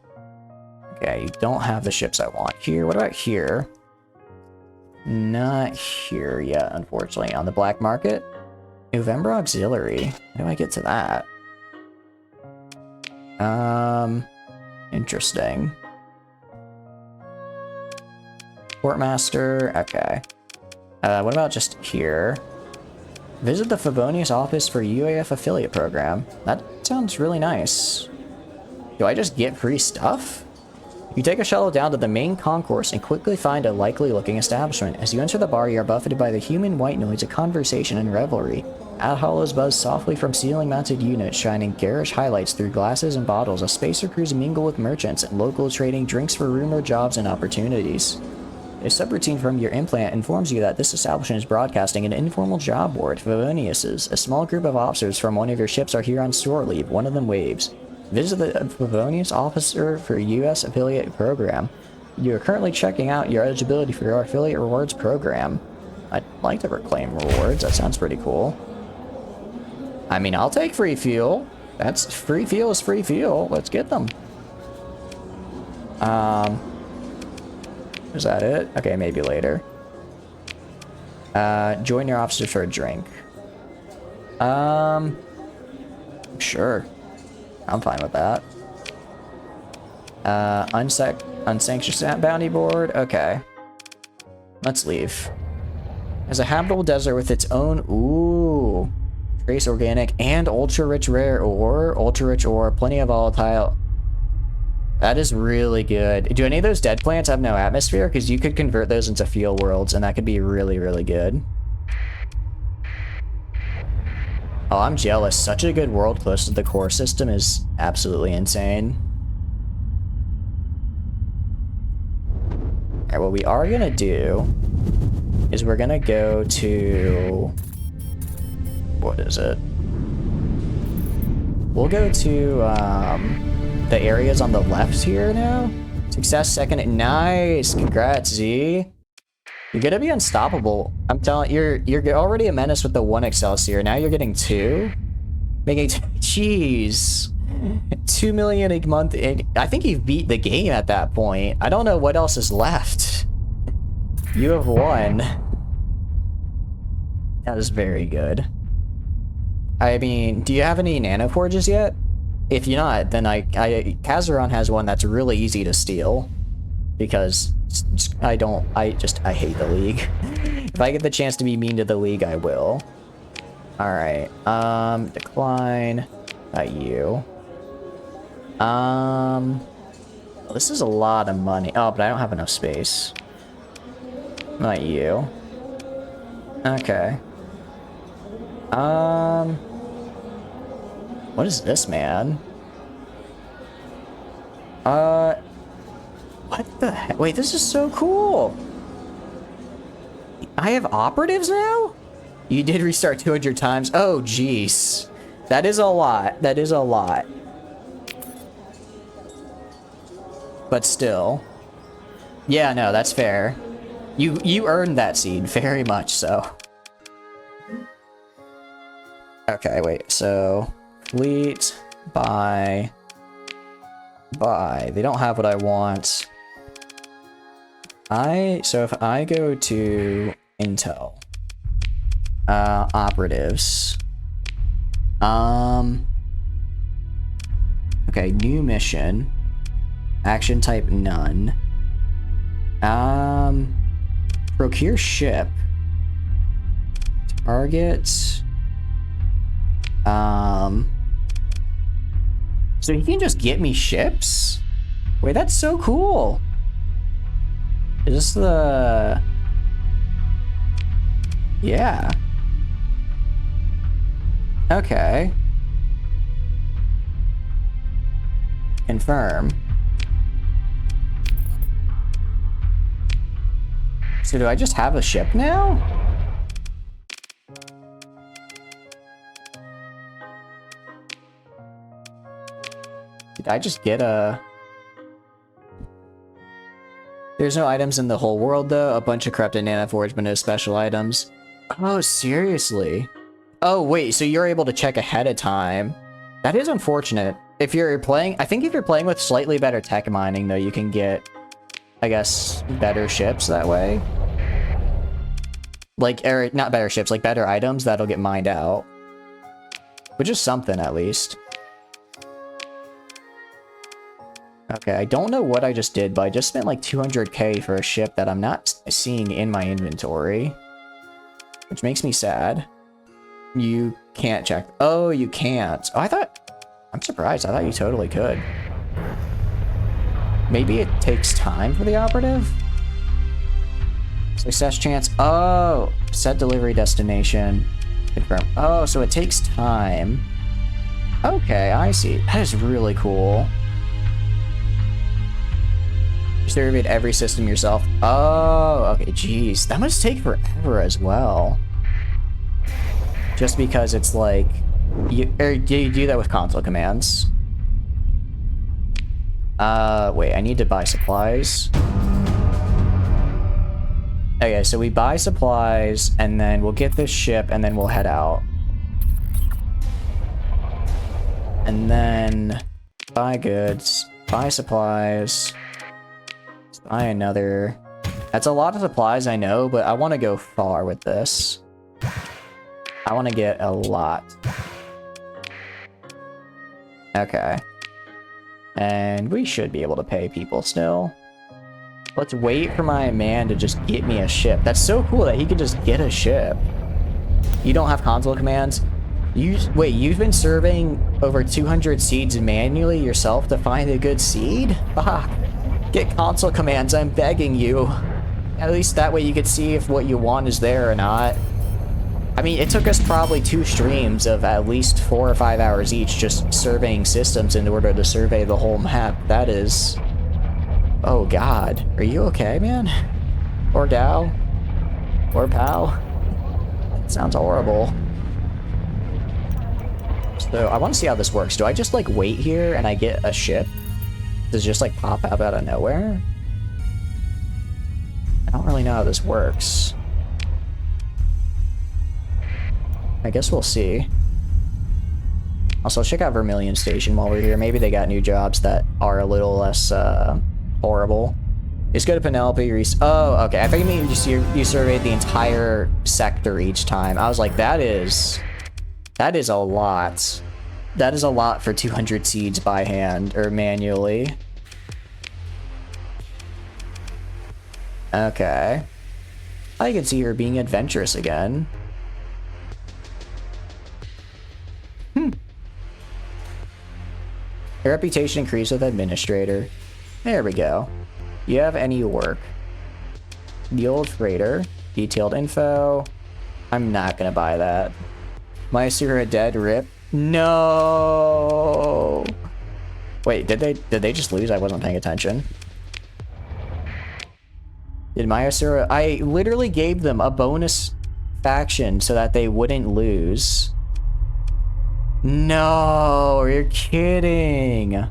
Okay, you don't have the ships I want here. What about here? Not here yet, unfortunately. On the black market? November Auxiliary. How do I get to that? Interesting. Portmaster, okay. What about just here? Visit the Favonius office for UAF affiliate program. That sounds really nice. Do I just get free stuff? You take a shuttle down to the main concourse and quickly find a likely looking establishment. As you enter the bar, you are buffeted by the human white noise of conversation and revelry. Ad hollows buzz softly from ceiling-mounted units, shining garish highlights through glasses and bottles as spacer crews mingle with merchants and local trading drinks for rumored jobs and opportunities. A subroutine from your implant informs you that this establishment is broadcasting an informal job board. Favonius's. A small group of officers from one of your ships are here on store leave. One of them waves. Visit the Favonius officer for U.S. affiliate program. You are currently checking out your eligibility for your affiliate rewards program. I'd like to reclaim rewards. That sounds pretty cool. I mean, I'll take free fuel. That's free fuel is free fuel. Let's get them. Is that it? Okay, maybe later. Join your officers for a drink. Sure. I'm fine with that. Unsanctioned bounty board. Okay. Let's leave. As a habitable desert with its own, ooh, trace organic and ultra rich rare ore, plenty of volatile. That is really good. Do any of those dead plants have no atmosphere? Because you could convert those into fuel worlds, and that could be really, really good. Oh, I'm jealous. Such a good world close to the core system is absolutely insane. Alright, what we are gonna do is we're gonna go to... what is it? We'll go to, the areas on the left here now. Success second. Nice! Congrats, Z. You're gonna be unstoppable. I'm telling you, you're already a menace with the 1 Excelsior. Now you're getting 2. Making jeez. 2 million a month. I think you've beat the game at that point. I don't know what else is left. You have won. That is very good. I mean, do you have any nano forges yet? If you're not, then Kazaron has one that's really easy to steal. Because I hate the league. If I get the chance to be mean to the league, I will. Alright, decline. Not you. This is a lot of money. Oh, but I don't have enough space. Not you. Okay. What is this, man? What the heck? Wait, this is so cool. I have operatives now? You did restart 200 times. Oh, jeez. That is a lot. That is a lot. But still. Yeah, no, that's fair. You earned that seed, very much so. Okay, wait, so... fleet, buy... They don't have what I want. So if I go to Intel... operatives... okay, new mission... action type none... procure ship... target... so he can just get me ships? Wait, that's so cool. Is this the... yeah. Okay. Confirm. So do I just have a ship now? Did I just get a... There's no items in the whole world, though. A bunch of corrupted nanoforge, but no special items. Oh, seriously? Oh, wait, so you're able to check ahead of time. That is unfortunate. If you're playing... I think if you're playing with slightly better tech mining, though, you can get, I guess, better ships that way. Like, or not better ships, like better items that'll get mined out. Which is something, at least. Okay, I don't know what I just did, but I just spent like 200k for a ship that I'm not seeing in my inventory. Which makes me sad. You can't check. Oh, you can't. Oh, I thought... I'm surprised. I thought you totally could. Maybe it takes time for the operative? Success chance. Oh! Set delivery destination. Confirm. Oh, so it takes time. Okay, I see. That is really cool. Surveyed every system yourself. Oh, okay, jeez. That must take forever as well. Just because it's like... do you do that with console commands? Wait, I need to buy supplies. Okay, so we buy supplies, and then we'll get this ship, and then we'll head out. And then buy goods, buy supplies, buy another. That's a lot of supplies, I know, but I want to go far with this. I want to get a lot. Okay. And we should be able to pay people still. Let's wait for my man to just get me a ship. That's so cool that he can just get a ship. You don't have console commands? Wait, you've been surveying over 200 seeds manually yourself to find a good seed? Fuck. Get console commands, I'm begging you. At least that way you could see if what you want is there or not. I mean, it took us probably 2 streams of at least 4 or 5 hours each just surveying systems in order to survey the whole map. That is... Oh god. Are you okay, man? Or gal? Or pal? Sounds horrible. So, I want to see how this works. Do I just, like, wait here and I get a ship? Does it just, like, pop up out of nowhere? I don't really know how this works. I guess we'll see. Also, check out Vermilion Station while we're here. Maybe they got new jobs that are a little less, horrible. Just go to Penelope. Oh, okay. I think you mean just you surveyed the entire sector each time. I was like, that is a lot. That is a lot for 200 seeds by hand or manually. Okay. I can see her being adventurous again. Your reputation increased with administrator. There we go. You have any work? The old freighter. Detailed info. I'm not gonna buy that. Mysura dead, rip. No. Wait, did they just lose? I wasn't paying attention. Did Mysura? I literally gave them a bonus faction so that they wouldn't lose. No, you're kidding.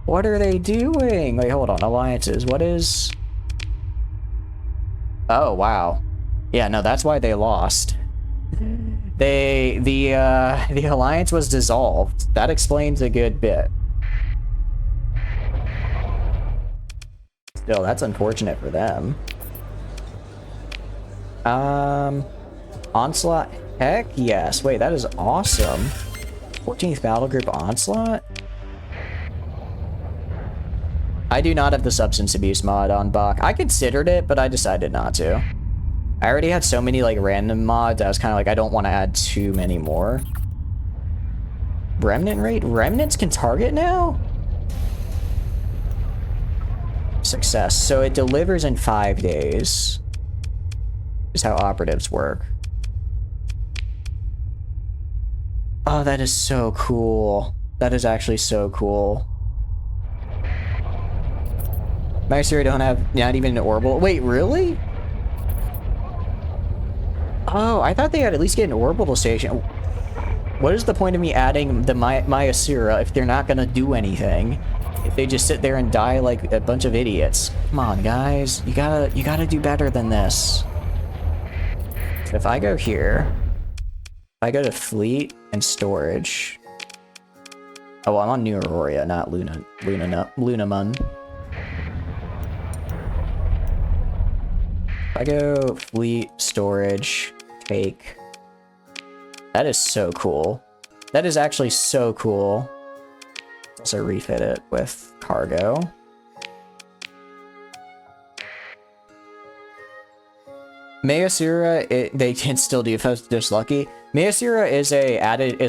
What are they doing? Wait, hold on. Alliances. What is... Oh, wow. Yeah, no, that's why they lost. The alliance was dissolved. That explains a good bit. Still, that's unfortunate for them. Onslaught? Heck yes. Wait, that is awesome. 14th Battle Group Onslaught? I do not have the substance abuse mod on Bach. I considered it, but I decided not to. I already had so many, like, random mods, I was kind of like, I don't want to add too many more. Remnant rate? Remnants can target now? Success. So it delivers in 5 days. Is how operatives work. Oh, that is so cool. That is actually so cool. Mysura don't have not even an orbital. Wait, really? Oh, I thought they had at least get an orbital station. What is the point of me adding the Mysura if they're not gonna do anything? If they just sit there and die like a bunch of idiots. Come on, guys. You gotta do better than this. If I go here, if I go to fleet and storage. Oh, well, I'm on New Aurora, not Lunamun. If I go fleet, storage, take. That is so cool. That is actually so cool. Let's also refit it with cargo. Mayasura, they can still do just lucky. Mayasura is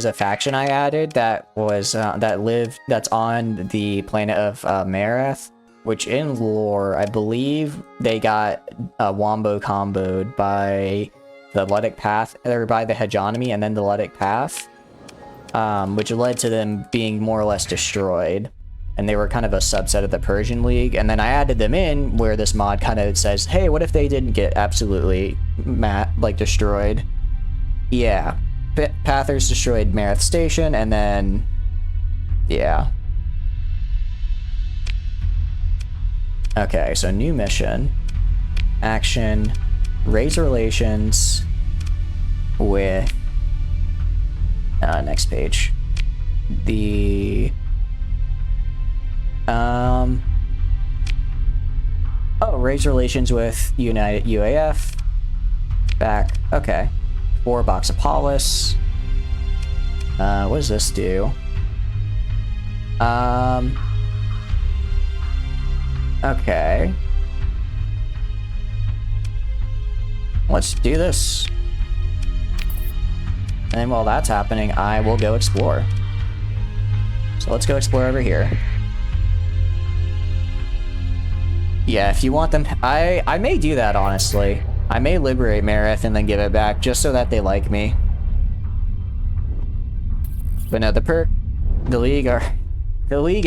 a faction I added that was that's on the planet of Marath, which in lore I believe they got wombo comboed by the Ludic Path, or by the hegemony and then the Ludic Path, which led to them being more or less destroyed. And they were kind of a subset of the Persian League. And then I added them in where this mod kind of says, hey, what if they didn't get absolutely destroyed? Yeah. Pathers destroyed Marath Station, and then... yeah. Okay, so new mission. Action. Raise relations with... next page. the... Oh, raise relations with United UAF. Back. Okay. 4 box of Polis. What does this do? Okay. Let's do this. And while that's happening, I will go explore. So let's go explore over here. Yeah, if you want them, I may do that, honestly. I may liberate Marith and then give it back, just so that they like me. But no, the League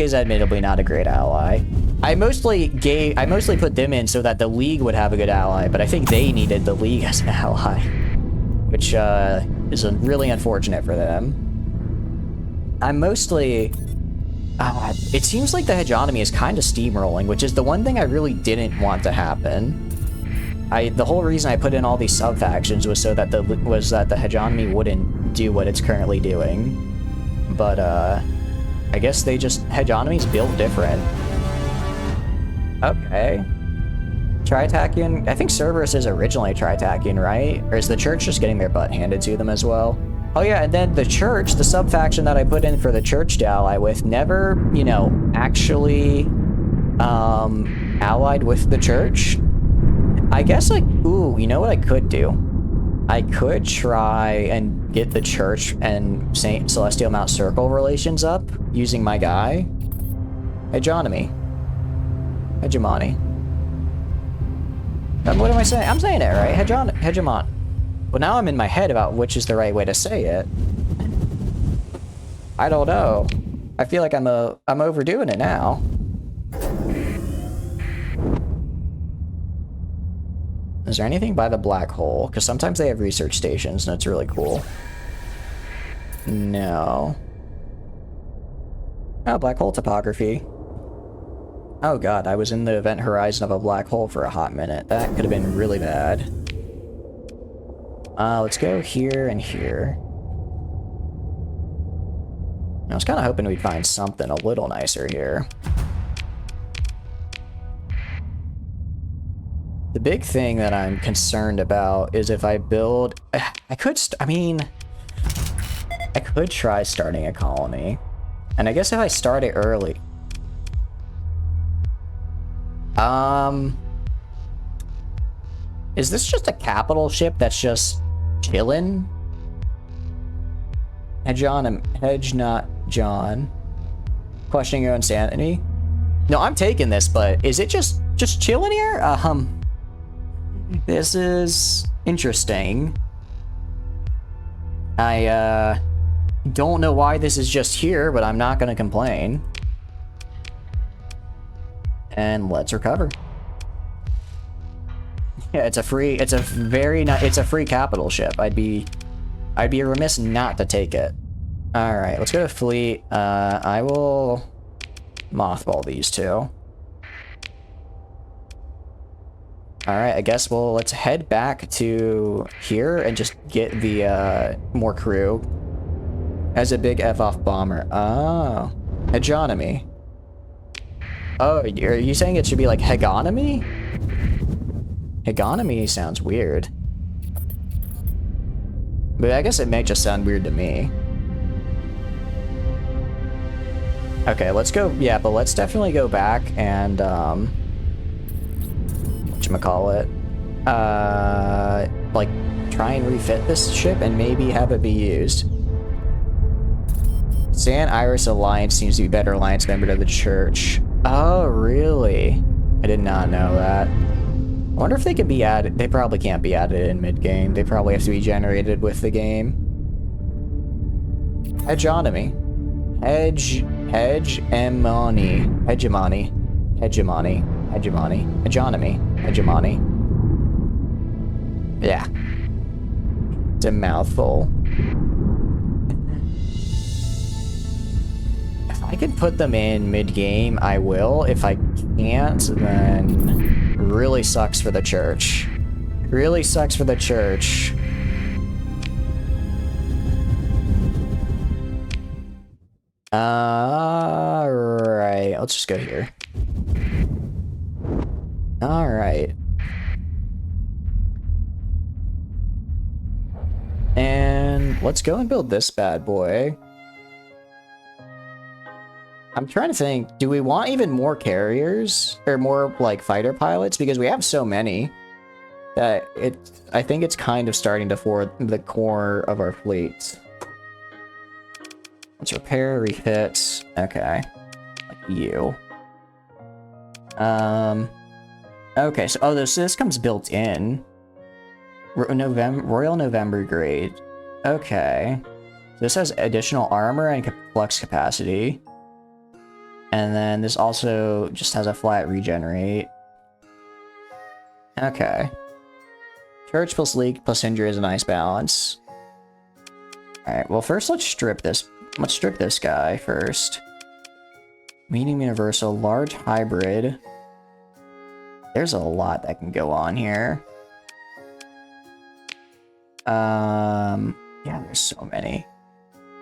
is admittedly not a great ally. I mostly put them in so that the League would have a good ally, but I think they needed the League as an ally, which is really unfortunate for them. I'm mostly... it seems like the hegemony is kind of steamrolling, which is the one thing I really didn't want to happen. The whole reason I put in all these sub-factions was so that the hegemony wouldn't do what it's currently doing. But, I guess they just... Hegemony's built different. Okay. Tritakian? I think Cerberus is originally Tritakian, right? Or is the Church just getting their butt handed to them as well? Oh yeah, and then the Church, the sub-faction that I put in for the Church to ally with, never, you know, actually, allied with the Church. I guess, like, ooh, you know what I could do? I could try and get the Church and Saint Celestial Mount Circle relations up using my guy. Hegemony. What am I saying? I'm saying it right. Hegemon. Well, now I'm in my head about which is the right way to say it. I don't know. I feel like I'm overdoing it now. Is there anything by the black hole? Because sometimes they have research stations, and it's really cool. No. Oh, black hole topography. Oh god, I was in the event horizon of a black hole for a hot minute. That could have been really bad. Let's go here and here. I was kind of hoping we'd find something a little nicer here. The big thing that I'm concerned about is if I build... I could try starting a colony. And I guess if I start it early... Is this just a capital ship that's just chillin'? Hedge not John. Questioning your insanity? No, I'm taking this, but is it just chilling here? This is interesting. I don't know why this is just here, but I'm not gonna complain. And let's recover. Yeah, it's a free capital ship. I'd be remiss not to take it. All right, let's go to fleet. I will mothball these two. All right, I guess let's head back to here and just get the more crew as a big F-off bomber. Oh, hegemony. Oh, are you saying it should be like hegonomy? Hegonomy sounds weird. But I guess it may just sound weird to me. Okay, let's go. Yeah, but let's definitely go back and, whatchamacallit? Like, try and refit this ship and maybe have it be used. San Iris Alliance seems to be a better alliance member to the Church. Oh, really? I did not know that. I wonder if they could be added. They probably can't be added in mid-game. They probably have to be generated with the game. Hegemony. Hegemony. Yeah. It's a mouthful. If I can put them in mid-game, I will. If I can't, then really sucks for the Church. Really sucks for the Church. Alright, let's just go here. Alright. And let's go and build this bad boy. I'm trying to think, do we want even more carriers? Or more, like, fighter pilots? Because we have so many that I think it's kind of starting to form the core of our fleet. Let's repair, refit. Okay. Like you. Okay, so, oh, this comes built in. Royal November grade. Okay. This has additional armor and flex capacity. And then this also just has a flat regenerate. Okay. Church plus League plus Sindria is a nice balance. Alright, well first let's strip this. Let's strip this guy first. Medium universal, large hybrid. There's a lot that can go on here. Yeah, there's so many.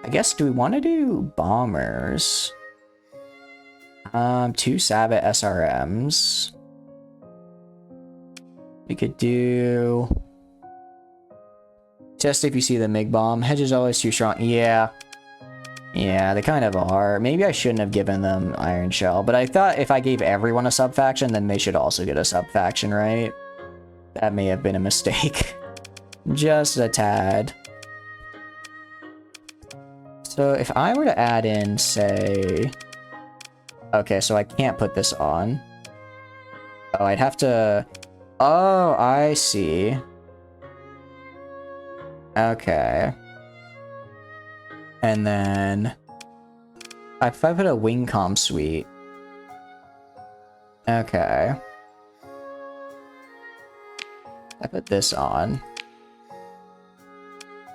I guess, do we want to do bombers? 2 Sabbath SRMs. We could do... Test if you see the MiG bomb. Hedge is always too strong. Yeah. Yeah, they kind of are. Maybe I shouldn't have given them Iron Shell, but I thought if I gave everyone a sub-faction, then they should also get a sub-faction, right? That may have been a mistake. Just a tad. So if I were to add in, say... Okay, so I can't put this on. Oh, I'd have to... Oh, I see. Okay. And then... If I put a wing comm suite... Okay. I put this on.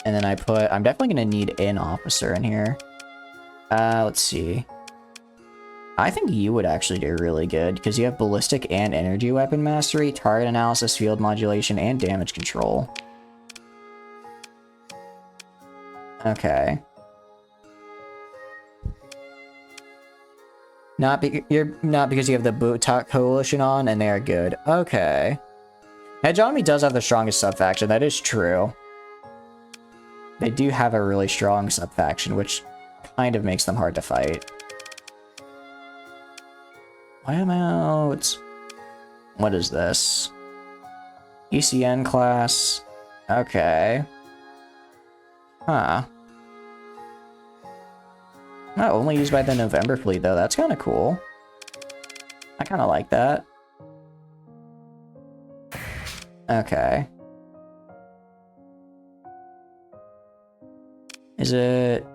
And then I'm definitely gonna need an officer in here. Let's see. I think you would actually do really good, because you have ballistic and energy weapon mastery, target analysis, field modulation, and damage control. Okay. You're not because you have the Boot Coalition on, and they are good. Okay. Hedge does have the strongest sub-faction, that is true. They do have a really strong sub-faction, which kind of makes them hard to fight. What is this? ECN class. Okay. Huh. Not only used by the November fleet, though. That's kind of cool. I kind of like that. Okay. Is it...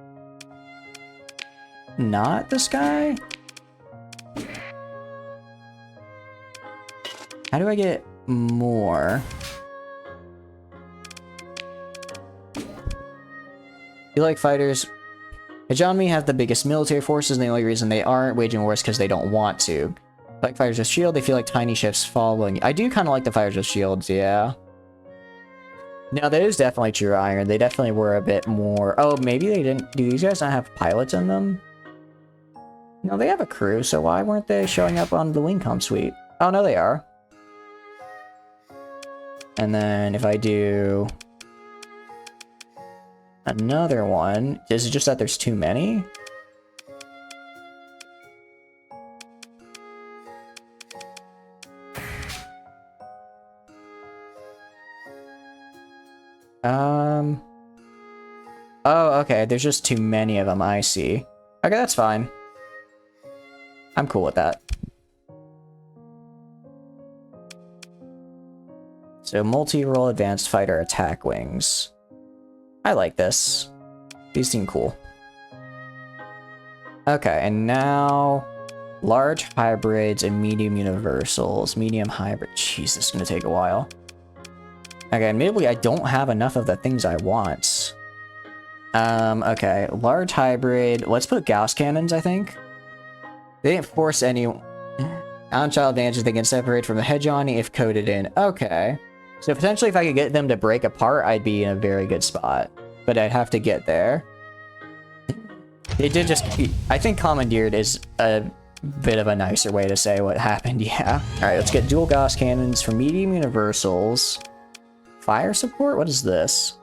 not this guy? How do I get more? You like fighters? Hegemony have the biggest military forces, and the only reason they aren't waging wars is because they don't want to. Like fighters with shield, they feel like tiny ships following. I do kind of like the fighters with shields, yeah. No, that is definitely true, Iron. They definitely were a bit more... Oh, maybe they didn't... Do these guys not have pilots in them? No, they have a crew, so why weren't they showing up on the Wingcom suite? Oh, no, they are. And then if I do... another one... Is it just that there's too many? Oh, okay, there's just too many of them, I see. Okay, that's fine. I'm cool with that. So, multi-role advanced fighter attack wings. I like this. These seem cool. Okay, and now... large hybrids and medium universals. Medium hybrid. Jeez, this is gonna take a while. Okay, admittedly, I don't have enough of the things I want. Okay. Large hybrid. Let's put Gauss cannons, I think. They didn't force any... on-child advantages they can separate from the hegemony if coded in. Okay. So potentially if I could get them to break apart, I'd be in a very good spot. But I'd have to get there. They did just... I think commandeered is a bit of a nicer way to say what happened, yeah. Alright, let's get dual Gauss cannons for medium universals. Fire support? What is this?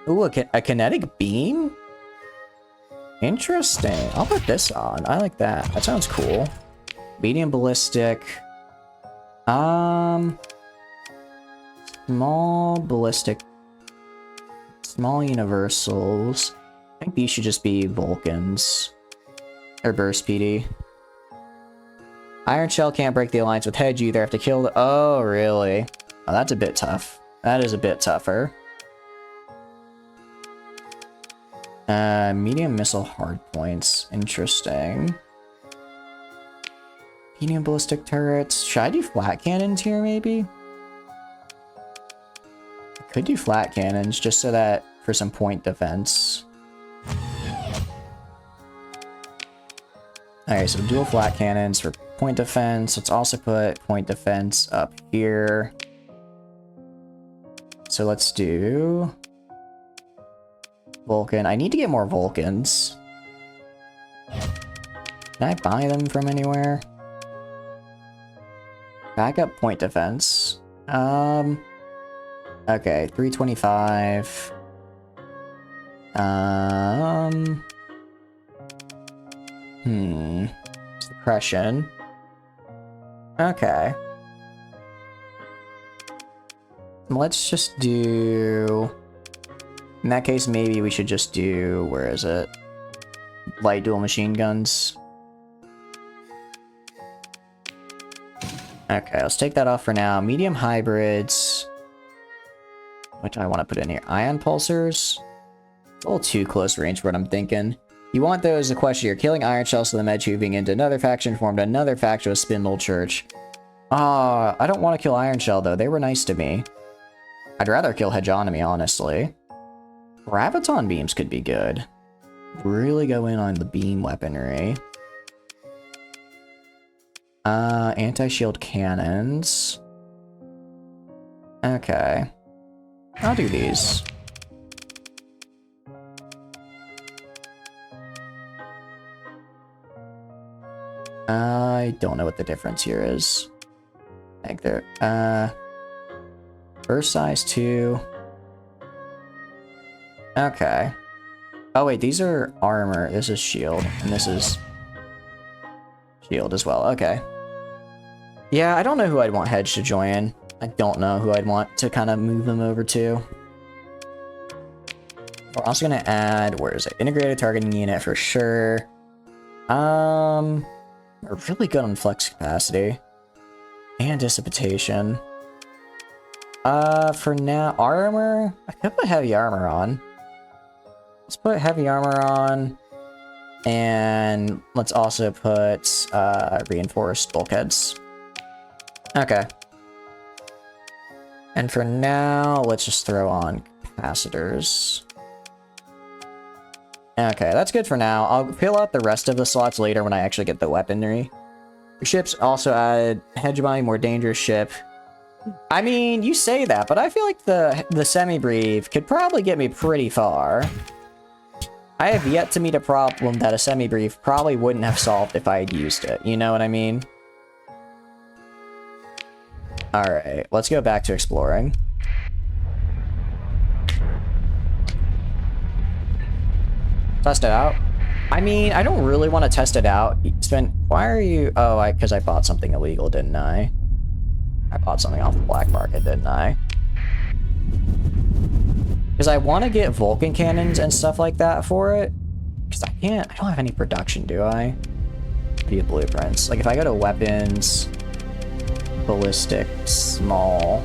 Ooh, a kinetic beam? Interesting. I'll put this on. I like that. That sounds cool. Medium ballistic. Small ballistic. Small universals. I think these should just be Vulcans. Or burst PD. Iron Shell can't break the alliance with Hedge either. Have to kill the... Oh, really? Oh, that's a bit tough. That is a bit tougher. Medium missile hardpoints. Interesting. Medium ballistic turrets. Should I do flat cannons here, maybe? I could do flat cannons, just so that for some point defense. Alright, so dual flat cannons for point defense. Let's also put point defense up here. So let's do... Vulcan. I need to get more Vulcans. Can I buy them from anywhere? Backup point defense. Okay, 325. Suppression. Okay. Let's just do... In that case, maybe we should just do... Where is it? Light dual machine guns. Okay, let's take that off for now. Medium hybrids. What do I want to put in here? Ion pulsers? It's a little too close range for what I'm thinking. You want those to question you're killing iron shells to the med moving into another faction, formed another faction with Spindle Church. Ah, I don't want to kill Iron Shell though. They were nice to me. I'd rather kill Hegemonomy, honestly. Graviton beams could be good. Really go in on the beam weaponry. Anti-shield cannons. Okay. I'll do these. I don't know what the difference here is. I think they're, burst size 2. Okay. Oh wait, these are armor. This is shield, and this is shield as well. Okay. Yeah, I don't know who I'd want Hedge to join. I don't know who I'd want to kind of move them over to. We're also gonna add, where is it? Integrated targeting unit for sure. We're really good on flex capacity. And dissipation. For now, armor? I could put heavy armor on. Let's put heavy armor on. And let's also put reinforced bulkheads. Okay. And for now, let's just throw on capacitors. Okay, that's good for now. I'll fill out the rest of the slots later when I actually get the weaponry. Ships also added Hegemony, more dangerous ship. I mean, you say that, but I feel like the semi-brief could probably get me pretty far. I have yet to meet a problem that a semi-brief probably wouldn't have solved if I had used it. You know what I mean? Alright, let's go back to exploring. Test it out. I mean, I don't really want to test it out. Why are you... Oh, because I bought something illegal, didn't I? I bought something off the black market, didn't I? Because I want to get Vulcan cannons and stuff like that for it. Because I don't have any production, do I? Via blueprints. Like, if I go to weapons... Ballistic, small...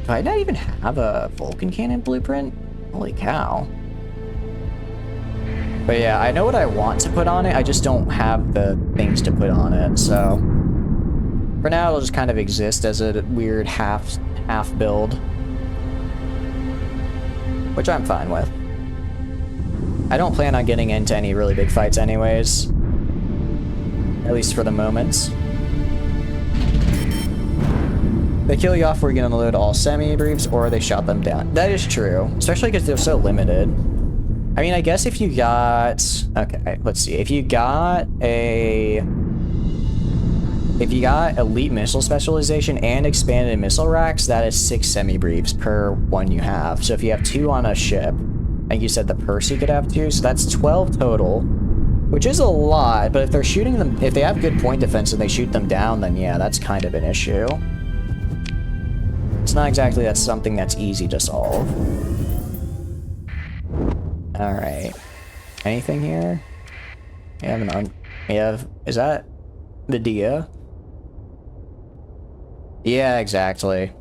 Do I not even have a Vulcan cannon blueprint? Holy cow. But yeah, I know what I want to put on it, I just don't have the things to put on it, so... For now, it'll just kind of exist as a weird half build. Which I'm fine with. I don't plan on getting into any really big fights anyways. At least for the moment. They kill you off before you can unload all semi-briefs, or they shot them down. That is true, especially because they're so limited. I mean, I guess if you got... Okay, let's see. If you got elite missile specialization and expanded missile racks, that is 6 semi-briefs per one you have. So if you have 2 on a ship, and you said the Percy could have 2, so that's 12 total, which is a lot, but if they're shooting them, if they have good point defense and they shoot them down, then yeah, that's kind of an issue. It's not exactly that's something that's easy to solve. Alright. Anything here? Is that Medea? Yeah, exactly.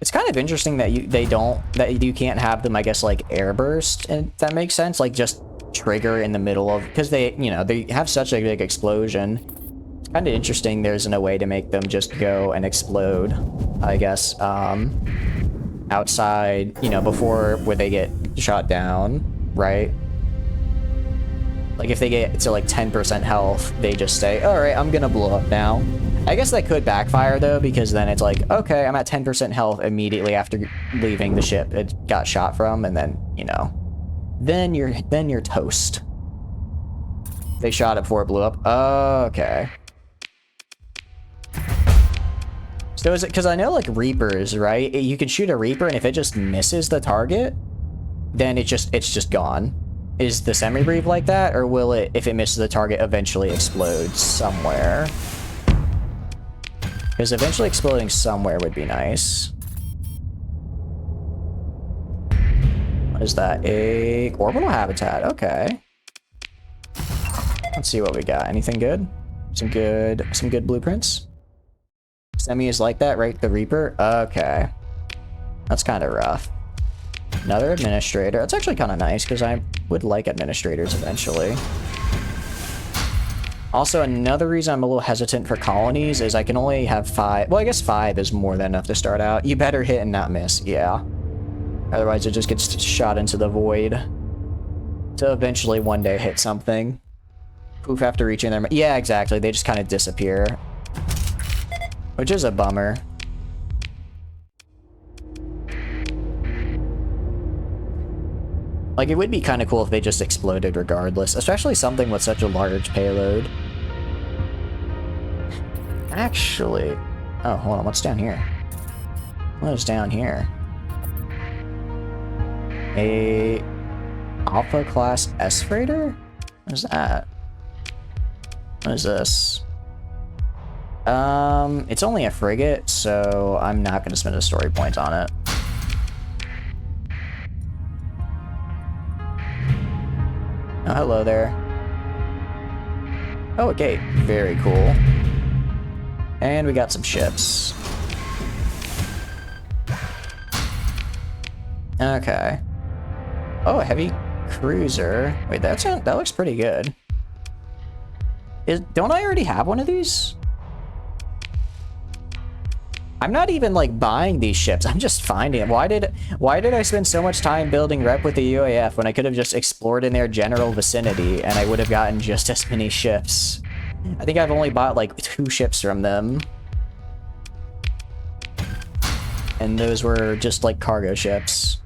It's kind of interesting that you can't have them, I guess, like airburst, and that makes sense, like just trigger in the middle of, because they, you know, they have such a big explosion. It's kind of interesting there's no way to make them just go and explode, I guess, outside, you know, before where they get shot down, right? Like if they get to like 10% health, they just say, all right, I'm gonna blow up now. I guess that could backfire though, because then it's like, okay, I'm at 10% health immediately after leaving the ship it got shot from, and then, you know, then you're toast. They shot it before it blew up. Okay. So is it, because I know like Reapers, right? You can shoot a Reaper and if it just misses the target, then it's just gone. Is the semi-brief like that, or will it, if it misses the target, eventually explode somewhere? Because eventually exploding somewhere would be nice. What is that? A orbital habitat. Okay. Let's see what we got. Anything good? Some good blueprints. Semi is like that, right? The Reaper? Okay. That's kind of rough. Another administrator. That's actually kind of nice, because I would like administrators eventually. Also, another reason I'm a little hesitant for colonies is I can only have 5. Well, I guess 5 is more than enough to start out. You better hit and not miss, yeah. Otherwise, it just gets shot into the void to eventually one day hit something. Poof, after reaching their... Yeah, exactly. They just kind of disappear. Which is a bummer. Like, it would be kind of cool if they just exploded regardless, especially something with such a large payload. Actually... Oh, hold on, what's down here? What is down here? A... Alpha Class S Freighter? What is that? What is this? It's only a frigate, so I'm not going to spend a story point on it. Oh, hello there. Oh, a gate. Very cool. And we got some ships. Okay. Oh, a heavy cruiser. Wait, that looks pretty good. Don't I already have one of these? I'm not even like buying these ships. I'm just finding it. Why did I spend so much time building rep with the UAF when I could have just explored in their general vicinity and I would have gotten just as many ships? I think I've only bought like 2 ships from them. And those were just like cargo ships.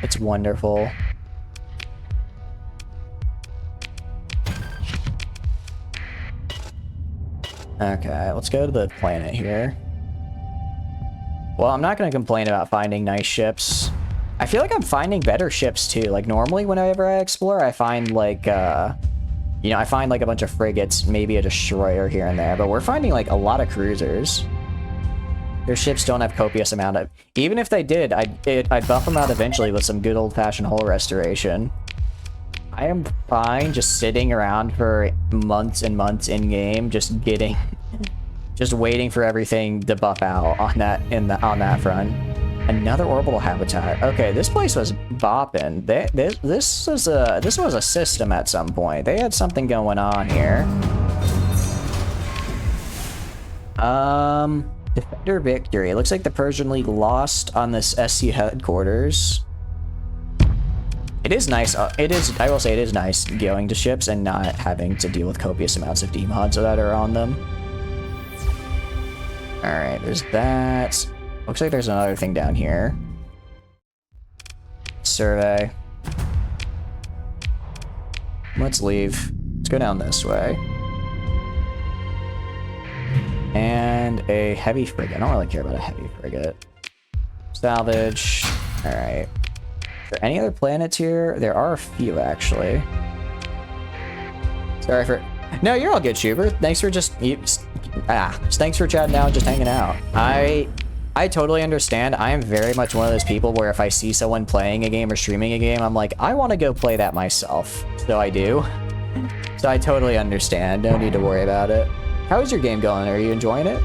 It's wonderful. Okay, let's go to the planet here. Well, I'm not going to complain about finding nice ships. I feel like I'm finding better ships too. Like normally whenever I explore, I find like, you know, I find like a bunch of frigates, maybe a destroyer here and there, but we're finding like a lot of cruisers. Their ships don't have copious amount of... Even if they did, I'd buff them out eventually with some good old-fashioned hull restoration. I am fine just sitting around for months and months in-game, just waiting for everything to buff out on that front. Another orbital habitat. Okay, this place was bopping. This was a system at some point. They had something going on here. Defender victory. It looks like the Persian League lost on this SC headquarters. It is nice. I will say it is nice going to ships and not having to deal with copious amounts of demods that are on them. Alright, there's that. Looks like there's another thing down here. Survey. Let's leave. Let's go down this way. And a heavy frigate. I don't really care about a heavy frigate. Salvage. Alright. Are there any other planets here? There are a few, actually. Sorry for... No, you're all good, Schubert. Thanks for just... thanks for chatting out, just hanging out. I totally understand. I am very much one of those people where if I see someone playing a game or streaming a game, I'm like, I want to go play that myself. So I do. So I totally understand. No need to worry about it. How is your game going? Are you enjoying it?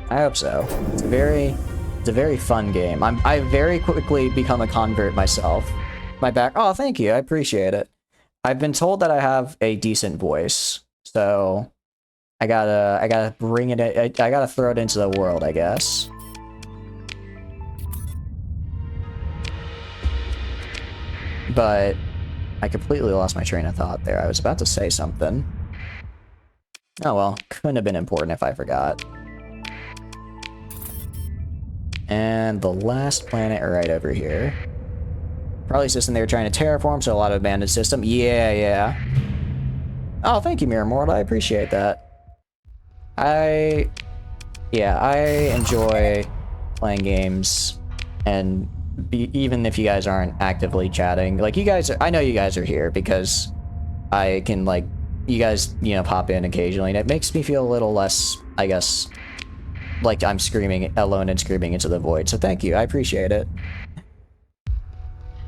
I hope so. It's a very fun game. I very quickly become a convert myself. My back. Oh, thank you. I appreciate it. I've been told that I have a decent voice, so I gotta bring it. I gotta throw it into the world, I guess. But I completely lost my train of thought there. I was about to say something. Oh well, couldn't have been important if I forgot. And the last planet right over here. Probably a system they were trying to terraform, so a lot of abandoned system. Yeah. Oh, thank you, Miramort. I appreciate that. I enjoy playing games, and even if you guys aren't actively chatting, like you guys, I know you guys are here because I can like, you guys, you know, pop in occasionally, and it makes me feel a little less, I guess, like I'm screaming alone and screaming into the void. So thank you, I appreciate it.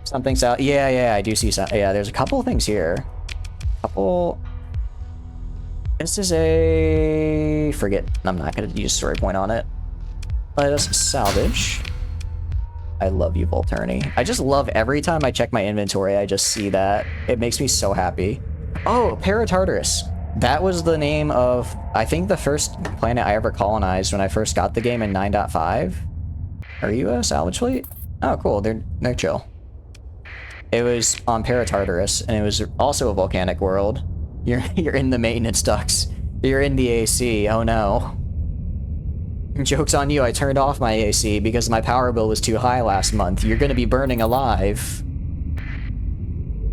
Something's out. Yeah, I do see some. Yeah, there's a couple of things here. This is a... Forget. I'm not going to use story point on it. Let us salvage. I love you, Volturni. I just love every time I check my inventory, I just see that. It makes me so happy. Oh, Paratartarus. That was the name of, I think, the first planet I ever colonized when I first got the game in 9.5. Are you a salvage fleet? Oh, cool. They're chill. It was on Paratartarus, and it was also a volcanic world. You're in the maintenance ducts. You're in the AC. Oh no. Joke's on you. I turned off my AC because my power bill was too high last month. You're gonna be burning alive.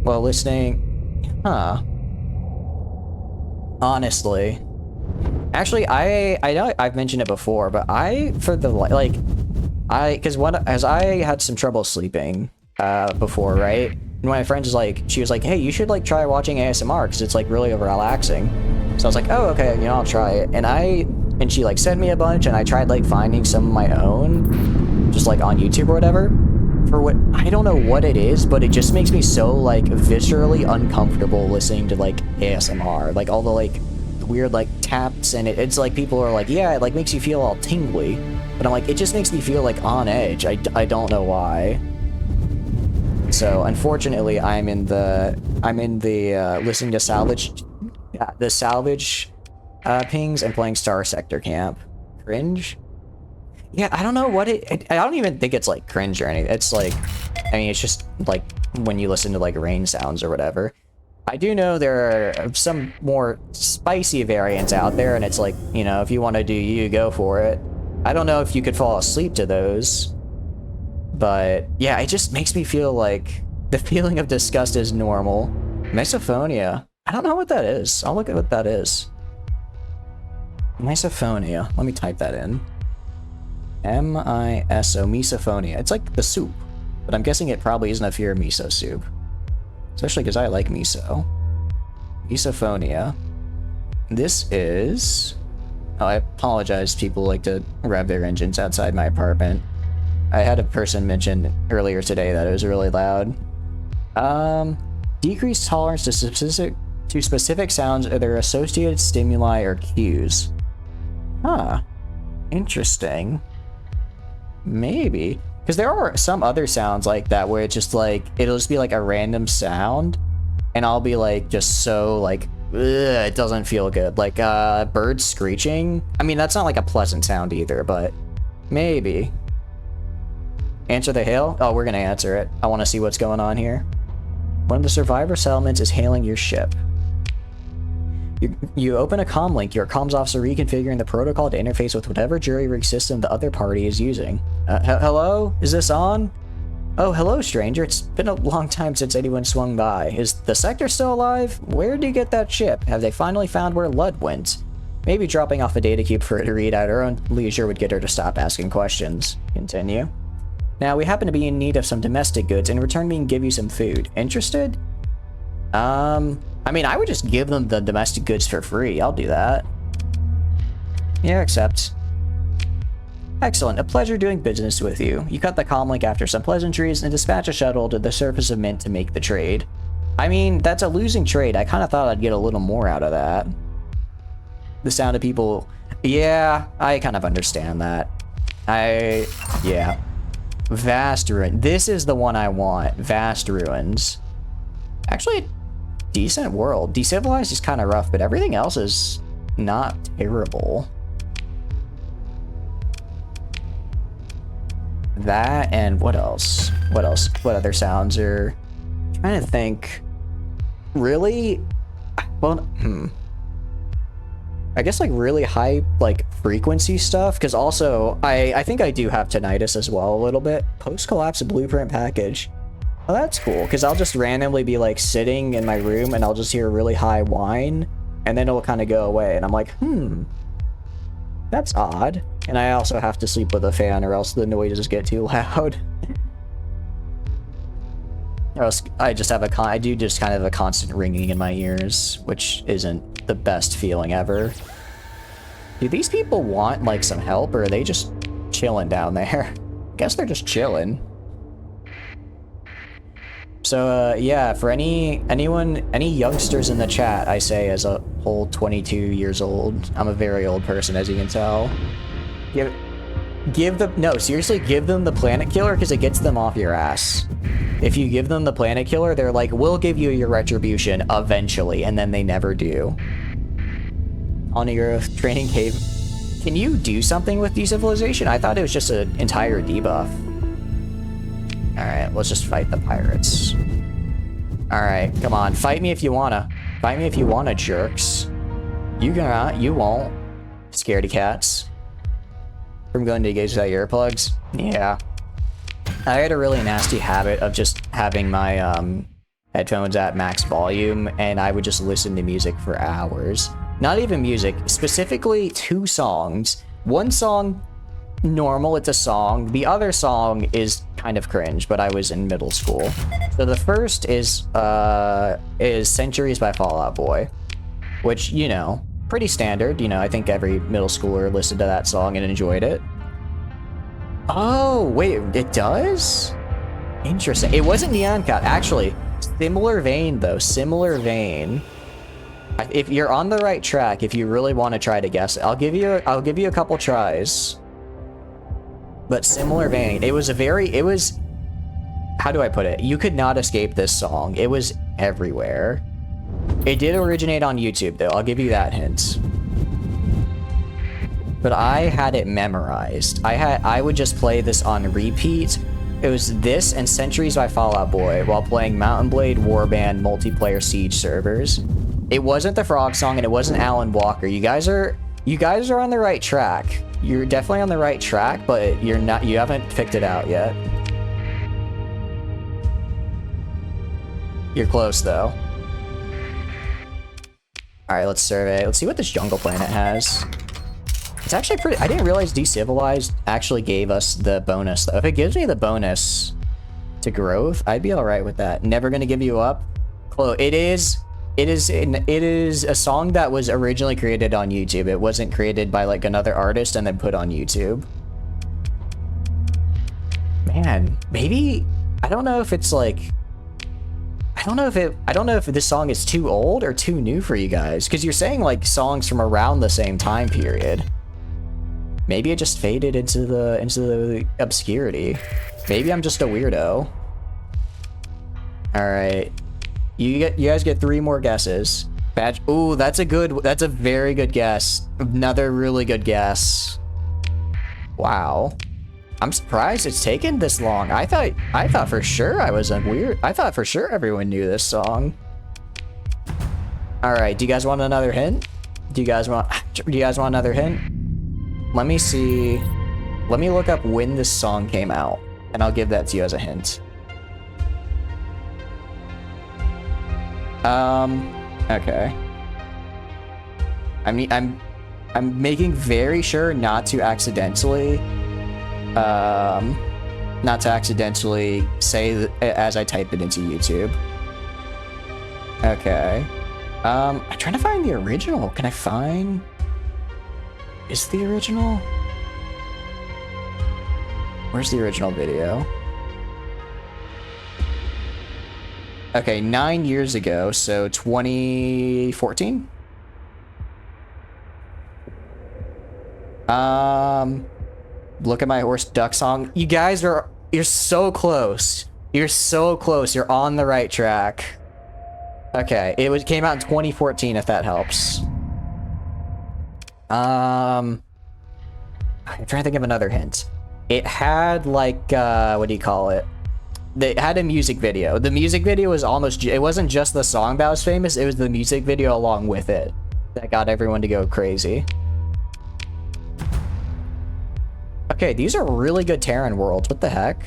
Well, listening... Huh. Honestly. Actually, I know I've mentioned it before, but as I had some trouble sleeping before, right? And my friend was like, she was like, hey, you should like try watching ASMR because it's like really relaxing. So I was like, oh, okay, you know, I'll try it. And she like sent me a bunch, and I tried like finding some of my own, just like on YouTube or whatever. For what, I don't know what it is, but it just makes me so like viscerally uncomfortable listening to like ASMR, like all the like weird like taps, and it's like people are like, yeah, it like makes you feel all tingly, but I'm like, it just makes me feel like on edge. I don't know why. So unfortunately, I'm in the listening to the salvage pings and playing Star Sector Camp. Cringe. Yeah, I don't know what I don't even think it's like cringe or anything. It's like, I mean, it's just like when you listen to like rain sounds or whatever. I do know there are some more spicy variants out there, and it's like, you know, if you want to do you, go for it. I don't know if you could fall asleep to those. But yeah, it just makes me feel like the feeling of disgust is normal. Misophonia. I don't know what that is. I'll look at what that is. Misophonia. Let me type that in. M-I-S-O. Misophonia. It's like the soup, but I'm guessing it probably isn't if you're a miso soup. Especially because I like miso. Misophonia. This is... Oh, I apologize. People like to rev their engines outside my apartment. I had a person mention earlier today that it was really loud. Decreased tolerance to specific sounds or their associated stimuli or cues. Huh. Interesting. Maybe. Because there are some other sounds like that where it's just like, it'll just be like a random sound, and I'll be like, just so like, ugh, it doesn't feel good. Like, birds screeching. I mean, that's not like a pleasant sound either, but maybe. Answer the hail? Oh, we're gonna answer it. I want to see what's going on here. One of the survivor settlements is hailing your ship. You open a comm link. Your comms officer reconfiguring the protocol to interface with whatever jury rig system the other party is using. Hello? Is this on? Oh, hello, stranger. It's been a long time since anyone swung by. Is the sector still alive? Where did you get that ship? Have they finally found where Lud went? Maybe dropping off a data cube for her to read at her own leisure would get her to stop asking questions. Continue. Now, we happen to be in need of some domestic goods. In return, we can give you some food. Interested? I mean, I would just give them the domestic goods for free. I'll do that. Yeah, accept. Excellent. A pleasure doing business with you. You cut the comm link after some pleasantries and dispatch a shuttle to the surface of Mint to make the trade. I mean, that's a losing trade. I kind of thought I'd get a little more out of that. The sound of people... Yeah, I kind of understand that. Yeah. Vast Ruin. This is the one I want. Vast Ruins. Actually, decent world. Decivilized is kind of rough, but everything else is not terrible. That and what else? What else? What other sounds are... I'm trying to think. Really? Well, I guess like really high like frequency stuff, because also I think I do have tinnitus as well a little bit. Post-collapse blueprint package. Oh, that's cool, because I'll just randomly be like sitting in my room and I'll just hear really high whine and then it'll kind of go away and I'm like, that's odd. And I also have to sleep with a fan or else the noises get too loud. Or else I just have I do just kind of a constant ringing in my ears, which isn't the best feeling ever. Do these people want like some help, or are they just chilling down there? I guess they're just chilling. So yeah, for any youngsters in the chat, I say as a whole 22 years old. I'm a very old person, as you can tell. Give them the planet killer, because it gets them off your ass. If you give them the planet killer, they're like, we'll give you your retribution eventually, and then they never do. On your training cave, can you do something with decivilization? I thought it was just an entire debuff. Alright, let's just fight the pirates. Alright, come on, fight me if you wanna. Fight me if you wanna, jerks. You won't. Scaredy cats. From going to engage without earplugs? Yeah. I had a really nasty habit of just having my headphones at max volume, and I would just listen to music for hours. Not even music, specifically 2 songs. One song, normal, it's a song. The other song is kind of cringe, but I was in middle school. So the first is Centuries by Fall Out Boy, which, you know, pretty standard. You know, I think every middle schooler listened to that song and enjoyed it. Oh, wait, it does? Interesting. It wasn't Neon Cat, actually. Similar vein, though. Similar vein. If you're on the right track, if you really want to try to guess it, I'll give you a couple tries. But similar vein. It was, how do I put it? You could not escape this song. It was everywhere. It did originate on YouTube, though. I'll give you that hint. But I had it memorized. I would just play this on repeat. It was this and Centuries by Fall Out Boy while playing Mountain Blade Warband multiplayer Siege servers. It wasn't the Frog song and it wasn't Alan Walker. You guys are on the right track. You're definitely on the right track, but you haven't picked it out yet. You're close though. Alright, let's survey. Let's see what this jungle planet has. It's actually pretty... I didn't realize Decivilized actually gave us the bonus, though. If it gives me the bonus to growth, I'd be alright with that. Never Gonna Give You Up. It is a song that was originally created on YouTube. It wasn't created by, like, another artist and then put on YouTube. Man, maybe... I don't know if it's, like... I don't know if this song is too old or too new for you guys, because you're saying, like, songs from around the same time period. Maybe it just faded into the obscurity. Maybe I'm just a weirdo. All right, you guys get 3 more guesses. Badge. Ooh, that's a very good guess. Another really good guess. Wow, I'm surprised it's taken this long. I thought for sure I was weird. I thought for sure everyone knew this song. Alright, do you guys want another hint? Do you guys want another hint? Let me see. Let me look up when this song came out, and I'll give that to you as a hint. Okay. I'm making very sure not to accidentally say it as I type it into YouTube. Okay. I'm trying to find the original. Can I find... Is the original? Where's the original video? Okay, 9 years ago, so 2014? Look at my horse duck song. You guys you're so close. You're so close. You're on the right track. Okay, it came out in 2014, if that helps. I'm trying to think of another hint. It had like, what do you call it? It had a music video. The music video was it wasn't just the song that was famous, it was the music video along with it that got everyone to go crazy. Okay, these are really good Terran worlds. What the heck?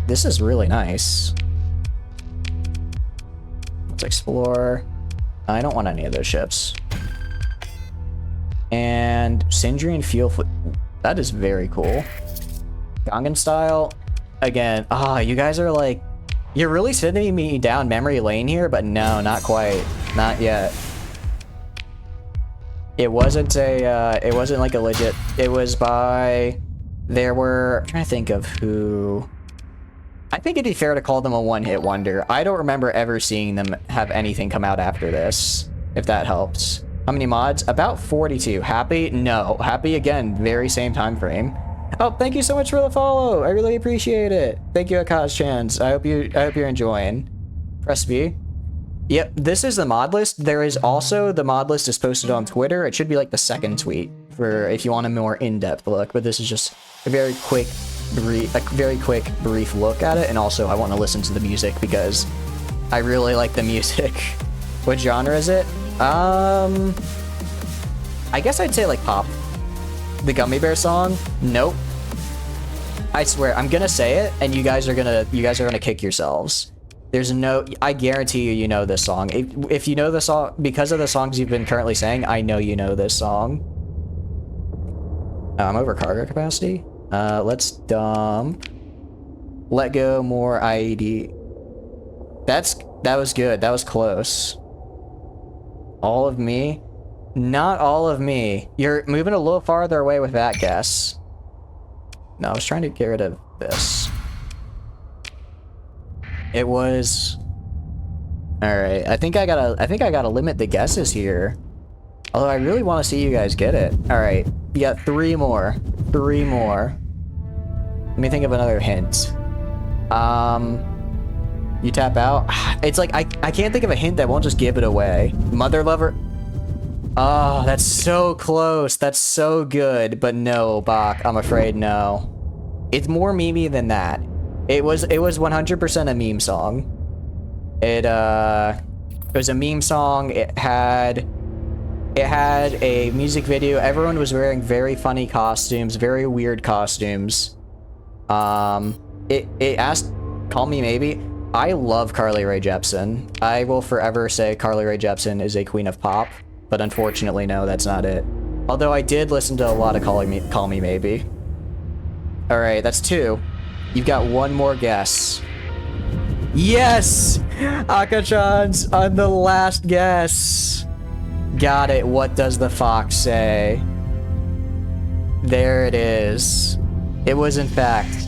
This is really nice. Let's explore. I don't want any of those ships. And Sindria Fuel. That is very cool. Gangan style. Again, you guys are like, you're really sending me down memory lane here, but no, not quite. Not yet. It wasn't like a legit, it was by, I'm trying to think of who. I think it'd be fair to call them a one-hit wonder. I don't remember ever seeing them have anything come out after this, if that helps. How many mods? About 42. Happy? No. Happy again, very same time frame. Oh, thank you so much for the follow. I really appreciate it. Thank you, Akaz-chans. I hope you're enjoying. Press B. Yep, this is the mod list. There is also, the mod list is posted on Twitter. It should be like the second tweet for if you want a more in-depth look, but this is just a very quick brief look at it. And also I want to listen to the music because I really like the music. What genre is it? I guess I'd say like pop. The Gummy Bear song? Nope. I swear, I'm gonna say it, and you guys are gonna kick yourselves. There's no, I guarantee you know this song. If you know the song, because of the songs you've been currently saying, I know you know this song. I'm over cargo capacity. Let's dump. Let go more IED. That was good. That was close. All of me? Not all of me. You're moving a little farther away with that guess. No, I was trying to get rid of this. It was... Alright, I think I gotta limit the guesses here. Although I really want to see you guys get it. Alright, you got 3 more. 3 more. Let me think of another hint. You tap out? It's like, I can't think of a hint that won't just give it away. Mother Lover? Oh, that's so close. That's so good. But no, Bach, I'm afraid no. It's more memey than that. It was 100% a meme song. It was a meme song. It had a music video. Everyone was wearing very funny costumes, very weird costumes. It asked, Call Me Maybe. I love Carly Rae Jepsen. I will forever say Carly Rae Jepsen is a queen of pop. But unfortunately, no, that's not it. Although I did listen to a lot of Call Me Maybe. Alright, that's 2. You've got 1 more guess. Yes! Akachan's on the last guess. Got it. What does the fox say? There it is. It was, in fact,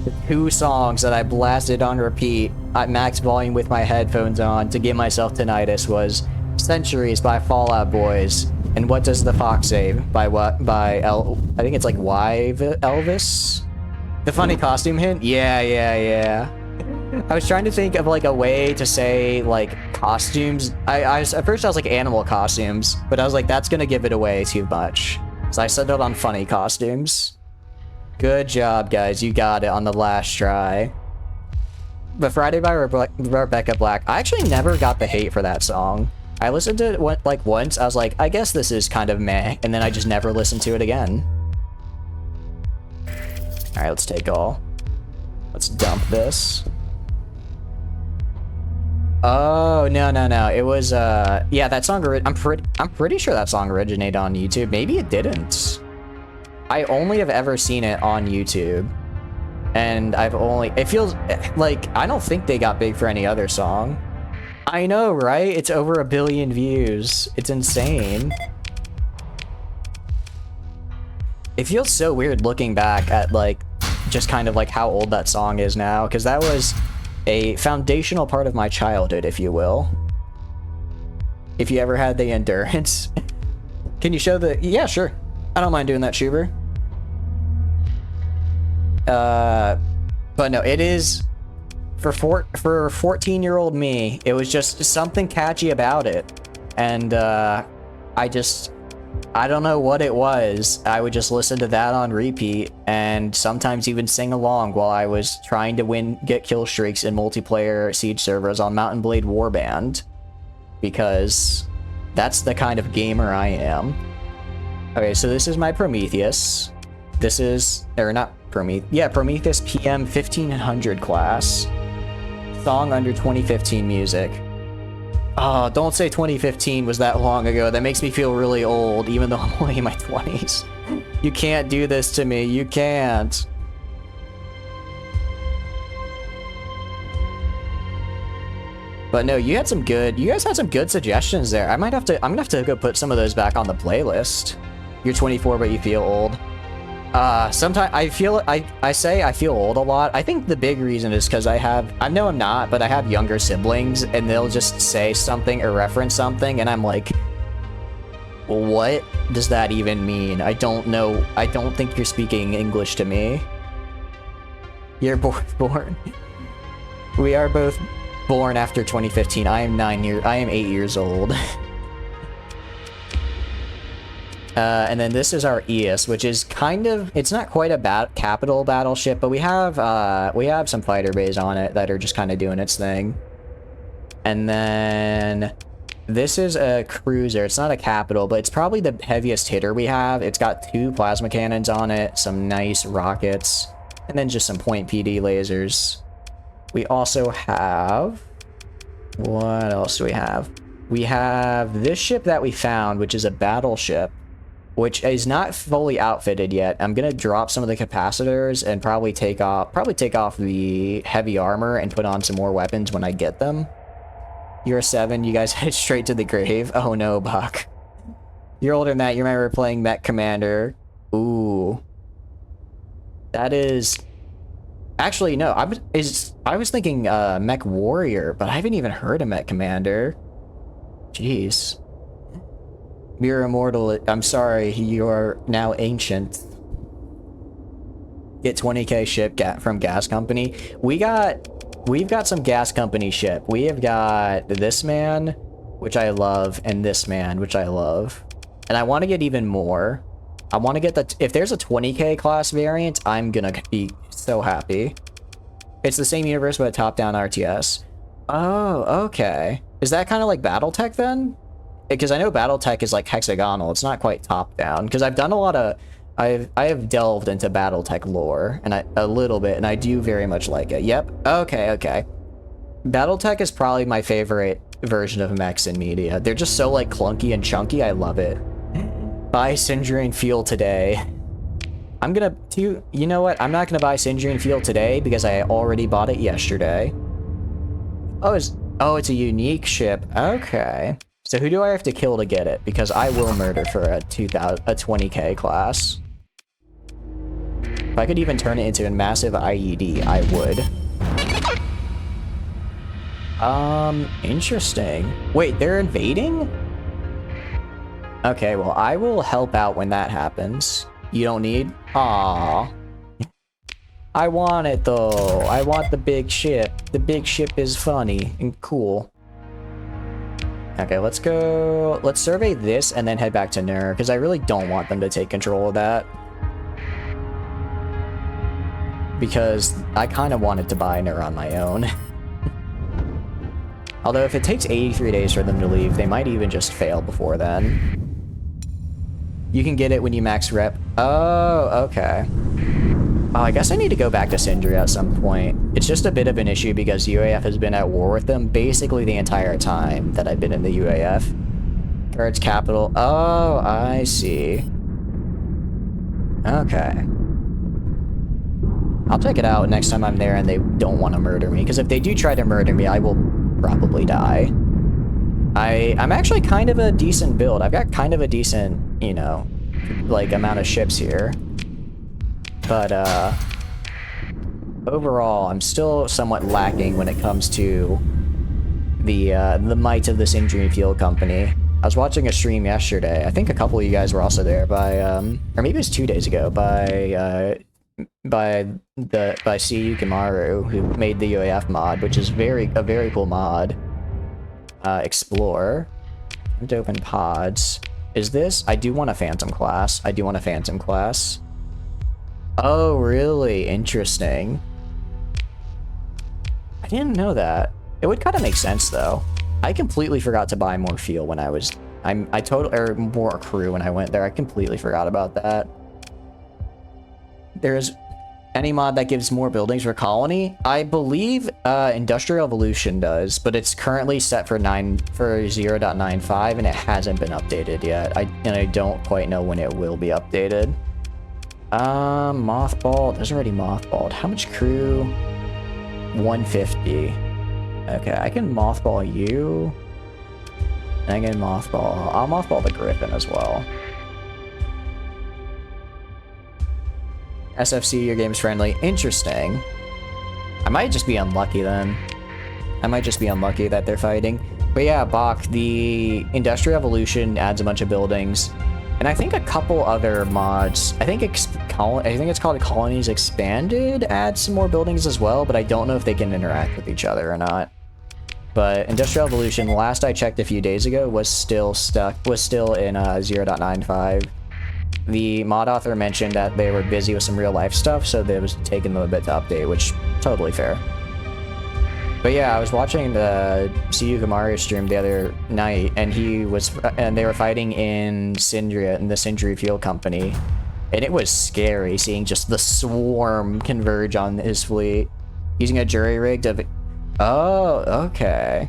the 2 songs that I blasted on repeat at max volume with my headphones on to give myself tinnitus was Centuries by Fall Out Boys and What Does the Fox Say by I think it's like Elvis? The funny costume hint? Yeah. I was trying to think of like a way to say like costumes. At first I was like animal costumes, but I was like, that's gonna give it away too much. So I settled on funny costumes. Good job, guys. You got it on the last try. But Friday by Rebecca Black, I actually never got the hate for that song. I listened to it like once, I was like, I guess this is kind of meh, and then I just never listened to it again. Alright, let's take all. Let's dump this. Oh, no. It was, yeah, that song, I'm pretty sure that song originated on YouTube. Maybe it didn't. I only have ever seen it on YouTube. And it feels like, I don't think they got big for any other song. I know, right? It's over 1 billion views. It's insane. It feels so weird looking back at, like, just kind of like how old that song is now, because that was a foundational part of my childhood, if you will. If you ever had the endurance. Can you show the... Yeah, sure. I don't mind doing that, Schuber. But no, it is... For 14-year-old me, it was just something catchy about it. And, I don't know what it was. I would just listen to that on repeat and sometimes even sing along while I was trying to get kill streaks in multiplayer siege servers on Mount and Blade Warband. Because that's the kind of gamer I am. Okay, so this is my Prometheus. This is, or not Prometheus, yeah, Prometheus PM 1500 class. Song under 2015 music. Oh, don't say 2015 was that long ago. That makes me feel really old, even though I'm only in my 20s. You can't do this to me. You can't. But no, you guys had some good suggestions there. I'm gonna have to go put some of those back on the playlist. You're 24, but you feel old. Sometimes I say I feel old a lot. I think the big reason is because I know I'm not, but I have younger siblings and they'll just say something or reference something and I'm like, what does that even mean? I don't know. I don't think you're speaking English to me. You're born. We are both born after 2015. I am 8 years old. And then this is our EOS, which is kind of, it's not quite a capital battleship, but we have some fighter bays on it that are just kind of doing its thing. And then this is a cruiser. It's not a capital, but it's probably the heaviest hitter we have. It's got 2 plasma cannons on it, some nice rockets, and then just some point PD lasers. We also have, what else do we have? We have this ship that we found, which is a battleship, which is not fully outfitted yet. I'm gonna drop some of the capacitors and probably take off the heavy armor and put on some more weapons when I get them. You're 7, you guys head straight to the grave. Oh no, Buck. You're older than that. You remember playing Mech Commander. Ooh. That is... Actually, no, I was thinking Mech Warrior, but I haven't even heard of Mech Commander. Jeez. You're immortal. I'm sorry, you are now ancient. Get 20k ship from gas company. We've got some gas company ship. We have got this man, which I love, and this man, which I love. And I want to get even more. I want to get if there's a 20k class variant, I'm gonna be so happy. It's the same universe, but a top-down RTS. Oh, okay. Is that kind of like BattleTech then? Because I know BattleTech is like hexagonal. It's not quite top-down. Because I've done a lot of... I have delved into BattleTech lore and a little bit, and I do very much like it. Yep. Okay. BattleTech is probably my favorite version of mechs in media. They're just so like clunky and chunky. I love it. Buy Sindria and Fuel today. I'm gonna... You know what? I'm not gonna buy Sindria and Fuel today because I already bought it yesterday. Oh, it's a unique ship. Okay. So who do I have to kill to get it? Because I will murder for a 20k class. If I could even turn it into a massive IED, I would. Interesting. Wait, they're invading? Okay, well, I will help out when that happens. You don't need? Aww. I want it, though. I want the big ship. The big ship is funny and cool. Okay, let's go... Let's survey this and then head back to Nur, because I really don't want them to take control of that. because I kind of wanted to buy her on my own. Although if it takes 83 days for them to leave, they might even just fail before then. You can get it when you max rep. Oh, okay. Oh, I guess I need to go back to Sindria at some point. It's just a bit of an issue because UAF has been at war with them basically the entire time that I've been in the UAF. Guards capital. Oh, I see. Okay. I'll check it out next time I'm there and they don't want to murder me, because if they do try to murder me, I will probably die. I'm actually kind of a decent build. I've got kind of a decent, you know, like amount of ships here. But overall, I'm still somewhat lacking when it comes to the might of the Sindria Fuel Company. I was watching a stream yesterday. I think a couple of you guys were also there by or maybe it was 2 days ago by C. Yukimaru, who made the UAF mod, which is a very cool mod. Explore. Time to open pods. Is this? I do want a Phantom class. I do want a Phantom class. Oh, really? Interesting. I didn't know that. It would kind of make sense, though. I completely forgot to buy more fuel when I was... or more crew when I went there. I completely forgot about that. There's any mod that gives more buildings for colony. I believe Industrial Evolution does, but it's currently set for 0.95 and it hasn't been updated yet. And I don't quite know when it will be updated. Mothballed. There's already mothballed. How much crew? 150. Okay, I can mothball you. And I can mothball... I'll mothball the Griffin as well. SFC, your game's friendly. Interesting. I might just be unlucky then. I might just be unlucky that they're fighting. But yeah, Bach, the Industrial Evolution adds a bunch of buildings. And I think a couple other mods, I think it's called Colonies Expanded, adds some more buildings as well, but I don't know if they can interact with each other or not. But Industrial Evolution, last I checked a few days ago, was still in 0.95. The mod author mentioned that they were busy with some real life stuff, so it was taking them a bit to update, which totally fair. But yeah, I was watching the C. Yukimaru stream the other night, and they were fighting in Sindria, in the Sindria Fuel Company, and it was scary seeing just the swarm converge on his fleet, using a jury rig to... Oh, okay.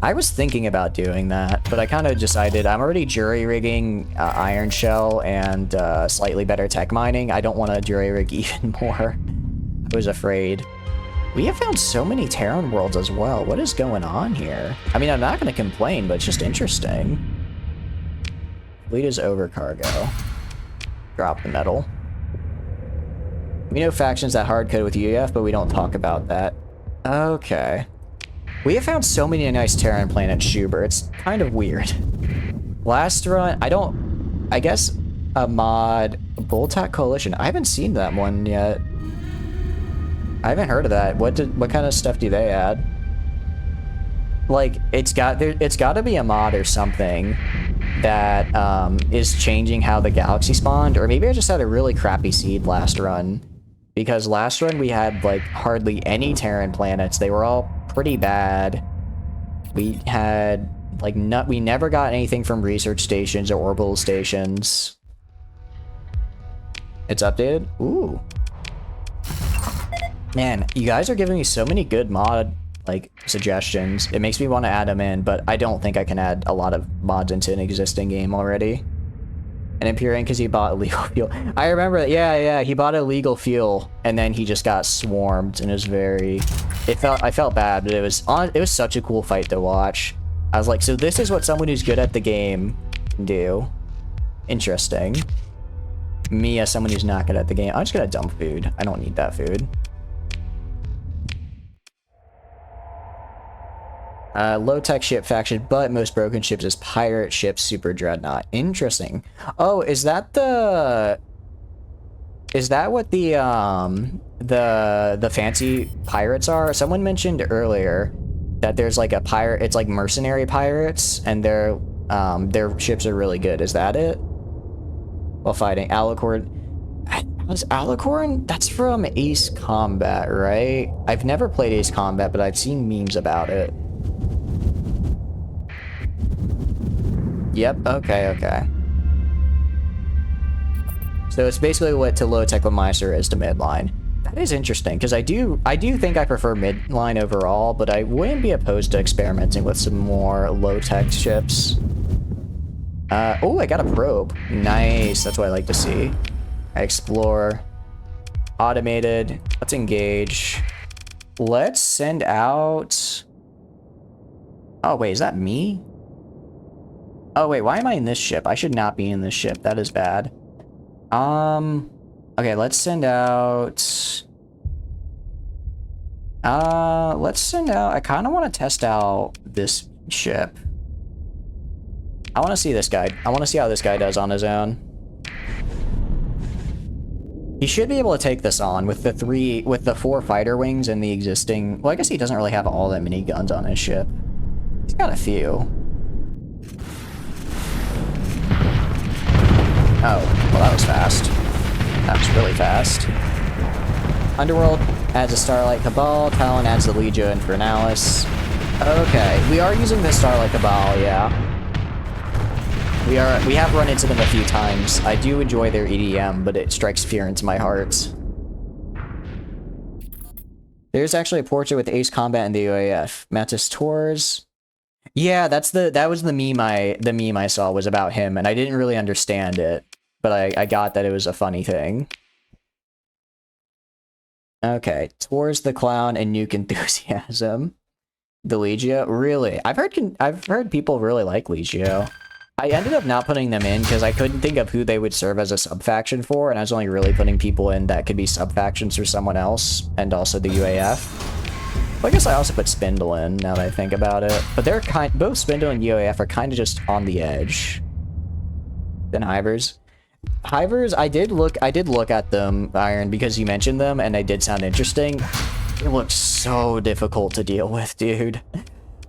I was thinking about doing that, but I kind of decided I'm already jury rigging Iron Shell and slightly better tech mining. I don't want to jury rig even more. I was afraid. We have found so many Terran worlds as well. What is going on here? I mean, I'm not going to complain, but it's just interesting. Fleet is over cargo. Drop the metal. We know factions that hard code with UAF, but we don't talk about that. Okay. We have found so many nice Terran planets, Schubert. It's kind of weird. Last run, I guess a mod, Bulltack Coalition. I haven't seen that one yet. I haven't heard of that. What kind of stuff do they add? Like, it's got to be a mod or something that is changing how the galaxy spawned, or maybe I just had a really crappy seed last run, because last run we had like hardly any Terran planets. They were all pretty bad. We had like we never got anything from research stations or orbital stations. It's updated. Ooh. Man, you guys are giving me so many good mod like suggestions. It makes me want to add them in, but I don't think I can add a lot of mods into an existing game already. And Empyrean because he bought illegal fuel. I remember that. Yeah, he bought illegal fuel and then he just got swarmed, and it was I felt bad, but it was such a cool fight to watch. I was like, so this is what someone who's good at the game can do. Interesting. Me as someone who's not good at the game, I'm just gonna dump food. I don't need that food. Low-tech ship faction, but most broken ships is pirate ships, super dreadnought. Interesting. Oh, is that what the fancy pirates are? Someone mentioned earlier that there's like a pirate, it's like mercenary pirates, and their ships are really good. Is that it? While fighting Alicord. Was Alicorn? That's from Ace Combat, right? I've never played Ace Combat, but I've seen memes about it. Yep, okay. So it's basically what to low tech what Meister is to midline. That is interesting, because I do think I prefer midline overall, but I wouldn't be opposed to experimenting with some more low tech ships. Oh, I got a probe. Nice, that's what I like to see. Explore. Automated. Let's engage. Let's send out... Oh, wait, is that me? Oh, wait, why am I in this ship? I should not be in this ship. That is bad. Okay, let's send out... I kind of want to test out this ship. I want to see this guy. I want to see how this guy does on his own. He should be able to take this on with the 4 fighter wings and the existing... Well, I guess he doesn't really have all that many guns on his ship. He's got a few. Oh, well, that was fast. That was really fast. Underworld adds a Starlight Cabal. Talon adds the Legio Infernalis. Okay, we are using the Starlight Cabal, yeah. We have run into them a few times. I do enjoy their EDM, but it strikes fear into my heart. There's actually a portrait with Ace Combat in the UAF. Mantis Tours. Yeah, that was the meme I saw was about him, and I didn't really understand it, but I got that it was a funny thing. Okay, Tours the Clown and Nuke Enthusiasm. The Legio, really? I've heard people really like Legio. I ended up not putting them in because I couldn't think of who they would serve as a sub-faction for, and I was only really putting people in that could be sub-factions for someone else, and also the UAF. Well, I guess I also put Spindle in, now that I think about it. But they're both Spindle and UAF are kind of just on the edge. Then Hivers. Hivers, I did look at them, Iron, because you mentioned them, and they did sound interesting. It looks so difficult to deal with, dude.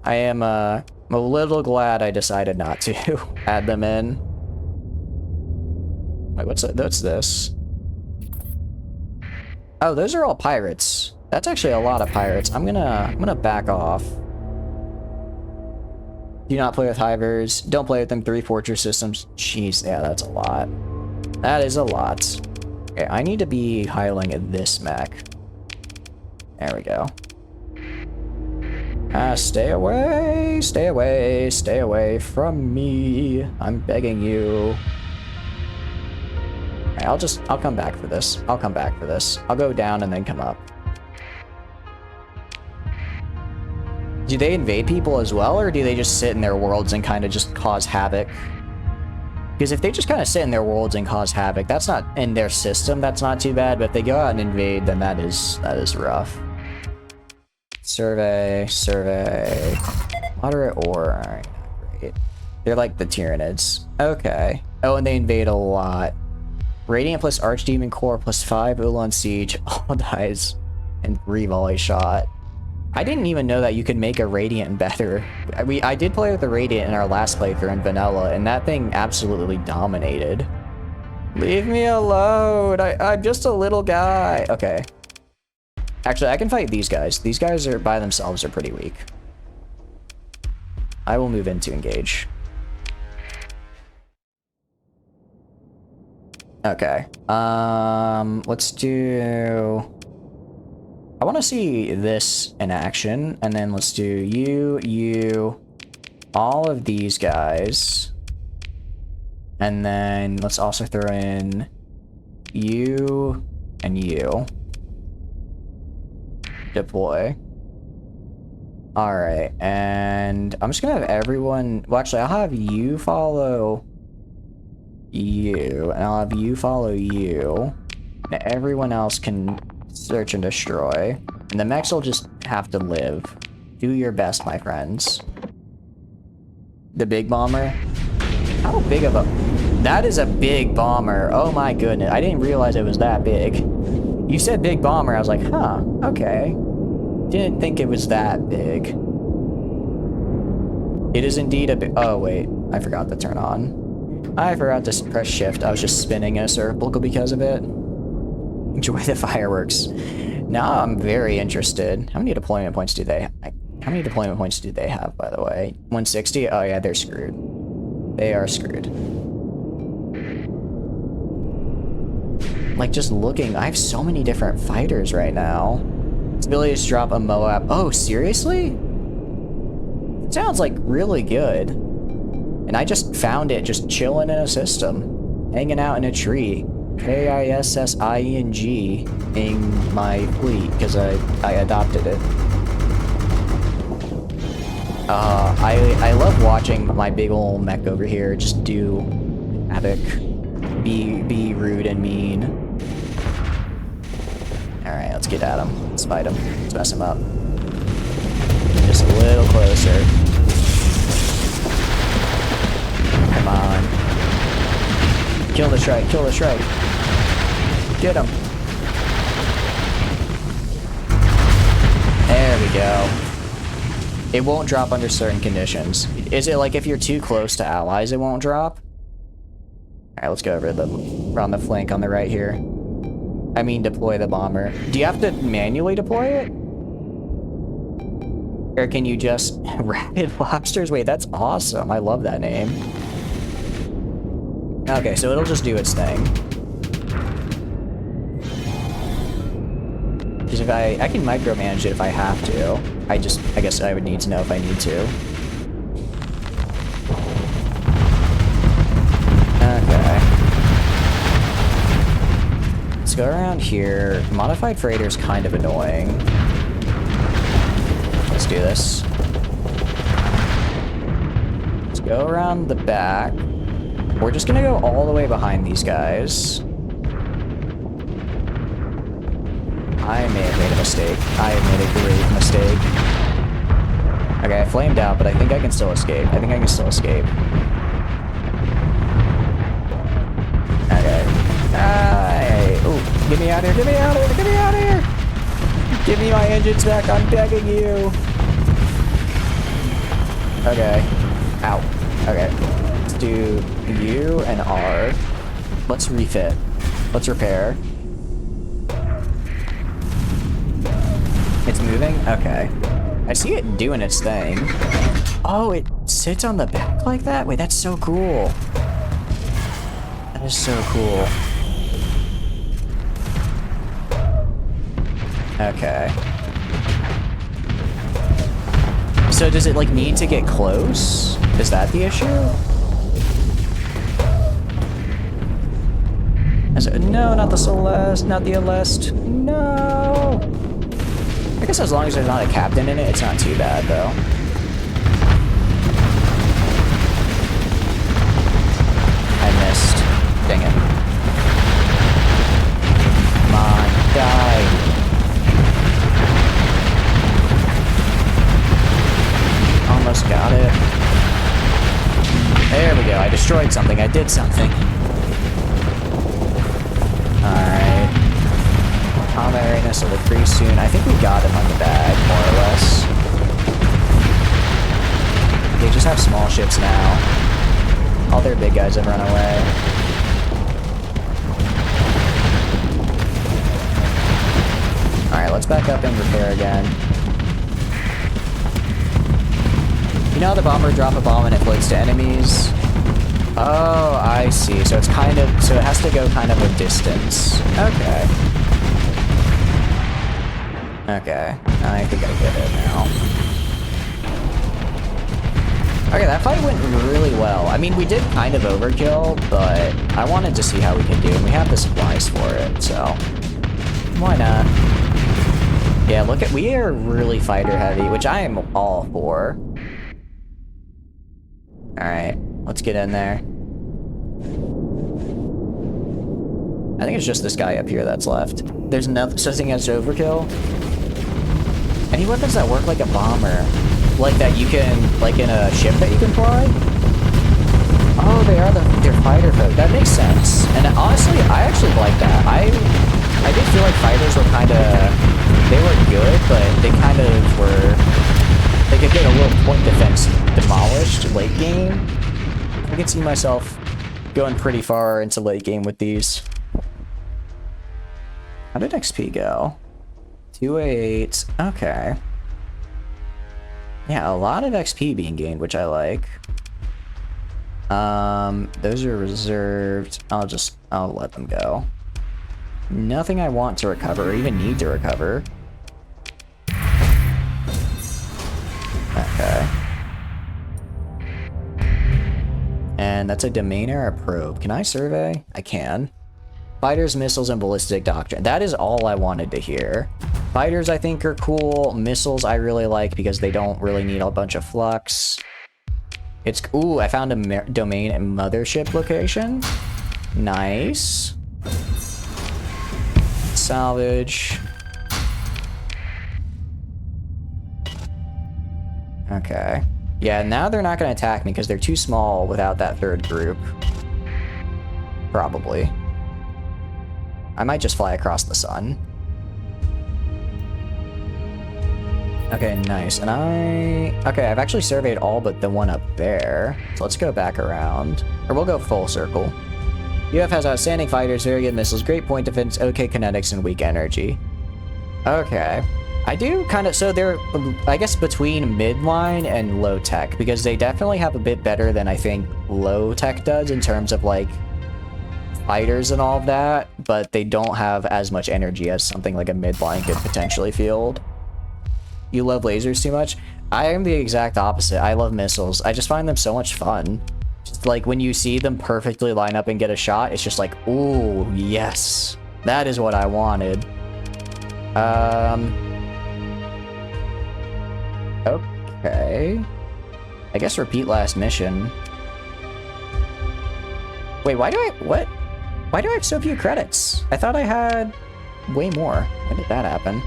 I am, I'm a little glad I decided not to add them in. Wait, what's this? Oh, those are all pirates. That's actually a lot of pirates. I'm gonna back off. Do not play with Hivers. Don't play with them 3 fortress systems. Jeez, yeah, that's a lot. That is a lot. Okay, I need to be highling this mech. There we go. Stay away, stay away, stay away from me. I'm begging you. Right, I'll come back for this. I'll come back for this. I'll go down and then come up. Do they invade people as well, or do they just sit in their worlds and kind of just cause havoc? Because if they just kind of sit in their worlds and cause havoc, that's not in their system, that's not too bad, but if they go out and invade, then that is rough. Survey. Moderate or... Alright, great. They're like the Tyranids. Okay. Oh, and they invade a lot. Radiant plus Archdemon Core plus 5 Ulan Siege. All dies in 3 volley shot. I didn't even know that you could make a Radiant better. I did play with the Radiant in our last playthrough in Vanilla, and that thing absolutely dominated. Leave me alone! I'm just a little guy! Okay. Actually, I can fight these guys. These guys are by themselves are pretty weak. I will move in to engage. Okay. Let's do... I want to see this in action, and then let's do you, all of these guys. And then let's also throw in you and you. Deploy. Alright, and I'm just gonna have everyone... Well, actually, I'll have you follow you, and I'll have you follow you. And everyone else can search and destroy. And the mechs will just have to live. Do your best, my friends. The big bomber? How big of a... That is a big bomber. Oh my goodness. I didn't realize it was that big. You said big bomber. I was like, huh, okay. Didn't think it was that big. It is indeed a big... Oh, wait. I forgot to turn on. I forgot to press shift. I was just spinning in a circle because of it. Enjoy the fireworks. Now I'm very interested. How many deployment points do they? How many deployment points do they have, by the way? 160? Oh yeah, they're screwed. They are screwed. Like, just looking, I have so many different fighters right now. Its ability to drop a Moab. Oh, seriously? It sounds like really good. And I just found it just chilling in a system. Hanging out in a tree. K-I-S-S-I-N-G in my fleet, because I adopted it. I love watching my big ol' mech over here just do havoc. Be rude and mean. Alright, let's get at him. Let's fight him. Let's mess him up. Just a little closer. Come on. Kill the Shrike, kill the Shrike. Get him. There we go. It won't drop under certain conditions. Is it like if you're too close to allies, it won't drop? Alright, let's go over around the flank on the right here. I mean, deploy the bomber. Do you have to manually deploy it? Or can you just... Rapid Lobsters? Wait, that's awesome. I love that name. Okay, so it'll just do its thing. Because if I can micromanage it if I have to. I guess I would need to know if I need to. Okay. Let's go around here. Modified freighter's kind of annoying. Let's do this. Let's go around the back. We're just gonna go all the way behind these guys. I may have made a mistake. I have made a grave mistake. Okay, I flamed out, but I think I can still escape. I think I can still escape. Okay. Ooh, get me out of here, get me out of here, get me out of here! Give me my engines back, I'm begging you! Okay. Ow. Okay. Let's do U and R. Let's refit. Let's repair. It's moving? Okay. I see it doing its thing. Oh, it sits on the back like that? Wait, that's so cool. That is so cool. Okay. So does it, like, need to get close? Is that the issue? No, not the Celeste, not the Aleste. No! I guess as long as there's not a captain in it, it's not too bad, though. I missed. Dang it. Come on, die. Almost got it. There we go. I destroyed something. I did something. Alright. Combat readiness will look pretty soon. I think we got him on the bag, more or less. They just have small ships now. All their big guys have run away. Alright, let's back up and repair again. You know how the bomber drop a bomb and it floats to enemies? Oh, I see. So it's kind of... So it has to go kind of a distance. Okay. Okay. I think I get it now. Okay, that fight went really well. I mean, we did kind of overkill, but I wanted to see how we can do, and we have the supplies for it, so... Why not? Yeah, look at... We are really fighter heavy, which I am all for. Alright, let's get in there. I think it's just this guy up here that's left. There's nothing such thing as overkill. Any weapons that work like a bomber? Like that you can, like in a ship that you can fly? Oh, they're fighter folk. That makes sense. And honestly, I actually like that. I did feel like fighters were kind of, they were good, but they kind of were, they could get a little point defense demolished late game. I can see myself going pretty far into late game with these. How did XP go? 288. Okay. Yeah, a lot of XP being gained, which I like. Those are reserved. I'll let them go. Nothing I want to recover or even need to recover. Okay. And that's a domain era probe. Can I survey? I can. Fighters, missiles, and ballistic doctrine. That is all I wanted to hear. Fighters, I think, are cool. Missiles, I really like because they don't really need a bunch of flux. It's... Ooh, I found a domain and mothership location. Nice. Salvage. Okay. Yeah, now they're not going to attack me because they're too small without that third group. Probably. I might just fly across the sun. Okay, nice. And okay, I've actually surveyed all but the one up there. So let's go back around. Or we'll go full circle. UAF has outstanding fighters, very good missiles, great point defense, okay kinetics, and weak energy. Okay. I do kind of... So they're, I guess, between midline and low tech, because they definitely have a bit better than I think low tech does in terms of, like, fighters and all of that, but they don't have as much energy as something like a midline could potentially field. You love lasers too much? I am the exact opposite. I love missiles. I just find them so much fun. Just like when you see them perfectly line up and get a shot, it's just like, ooh, yes. That is what I wanted. Okay. I guess repeat last mission. Wait, why do I have so few credits? I thought I had way more. When did that happen?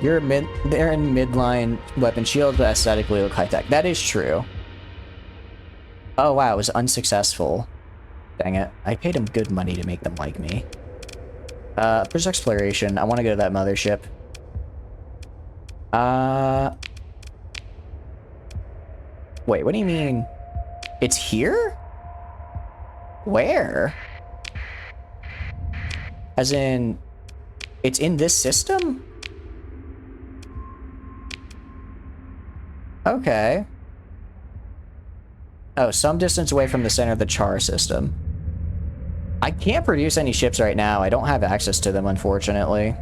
They're in midline weapon shields, but aesthetically look high-tech. That is true. Oh wow, it was unsuccessful. Dang it. I paid them good money to make them like me. First exploration. I want to go to that mothership. Wait, what do you mean? It's here? Where? As in, it's in this system? Okay. Oh, some distance away from the center of the Char system. I can't produce any ships right now. I don't have access to them, unfortunately.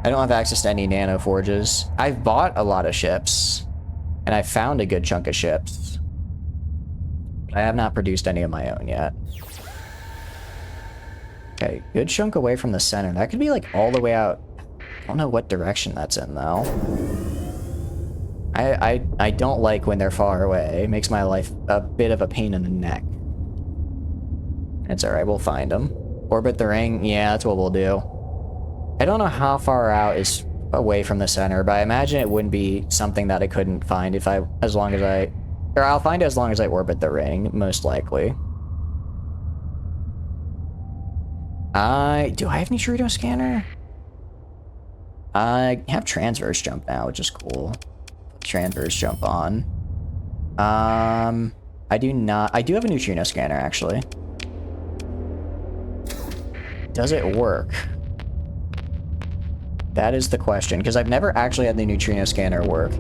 I don't have access to any nano forges. I've bought a lot of ships, and I've found a good chunk of ships. I have not produced any of my own yet. Okay, good chunk away from the center. That could be like all the way out. I don't know what direction that's in, though. I don't like when they're far away. It makes my life a bit of a pain in the neck. It's alright, we'll find them. Orbit the ring? Yeah, that's what we'll do. I don't know how far out is away from the center, but I imagine it wouldn't be something that I couldn't find if I'll find it as long as I orbit the ring, most likely. Do I have neutrino scanner? I have transverse jump now, which is cool. Transverse jump on. I do not. I do have a neutrino scanner, actually. Does it work? That is the question, because I've never actually had the neutrino scanner work.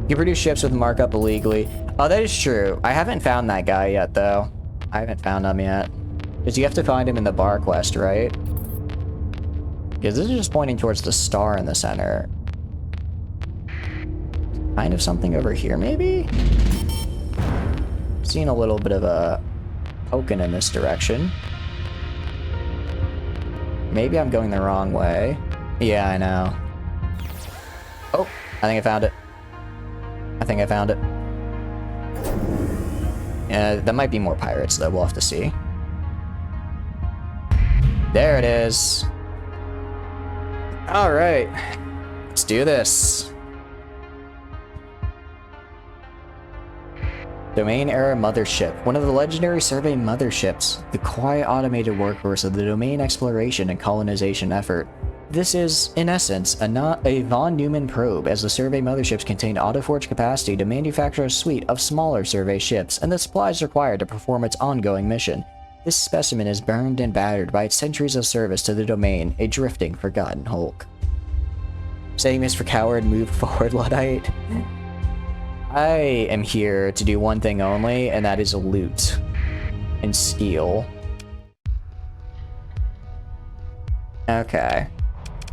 You produce ships with markup illegally. Oh, that is true. I haven't found that guy yet, though. I haven't found him yet. Because you have to find him in the bar quest, right? Because this is just pointing towards the star in the center. Kind of something over here, maybe? Seeing a little bit of a poking in this direction. Maybe I'm going the wrong way. Yeah, I know. Oh, I think I found it. I think I found it. Yeah, that might be more pirates, though. We'll have to see. There it is. All right. Let's do this. Domain Era Mothership, one of the legendary survey motherships, the quiet automated workhorse of the domain exploration and colonization effort. This is, in essence, a von Neumann probe, as the survey motherships contain autoforge capacity to manufacture a suite of smaller survey ships and the supplies required to perform its ongoing mission. This specimen is burned and battered by its centuries of service to the domain, a drifting, forgotten hulk. Saying this for coward, move forward, Luddite. I am here to do one thing only, and that is loot and steal. Okay.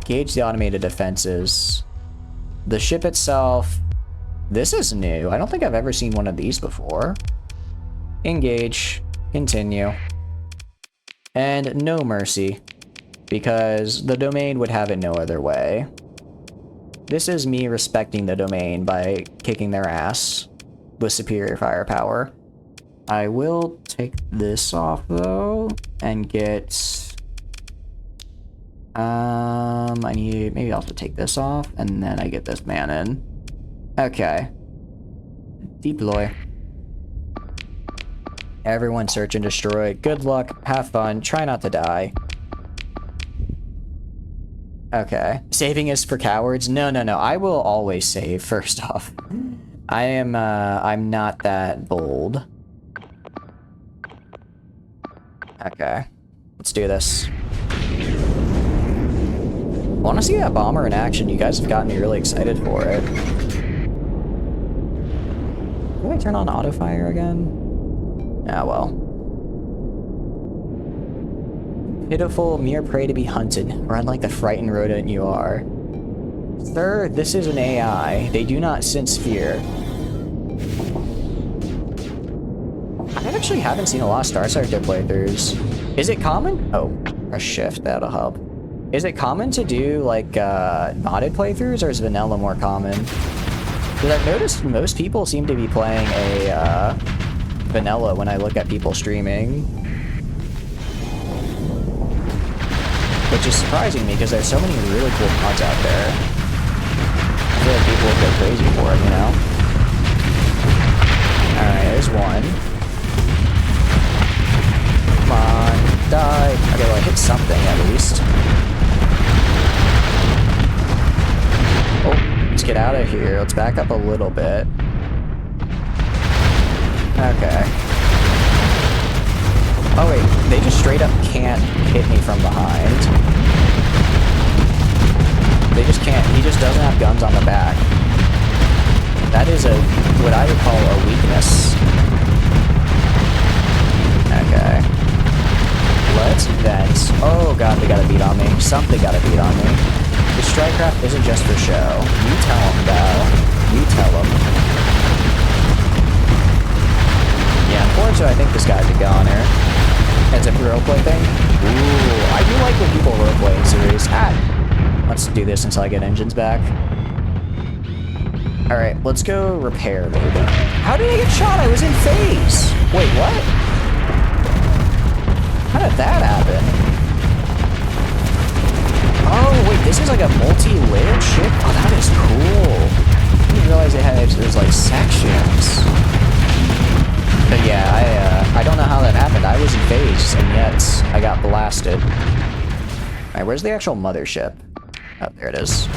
Gauge the automated defenses. The ship itself, this is new. I don't think I've ever seen one of these before. Engage. Continue. And no mercy, because the domain would have it no other way. This is me respecting the domain by kicking their ass with superior firepower. I will take this off though and get I need, maybe I'll have to take this off and then I get this man in. Okay. Deploy. Everyone search and destroy. Good luck, have fun, try not to die. Okay. Saving is for cowards? No, no, no. I will always save, first off. I'm not that bold. Okay. Let's do this. I want to see that bomber in action. You guys have gotten me really excited for it. Do I turn on auto fire again? Ah, well. Pitiful, mere prey to be hunted. Run like the frightened rodent you are. Sir, this is an AI. They do not sense fear. I actually haven't seen a lot of Star Sector playthroughs. Is it common? Oh, press shift, that'll help. Is it common to do, like, modded playthroughs, or is vanilla more common? Because I've noticed most people seem to be playing a, vanilla when I look at people streaming. Which is surprising me, because there's so many really cool mods out there. I feel like people would go crazy for it, you know? Alright, there's one. Come on, die. Okay, well I hit something at least. Oh, let's get out of here. Let's back up a little bit. Okay. Oh wait, they just straight up can't hit me from behind. They just can't, he just doesn't have guns on the back. That is what I would call a weakness. Okay. Let's vent. Oh god, they got a beat on me. Something got a beat on me. The Strikecraft isn't just for show. You tell them, Val. You tell them. Yeah, unfortunately, I think this guy's a goner. It's a roleplay thing? Ooh, I do like when people roleplay in series. Let's do this until I get engines back. Alright, let's go repair maybe. How did I get shot? I was in phase! Wait, what? How did that happen? Oh, wait, this is like a multi-layered ship? Oh, that is cool. I didn't realize there's like sections. But yeah, I don't know how that happened. I was in phase, and yet I got blasted. Alright, where's the actual mothership? Oh, there it is.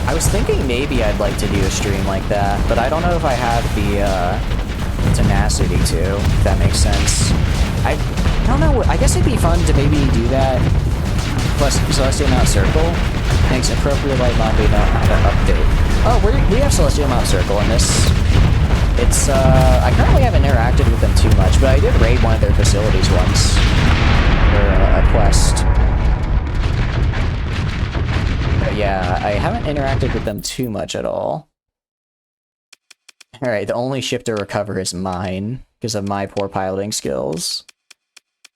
I was thinking maybe I'd like to do a stream like that, but I don't know if I have the tenacity to, if that makes sense. I don't know, I guess it'd be fun to maybe do that. Plus, Celestial Mount Circle. Thanks, appropriate light mod, we don't have an update. Oh, we have Celestial Mount Circle in this. It's, I currently haven't interacted with them too much, but I did raid one of their facilities once. For a quest. But yeah, I haven't interacted with them too much at all. Alright, the only ship to recover is mine, because of my poor piloting skills.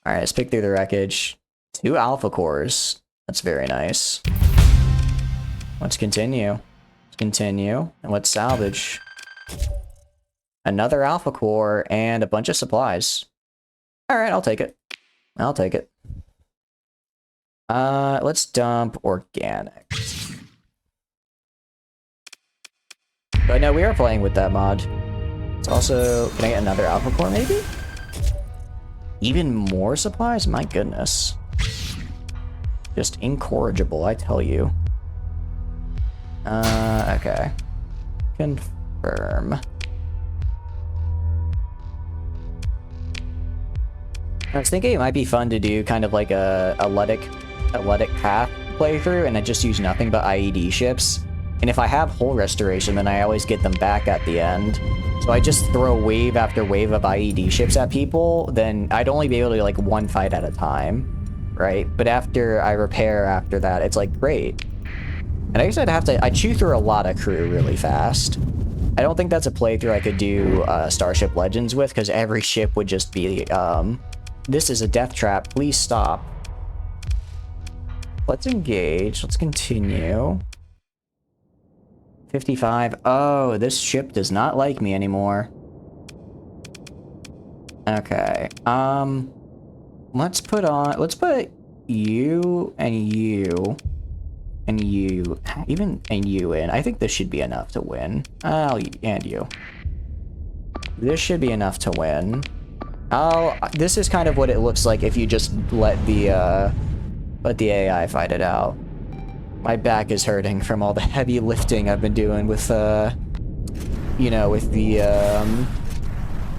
Alright, let's pick through the wreckage. 2 alpha cores. That's very nice. Let's continue. Let's continue. And let's salvage. Another alpha core and a bunch of supplies. Alright, I'll take it. I'll take it. Let's dump organic. But no, we are playing with that mod. It's also, can I get another alpha core maybe? Even more supplies? My goodness. Just incorrigible, I tell you. Okay. Confirm. I was thinking it might be fun to do kind of like a athletic path playthrough, and I just use nothing but IED ships. And if I have hull restoration, then I always get them back at the end. So I just throw wave after wave of IED ships at people, then I'd only be able to like one fight at a time, right? But after I repair after that, it's like great. And I guess I chew through a lot of crew really fast. I don't think that's a playthrough I could do Starship Legends with, because every ship would just be, this is a death trap, please stop. Let's engage, let's continue. 55, oh, this ship does not like me anymore. Okay, let's put you and you. And you, even and you in. I think this should be enough to win. And you. This should be enough to win. This is kind of what it looks like if you just let the AI fight it out. My back is hurting from all the heavy lifting I've been doing with, you know, with the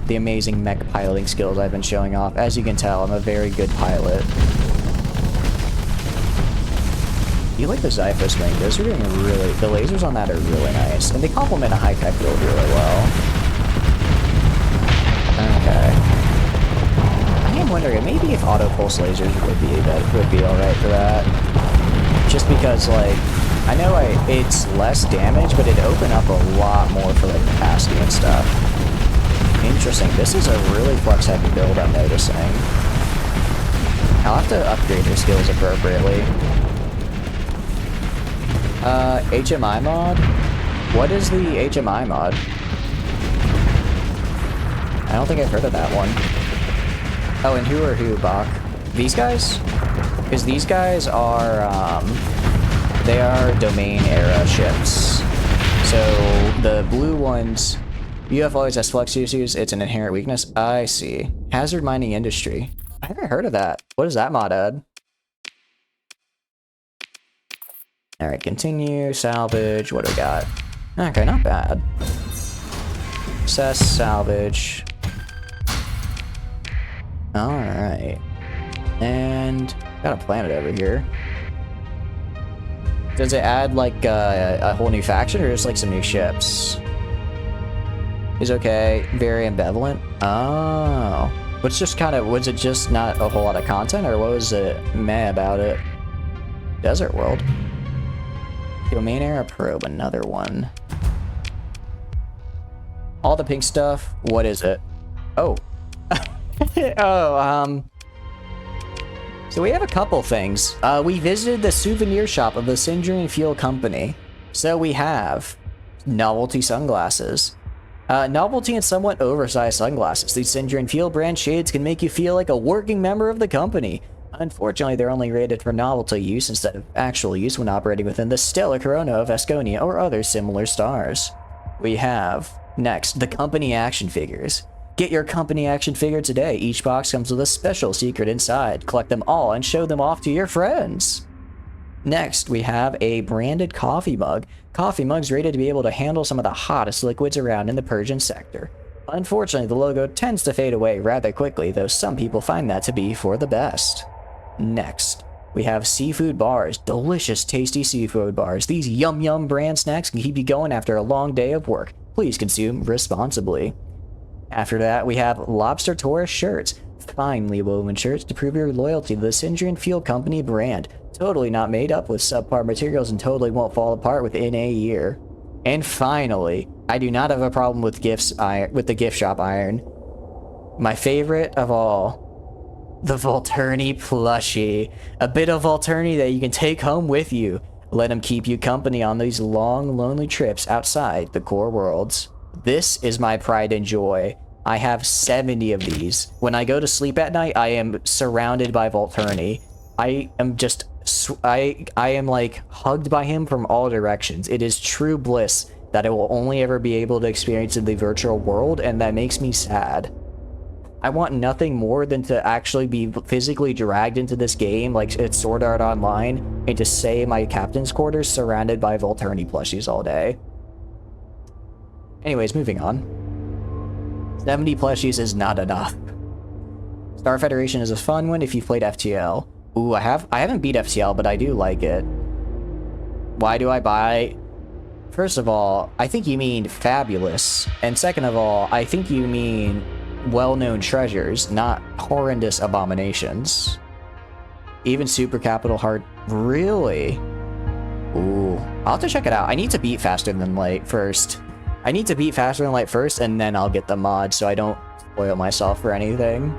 amazing mech piloting skills I've been showing off. As you can tell, I'm a very good pilot. You like the Zyphos wing? Those are doing really... The lasers on that are really nice. And they complement a high-tech build really well. Okay. I am wondering, maybe if auto-pulse lasers would be alright for that. Just because, like... I know it's less damage, but it'd open up a lot more for, like, capacity and stuff. Interesting. This is a really flex-heavy build, I'm noticing. I'll have to upgrade your skills appropriately. HMI mod? What is the HMI mod? I don't think I've heard of that one. Oh, and who are who, Bach? These guys? Because these guys are, they are domain era ships. So, the blue ones, UF always has flex issues, it's an inherent weakness. I see. Hazard mining industry. I haven't heard of that. What is that mod add? Alright, continue, salvage, what do we got? Okay, not bad. Assess, salvage. Alright. And got a planet over here. Does it add like a whole new faction or just like some new ships? Is okay, very ambivalent. Oh. What's just kind of, was it just not a whole lot of content or what was it meh about it? Desert World. Domain Era Probe, another one. All the pink stuff, what is it? Oh. Oh, so we have a couple things. We visited the souvenir shop of the Sindria Fuel Company. So we have novelty sunglasses. Novelty and somewhat oversized sunglasses. These Sindria Fuel brand shades can make you feel like a working member of the company. Unfortunately, they're only rated for novelty use instead of actual use when operating within the stellar corona of Asconia or other similar stars. We have, next, the company action figures. Get your company action figure today. Each box comes with a special secret inside. Collect them all and show them off to your friends. Next, we have a branded coffee mug. Coffee mugs rated to be able to handle some of the hottest liquids around in the Persian sector. Unfortunately, the logo tends to fade away rather quickly, though some people find that to be for the best. Next, we have seafood bars. Delicious, tasty seafood bars. These yum yum brand snacks can keep you going after a long day of work. Please consume responsibly. After that, we have lobster tourist shirts. Finely woven shirts to prove your loyalty to the Sindria Fuel Company brand. Totally not made up with subpar materials and totally won't fall apart within a year. And finally, I do not have a problem with the gift shop iron. My favorite of all. The Volturni plushie. A bit of Volturni that you can take home with you. Let him keep you company on these long, lonely trips outside the core worlds. This is my pride and joy. I have 70 of these. When I go to sleep at night, I am surrounded by Volturni. I am just... I am like hugged by him from all directions. It is true bliss that I will only ever be able to experience in the virtual world, and that makes me sad. I want nothing more than to actually be physically dragged into this game, like it's Sword Art Online, and to stay in my captain's quarters surrounded by Volturni plushies all day. Anyways, moving on. 70 plushies is not enough. Star Federation is a fun one if you've played FTL. Ooh, I haven't beat FTL, but I do like it. Why do I buy? First of all, I think you mean fabulous. And second of all, I think you mean well-known treasures, not horrendous abominations. Even Super Capital Heart. Really? Ooh. I'll have to check it out. I need to beat Faster Than Light first. I need to beat Faster Than Light first, and then I'll get the mod so I don't spoil myself for anything.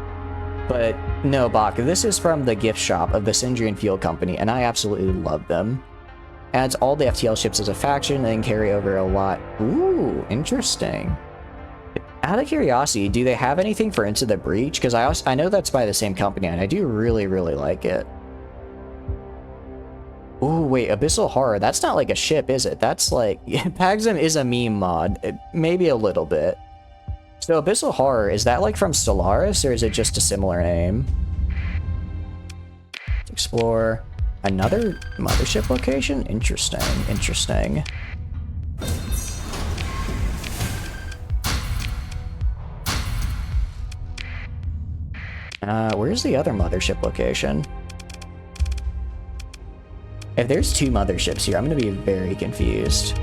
But no, Bach, this is from the gift shop of the Sindrian Field Company, and I absolutely love them. Adds all the FTL ships as a faction and carry over a lot. Ooh, interesting. Out of curiosity, do they have anything for Into the Breach? Because I know that's by the same company, and I do really, really like it. Ooh, wait, Abyssal Horror. That's not like a ship, is it? That's like... Paxum is a meme mod. Maybe a little bit. So Abyssal Horror, is that like from Stellaris, or is it just a similar name? Let's explore another mothership location? Interesting, interesting. Where's the other mothership location? If there's two motherships here, I'm gonna be very confused.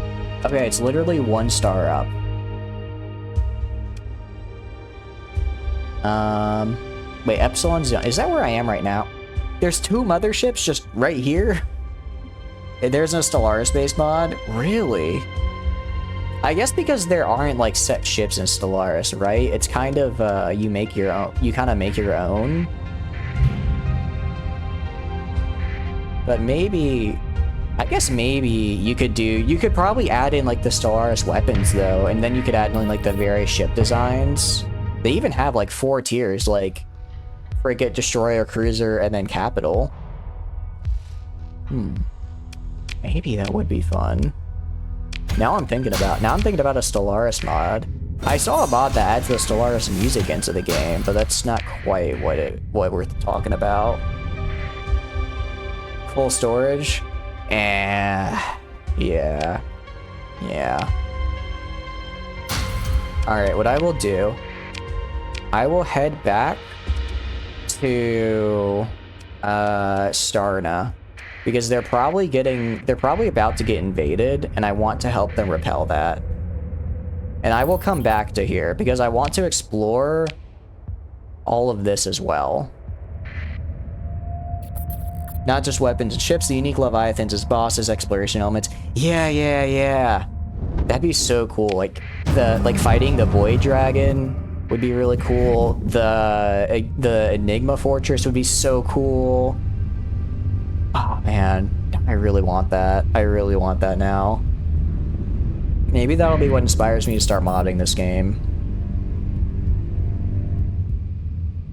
Okay, it's literally 1 star up. Wait, Epsilon Zone. Is that where I am right now? There's 2 motherships just right here? There's no Stellaris-based mod? Really? I guess because there aren't, like, set ships in Stellaris, right? It's kind of, you make your own. You kind of make your own. But maybe... I guess maybe you could probably add in, like, the Stellaris weapons, though, and then you could add in, like, the various ship designs. They even have, like, 4 tiers, like, Frigate, Destroyer, Cruiser, and then Capital. Maybe that would be fun. Now I'm thinking about a Stellaris mod. I saw a mod that adds the Stellaris music into the game, but that's not quite what we're talking about. Full storage? Yeah. Alright, what I will do, I will head back to Starna, because they're probably about to get invaded, and I want to help them repel that. And I will come back to here because I want to explore all of this as well. Not just weapons and ships, the unique Leviathans as bosses, exploration elements. Yeah. That'd be so cool. Like fighting the Void Dragon would be really cool. The Enigma Fortress would be so cool. Oh man, I really want that. I really want that now. Maybe that'll be what inspires me to start modding this game.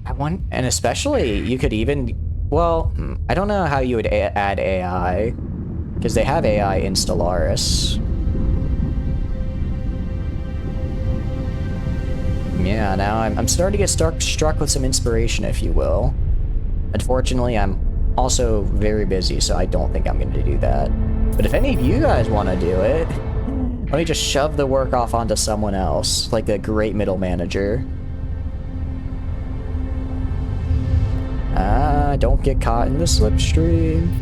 And especially, you could even... Well, I don't know how you would add AI, because they have AI in Stellaris. Yeah, now I'm starting to get struck with some inspiration, if you will. Unfortunately, I'm also very busy, so I don't think I'm going to do that. But if any of you guys want to do it, let me just shove the work off onto someone else, like a great middle manager. Don't get caught in the slipstream.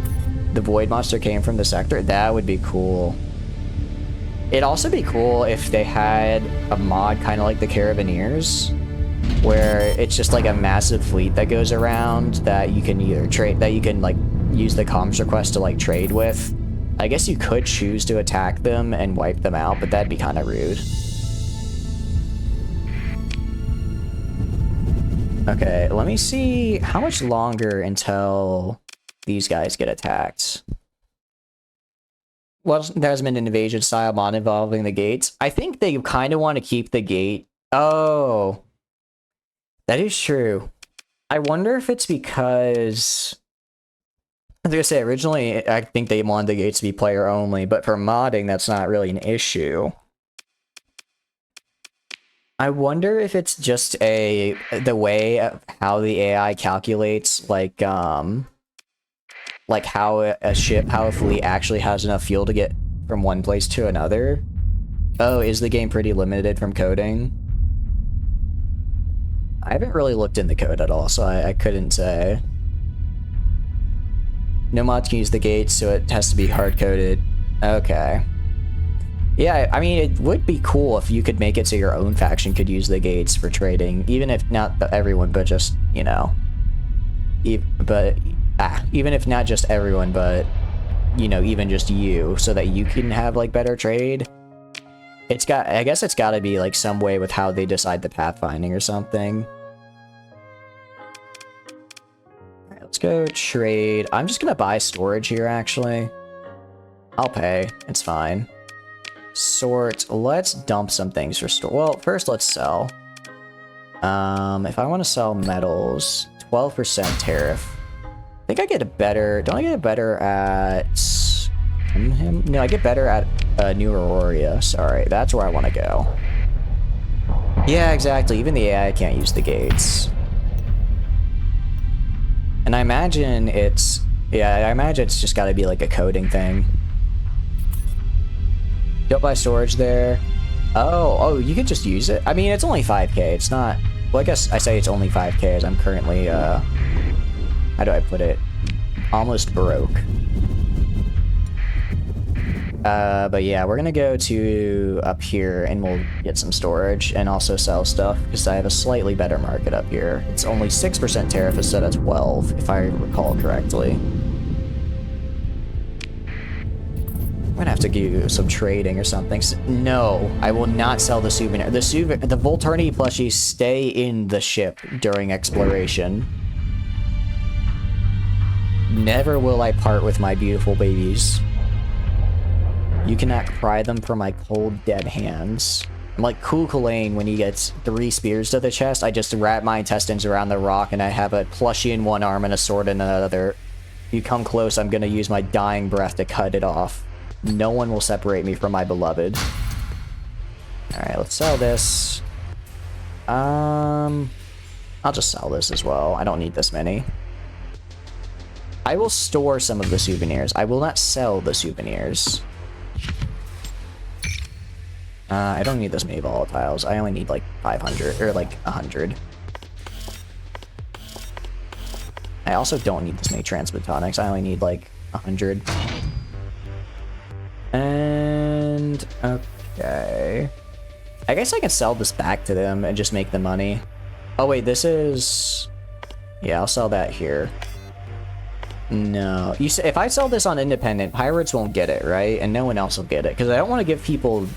The Void Monster came from the sector. That would be cool. It'd also be cool if they had a mod kind of like the Carabineers, where it's just like a massive fleet that goes around that you can either trade, that you can like use the comms request to like trade with. I guess you could choose to attack them and wipe them out, but that'd be kind of rude. Okay, let me see how much longer until these guys get attacked. Well, there's been an invasion style mod involving the gates. I think they kind of want to keep the gate. Oh, that is true. I wonder if it's because... I was gonna say, originally, I think they wanted the gates to be player only, but for modding, that's not really an issue. I wonder if it's just the way of how the AI calculates, like how a fleet actually has enough fuel to get from one place to another. Oh, is the game pretty limited from coding? I haven't really looked in the code at all, so I couldn't say. No mods can use the gates, so it has to be hard-coded. Okay. Yeah, I mean, it would be cool if you could make it so your own faction could use the gates for trading, even if not everyone, but just, you know. Even if not just everyone, but, you know, even just you, so that you can have, like, better trade. I guess it's gotta be, like, some way with how they decide the pathfinding or something. Alright, let's go trade. I'm just gonna buy storage here, actually. I'll pay. It's fine. Sort. Let's dump some things for store. Well, first let's sell. If I want to sell metals, 12% tariff. I think I get a better... Don't I get a better at... No, I get better at New Auroria. Sorry, that's where I want to go. Yeah, exactly. Even the AI can't use the gates. And I imagine it's... Yeah, I imagine it's just got to be like a coding thing. Don't buy storage there. Oh, you could just use it. I mean, it's only 5k. It's not... Well, I guess I say it's only 5k as I'm currently, how do I put it? Almost broke. But yeah, we're gonna go to up here and we'll get some storage and also sell stuff because I have a slightly better market up here. It's only 6% tariff instead of 12, if I recall correctly. I'm gonna have to do some trading or something. No, I will not sell the souvenir. The Volturni plushies stay in the ship during exploration. Never will I part with my beautiful babies. You cannot pry them from my cold, dead hands. I'm like Kulain when he gets 3 spears to the chest. I just wrap my intestines around the rock and I have a plushie in one arm and a sword in another. If you come close, I'm gonna use my dying breath to cut it off. No one will separate me from my beloved. Alright, let's sell this. I'll just sell this as well. I don't need this many. I will store some of the souvenirs. I will not sell the souvenirs. I don't need this many volatiles. I only need like 500, or like 100. I also don't need this many transmutonics. I only need like 100. And okay, I guess I can sell this back to them and just make the money. Oh wait, this is... Yeah, I'll sell that here. No, if I sell this on independent, pirates won't get it, right? And no one else will get it because I don't want to give people...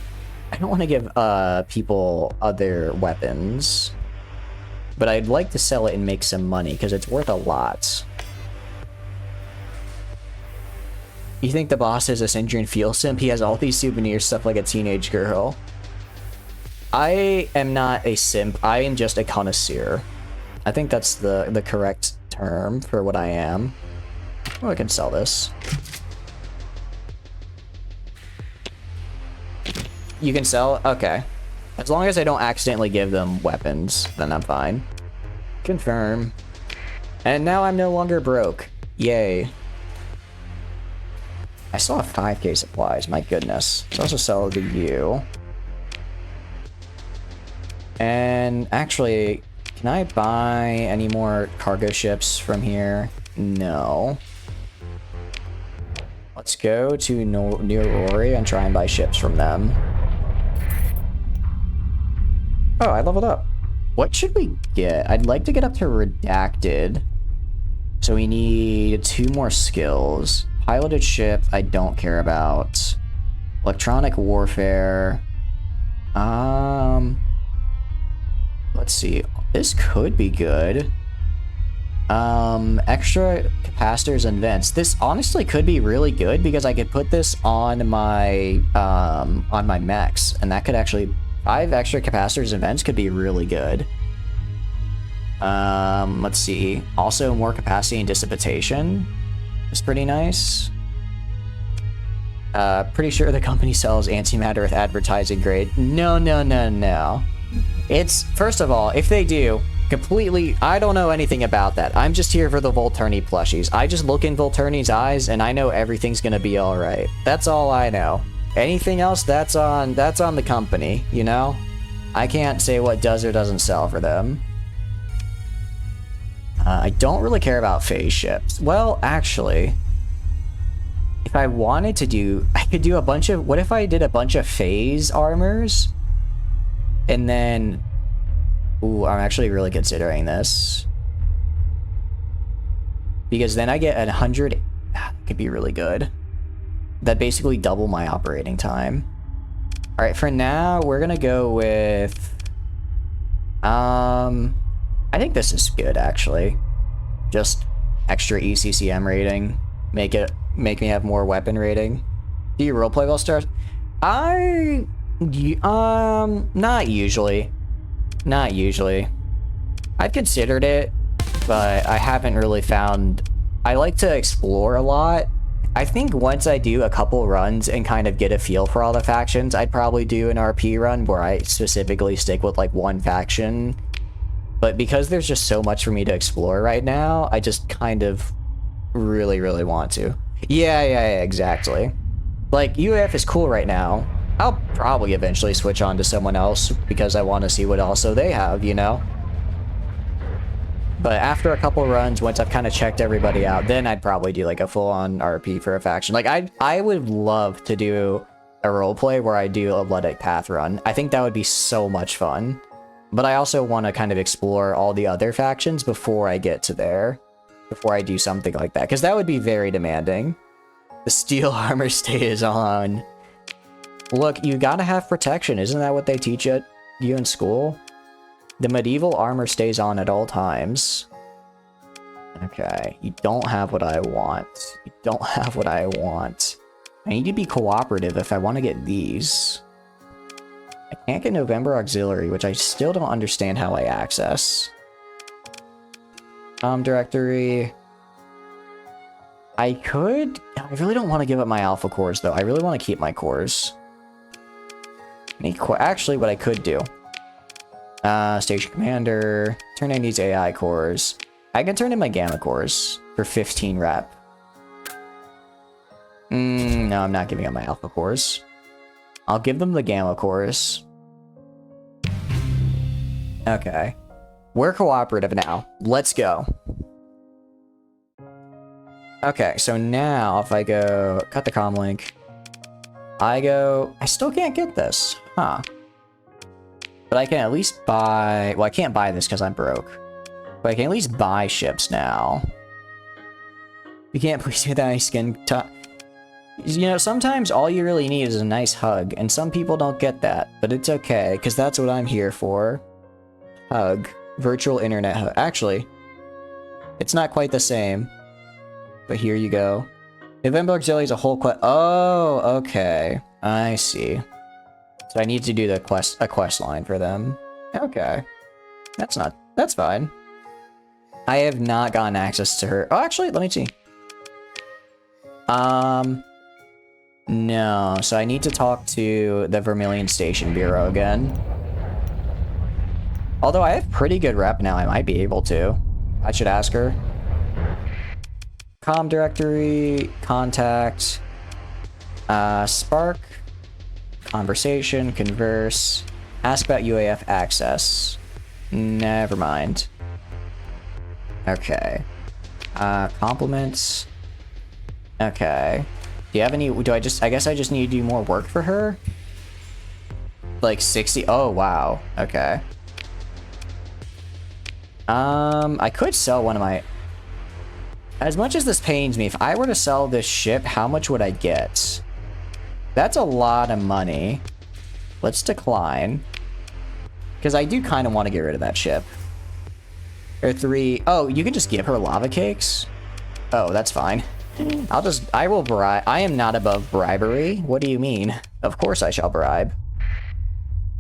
I don't want to give people other weapons, but I'd like to sell it and make some money because it's worth a lot. You think the boss is a Sindrian field simp? He has all these souvenirs, stuff like a teenage girl. I am not a simp. I am just a connoisseur. I think that's the correct term for what I am. Oh, I can sell this. You can sell? Okay. As long as I don't accidentally give them weapons, then I'm fine. Confirm. And now I'm no longer broke. Yay. I still have 5k supplies, my goodness. Let's also sell to you. And actually, can I buy any more cargo ships from here? No. Let's go to New Auroria and try and buy ships from them. Oh, I leveled up. What should we get? I'd like to get up to Redacted. So we need 2 more skills. Piloted ship, I don't care about. Electronic warfare. Let's see. This could be good. Extra capacitors and vents. This honestly could be really good because I could put this on my mechs, and that could actually 5 extra capacitors and vents could be really good. Let's see. Also, more capacity and dissipation is pretty nice. Pretty sure the company sells antimatter with advertising grade. No. It's, first of all, if they do, completely, I don't know anything about that. I'm just here for the Volturni plushies. I just look in Volturni's eyes and I know everything's gonna be alright. That's all I know. Anything else, that's on the company, you know? I can't say what does or doesn't sell for them. I don't really care about phase ships. Well, actually, if I wanted to do, I could do a bunch of, what if I did a bunch of phase armors? And then, ooh, I'm actually really considering this. Because then I get 100, could be really good. That basically double my operating time. All right, for now, we're gonna go with, I think this is good, actually. Just extra ECCM rating. Make me have more weapon rating. Do you roleplay while stars? Not usually. Not usually. I've considered it, but I haven't really found... I like to explore a lot. I think once I do a couple runs and kind of get a feel for all the factions, I'd probably do an RP run where I specifically stick with like one faction. But because there's just so much for me to explore right now, I just kind of really, really want to. Yeah, exactly. Like, UAF is cool right now. I'll probably eventually switch on to someone else because I want to see what also they have, you know? But after a couple runs, once I've kind of checked everybody out, then I'd probably do like a full-on RP for a faction. Like, I would love to do a roleplay where I do a Blooded Path run. I think that would be so much fun. But I also want to kind of explore all the other factions before I get to there. Before I do something like that. Because that would be very demanding. The steel armor stays on. Look, you gotta have protection. Isn't that what they teach you in school? The medieval armor stays on at all times. Okay, you don't have what I want. You don't have what I want. I need to be cooperative if I want to get these. I can't get November Auxiliary, which I still don't understand how I access. Directory. I really don't want to give up my alpha cores, though. I really want to keep my cores. Actually, what I could do. Station Commander. Turn in these AI cores. I can turn in my Gamma cores for 15 rep. No, I'm not giving up my alpha cores. I'll give them the Gamma cores. Okay. We're cooperative now. Let's go. Okay, so now if I go cut the comm link, I still can't get this. Huh. But I can at least buy... Well, I can't buy this because I'm broke. But I can at least buy ships now. You can't please get that nice skin... You know, sometimes all you really need is a nice hug. And some people don't get that. But it's okay, because that's what I'm here for. Hug. Virtual internet hug. Actually, it's not quite the same. But here you go. November Auxiliary is a whole quest. Oh, okay. I see. So I need to do a quest line for them. Okay. That's fine. I have not gotten access to her. Oh, actually, let me see. No. So I need to talk to the Vermilion Station Bureau again. Although I have pretty good rep now, I might be able to. I should ask her. Comm directory, contact, Spark, conversation, converse, ask about UAF access. Never mind. Okay. Compliments. Okay. Do you have any, I guess I just need to do more work for her? Like 60, oh wow, okay. I could sell one of my... As much as this pains me, if I were to sell this ship, how much would I get? That's a lot of money. Let's decline. Because I do kind of want to get rid of that ship. Or 3... Oh, you can just give her lava cakes? Oh, that's fine. I will bribe... I am not above bribery. What do you mean? Of course I shall bribe.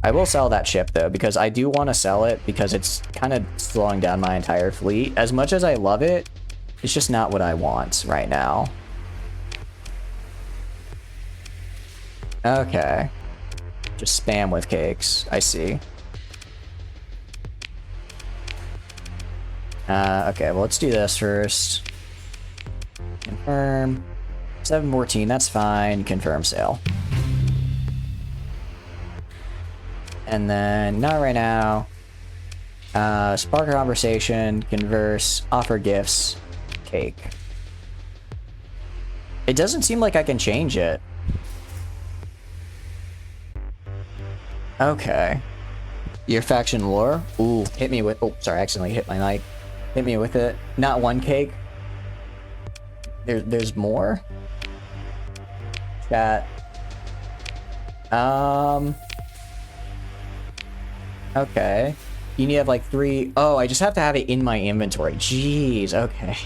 I will sell that ship, though, because I do want to sell it, because it's kind of slowing down my entire fleet. As much as I love it, it's just not what I want right now. Okay. Just spam with cakes. I see. Okay, well, let's do this first. Confirm. 714, that's fine. Confirm sale. And then, not right now. Spark a conversation, converse, offer gifts, cake. It doesn't seem like I can change it. Okay. Your faction lore? Ooh, hit me with— oh, sorry, I accidentally hit my mic. Hit me with it. Not one cake. There's more? Chat. Okay. You need to have like 3— oh, I just have to have it in my inventory. Jeez, okay.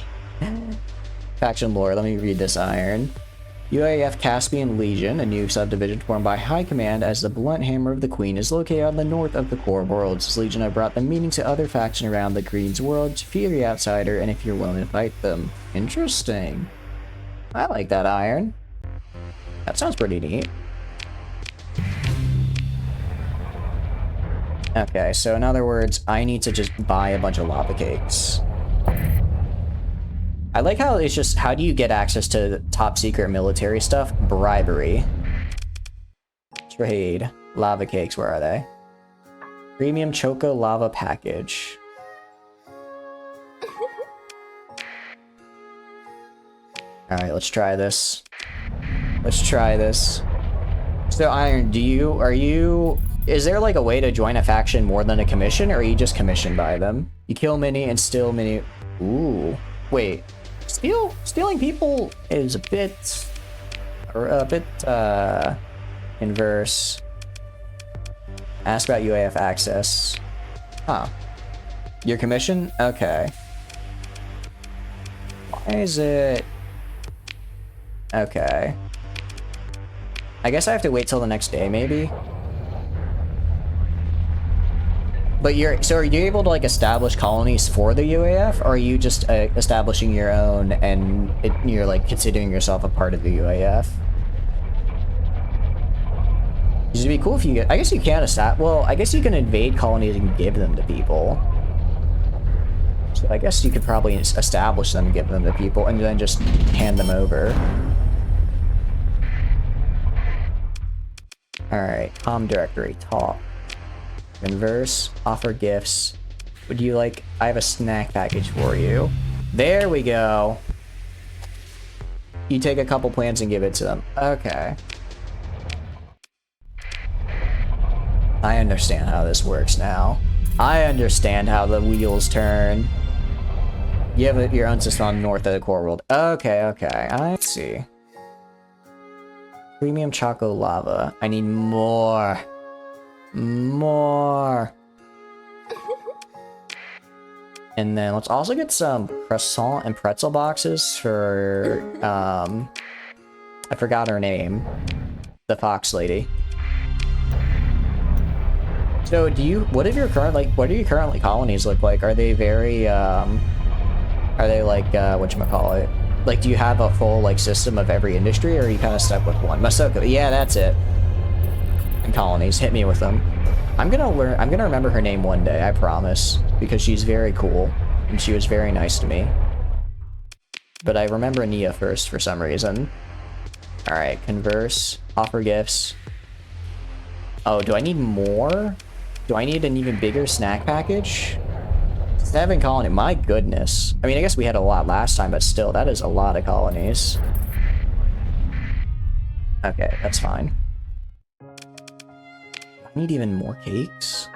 Faction lore, let me read this iron. UAF Caspian Legion, a new subdivision formed by High Command as the blunt hammer of the Queen, is located on the north of the core worlds. This legion have brought the meaning to other factions around the Queen's world to fear the outsider and if you're willing to fight them. Interesting. I like that iron. That sounds pretty neat. Okay, so in other words, I need to just buy a bunch of lava cakes. I like how it's just— how do you get access to top secret military stuff? Bribery. Trade. Lava cakes, where are they? Premium Choco Lava Package. Alright, let's try this. Let's try this. So, Iron, is there like a way to join a faction more than a commission, or are you just commissioned by them? You kill many and steal many— ooh. Wait. Stealing people is a bit inverse. Ask about UAF access. Huh. Your commission? Okay. Why is it— okay. I guess I have to wait till the next day, maybe? But so are you able to like establish colonies for the UAF, or are you just establishing your own and you're like considering yourself a part of the UAF? It'd be cool if you get— I guess you can well, I guess you can invade colonies and give them to people. So I guess you could probably establish them, give them to people, and then just hand them over. Alright, directory, talk. Converse, offer gifts. Would you like— I have a snack package for you. There we go. You take a couple plants and give it to them. Okay. I understand how this works now. I understand how the wheels turn. You have your own system on north of the core world. Okay, okay. I see. Premium Choco Lava. I need more. More. And then let's also get some croissant and pretzel boxes for I forgot her name. The fox lady. So what do your current colonies look like? Are they very are they like whatchamacallit? Like, do you have a full like system of every industry, or are you kind of stuck with one? Masoko, yeah, that's it. And colonies, hit me with them. I'm gonna remember her name one day, I promise, because she's very cool and she was very nice to me. But I remember Nia first for some reason. All right, converse, offer gifts. Oh, do I need more? Do I need an even bigger snack package? 7 colonies, my goodness. I mean, I guess we had a lot last time, but still, that is a lot of colonies. Okay, that's fine. I need even more cakes.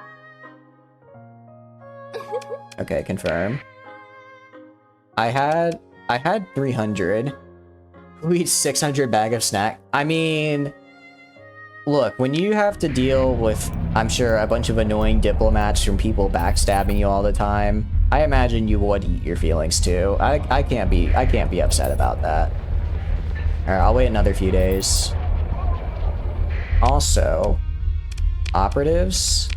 Okay, confirm. I had 300. Who eats 600 bag of snack? I mean, look, when you have to deal with, I'm sure, a bunch of annoying diplomats from people backstabbing you all the time, I imagine you would eat your feelings too. I can't be upset about that. All right, I'll wait another few days. Also, operatives,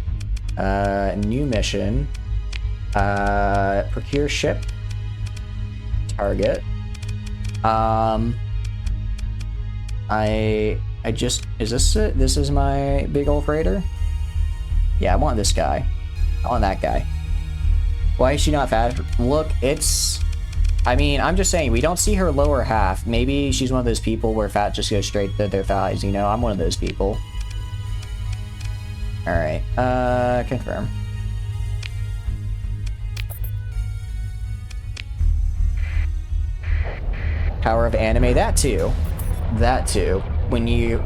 new mission, procure ship, target. Is this it? This is my big old freighter? Yeah, I want this guy. I want that guy. Why is she not fat? Look, I mean, I'm just saying, we don't see her lower half. Maybe she's one of those people where fat just goes straight to their thighs, you know? I'm one of those people. Alright, confirm. Power of anime, that too. That too. When you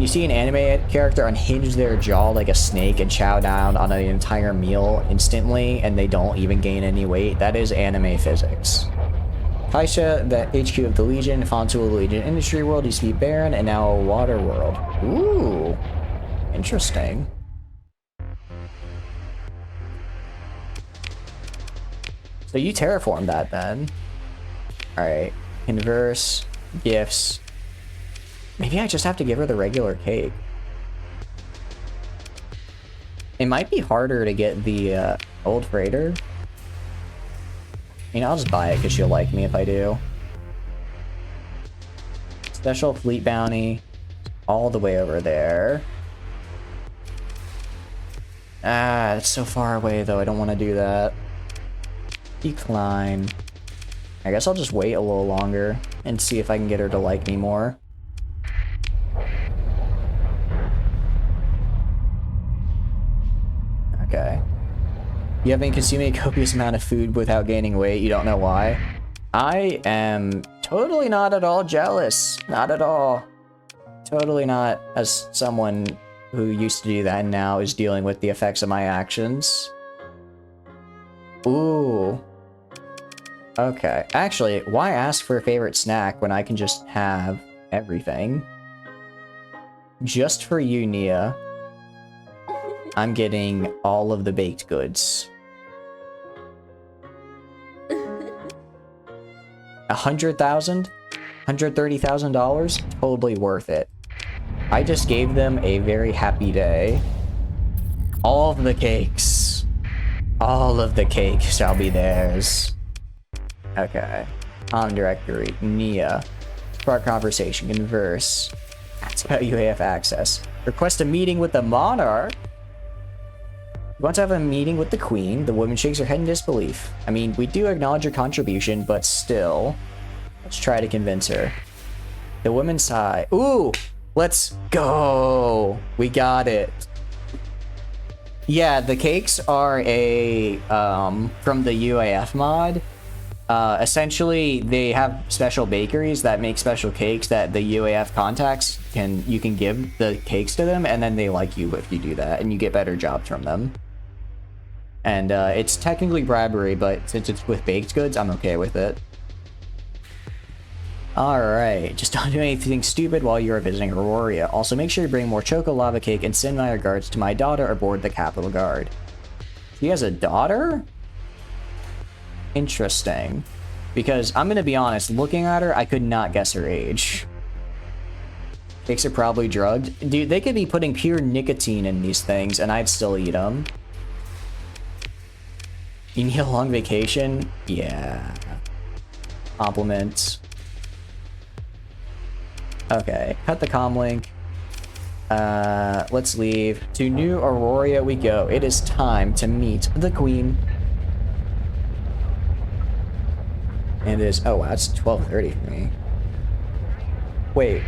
see an anime character unhinge their jaw like a snake and chow down on an entire meal instantly and they don't even gain any weight, that is anime physics. Kaisha, the HQ of the Legion, Fontu of the Legion Industry World, used to be barren and now a water world. Ooh. Interesting. So you terraformed that then. Alright. Converse. Gifts. Maybe I just have to give her the regular cake. It might be harder to get the old freighter. You know, I'll just buy it because she'll like me if I do. Special fleet bounty. All the way over there. Ah, it's so far away though. I don't want to do that. Decline. I guess I'll just wait a little longer and see if I can get her to like me more. Okay. You have been consuming a copious amount of food without gaining weight. You don't know why. I am totally not at all jealous. Not at all. Totally not, as someone who used to do that and now is dealing with the effects of my actions. Ooh. Okay. Actually, why ask for a favorite snack when I can just have everything? Just for you, Nia. I'm getting all of the baked goods. $100,000? $130,000? Totally worth it. I just gave them a very happy day. All of the cakes. All of the cake shall be theirs. Okay. On directory. Nia. Spark conversation. Converse. That's about UAF access. Request a meeting with the monarch. You want to have a meeting with the queen? The woman shakes her head in disbelief. I mean, we do acknowledge your contribution, but still. Let's try to convince her. The woman sigh. Ooh! Let's go! We got it. Yeah, the cakes are a, from the UAF mod. Essentially, they have special bakeries that make special cakes that the UAF contacts you can give the cakes to them, and then they like you if you do that, and you get better jobs from them. And it's technically bribery, but since it's with baked goods, I'm okay with it. Alright, just don't do anything stupid while you're visiting Aurora. Also, make sure you bring more Choco Lava Cake and send my regards to my daughter aboard the Capitol Guard. He has a daughter? Interesting. Because, I'm gonna be honest, looking at her, I could not guess her age. Cakes are probably drugged. Dude, they could be putting pure nicotine in these things, and I'd still eat them. You need a long vacation? Yeah. Compliments. Okay, cut the comm link. Let's leave. To New Aurora we go. It is time to meet the queen. And it is, oh wow, it's 12:30 for me. Wait.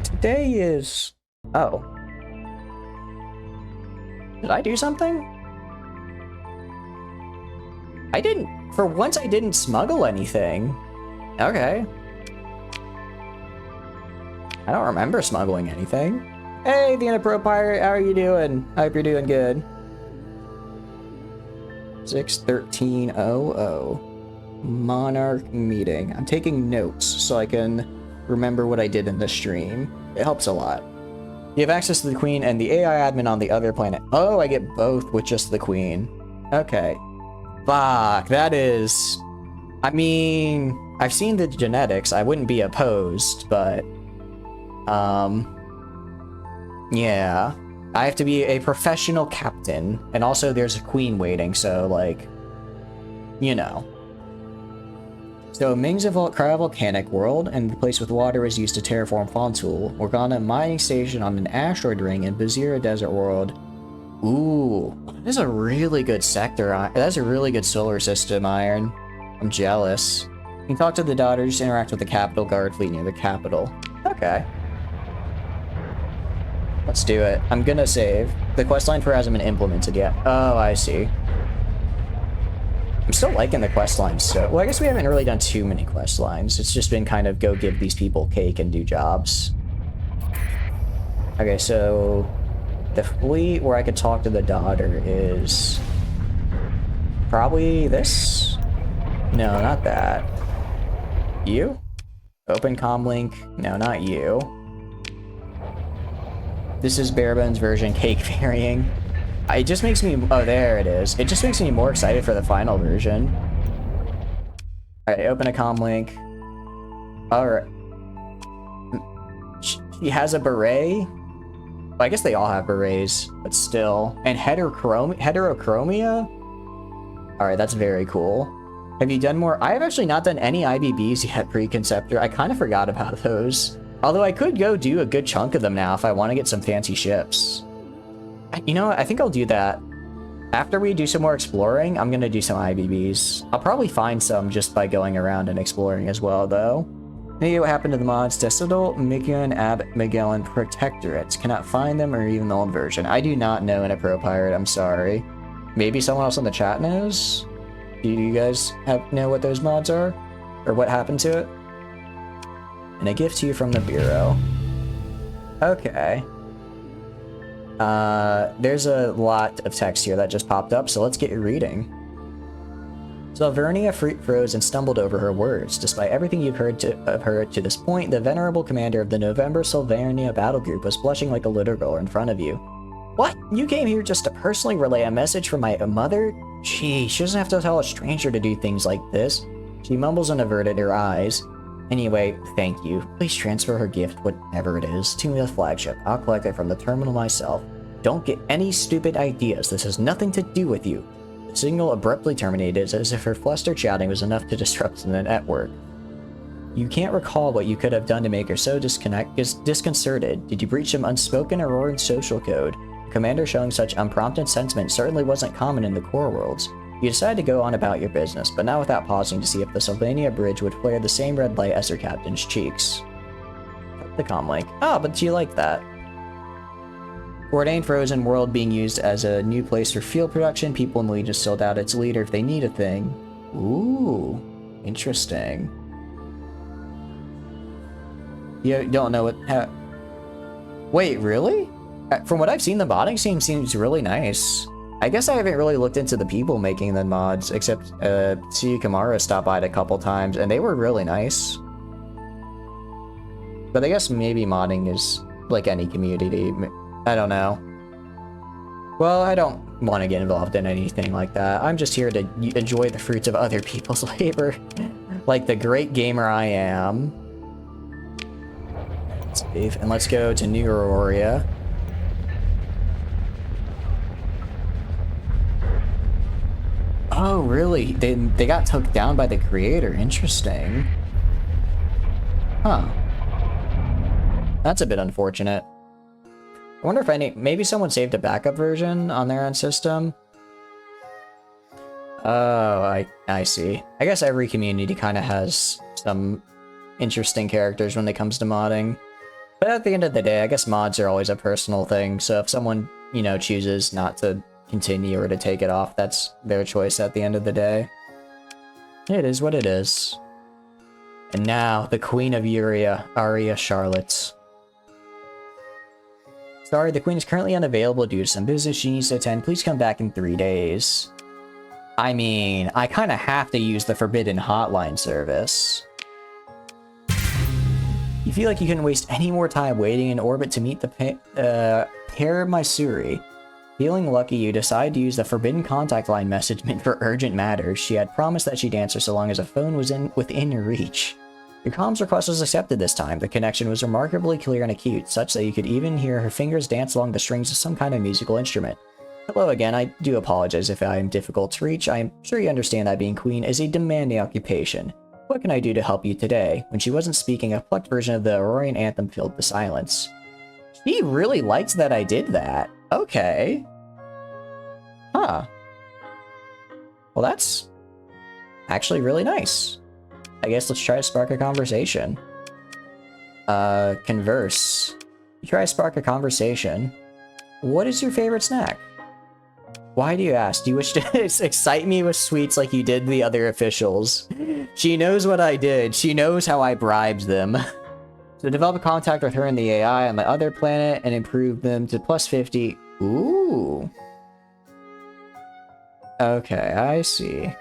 Today is, oh. Did I do something? I didn't, for once I didn't smuggle anything. Okay. I don't remember smuggling anything. Hey, the Pro Pirate, how are you doing? I hope you're doing good. 61300. Monarch meeting. I'm taking notes so I can remember what I did in the stream. It helps a lot. You have access to the queen and the AI admin on the other planet. Oh, I get both with just the queen. Okay. Fuck, that is... I mean, I've seen the genetics. I wouldn't be opposed, but... yeah. I have to be a professional captain. And also there's a queen waiting, so, like... You know. So, Ming's a cryovolcanic world, and the place with water is used to terraform Fontoul. We're on a mining station on an asteroid ring in Bazira Desert World. Ooh, that is a really good sector. That's a really good solar system, Iron. I'm jealous. You can talk to the daughter, just interact with the Capitol Guard fleet near the capital. Okay. Let's do it. I'm gonna save. The questline for hasn't been implemented yet. Oh, I see. I'm still liking the quest lines, so... Well, I guess we haven't really done too many quest lines. It's just been kind of go give these people cake and do jobs. Okay, so... The fleet where I could talk to the daughter is... probably this? No, not that. You? Open comlink? No, not you. This is bare bones version, cake varying. It just makes me... Oh, there it is. It just makes me more excited for the final version. Alright, open a comlink. Alright. She has a beret? Well, I guess they all have berets, but still. And heterochromia? Alright, that's very cool. Have you done more? I have actually not done any IBBs yet, Preconceptor. I kind of forgot about those. Although I could go do a good chunk of them now if I want to get some fancy ships. You know what? I think I'll do that. After we do some more exploring, I'm going to do some IBBs. I'll probably find some just by going around and exploring as well, though. Maybe what happened to the mods? Decidal, Mikian, Ab, Magellan, Protectorates. Cannot find them or even the old version. I do not know in a Pro Pirate. I'm sorry. Maybe someone else in the chat knows? Do you guys know what those mods are? Or what happened to it? And a gift to you from the Bureau. Okay. There's a lot of text here that just popped up, so let's get reading. Salvernia froze and stumbled over her words. Despite everything you've heard of her to this point, the venerable commander of the November Salvernia battle group was blushing like a little girl in front of you. What? You came here just to personally relay a message from my mother? Gee, she doesn't have to tell a stranger to do things like this. She mumbles and averted her eyes. Anyway, thank you. Please transfer her gift, whatever it is, to the flagship. I'll collect it from the terminal myself. Don't get any stupid ideas. This has nothing to do with you. The signal abruptly terminated as if her flustered shouting was enough to disrupt the network. You can't recall what you could have done to make her so disconcerted. Did you breach some unspoken Auroran social code? The commander showing such unprompted sentiment certainly wasn't common in the core worlds. You decided to go on about your business, but not without pausing to see if the Sylvania bridge would flare the same red light as her captain's cheeks. The comlink. Ah, but do you like that? Ordained frozen world being used as a new place for field production. People in the Legion still doubt its leader if they need a thing. Ooh, interesting. You don't know what... Wait, really? From what I've seen, the modding scene seems really nice. I guess I haven't really looked into the people making the mods, except Tsuyu Kamara stopped by it a couple times, and they were really nice. But I guess maybe modding is like any community. I don't know. Well, I don't want to get involved in anything like that. I'm just here to enjoy the fruits of other people's labor. Like the great gamer I am. Save, and let's go to New Auroria. Oh, really? They got took down by the creator. Interesting. Huh. That's a bit unfortunate. I wonder if maybe someone saved a backup version on their own system. Oh, I see. I guess every community kind of has some interesting characters when it comes to modding. But at the end of the day, I guess mods are always a personal thing. So if someone, you know, chooses not to continue or to take it off, that's their choice at the end of the day. It is what it is. And now, the Queen of Aria Charlotte. Sorry, the Queen is currently unavailable due to some business she needs to attend. Please come back in 3 days. I mean, I kind of have to use the forbidden hotline service. You feel like you couldn't waste any more time waiting in orbit to meet the Pair Mysuri. Feeling lucky, you decide to use the forbidden contact line message meant for urgent matters. She had promised that she'd answer so long as a phone was within your reach. Your comms request was accepted this time. The connection was remarkably clear and acute, such that you could even hear her fingers dance along the strings of some kind of musical instrument. Hello again, I do apologize if I am difficult to reach. I am sure you understand that being queen is a demanding occupation. What can I do to help you today? When she wasn't speaking, a plucked version of the Aurorian anthem filled the silence. She really liked that I did that. Okay. Huh. Well, that's actually really nice. I guess let's try to spark a conversation. Converse. You try to spark a conversation. What is your favorite snack? Why do you ask? Do you wish to excite me with sweets like you did the other officials? She knows what I did. She knows how I bribed them. So develop a contact with her and the AI on the other planet and improve them to plus 50. Ooh. Okay, I see.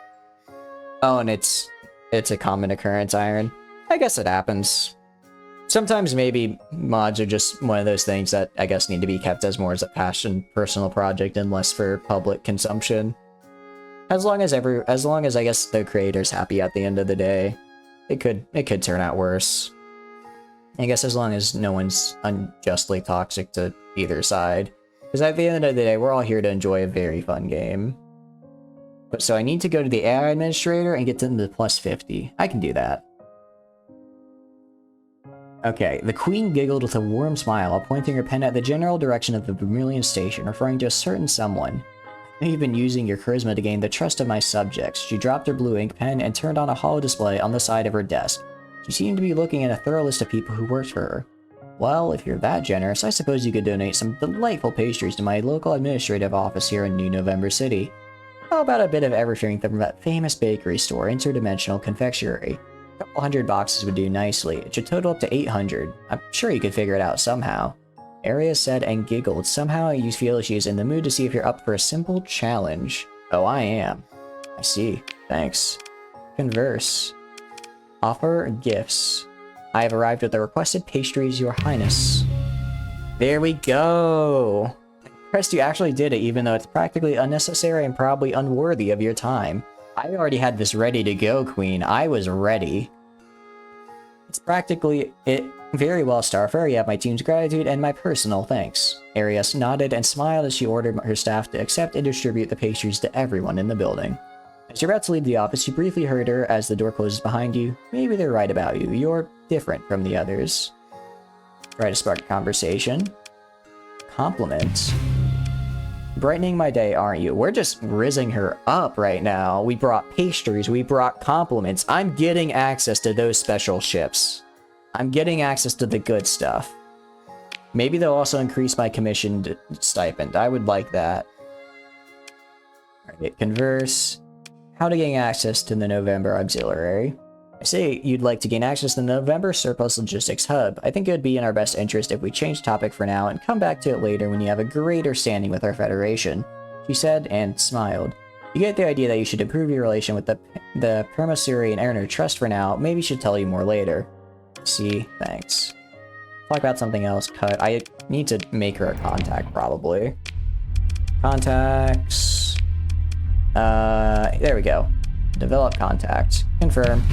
Oh, and it's a common occurrence, Iron. I guess it happens. Sometimes maybe mods are just one of those things that I guess need to be kept as more as a passion, personal project, and less for public consumption. As long as I guess the creator's happy at the end of the day, it could turn out worse. I guess as long as no one's unjustly toxic to either side, because at the end of the day, we're all here to enjoy a very fun game. But so I need to go to the AI administrator and get them to plus 50. I can do that. Okay, the queen giggled with a warm smile while pointing her pen at the general direction of the Vermilion Station, referring to a certain someone. I know you've been using your charisma to gain the trust of my subjects. She dropped her blue ink pen and turned on a holo display on the side of her desk. She seemed to be looking at a thorough list of people who worked for her. Well, if you're that generous, I suppose you could donate some delightful pastries to my local administrative office here in New November City. How about a bit of everything from that famous bakery store, Interdimensional Confectionery? A couple hundred boxes would do nicely. It should total up to 800. I'm sure you could figure it out somehow. Aria said and giggled. Somehow you feel she's in the mood to see if you're up for a simple challenge. Oh, I am. I see. Thanks. Converse. Offer gifts. I have arrived with the requested pastries, Your Highness. There we go! I'm impressed you actually did it, even though it's practically unnecessary and probably unworthy of your time. I already had this ready to go, Queen. I was ready. It's practically it. Very well, Starfire. You have my team's gratitude and my personal thanks. Arias nodded and smiled as she ordered her staff to accept and distribute the pastries to everyone in the building. As you're about to leave the office, you briefly heard her as the door closes behind you. Maybe they're right about you. You're different from the others. Try to spark a conversation. Compliment. Brightening my day, aren't you? We're just rizzing her up right now. We brought pastries, we brought compliments. I'm getting access to those special ships. I'm getting access to the good stuff. Maybe they'll also increase my commissioned stipend. I would like that. Alright, converse. How to gain access to the November Auxiliary. I say you'd like to gain access to the November Surplus Logistics Hub. I think it would be in our best interest if we change topic for now and come back to it later when you have a greater standing with our Federation, she said and smiled. You get the idea that you should improve your relation with the Permasuri and earn her trust for now. Maybe she'll tell you more later. See, thanks. Talk about something else. Cut. I need to make her a contact, probably. Contacts. There we go. Develop contact. Confirm.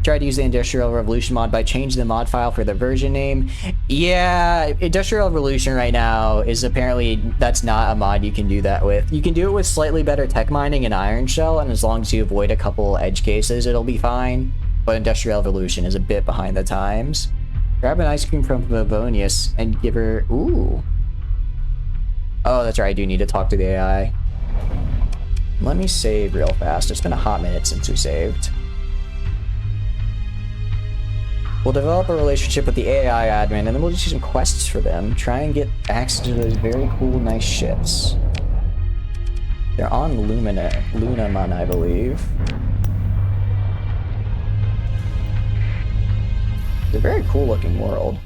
Tried to use the Industrial Revolution mod by changing the mod file for the version name. Yeah, Industrial Revolution right now is apparently, that's not a mod you can do that with. You can do it with slightly better tech mining and Iron Shell, and as long as you avoid a couple edge cases, it'll be fine. But Industrial Revolution is a bit behind the times. Grab an ice cream from Vavonius and give her... Ooh. Oh, that's right, I do need to talk to the AI. Let me save real fast. It's been a hot minute since we saved. We'll develop a relationship with the AI admin, and then we'll just do some quests for them. Try and get access to those very cool, nice ships. They're on Lunaman, I believe. It's a very cool looking world.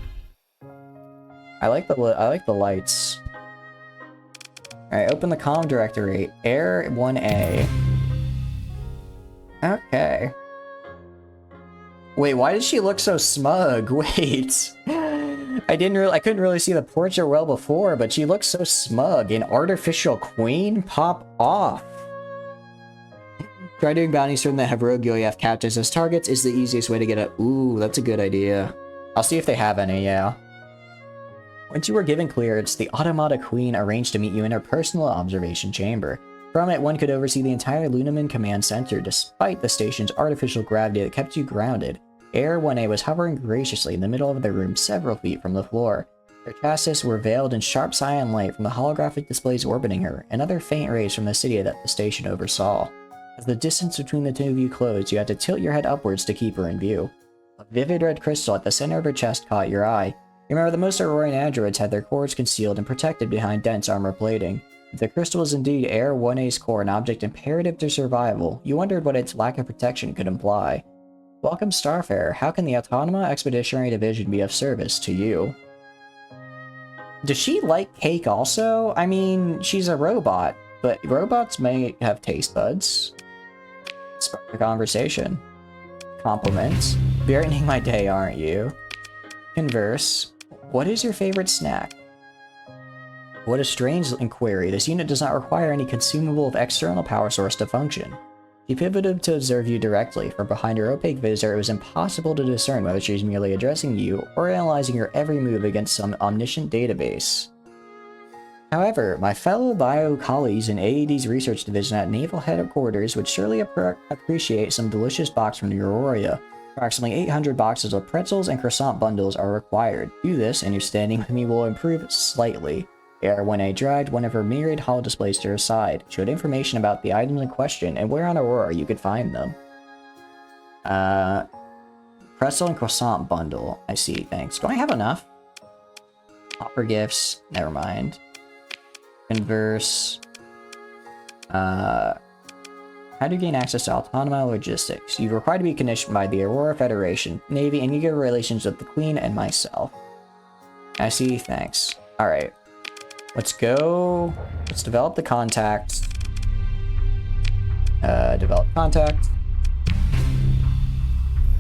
I like the lights. Alright, open the comm directory. Air 1A. Okay. Wait, why does she look so smug? Wait. I couldn't really see the portrait well before, but she looks so smug. An artificial queen? Pop off. Try doing bounties from that have rogue UAF captives as targets is the easiest way to get a... Ooh, that's a good idea. I'll see if they have any, yeah. Once you were given clearance, the Automata Queen arranged to meet you in her personal observation chamber. From it, one could oversee the entire Lunaman Command Center, despite the station's artificial gravity that kept you grounded. Air 1A was hovering graciously in the middle of the room, several feet from the floor. Her chassis were veiled in sharp cyan light from the holographic displays orbiting her, and other faint rays from the city that the station oversaw. As the distance between the two of you closed, you had to tilt your head upwards to keep her in view. A vivid red crystal at the center of her chest caught your eye. Remember that most Aurorian androids had their cores concealed and protected behind dense armor plating. The crystal is indeed Air 1A's core, an object imperative to survival. You wondered what its lack of protection could imply. Welcome, Starfarer. How can the Autonoma Expeditionary Division be of service to you? Does she like cake also? I mean, she's a robot, but robots may have taste buds. Spark a conversation. Compliments. Brightening my day, aren't you? Converse. What is your favorite snack? What a strange inquiry. This unit does not require any consumable of external power source to function. She pivoted to observe you directly. From behind her opaque visor, it was impossible to discern whether she was merely addressing you or analyzing your every move against some omniscient database. However, my fellow bio colleagues in AED's research division at Naval Headquarters would surely appreciate some delicious box from Euroria. Approximately 800 boxes of pretzels and croissant bundles are required. Do this, and your standing with me will improve slightly. AR-1A dragged one of her myriad holodisplays to her side, showed information about the items in question and where on Aurora you could find them. Pretzel and croissant bundle. I see, thanks. Do I have enough? Offer gifts. Never mind. Converse. How do you gain access to Autonoma Logistics? You're required to be commissioned by the Aurora Federation, Navy, and you get relations with the Queen and myself. I see, thanks. Alright. Let's go. Let's develop the contact. Develop contact.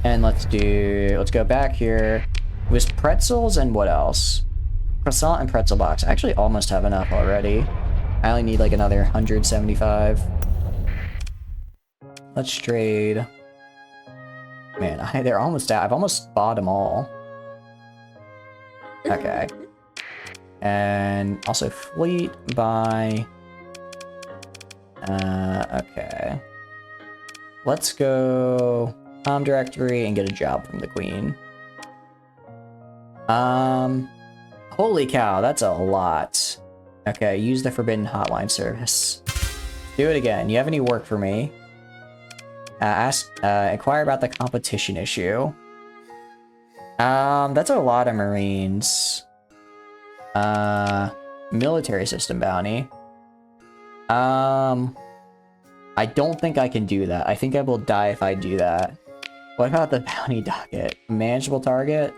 And let's go back here. It was pretzels and what else? Croissant and pretzel box. I actually almost have enough already. I only need like another 175. Let's trade. Man, they're almost out. I've almost bought them all. Okay. And also fleet by... okay. Let's go comm directory and get a job from the Queen. Holy cow, that's a lot. Okay, use the forbidden hotline service. Do it again. You have any work for me? Inquire about the competition issue. That's a lot of Marines. Military system bounty. I don't think I can do that. I think I will die if I do that. What about the bounty docket? Manageable target?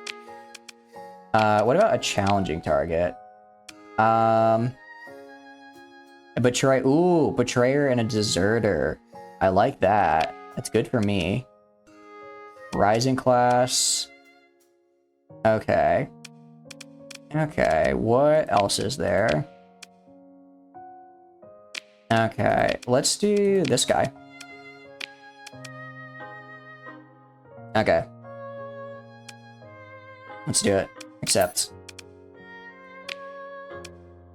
What about a challenging target? Ooh, betrayer and a deserter. I like that. That's good for me. Rising class. Okay. Okay, what else is there? Okay, let's do this guy. Okay. Let's do it. Accept.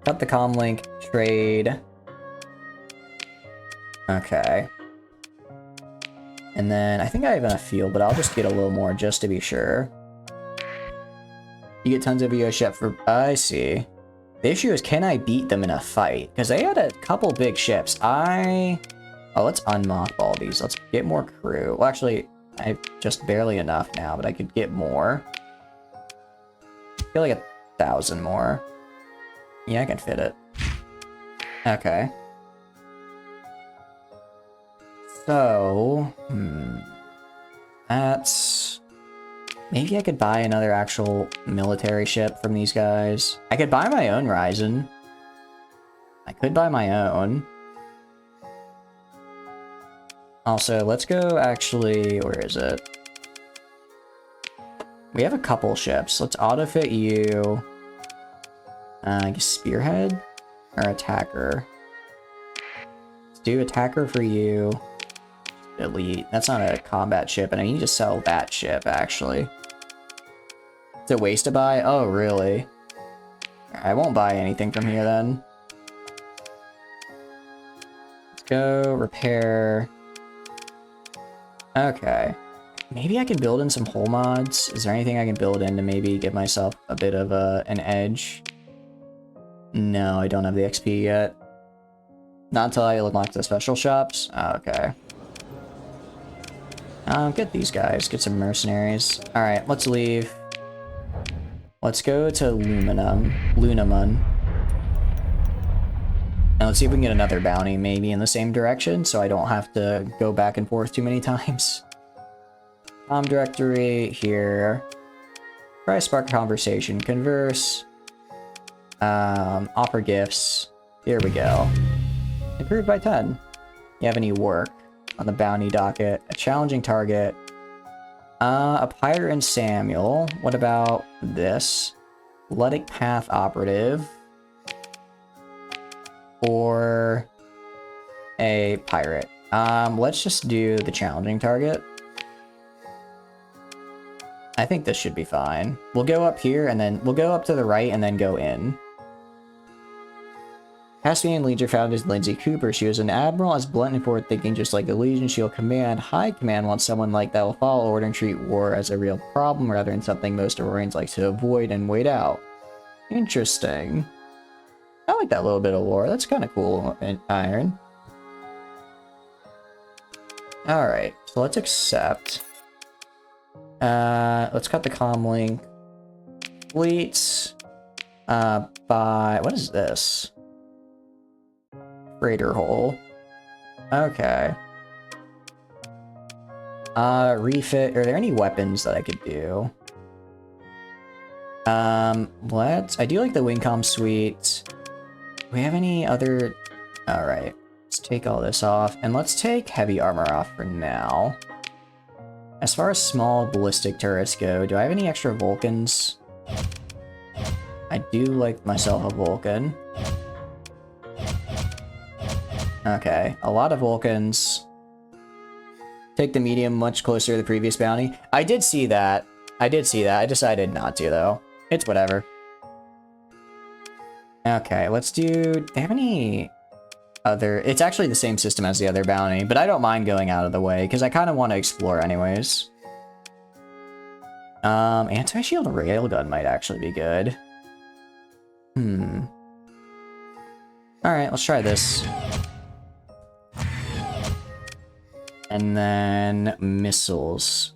Cut the comm link. Trade. Okay. And then I think I have enough fuel, but I'll just get a little more just to be sure. You get tons of US ship for... I see. The issue is, can I beat them in a fight? Because they had a couple big ships. Oh, let's unmothball these. Let's get more crew. Well, actually, I have just barely enough now, but I could get more. I feel like 1,000 more. Yeah, I can fit it. Okay. So... That's... Maybe I could buy another actual military ship from these guys. I could buy my own Ryzen. I could buy my own. Also, let's go actually... Where is it? We have a couple ships. Let's auto-fit you. I guess Spearhead? Or Attacker? Let's do Attacker for you. Elite. That's not a combat ship, and I need to sell that ship, actually. Is it waste to buy? Oh, really? I won't buy anything from here, then. Let's go repair. Okay. Maybe I can build in some hull mods. Is there anything I can build in to maybe give myself a bit of an edge? No, I don't have the XP yet. Not until I unlock the special shops? Oh, okay. Get these guys. Get some mercenaries. Alright, let's leave. Let's go to Lunamun. And Let's see if we can get another bounty maybe in the same direction so I don't have to go back and forth too many times. Directory here. Try spark a conversation. Converse. Offer gifts. Here we go. Improved by 10. You have any work on the bounty docket? A challenging target. A pirate and Samuel. What about this? Athletic path operative. Or a pirate. Let's just do the challenging target. I think this should be fine. We'll go up here and then we'll go up to the right and then go in. Caspian Legion found is Lindsay Cooper. She was an admiral, as blunt and forward-thinking, just like the Legion. She'll command. High Command wants someone like that will follow order and treat war as a real problem rather than something most Aurorians like to avoid and wait out. Interesting. I like that little bit of lore. That's kind of cool, Iron. Alright, so let's accept. Let's cut the comm link. Fleets. By... What is this? Freighter hole. Okay. Refit. Are there any weapons that I could do? I do like the Wingcom suite. Do we have any other... Alright. Let's take all this off. And let's take heavy armor off for now. As far as small ballistic turrets go, do I have any extra Vulcans? I do like myself a Vulcan. Okay, a lot of Vulcans. Take the medium much closer to the previous bounty. I did see that. I decided not to, though. It's whatever. Okay, let's do... Do they have any other... It's actually the same system as the other bounty, but I don't mind going out of the way, because I kind of want to explore anyways. Anti-shield railgun might actually be good. Alright, let's try this. And then missiles.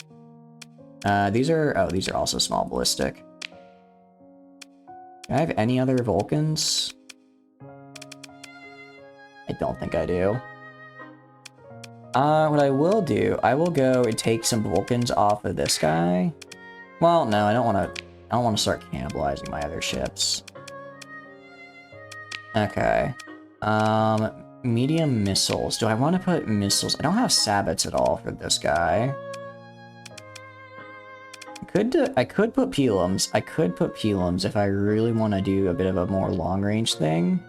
These are also small ballistic. Do I have any other Vulcans? I don't think I do. What I will do, I will go and take some Vulcans off of this guy. Well, no, I don't want to start cannibalizing my other ships. Okay. Medium missiles. Do I want to put missiles? I don't have sabots at all for this guy. I could put Pelums. I could put Pelums if I really want to do a bit of a more long-range thing.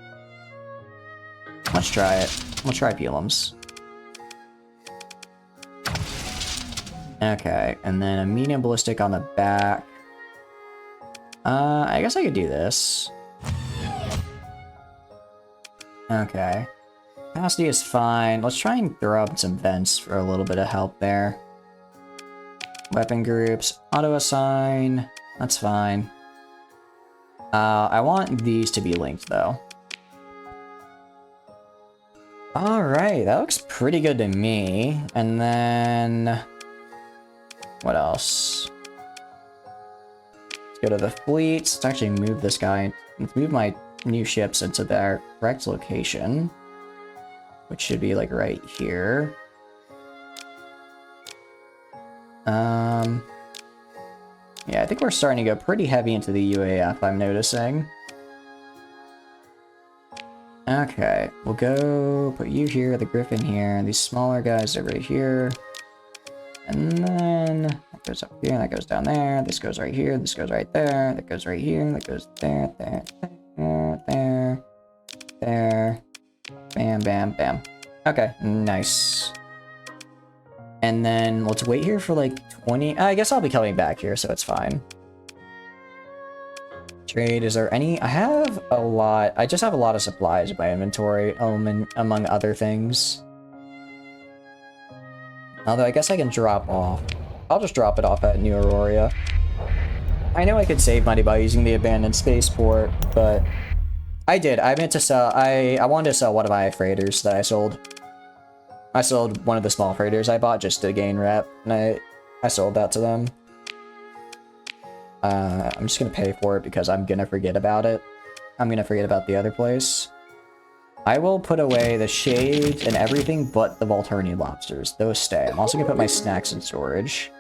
Let's try it. We'll try Pelums. Okay, and then a medium ballistic on the back. I guess I could do this. Okay. Capacity is fine. Let's try and throw up some vents for a little bit of help there. Weapon groups. Auto-assign. That's fine. I want these to be linked, though. Alright, that looks pretty good to me. And then... What else? Let's go to the fleets. Let's actually move this guy. Let's move my new ships into their correct location. Which should be, like, right here. Yeah, I think we're starting to go pretty heavy into the UAF, I'm noticing. Okay, we'll go put you here, the Griffin here, and these smaller guys over here. And then that goes up here, that goes down there, this goes right here, this goes right there, that goes right here, that goes there, there. Bam, bam, bam. Okay, nice. And then let's wait here for like 20. I guess I'll be coming back here, so it's fine. Trade, is there any? I have a lot. I just have a lot of supplies in my inventory, among other things. Although I guess I can drop off. I'll just drop it off at New Aurora. I know I could save money by using the abandoned spaceport, but I did. I meant to sell. I wanted to sell one of my freighters that I sold. I sold one of the small freighters I bought just to gain rep, and I sold that to them. I'm just gonna pay for it because I'm gonna forget about it. I'm gonna forget about the other place. I will put away the shades and everything but the Volturni lobsters. Those stay. I'm also gonna put my snacks in storage.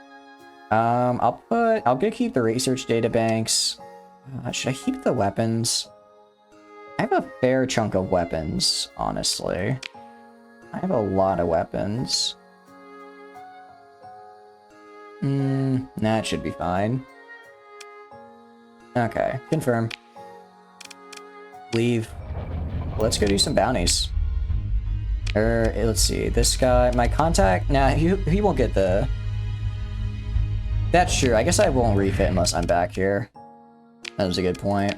I'll keep the research data banks. Should I keep the weapons? I have a fair chunk of weapons, honestly. I have a lot of weapons. That should be fine. Okay, confirm. Leave. Let's go do some bounties. Let's see. This guy, my contact. Nah, he won't get the. That's true. I guess I won't refit unless I'm back here. That was a good point.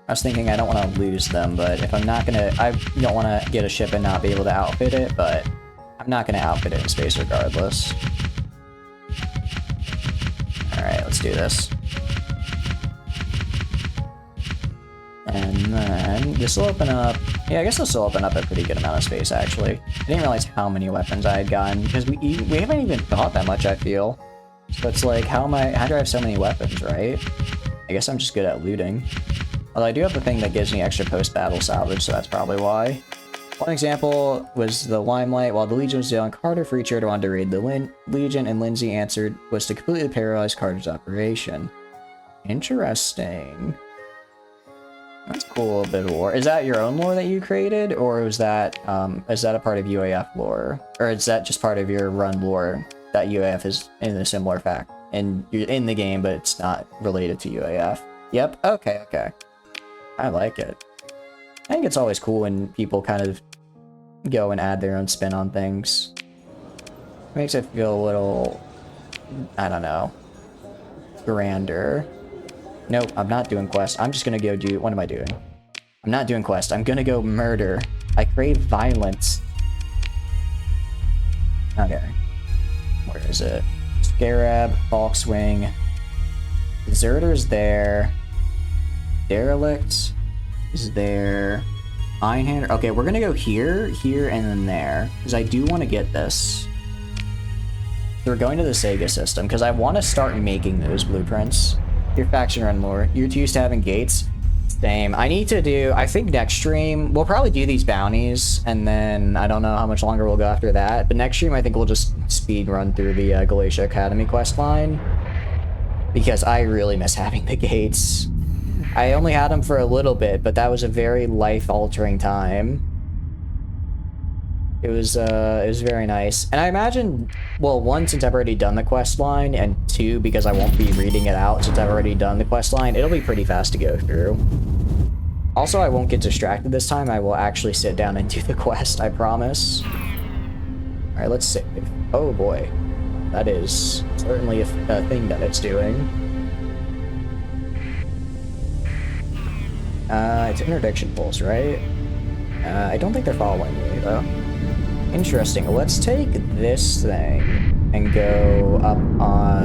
I was thinking I don't want to lose them, but if I'm not gonna, I don't want to get a ship and not be able to outfit it, but I'm not gonna outfit it in space regardless. All right, let's do this. And then this will open up. Yeah, I guess this will open up a pretty good amount of space, actually. I didn't realize how many weapons I had gotten, because we haven't even thought that much, I feel. So it's like, how do I have so many weapons, right? I guess I'm just good at looting. Although I do have the thing that gives me extra post-battle salvage, so that's probably why. One example was the Limelight. While the Legion was dealing Carter free trader wanted to raid the Legion, and Lindsay answered was to completely paralyze Carter's operation. Interesting. That's cool, a bit of lore. Is that your own lore that you created, or is that a part of UAF lore? Or is that just part of your run lore that UAF is in a similar fact? And you're in the game, but it's not related to UAF. Yep, okay. I like it. I think it's always cool when people kind of go and add their own spin on things. It makes it feel a little, I don't know, grander. Nope, I'm not doing quest. I'm just gonna go do, what am I doing? I'm not doing quest. I'm gonna go murder. I crave violence. Okay. Where is it? Scarab, Falkswing. Deserter's there. Derelict is there. Einhander. Okay, we're gonna go here, here, and then there. Because I do want to get this. So we're going to the Sega system, because I want to start making those blueprints. Your faction run lore. You're used to having gates. Same. I need to do, I think next stream, we'll probably do these bounties, and then I don't know how much longer we'll go after that, but next stream I think we'll just speed run through the Galatia Academy quest line, because I really miss having the gates. I only had them for a little bit, but that was a very life-altering time. It was very nice. And I imagine, well, one, since I've already done the quest line, and two, because I won't be reading it out since I've already done the quest line, it'll be pretty fast to go through. Also, I won't get distracted this time. I will actually sit down and do the quest, I promise. Alright, let's save. Oh boy. That is certainly a thing that it's doing. It's interdiction pulse, right? I don't think they're following me, though. Interesting. Let's take this thing and go up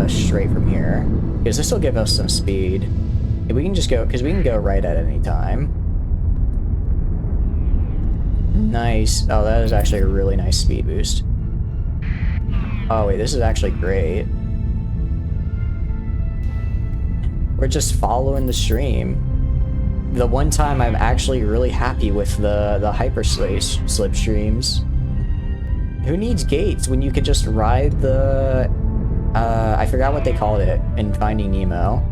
straight from here, because this will give us some speed. We can just go, because we can go right at any time. Nice. Oh, that is actually a really nice speed boost. Oh wait, this is actually great. We're just following the stream. The one time I'm actually really happy with the hyperslip streams. Who needs gates when you could just ride the... I forgot what they called it in Finding Nemo.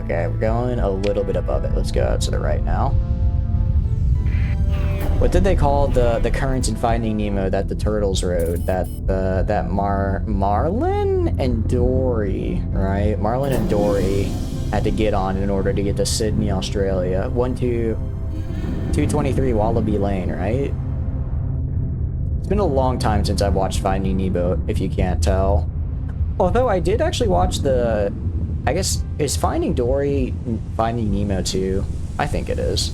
Okay, we're going a little bit above it. Let's go out to the right now. What did they call the currents in Finding Nemo that the turtles rode? That Marlin and Dory, right? Marlin and Dory had to get on in order to get to Sydney, Australia. 223 Wallaby Lane, right? It's been a long time since I've watched Finding Nemo, if you can't tell. Although I did actually watch the... I guess, is Finding Dory Finding Nemo too? I think it is.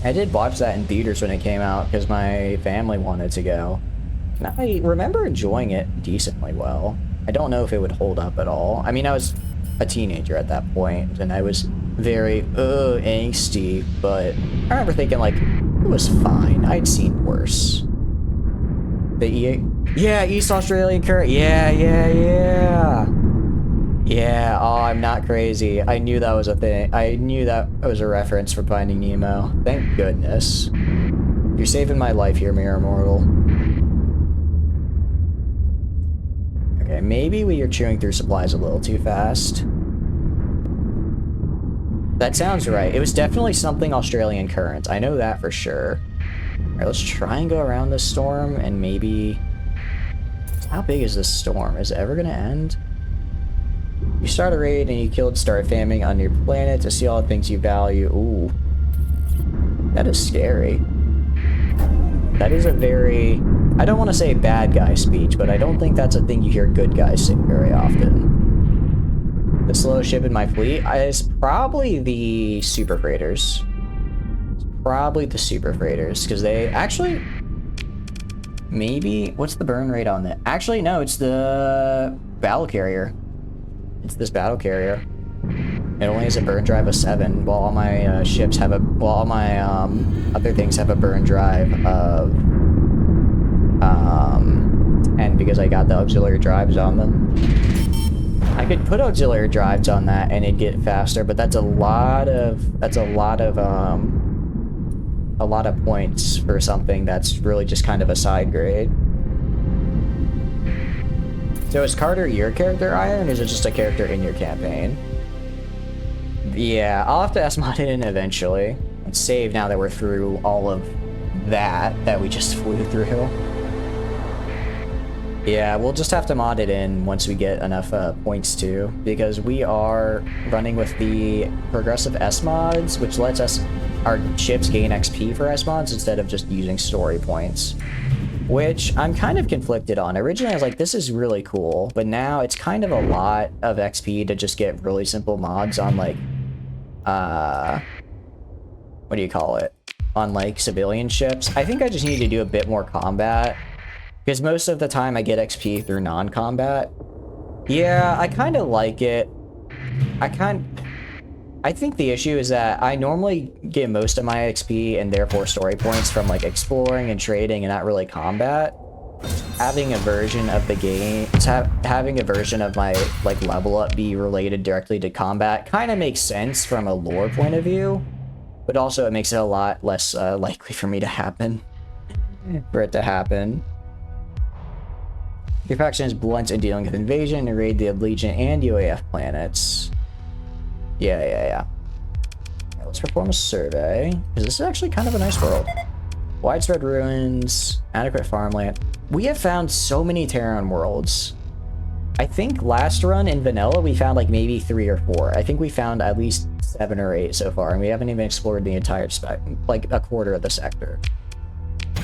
I did watch that in theaters when it came out because my family wanted to go. And I remember enjoying it decently well. I don't know if it would hold up at all. I mean, I was a teenager at that point, and I was very, angsty, but I remember thinking, like, it was fine. I'd seen worse. Yeah, East Australian current. Yeah. Yeah, oh, I'm not crazy. I knew that was a thing. I knew that was a reference for Finding Nemo. Thank goodness. You're saving my life here, Mirror Mortal. Okay, maybe we are chewing through supplies a little too fast. That sounds right. It was definitely something Australian current. I know that for sure. Alright, let's try and go around this storm and maybe... How big is this storm? Is it ever gonna end? You start a raid and you killed Star Famine on your planet to see all the things you value. Ooh. That is scary. That is a very... I don't want to say bad guy speech, but I don't think that's a thing you hear good guys say very often. The slowest ship in my fleet is probably the super freighters. It's probably the super freighters, because they actually... Maybe... What's the burn rate on that? Actually, no, it's the battle carrier. It's this battle carrier. It only has a burn drive of 7, while all my ships have a... While all my other things have a burn drive of... 10, because I got the auxiliary drives on them. I could put auxiliary drives on that and it'd get faster, but that's a lot of points for something that's really just kind of a side grade. So is Carter your character, Iron, or is it just a character in your campaign? Yeah, I'll have to mod it in eventually. Let's save now that we're through all of that we just flew through. Yeah, we'll just have to mod it in once we get enough points too, because we are running with the progressive S mods, which lets our ships gain XP for S mods instead of just using story points, which I'm kind of conflicted on. Originally I was like, this is really cool, but now it's kind of a lot of XP to just get really simple mods on like, what do you call it? On like civilian ships. I think I just need to do a bit more combat, because most of the time I get XP through non-combat. Yeah, I kind of like it. I think the issue is that I normally get most of my XP and therefore story points from like exploring and trading and not really combat. Having a version of the game, having a version of my like level up be related directly to combat kind of makes sense from a lore point of view, but also it makes it a lot less likely for me to happen. For it to happen. Your faction is blunt in dealing with invasion and raid the Legion and UAF planets. Yeah. Let's perform a survey, because this is actually kind of a nice world. Widespread ruins, adequate farmland. We have found so many Terran worlds. I think last run in vanilla we found like maybe 3 or 4. I think we found at least 7 or 8 so far, and we haven't even explored the entire like a quarter of the sector.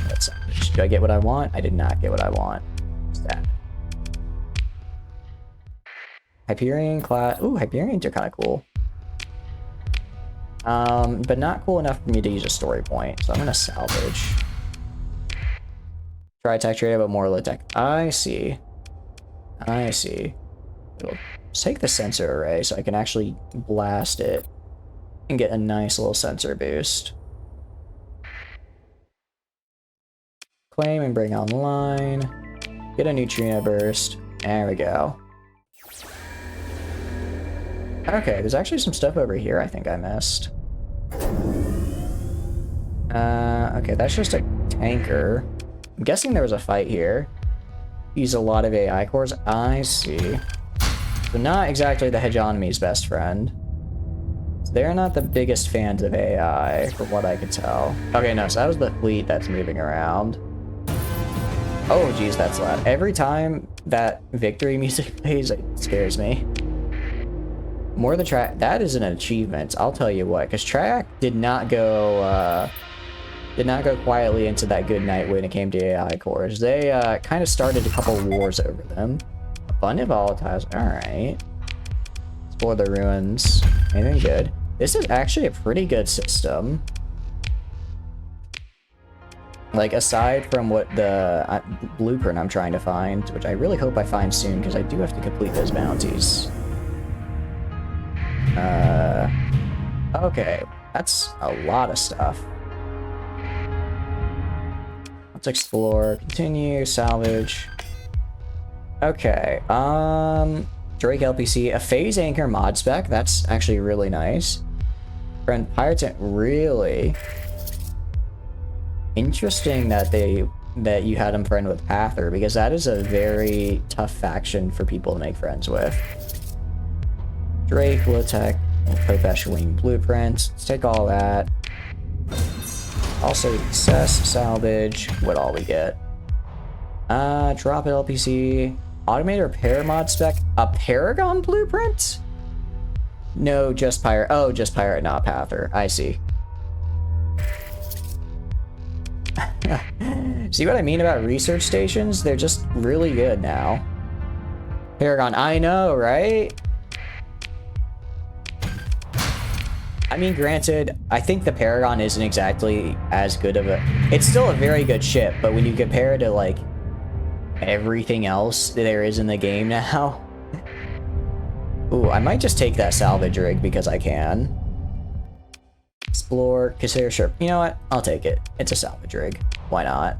That's savage. Did I get what I want? I did not get what I want. Stat. Hyperion class. Ooh, Hyperions are kind of cool. But not cool enough for me to use a story point, so I'm gonna salvage. Try tech trader, but more low tech. I see. Let's take the sensor array so I can actually blast it and get a nice little sensor boost. Claim and bring online. Get a neutrino burst. There we go. Okay, there's actually some stuff over here I think I missed. Okay, that's just a tanker. I'm guessing there was a fight here. Use a lot of AI cores. I see. So not exactly the hegemony's best friend. They're not the biggest fans of AI, from what I could tell. Okay, no, so that was the fleet that's moving around. Oh, geez, that's loud. Every time that victory music plays, it scares me. More than track. That is an achievement, I'll tell you what, because track did not go quietly into that good night when it came to AI cores. They kind of started a couple wars over them. Abundant volatiles. All right. Explore the ruins. Anything good? This is actually a pretty good system. Like, aside from what the blueprint I'm trying to find, which I really hope I find soon, because I do have to complete those bounties. Okay. That's a lot of stuff. Let's explore, continue, salvage. Okay, try Drake LPC, a phase anchor mod spec. That's actually really nice. Friend Pirates, really interesting that you had him friend with Pather, because that is a very tough faction for people to make friends with. Drake, Lotec, Professional Blueprints. Let's take all that. Also, Success, Salvage. What all we get? Drop it LPC. Automated repair mod spec. A Paragon blueprint? No, just Pirate. Oh, just Pirate, not Pather. I see. See what I mean about research stations? They're just really good now. Paragon, I know, right? I mean, granted, I think the Paragon isn't exactly as good of a... It's still a very good ship, but when you compare it to, like, everything else there is in the game now... Ooh, I might just take that salvage rig because I can. Explore, consider, sure. You know what? I'll take it. It's a salvage rig. Why not?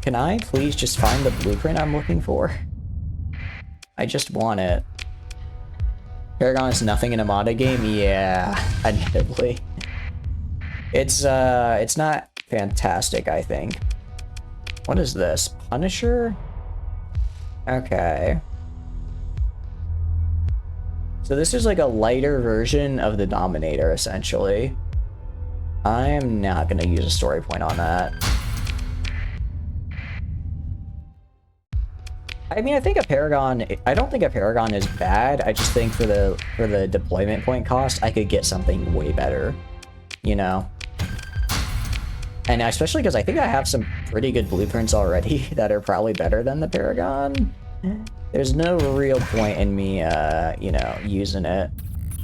Can I please just find the blueprint I'm looking for? I just want it. Paragon is nothing in a modded game? Yeah, admittedly. It's not fantastic, I think. What is this? Punisher? Okay. So this is like a lighter version of the Dominator, essentially. I am not going to use a story point on that. I mean, I think a Paragon... I don't think a Paragon is bad. I just think for the deployment point cost, I could get something way better. You know? And especially because I think I have some pretty good blueprints already that are probably better than the Paragon. There's no real point in me, you know, using it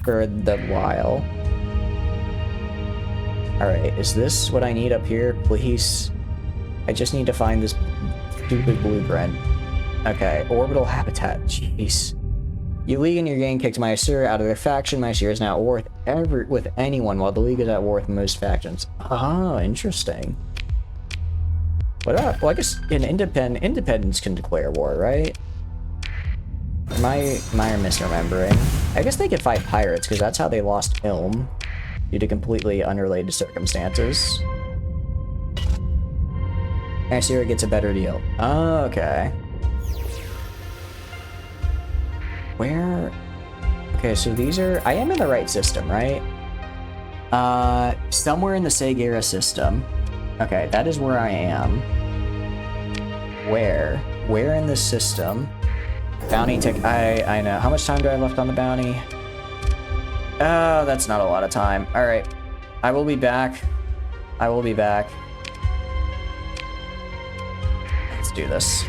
for the while. Alright, is this what I need up here? Please? I just need to find this stupid blueprint. Okay, orbital habitat. Jeez. You League and your gang kicked Mysore out of their faction. Mysore is now at war with anyone, while the League is at war with most factions. Oh, interesting. What up? Well, I guess independents can declare war, right? Am I misremembering? I guess they could fight pirates, because that's how they lost Ilm, due to completely unrelated circumstances. Mysore gets a better deal. Oh, okay. Where? Okay, so these are... I am in the right system, right? Somewhere in the Segura system. Okay, that is where I am. Where? Where in the system? Bounty tick... I know. How much time do I have left on the bounty? Oh, that's not a lot of time. Alright. I will be back. I will be back. Let's do this.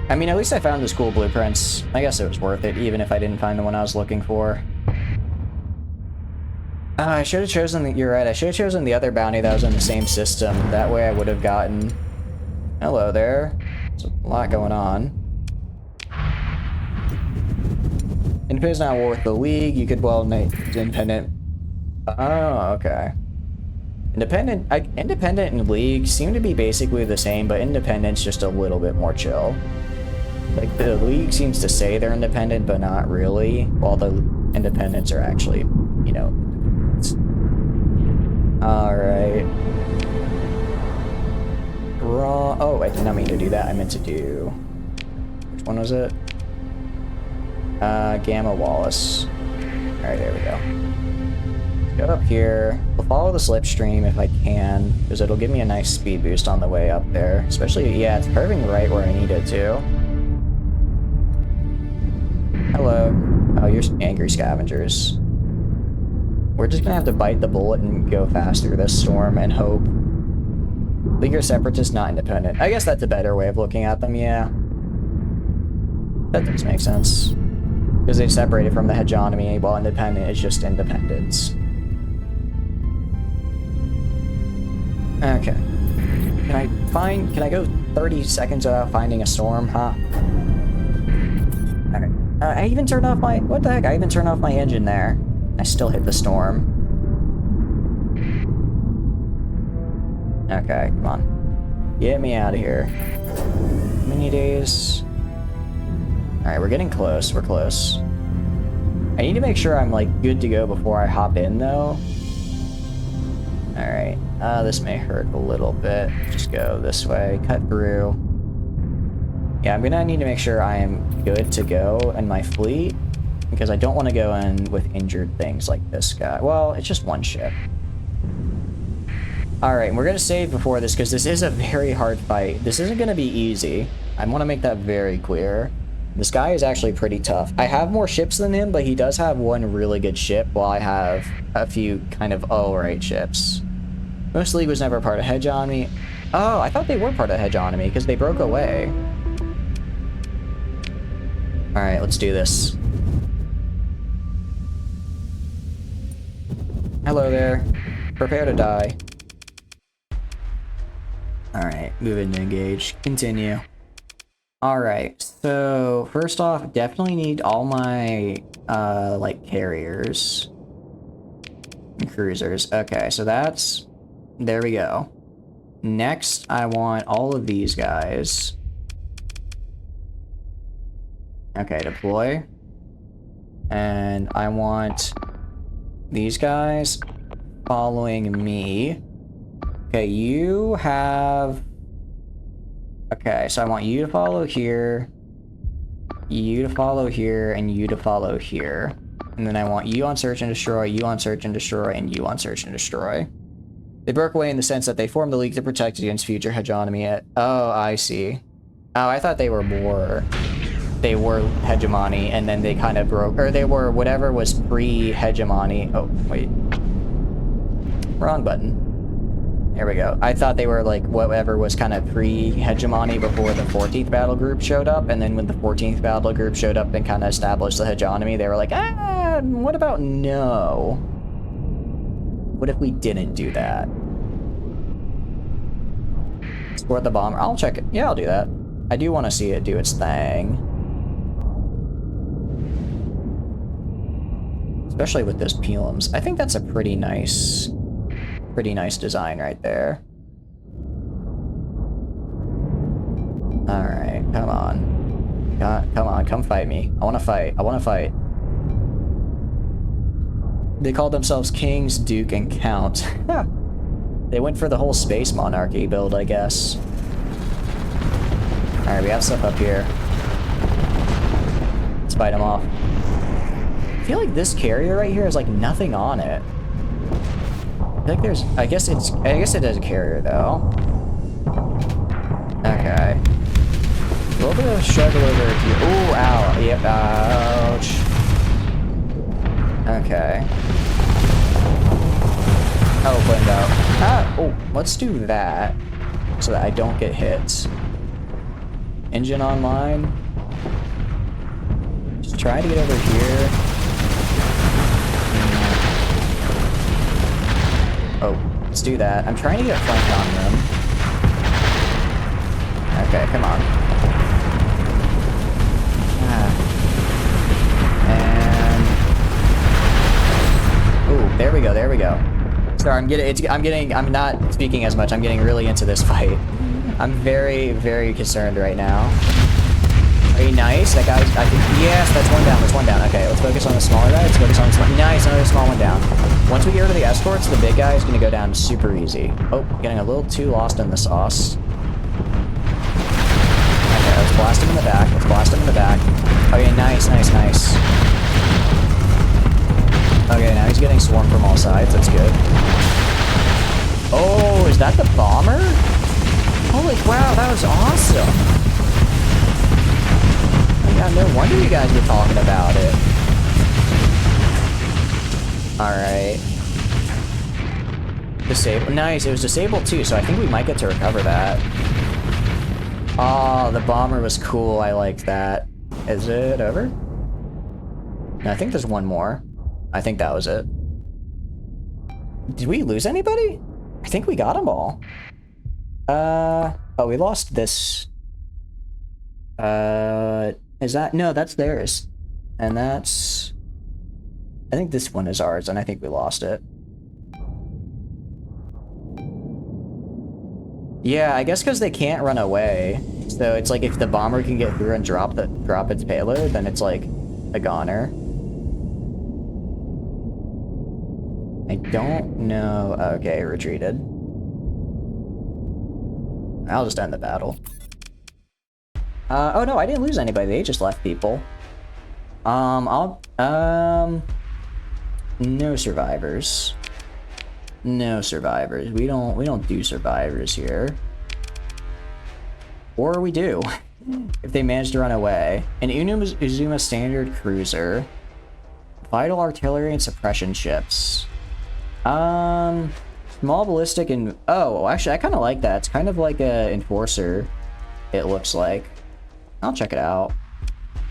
I mean, at least I found those cool blueprints. I guess it was worth it, even if I didn't find the one I was looking for. I should have chosen the... You're right, I should have chosen the other bounty that was in the same system. That way I would have gotten... Hello there. There's a lot going on. Independent's not war with the League. You could, well, make independent... Oh, okay. Independent and League seem to be basically the same, but Independent's just a little bit more chill. Like, the League seems to say they're independent, but not really, while the Independents are actually, you know, independents. Alright. Raw... Oh, I did not mean to do that. I meant to do... Which one was it? Gamma Wallace. Alright, there we go. Go up here. We'll follow the slipstream if I can, because it'll give me a nice speed boost on the way up there. Especially, yeah, it's curving right where I need it to. Hello. Oh, you're angry scavengers. We're just gonna have to bite the bullet and go fast through this storm and hope. League or Separatist, not independent. I guess that's a better way of looking at them, yeah. That does make sense. Because they've separated from the hegemony, while independent is just independence. Okay. Can I go 30 seconds without finding a storm, huh? Okay. I even turned off my... What the heck? I even turned off my engine there. I still hit the storm. Okay, come on. Get me out of here. How many days? Alright, we're getting close. We're close. I need to make sure I'm, like, good to go before I hop in, though. Alright. This may hurt a little bit. Just go this way. Cut through. Yeah, I'm gonna need to make sure I am good to go in my fleet, because I don't want to go in with injured things like this guy. Well, it's just one ship. Alright, we're gonna save before this, because this is a very hard fight. This isn't gonna be easy. I want to make that very clear. This guy is actually pretty tough. I have more ships than him, but he does have one really good ship, while I have a few kind of alright ships. Most League was never part of Hegemony. Oh, I thought they were part of Hegemony, because they broke away. Alright, let's do this. Hello there. Prepare to die. Alright, move in to engage. Continue. Alright, so first off, definitely need all my, like, carriers. And cruisers. Okay, so that's... There we go. Next, I want all of these guys. Okay, deploy. And I want these guys following me. Okay, you have... Okay, so I want you to follow here, you to follow here, and you to follow here. And then I want you on search and destroy, you on search and destroy, and you on search and destroy. They broke away in the sense that they formed a league to protect against future hegemony. Oh, I see. Oh, I thought they were more... They were hegemony, and then they kind of broke... Or they were whatever was pre-hegemony. Oh, wait. Wrong button. There we go. I thought they were like whatever was kind of pre-hegemony before the 14th battle group showed up, and then when the 14th battle group showed up and kind of established the hegemony, they were like, ah, what about no? What if we didn't do that? Support the bomber. I'll check it. Yeah, I'll do that. I do want to see it do its thing. Especially with those pelums. I think that's a pretty nice design right there. Alright, come on. Come on, come fight me. I wanna fight. I wanna fight. They called themselves Kings, Duke, and Count. They went for the whole space monarchy build, I guess. Alright, we have stuff up here. Let's fight them off. I feel like this carrier right here has like nothing on it. I think there's... I guess it is a carrier, though. Okay. A little bit of a struggle over here. Ooh, ow. Yep, ouch. Okay. Oh, blend out. Ah, oh, let's do that. So that I don't get hit. Engine online. Just try to get over here. Oh, let's do that. I'm trying to get a flank on them. Okay, come on. And... Ooh, there we go, there we go. Sorry, I'm not speaking as much. I'm getting really into this fight. I'm very, very concerned right now. Are you nice? That guy's... yes, that's one down, that's one down. Okay, let's focus on the smaller guy. Let's focus on the small... Nice, another small one down. Once we get rid of the escorts, the big guy is going to go down super easy. Oh, getting a little too lost in the sauce. Okay, let's blast him in the back. Let's blast him in the back. Okay, nice, nice, nice. Okay, now he's getting swarmed from all sides. That's good. Oh, is that the bomber? Holy wow, that was awesome. Yeah, no wonder you guys were talking about it. Alright. Disable. Nice, it was disabled too, so I think we might get to recover that. Oh, the bomber was cool. I liked that. Is it over? No, I think there's one more. I think that was it. Did we lose anybody? I think we got them all. Oh, we lost this. Is that... No, that's theirs. And that's... I think this one is ours, and I think we lost it. Yeah, I guess because they can't run away. So it's like if the bomber can get through and drop its payload, then it's like a goner. I don't know. Okay, retreated. I'll just end the battle. Oh no, I didn't lose anybody. They just left people. No survivors. No survivors. We don't do survivors here. Or we do. If they manage to run away. An Uzuma standard cruiser. Vital artillery and suppression ships. Small ballistic and... Oh, actually, I kind of like that. It's kind of like a enforcer, it looks like. I'll check it out.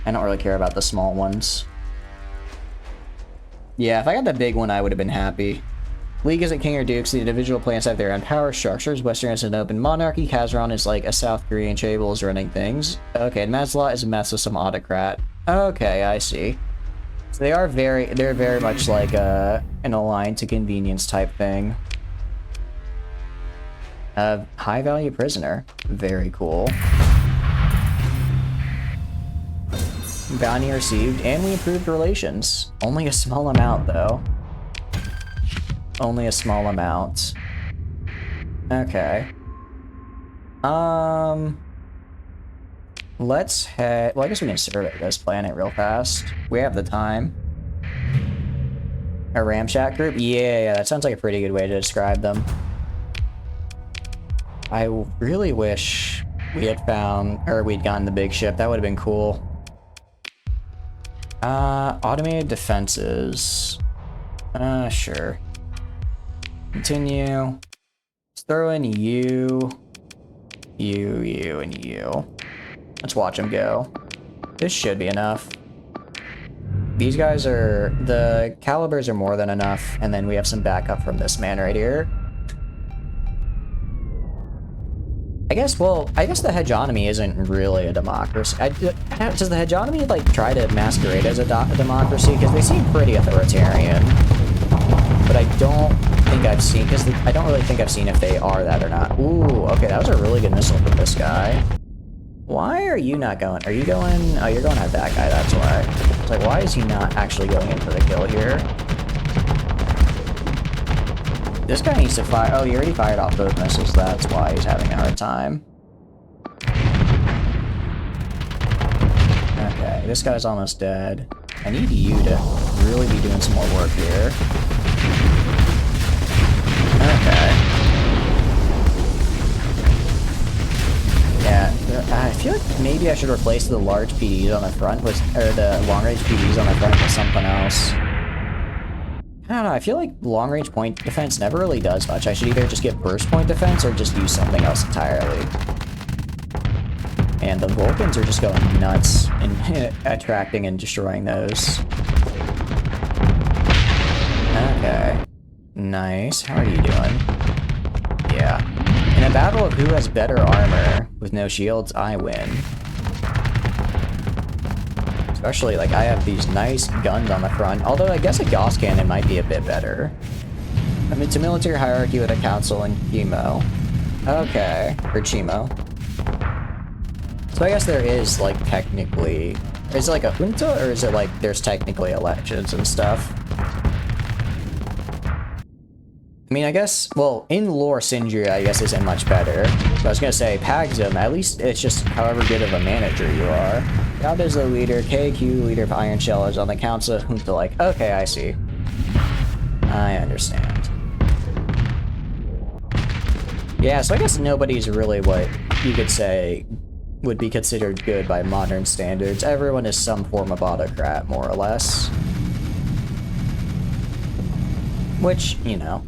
I don't really care about the small ones. Yeah, if I got the big one, I would have been happy. League isn't king or dukes. The individual planets have their own power structures. Western is an open monarchy. Kazaron is like a South Korean chaebol running things. Okay, and Mazla is a mess with some autocrat. Okay, I see. So they're very much like an aligned to convenience type thing. High value prisoner. Very cool. Bounty received, and we improved relations. Only a small amount, though. Only a small amount. Okay. Let's head... Well, I guess we can survey this planet real fast. We have the time. A ramshack group? Yeah, that sounds like a pretty good way to describe them. I really wish we had found... Or we'd gotten the big ship. That would have been cool. Automated defenses. Sure. Continue. Let's throw in you, and you. Let's watch them go. This should be enough. These guys are... The calibers are more than enough, and then we have some backup from this man right here. I guess the hegemony isn't really a democracy. Does the hegemony, like, try to masquerade as a democracy? Because they seem pretty authoritarian. But I don't think I've seen... Because I don't really think I've seen if they are that or not. Ooh, okay, that was a really good missile from this guy. Why are you not going? Are you going... Oh, you're going at that guy, that's why. It's like, why is he not actually going in for the kill here? This guy needs to fire... Oh, he already fired off both missiles. That's why he's having a hard time. Okay, this guy's almost dead. I need you to really be doing some more work here. Okay. Yeah, I feel like maybe I should replace the large PDs on the front with... Or the long-range PDs on the front with something else. I don't know, I feel like long-range point defense never really does much. I should either just get burst point defense or just use something else entirely. And the Vulcans are just going nuts in attracting and destroying those. Okay. Nice. How are you doing? Yeah. In a battle of who has better armor with no shields, I win. Especially, like, I have these nice guns on the front. Although, I guess a Gauss cannon might be a bit better. I mean, it's a military hierarchy with a council and chemo. Okay. Or chemo. So I guess there is, like, technically... Is it like a junta, or is it like there's technically elections and stuff? I mean, I guess... Well, in lore, Sindria, I guess, isn't much better. But I was gonna say, Paxum, at least it's just however good of a manager you are. God is the leader, KQ, leader of Iron Shell, is on the council. Junta, like, okay, I see. I understand. Yeah, so I guess nobody's really what you could say would be considered good by modern standards. Everyone is some form of autocrat, more or less. Which, you know,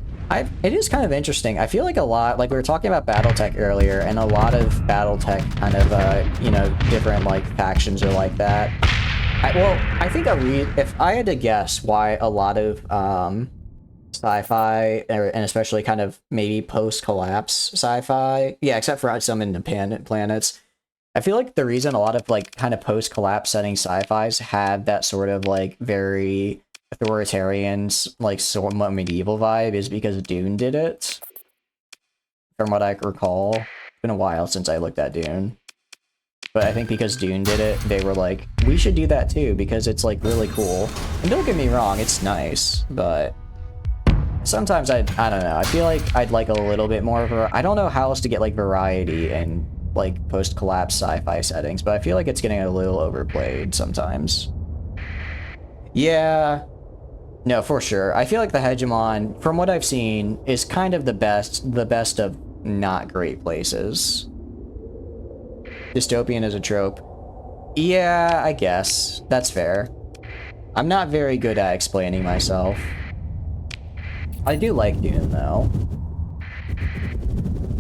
it is kind of interesting. I feel like a lot, like we were talking about Battletech earlier, and a lot of Battletech kind of, you know, different, like, factions are like that. I think if I had to guess why a lot of, sci-fi, and especially kind of maybe post-collapse sci-fi, yeah, except for some independent planets, I feel like the reason a lot of, like, kind of post-collapse setting sci-fis had that sort of, like, very authoritarian, like, somewhat medieval vibe is because Dune did it. from what I recall. It's been a while since I looked at Dune. But I think because Dune did it, they were like, we should do that too, because it's like really cool. And don't get me wrong, it's nice, but sometimes I don't know, I feel like I'd like a little bit more of a, I don't know how else to get like variety in like post-collapse sci-fi settings, but I feel like it's getting a little overplayed sometimes. Yeah, no, for sure. I feel like the Hegemon, from what I've seen, is kind of the best of not great places. Dystopian is a trope. Yeah, I guess. That's fair. I'm not very good at explaining myself. I do like Dune, though.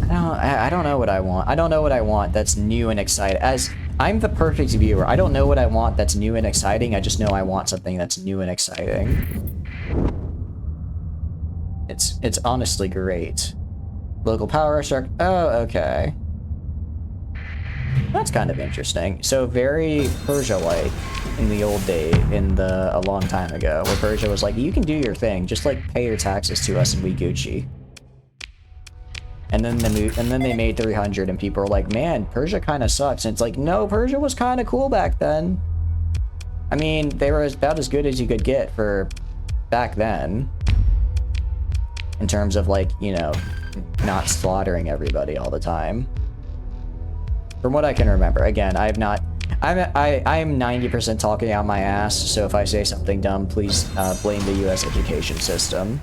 I don't know what I want. I don't know what I want that's new and exciting. As I'm the perfect viewer, I don't know what I want that's new and exciting. I just know I want something that's new and exciting. It's honestly great. Local power shark. Oh, okay. That's kind of interesting. So very Persia-like in the old day, a long time ago, where Persia was like, you can do your thing, just like pay your taxes to us and we Gucci. And then they made 300 and people were like, man, Persia kind of sucks. And it's like, no, Persia was kind of cool back then. I mean, they were about as good as you could get for back then. In terms of like, you know, not slaughtering everybody all the time. From what I can remember, again, I'm 90% talking out my ass, so if I say something dumb, please blame the US education system.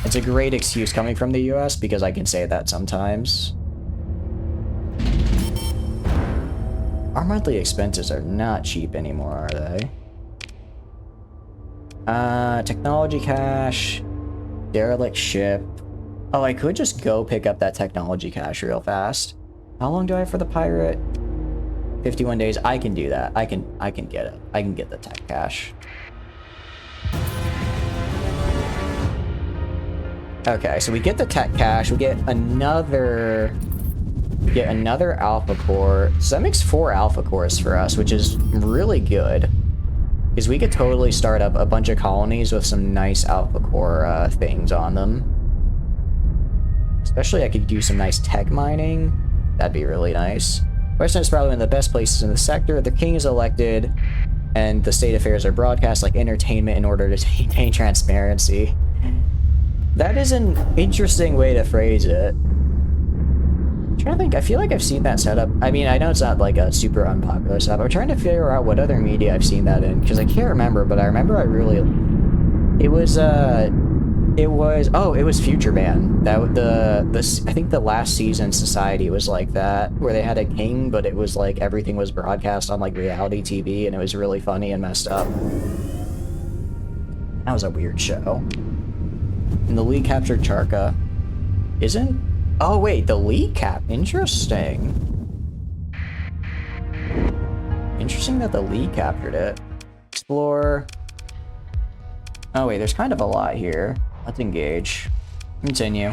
It's a great excuse coming from the US because I can say that sometimes. Our monthly expenses are not cheap anymore, are they? Technology cache, derelict ship. Oh, I could just go pick up that technology cache real fast. How long do I have for the pirate? 51 days. I can do that. I can get it. I can get the tech cache. Okay, so we get the tech cache. We get another alpha core. So that makes 4 alpha cores for us, which is really good. Because we could totally start up a bunch of colonies with some nice alpha core things on them. Especially I could do some nice tech mining. That'd be really nice. Western is probably one of the best places in the sector. The king is elected, and the state affairs are broadcast like entertainment in order to maintain transparency. That is an interesting way to phrase it. I'm trying to think, I feel like I've seen that setup. I mean, I know it's not like a super unpopular setup. I'm trying to figure out what other media I've seen that in, because I can't remember, but I remember it was Future Band. I think the last season Society was like that, where they had a king, but it was like everything was broadcast on like reality TV, and it was really funny and messed up. That was a weird show. And the League captured Charka. Oh wait, the League interesting. Interesting that the League captured it. Explore. Oh wait, there's kind of a lot here. Let's engage. Continue.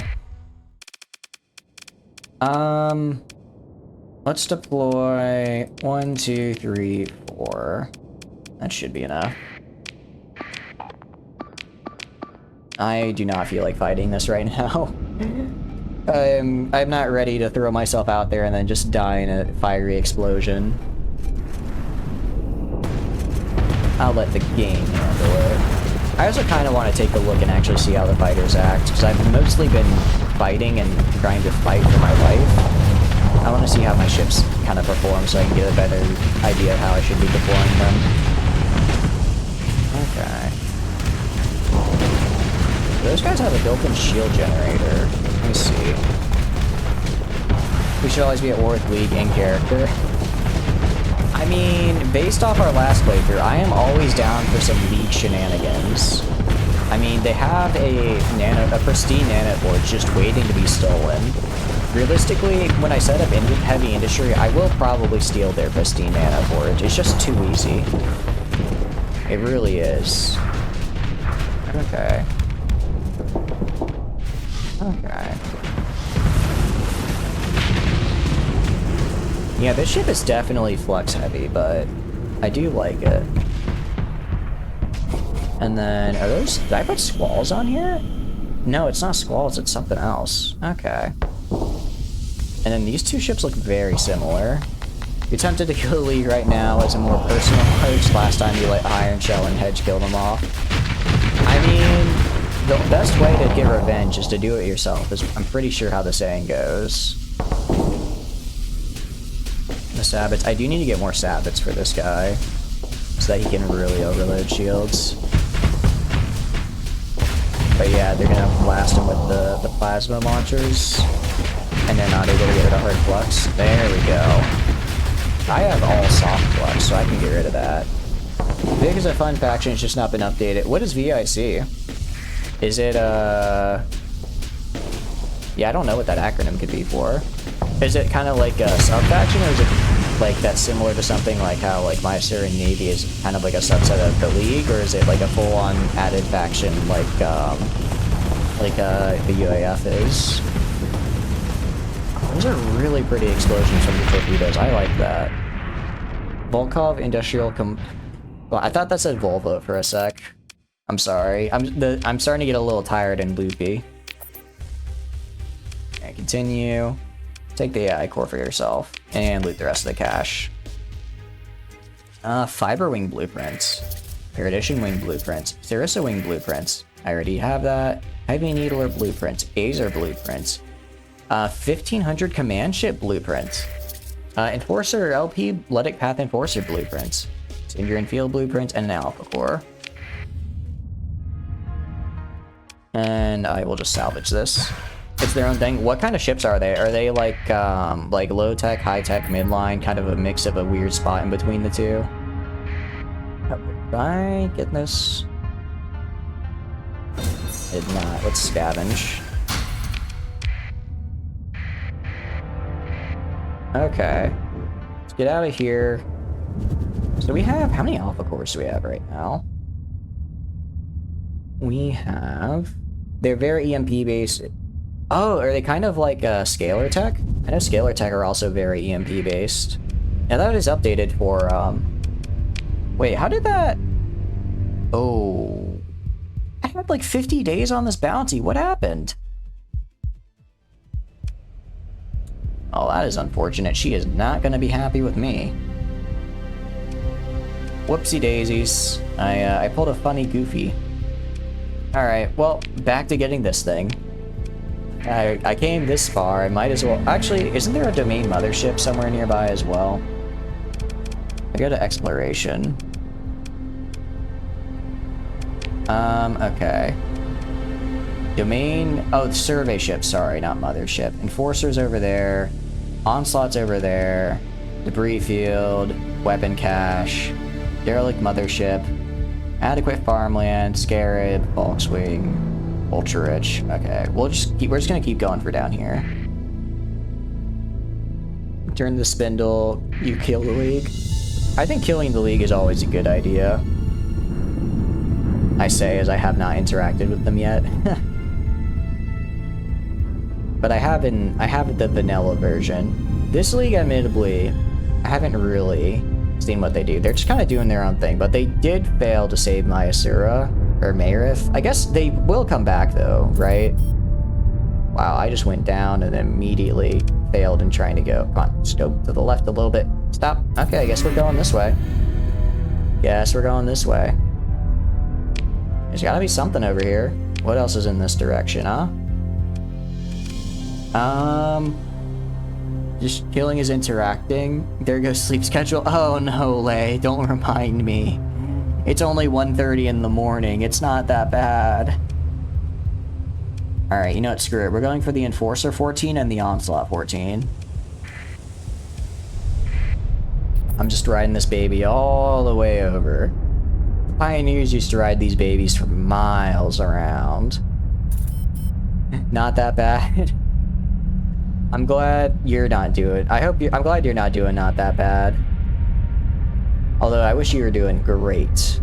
Let's deploy 1, 2, 3, 4. That should be enough. I do not feel like fighting this right now. I'm not ready to throw myself out there and then just die in a fiery explosion. I'll let the game handle it. I also kind of want to take a look and actually see how the fighters act, because I've mostly been fighting and trying to fight for my life. I want to see how my ships kind of perform so I can get a better idea of how I should be deploying them. Okay. Those guys have a built-in shield generator. Let me see. We should always be at war with League in character. I mean, based off our last playthrough, I am always down for some League shenanigans. I mean, they have a pristine nanoport just waiting to be stolen. Realistically, when I set up heavy industry, I will probably steal their pristine nanoport. It's just too easy. It really is. Okay. Okay. Yeah, this ship is definitely flux heavy, but I do like it. And then, did I put squalls on here? No, it's not Squalls, it's something else. Okay. And then these two ships look very similar. You're tempted to kill the League right now as a more personal approach. Last time you let Iron Shell and Hedge kill them off. I mean, the best way to get revenge is to do it yourself, is I'm pretty sure how the saying goes. The Sabbats. I do need to get more Sabbats for this guy, so that he can really overload shields. But yeah, they're gonna blast him with the plasma launchers, and they're not able to get rid of hard flux. There we go. I have all soft flux, so I can get rid of that. Vic is a fun faction, it's just not been updated. What is VIC? Is it, yeah, I don't know what that acronym could be for. Is it kind of like a sub-faction, or is it like that's similar to something like how like Mysterian Navy is kind of like a subset of the League, or is it like a full-on added faction like the UAF is? Those are really pretty explosions from the torpedoes. I like that. Volkov Industrial Well, I thought that said Volvo for a sec. I'm sorry. I'm starting to get a little tired and loopy. And continue. Take the AI core for yourself and loot the rest of the cash. Fiber Wing blueprints. Paradisian Wing blueprints. Sarissa Wing blueprints. I already have that. Heavy Needler blueprints. Azer blueprints. 1500 command ship blueprints. Enforcer LP Luddic Path Enforcer blueprints. Sindria and Field blueprints, and an Alpha core. And I will just salvage this. It's their own thing. What kind of ships are they? Are they like low tech, high tech, midline, kind of a mix of a weird spot in between the two? Try get this. Did not. Let's scavenge. Okay. Let's get out of here. So we have, how many Alpha cores do we have right now? We have, they're very EMP based. Oh, are they kind of like Scalar Tech? I know Scalar Tech are also very EMP based. Now that is updated for, wait, how did that? Oh, I had like 50 days on this bounty. What happened? Oh, that is unfortunate. She is not going to be happy with me. Whoopsie daisies. I pulled a funny goofy. Alright, well, back to getting this thing. I came this far, I might as well... Actually, isn't there a domain mothership somewhere nearby as well? I go to exploration. Okay. Domain... Oh, the survey ship, sorry, not mothership. Enforcer's over there. Onslaught's over there. Debris field. Weapon cache. Derelict mothership. Adequate farmland. Scarab. Bulkswing. Ultra rich. Okay, we're just gonna keep going for down here. Turn the spindle. You kill the League. I think killing the League is always a good idea. I say as I have not interacted with them yet. But I have the vanilla version. This League, admittedly, I haven't really seen what they do. They're just kind of doing their own thing, but they did fail to save Mayasura, or Mayrif. I guess they will come back though, right? Wow, I just went down and immediately failed in trying to go. Come on, just go to the left a little bit. Stop. Okay, I guess we're going this way. Guess we're going this way. There's gotta be something over here. What else is in this direction, huh? Just killing is interacting. There goes sleep schedule. Oh no, Lay, don't remind me. It's only 1:30 in the morning. It's not that bad. Alright, you know what? Screw it. We're going for the Enforcer 14 and the Onslaught 14. I'm just riding this baby all the way over. The Pioneers used to ride these babies for miles around. Not that bad. I'm glad you're not doing... I'm glad you're not doing not that bad. Although I wish you were doing great.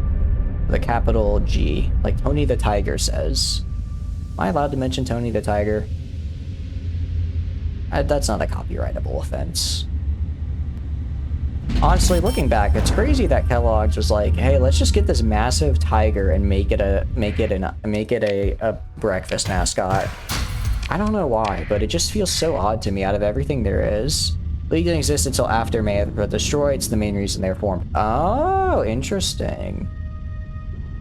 The capital G. Like Tony the Tiger says. Am I allowed to mention Tony the Tiger? That's not a copyrightable offense. Honestly, looking back, it's crazy that Kellogg's was like, "Hey, let's just get this massive tiger and make it a breakfast mascot." I don't know why, but it just feels so odd to me out of everything there is. League didn't exist until after May have been destroyed. It's the main reason they're formed. Oh, interesting.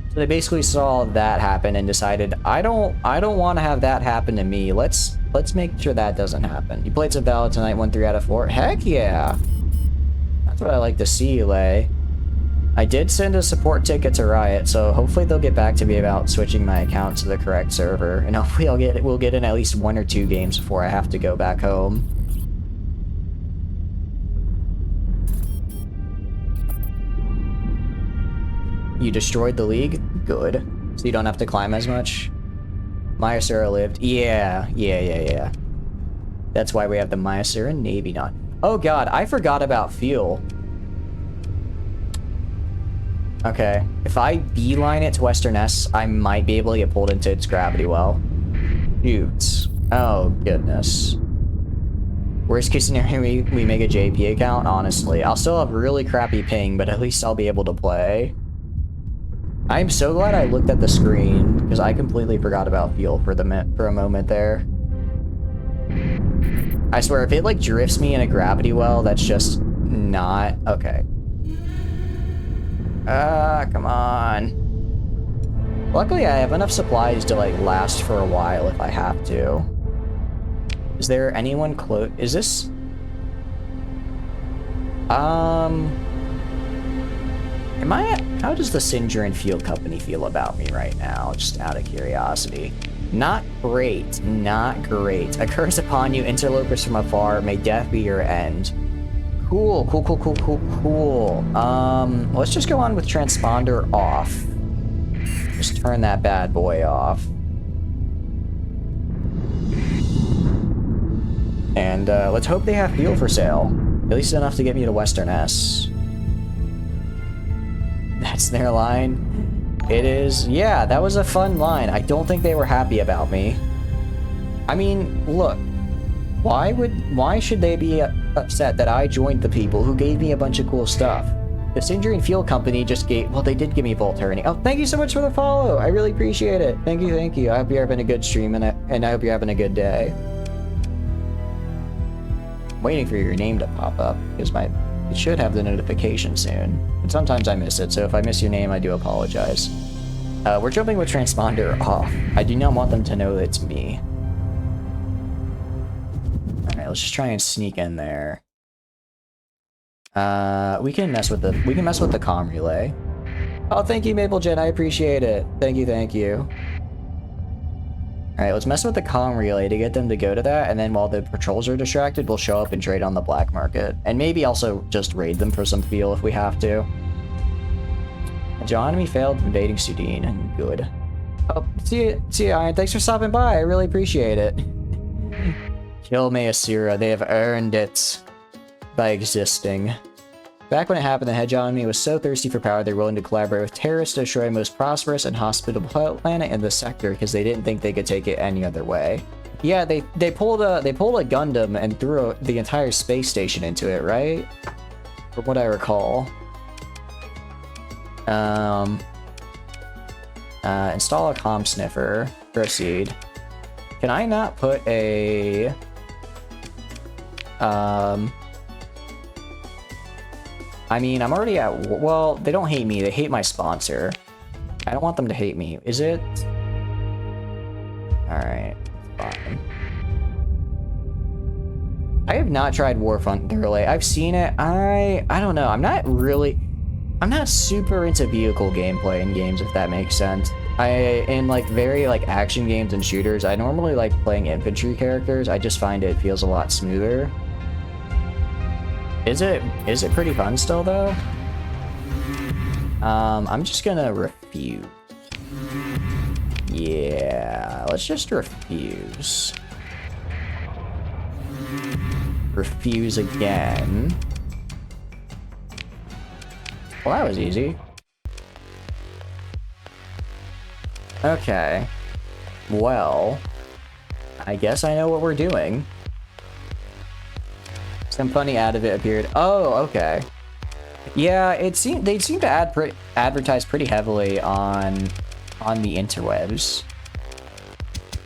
So they basically saw that happen and decided, I don't want to have that happen to me. Let's make sure that doesn't happen. You played some Valid tonight, won 3 out of 4. Heck yeah. That's what I like to see, Lay. I did send a support ticket to Riot, so hopefully they'll get back to me about switching my account to the correct server, and hopefully we'll get in at least 1 or 2 games before I have to go back home. You destroyed the league? Good. So you don't have to climb as much? Myasura lived. Yeah. That's why we have the Myasura Navy knot. Oh god, I forgot about fuel. Okay, if I beeline it to Western S, I might be able to get pulled into its gravity well. Shoot. Oh, goodness. Worst case scenario, we make a JP account, honestly. I'll still have really crappy ping, but at least I'll be able to play. I'm so glad I looked at the screen, because I completely forgot about fuel for a moment there. I swear, if it, like, drifts me in a gravity well, that's just not... Okay. Come on. Luckily, I have enough supplies to, like, last for a while if I have to. Is there anyone close? Is this... Am I at... How does the Sindria Field Company feel about me right now? Just out of curiosity. Not great. Not great. A curse upon you, interlopers from afar. May death be your end. Cool. Let's just go on with transponder off. Just turn that bad boy off. And let's hope they have fuel for sale. At least enough to get me to Western S. That's their line. It is. Yeah, that was a fun line. I don't think they were happy about me. I mean, look. Why should they be upset that I joined the people who gave me a bunch of cool stuff? The Sindria Field Company just gave... Well, they did give me Volt Turning. Oh, thank you so much for the follow. I really appreciate it. Thank you. I hope you're having a good stream, and I hope you're having a good day. I'm waiting for your name to pop up, because it should have the notification soon. But sometimes I miss it, so if I miss your name, I do apologize. We're jumping with transponder off. I do not want them to know it's me. Alright, let's just try and sneak in there. We can mess with the comm relay. Oh, thank you, Maple Jen. I appreciate it. Thank you. Alright, let's mess with the comm relay to get them to go to that, and then while the patrols are distracted, we'll show up and trade on the black market. And maybe also just raid them for some fuel if we have to. Geonomy failed invading Sudan. Good. Oh, see you, Iron. Thanks for stopping by. I really appreciate it. Kill Mayasura. They have earned it by existing. Back when it happened, the hegemony was so thirsty for power they're willing to collaborate with terrorists to destroy the most prosperous and hospitable planet in the sector because they didn't think they could take it any other way. Yeah, they pulled a Gundam and threw the entire space station into it, right? From what I recall. Install a comm sniffer. Proceed. Can I not put a I mean, I'm already at... Well, they don't hate me. They hate my sponsor. I don't want them to hate me. Is it? Alright. Fine. I have not tried Warfront thoroughly. I've seen it. I don't know. I'm not super into vehicle gameplay in games, if that makes sense. In like very like action games and shooters, I normally like playing infantry characters. I just find it feels a lot smoother. Is it pretty fun still though? I'm just gonna refuse. Yeah, let's just refuse. Refuse again. Well, that was easy. Okay. Well, I guess I know what we're doing. Some funny ad of it appeared. Oh, okay. Yeah, they seem to advertise pretty heavily on the interwebs.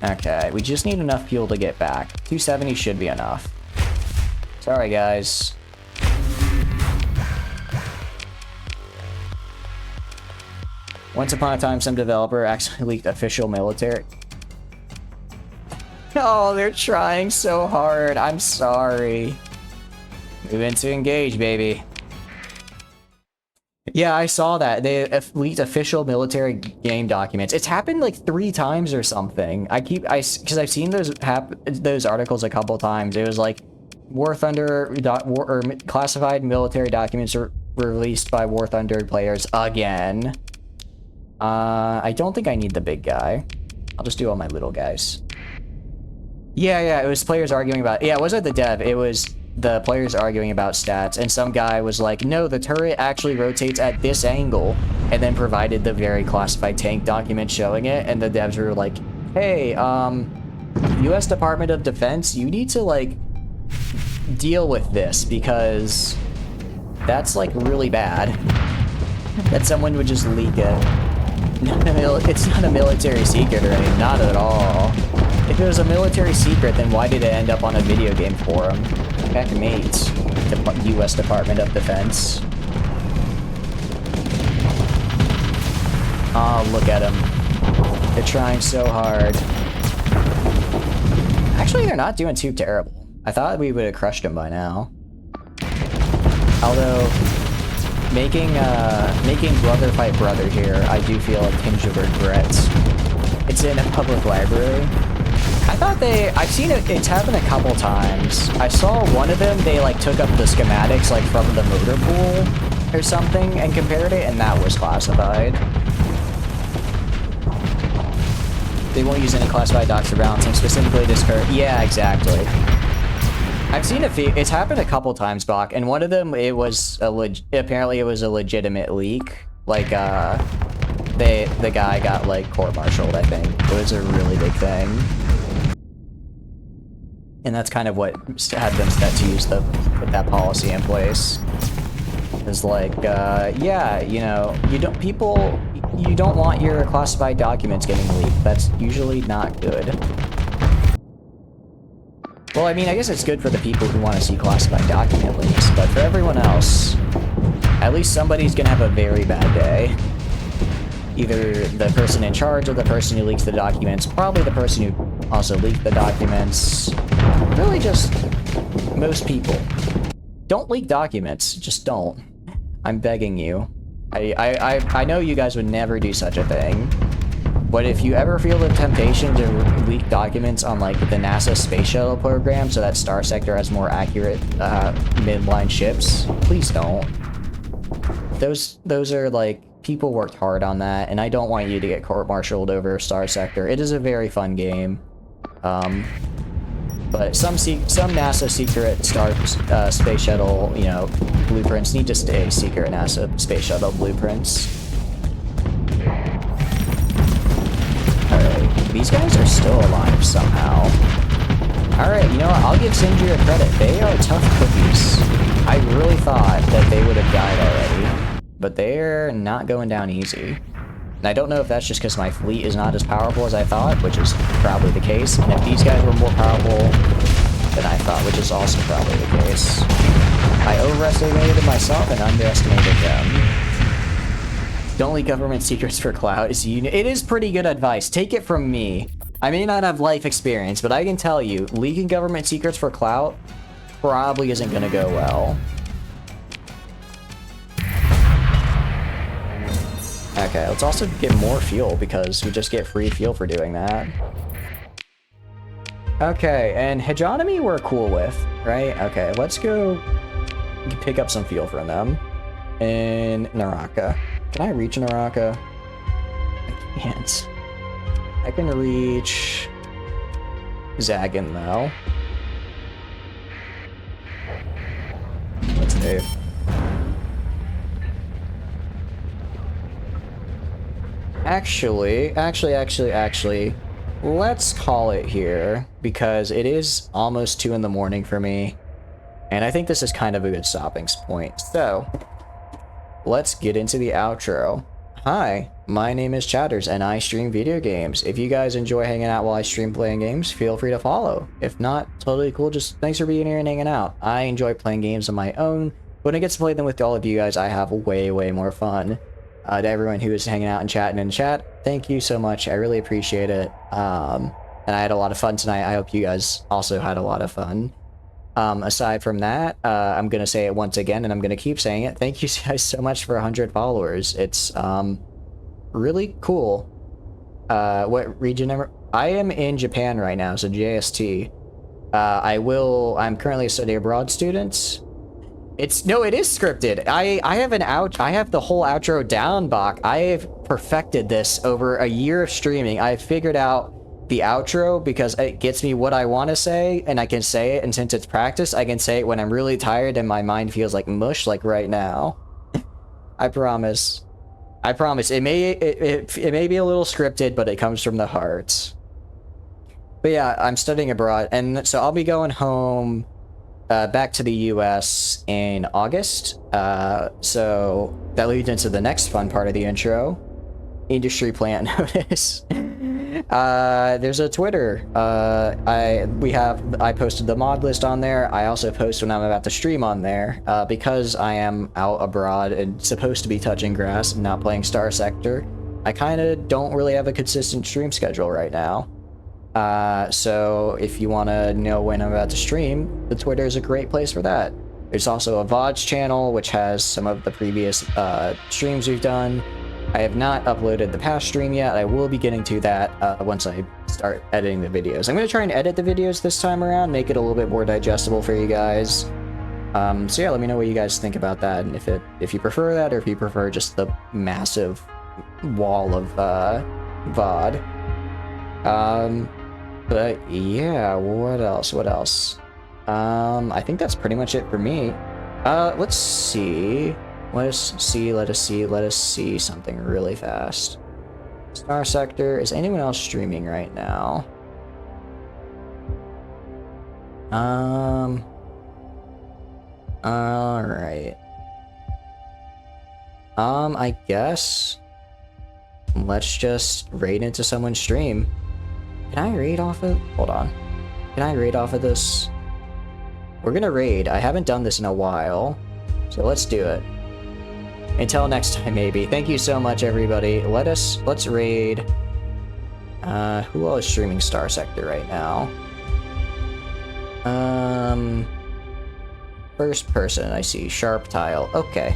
Okay, we just need enough fuel to get back. 270 should be enough. Sorry, guys. Once upon a time, some developer actually leaked official military. Oh, they're trying so hard. I'm sorry. Move into engage, baby. Yeah, I saw that. They leaked official military game documents. It's happened like 3 times or something. Because I've seen those articles a couple times. It was like War Thunder or classified military documents are released by War Thunder players again. I don't think I need the big guy. I'll just do all my little guys. Yeah, it was players arguing about... Yeah, it wasn't the dev. It was the players arguing about stats, and some guy was like, no, the turret actually rotates at this angle, and then provided the very classified tank document showing it, and the devs were like, hey, US Department of Defense, you need to, like, deal with this, because that's, like, really bad. That someone would just leak it. It's not a military secret or anything, not at all. If it was a military secret, then why did it end up on a video game forum? Checkmate, the US Department of Defense. Oh, look at them. They're trying so hard. Actually, they're not doing too terrible. I thought we would have crushed them by now. Although, making brother fight brother here, I do feel a tinge of regret. It's in a public library. I've seen it, it's happened a couple times. I saw one of them, they like took up the schematics like from the motor pool or something and compared it, and that was classified. They won't use any classified docs for balancing, specifically this curve. Yeah, exactly. I've seen it's happened a couple times, Bach, and one of them, it was apparently it was a legitimate leak. Like, the guy got like court-martialed, I think. It was a really big thing. And that's kind of what had them set to put that policy in place. Is like, yeah, you know, you don't want your classified documents getting leaked. That's usually not good. Well, I mean, I guess it's good for the people who want to see classified document leaks, but for everyone else, at least somebody's gonna have a very bad day. Either the person in charge or the person who leaks the documents, probably the person who also leaked the documents. Really just most people. Don't leak documents, just don't. I'm begging you. I know you guys would never do such a thing, but if you ever feel the temptation to leak documents on like the NASA space shuttle program so that Star Sector has more accurate midline ships, please don't. Those are like, people worked hard on that, and I don't want you to get court-martialed over Star Sector. It is a very fun game. But some NASA secret space shuttle, you know, blueprints need to stay secret NASA space shuttle blueprints. Alright, these guys are still alive somehow. Alright, you know what, I'll give Sindria credit. They are tough cookies. I really thought that they would have died already, but they're not going down easy. And I don't know if that's just because my fleet is not as powerful as I thought, which is probably the case, and if these guys were more powerful than I thought, which is also probably the case. I overestimated myself and underestimated them. Don't leak government secrets for clout. It is pretty good advice. Take it from me. I may not have life experience, but I can tell you, leaking government secrets for clout probably isn't going to go well. Okay, let's also get more fuel because we just get free fuel for doing that. Okay, and hegemony we're cool with, right? Okay, let's go pick up some fuel from them in Naraka. Can I reach Naraka? I can't. I can reach Zagan though. Let's do. Actually, let's call it here, because it is almost 2 in the morning for me, and I think this is kind of a good stopping point. So, let's get into the outro. Hi, my name is Chatters and I stream video games. If you guys enjoy hanging out while I stream playing games, feel free to follow. If not, totally cool, just thanks for being here and hanging out. I enjoy playing games on my own. When I get to play them with all of you guys, I have way more fun. To everyone who is hanging out and chatting in chat, thank you so much. I really appreciate it. And I had a lot of fun tonight. I hope you guys also had a lot of fun. Aside from that, I'm gonna say it once again, and I'm gonna keep saying it. Thank you guys so much for 100 followers. It's really cool. What region I am in Japan right now, so JST. I'm currently a study abroad student. It is scripted. I have the whole outro down, Bach. I have perfected this over a year of streaming. I've figured out the outro because it gets me what I want to say, and I can say it, and since it's practice, I can say it when I'm really tired and my mind feels like mush, like right now. I promise. I promise. It may be a little scripted, but it comes from the heart. But yeah, I'm studying abroad, and so I'll be going home back to the US in August. So that leads into the next fun part of the intro. Industry plant notice. There's a Twitter. I posted the mod list on there. I also post when I'm about to stream on there. Because I am out abroad and supposed to be touching grass and not playing Star Sector, I kind of don't really have a consistent stream schedule right now. So if you want to know when I'm about to stream, the Twitter is a great place for that. There's also a VODs channel, which has some of the previous streams we've done. I have not uploaded the past stream yet. I will be getting to that once I start editing the videos. I'm going to try and edit the videos this time around, make it a little bit more digestible for you guys. So yeah, let me know what you guys think about that, and if you prefer that, or if you prefer just the massive wall of VOD. But yeah, what else? I think that's pretty much it for me. Let's see. Let us see something really fast. Star Sector, is anyone else streaming right now? Alright. I guess let's just raid into someone's stream. Can I raid off of... Hold on. Can I raid off of this? We're gonna raid. I haven't done this in a while, so let's do it. Until next time, maybe. Thank you so much, everybody. Let's raid. Who all is streaming Star Sector right now? First person, I see. Sharp Tile. Okay.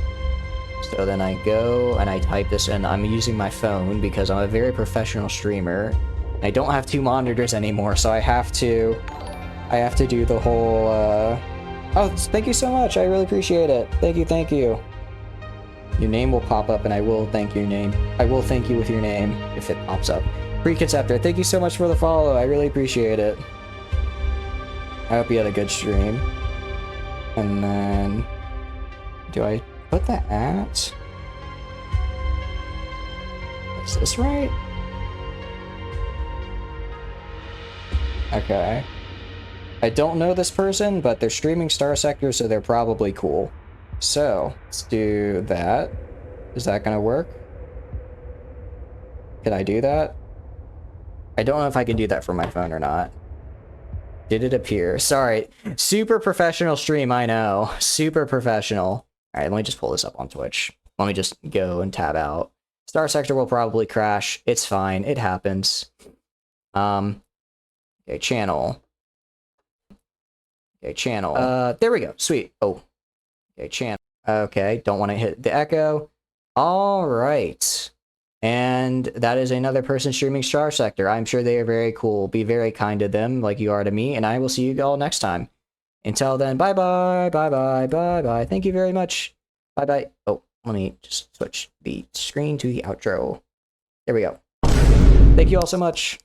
So then I go and I type this in. I'm using my phone because I'm a very professional streamer. I don't have two monitors anymore, so I have to do the whole, Oh, thank you so much. I really appreciate it. Thank you. Your name will pop up, and I will thank your name. I will thank you with your name if it pops up. Preconceptor, thank you so much for the follow. I really appreciate it. I hope you had a good stream. And then, do I put the at? Is this right? Okay. I don't know this person, but they're streaming Star Sector, so they're probably cool. So, let's do that. Is that gonna work? Can I do that? I don't know if I can do that from my phone or not. Did it appear? Sorry. Super professional stream, I know. Super professional. Alright, let me just pull this up on Twitch. Let me just go and tab out. Star Sector will probably crash. It's fine. It happens. Okay, channel. Okay, channel. There we go. Sweet. Oh. Okay, channel. Okay, don't want to hit the echo. All right. And that is another person streaming Star Sector. I'm sure they are very cool. Be very kind to them like you are to me, and I will see you all next time. Until then, bye-bye, bye-bye, bye-bye. Thank you very much. Bye-bye. Oh, let me just switch the screen to the outro. There we go. Thank you all so much.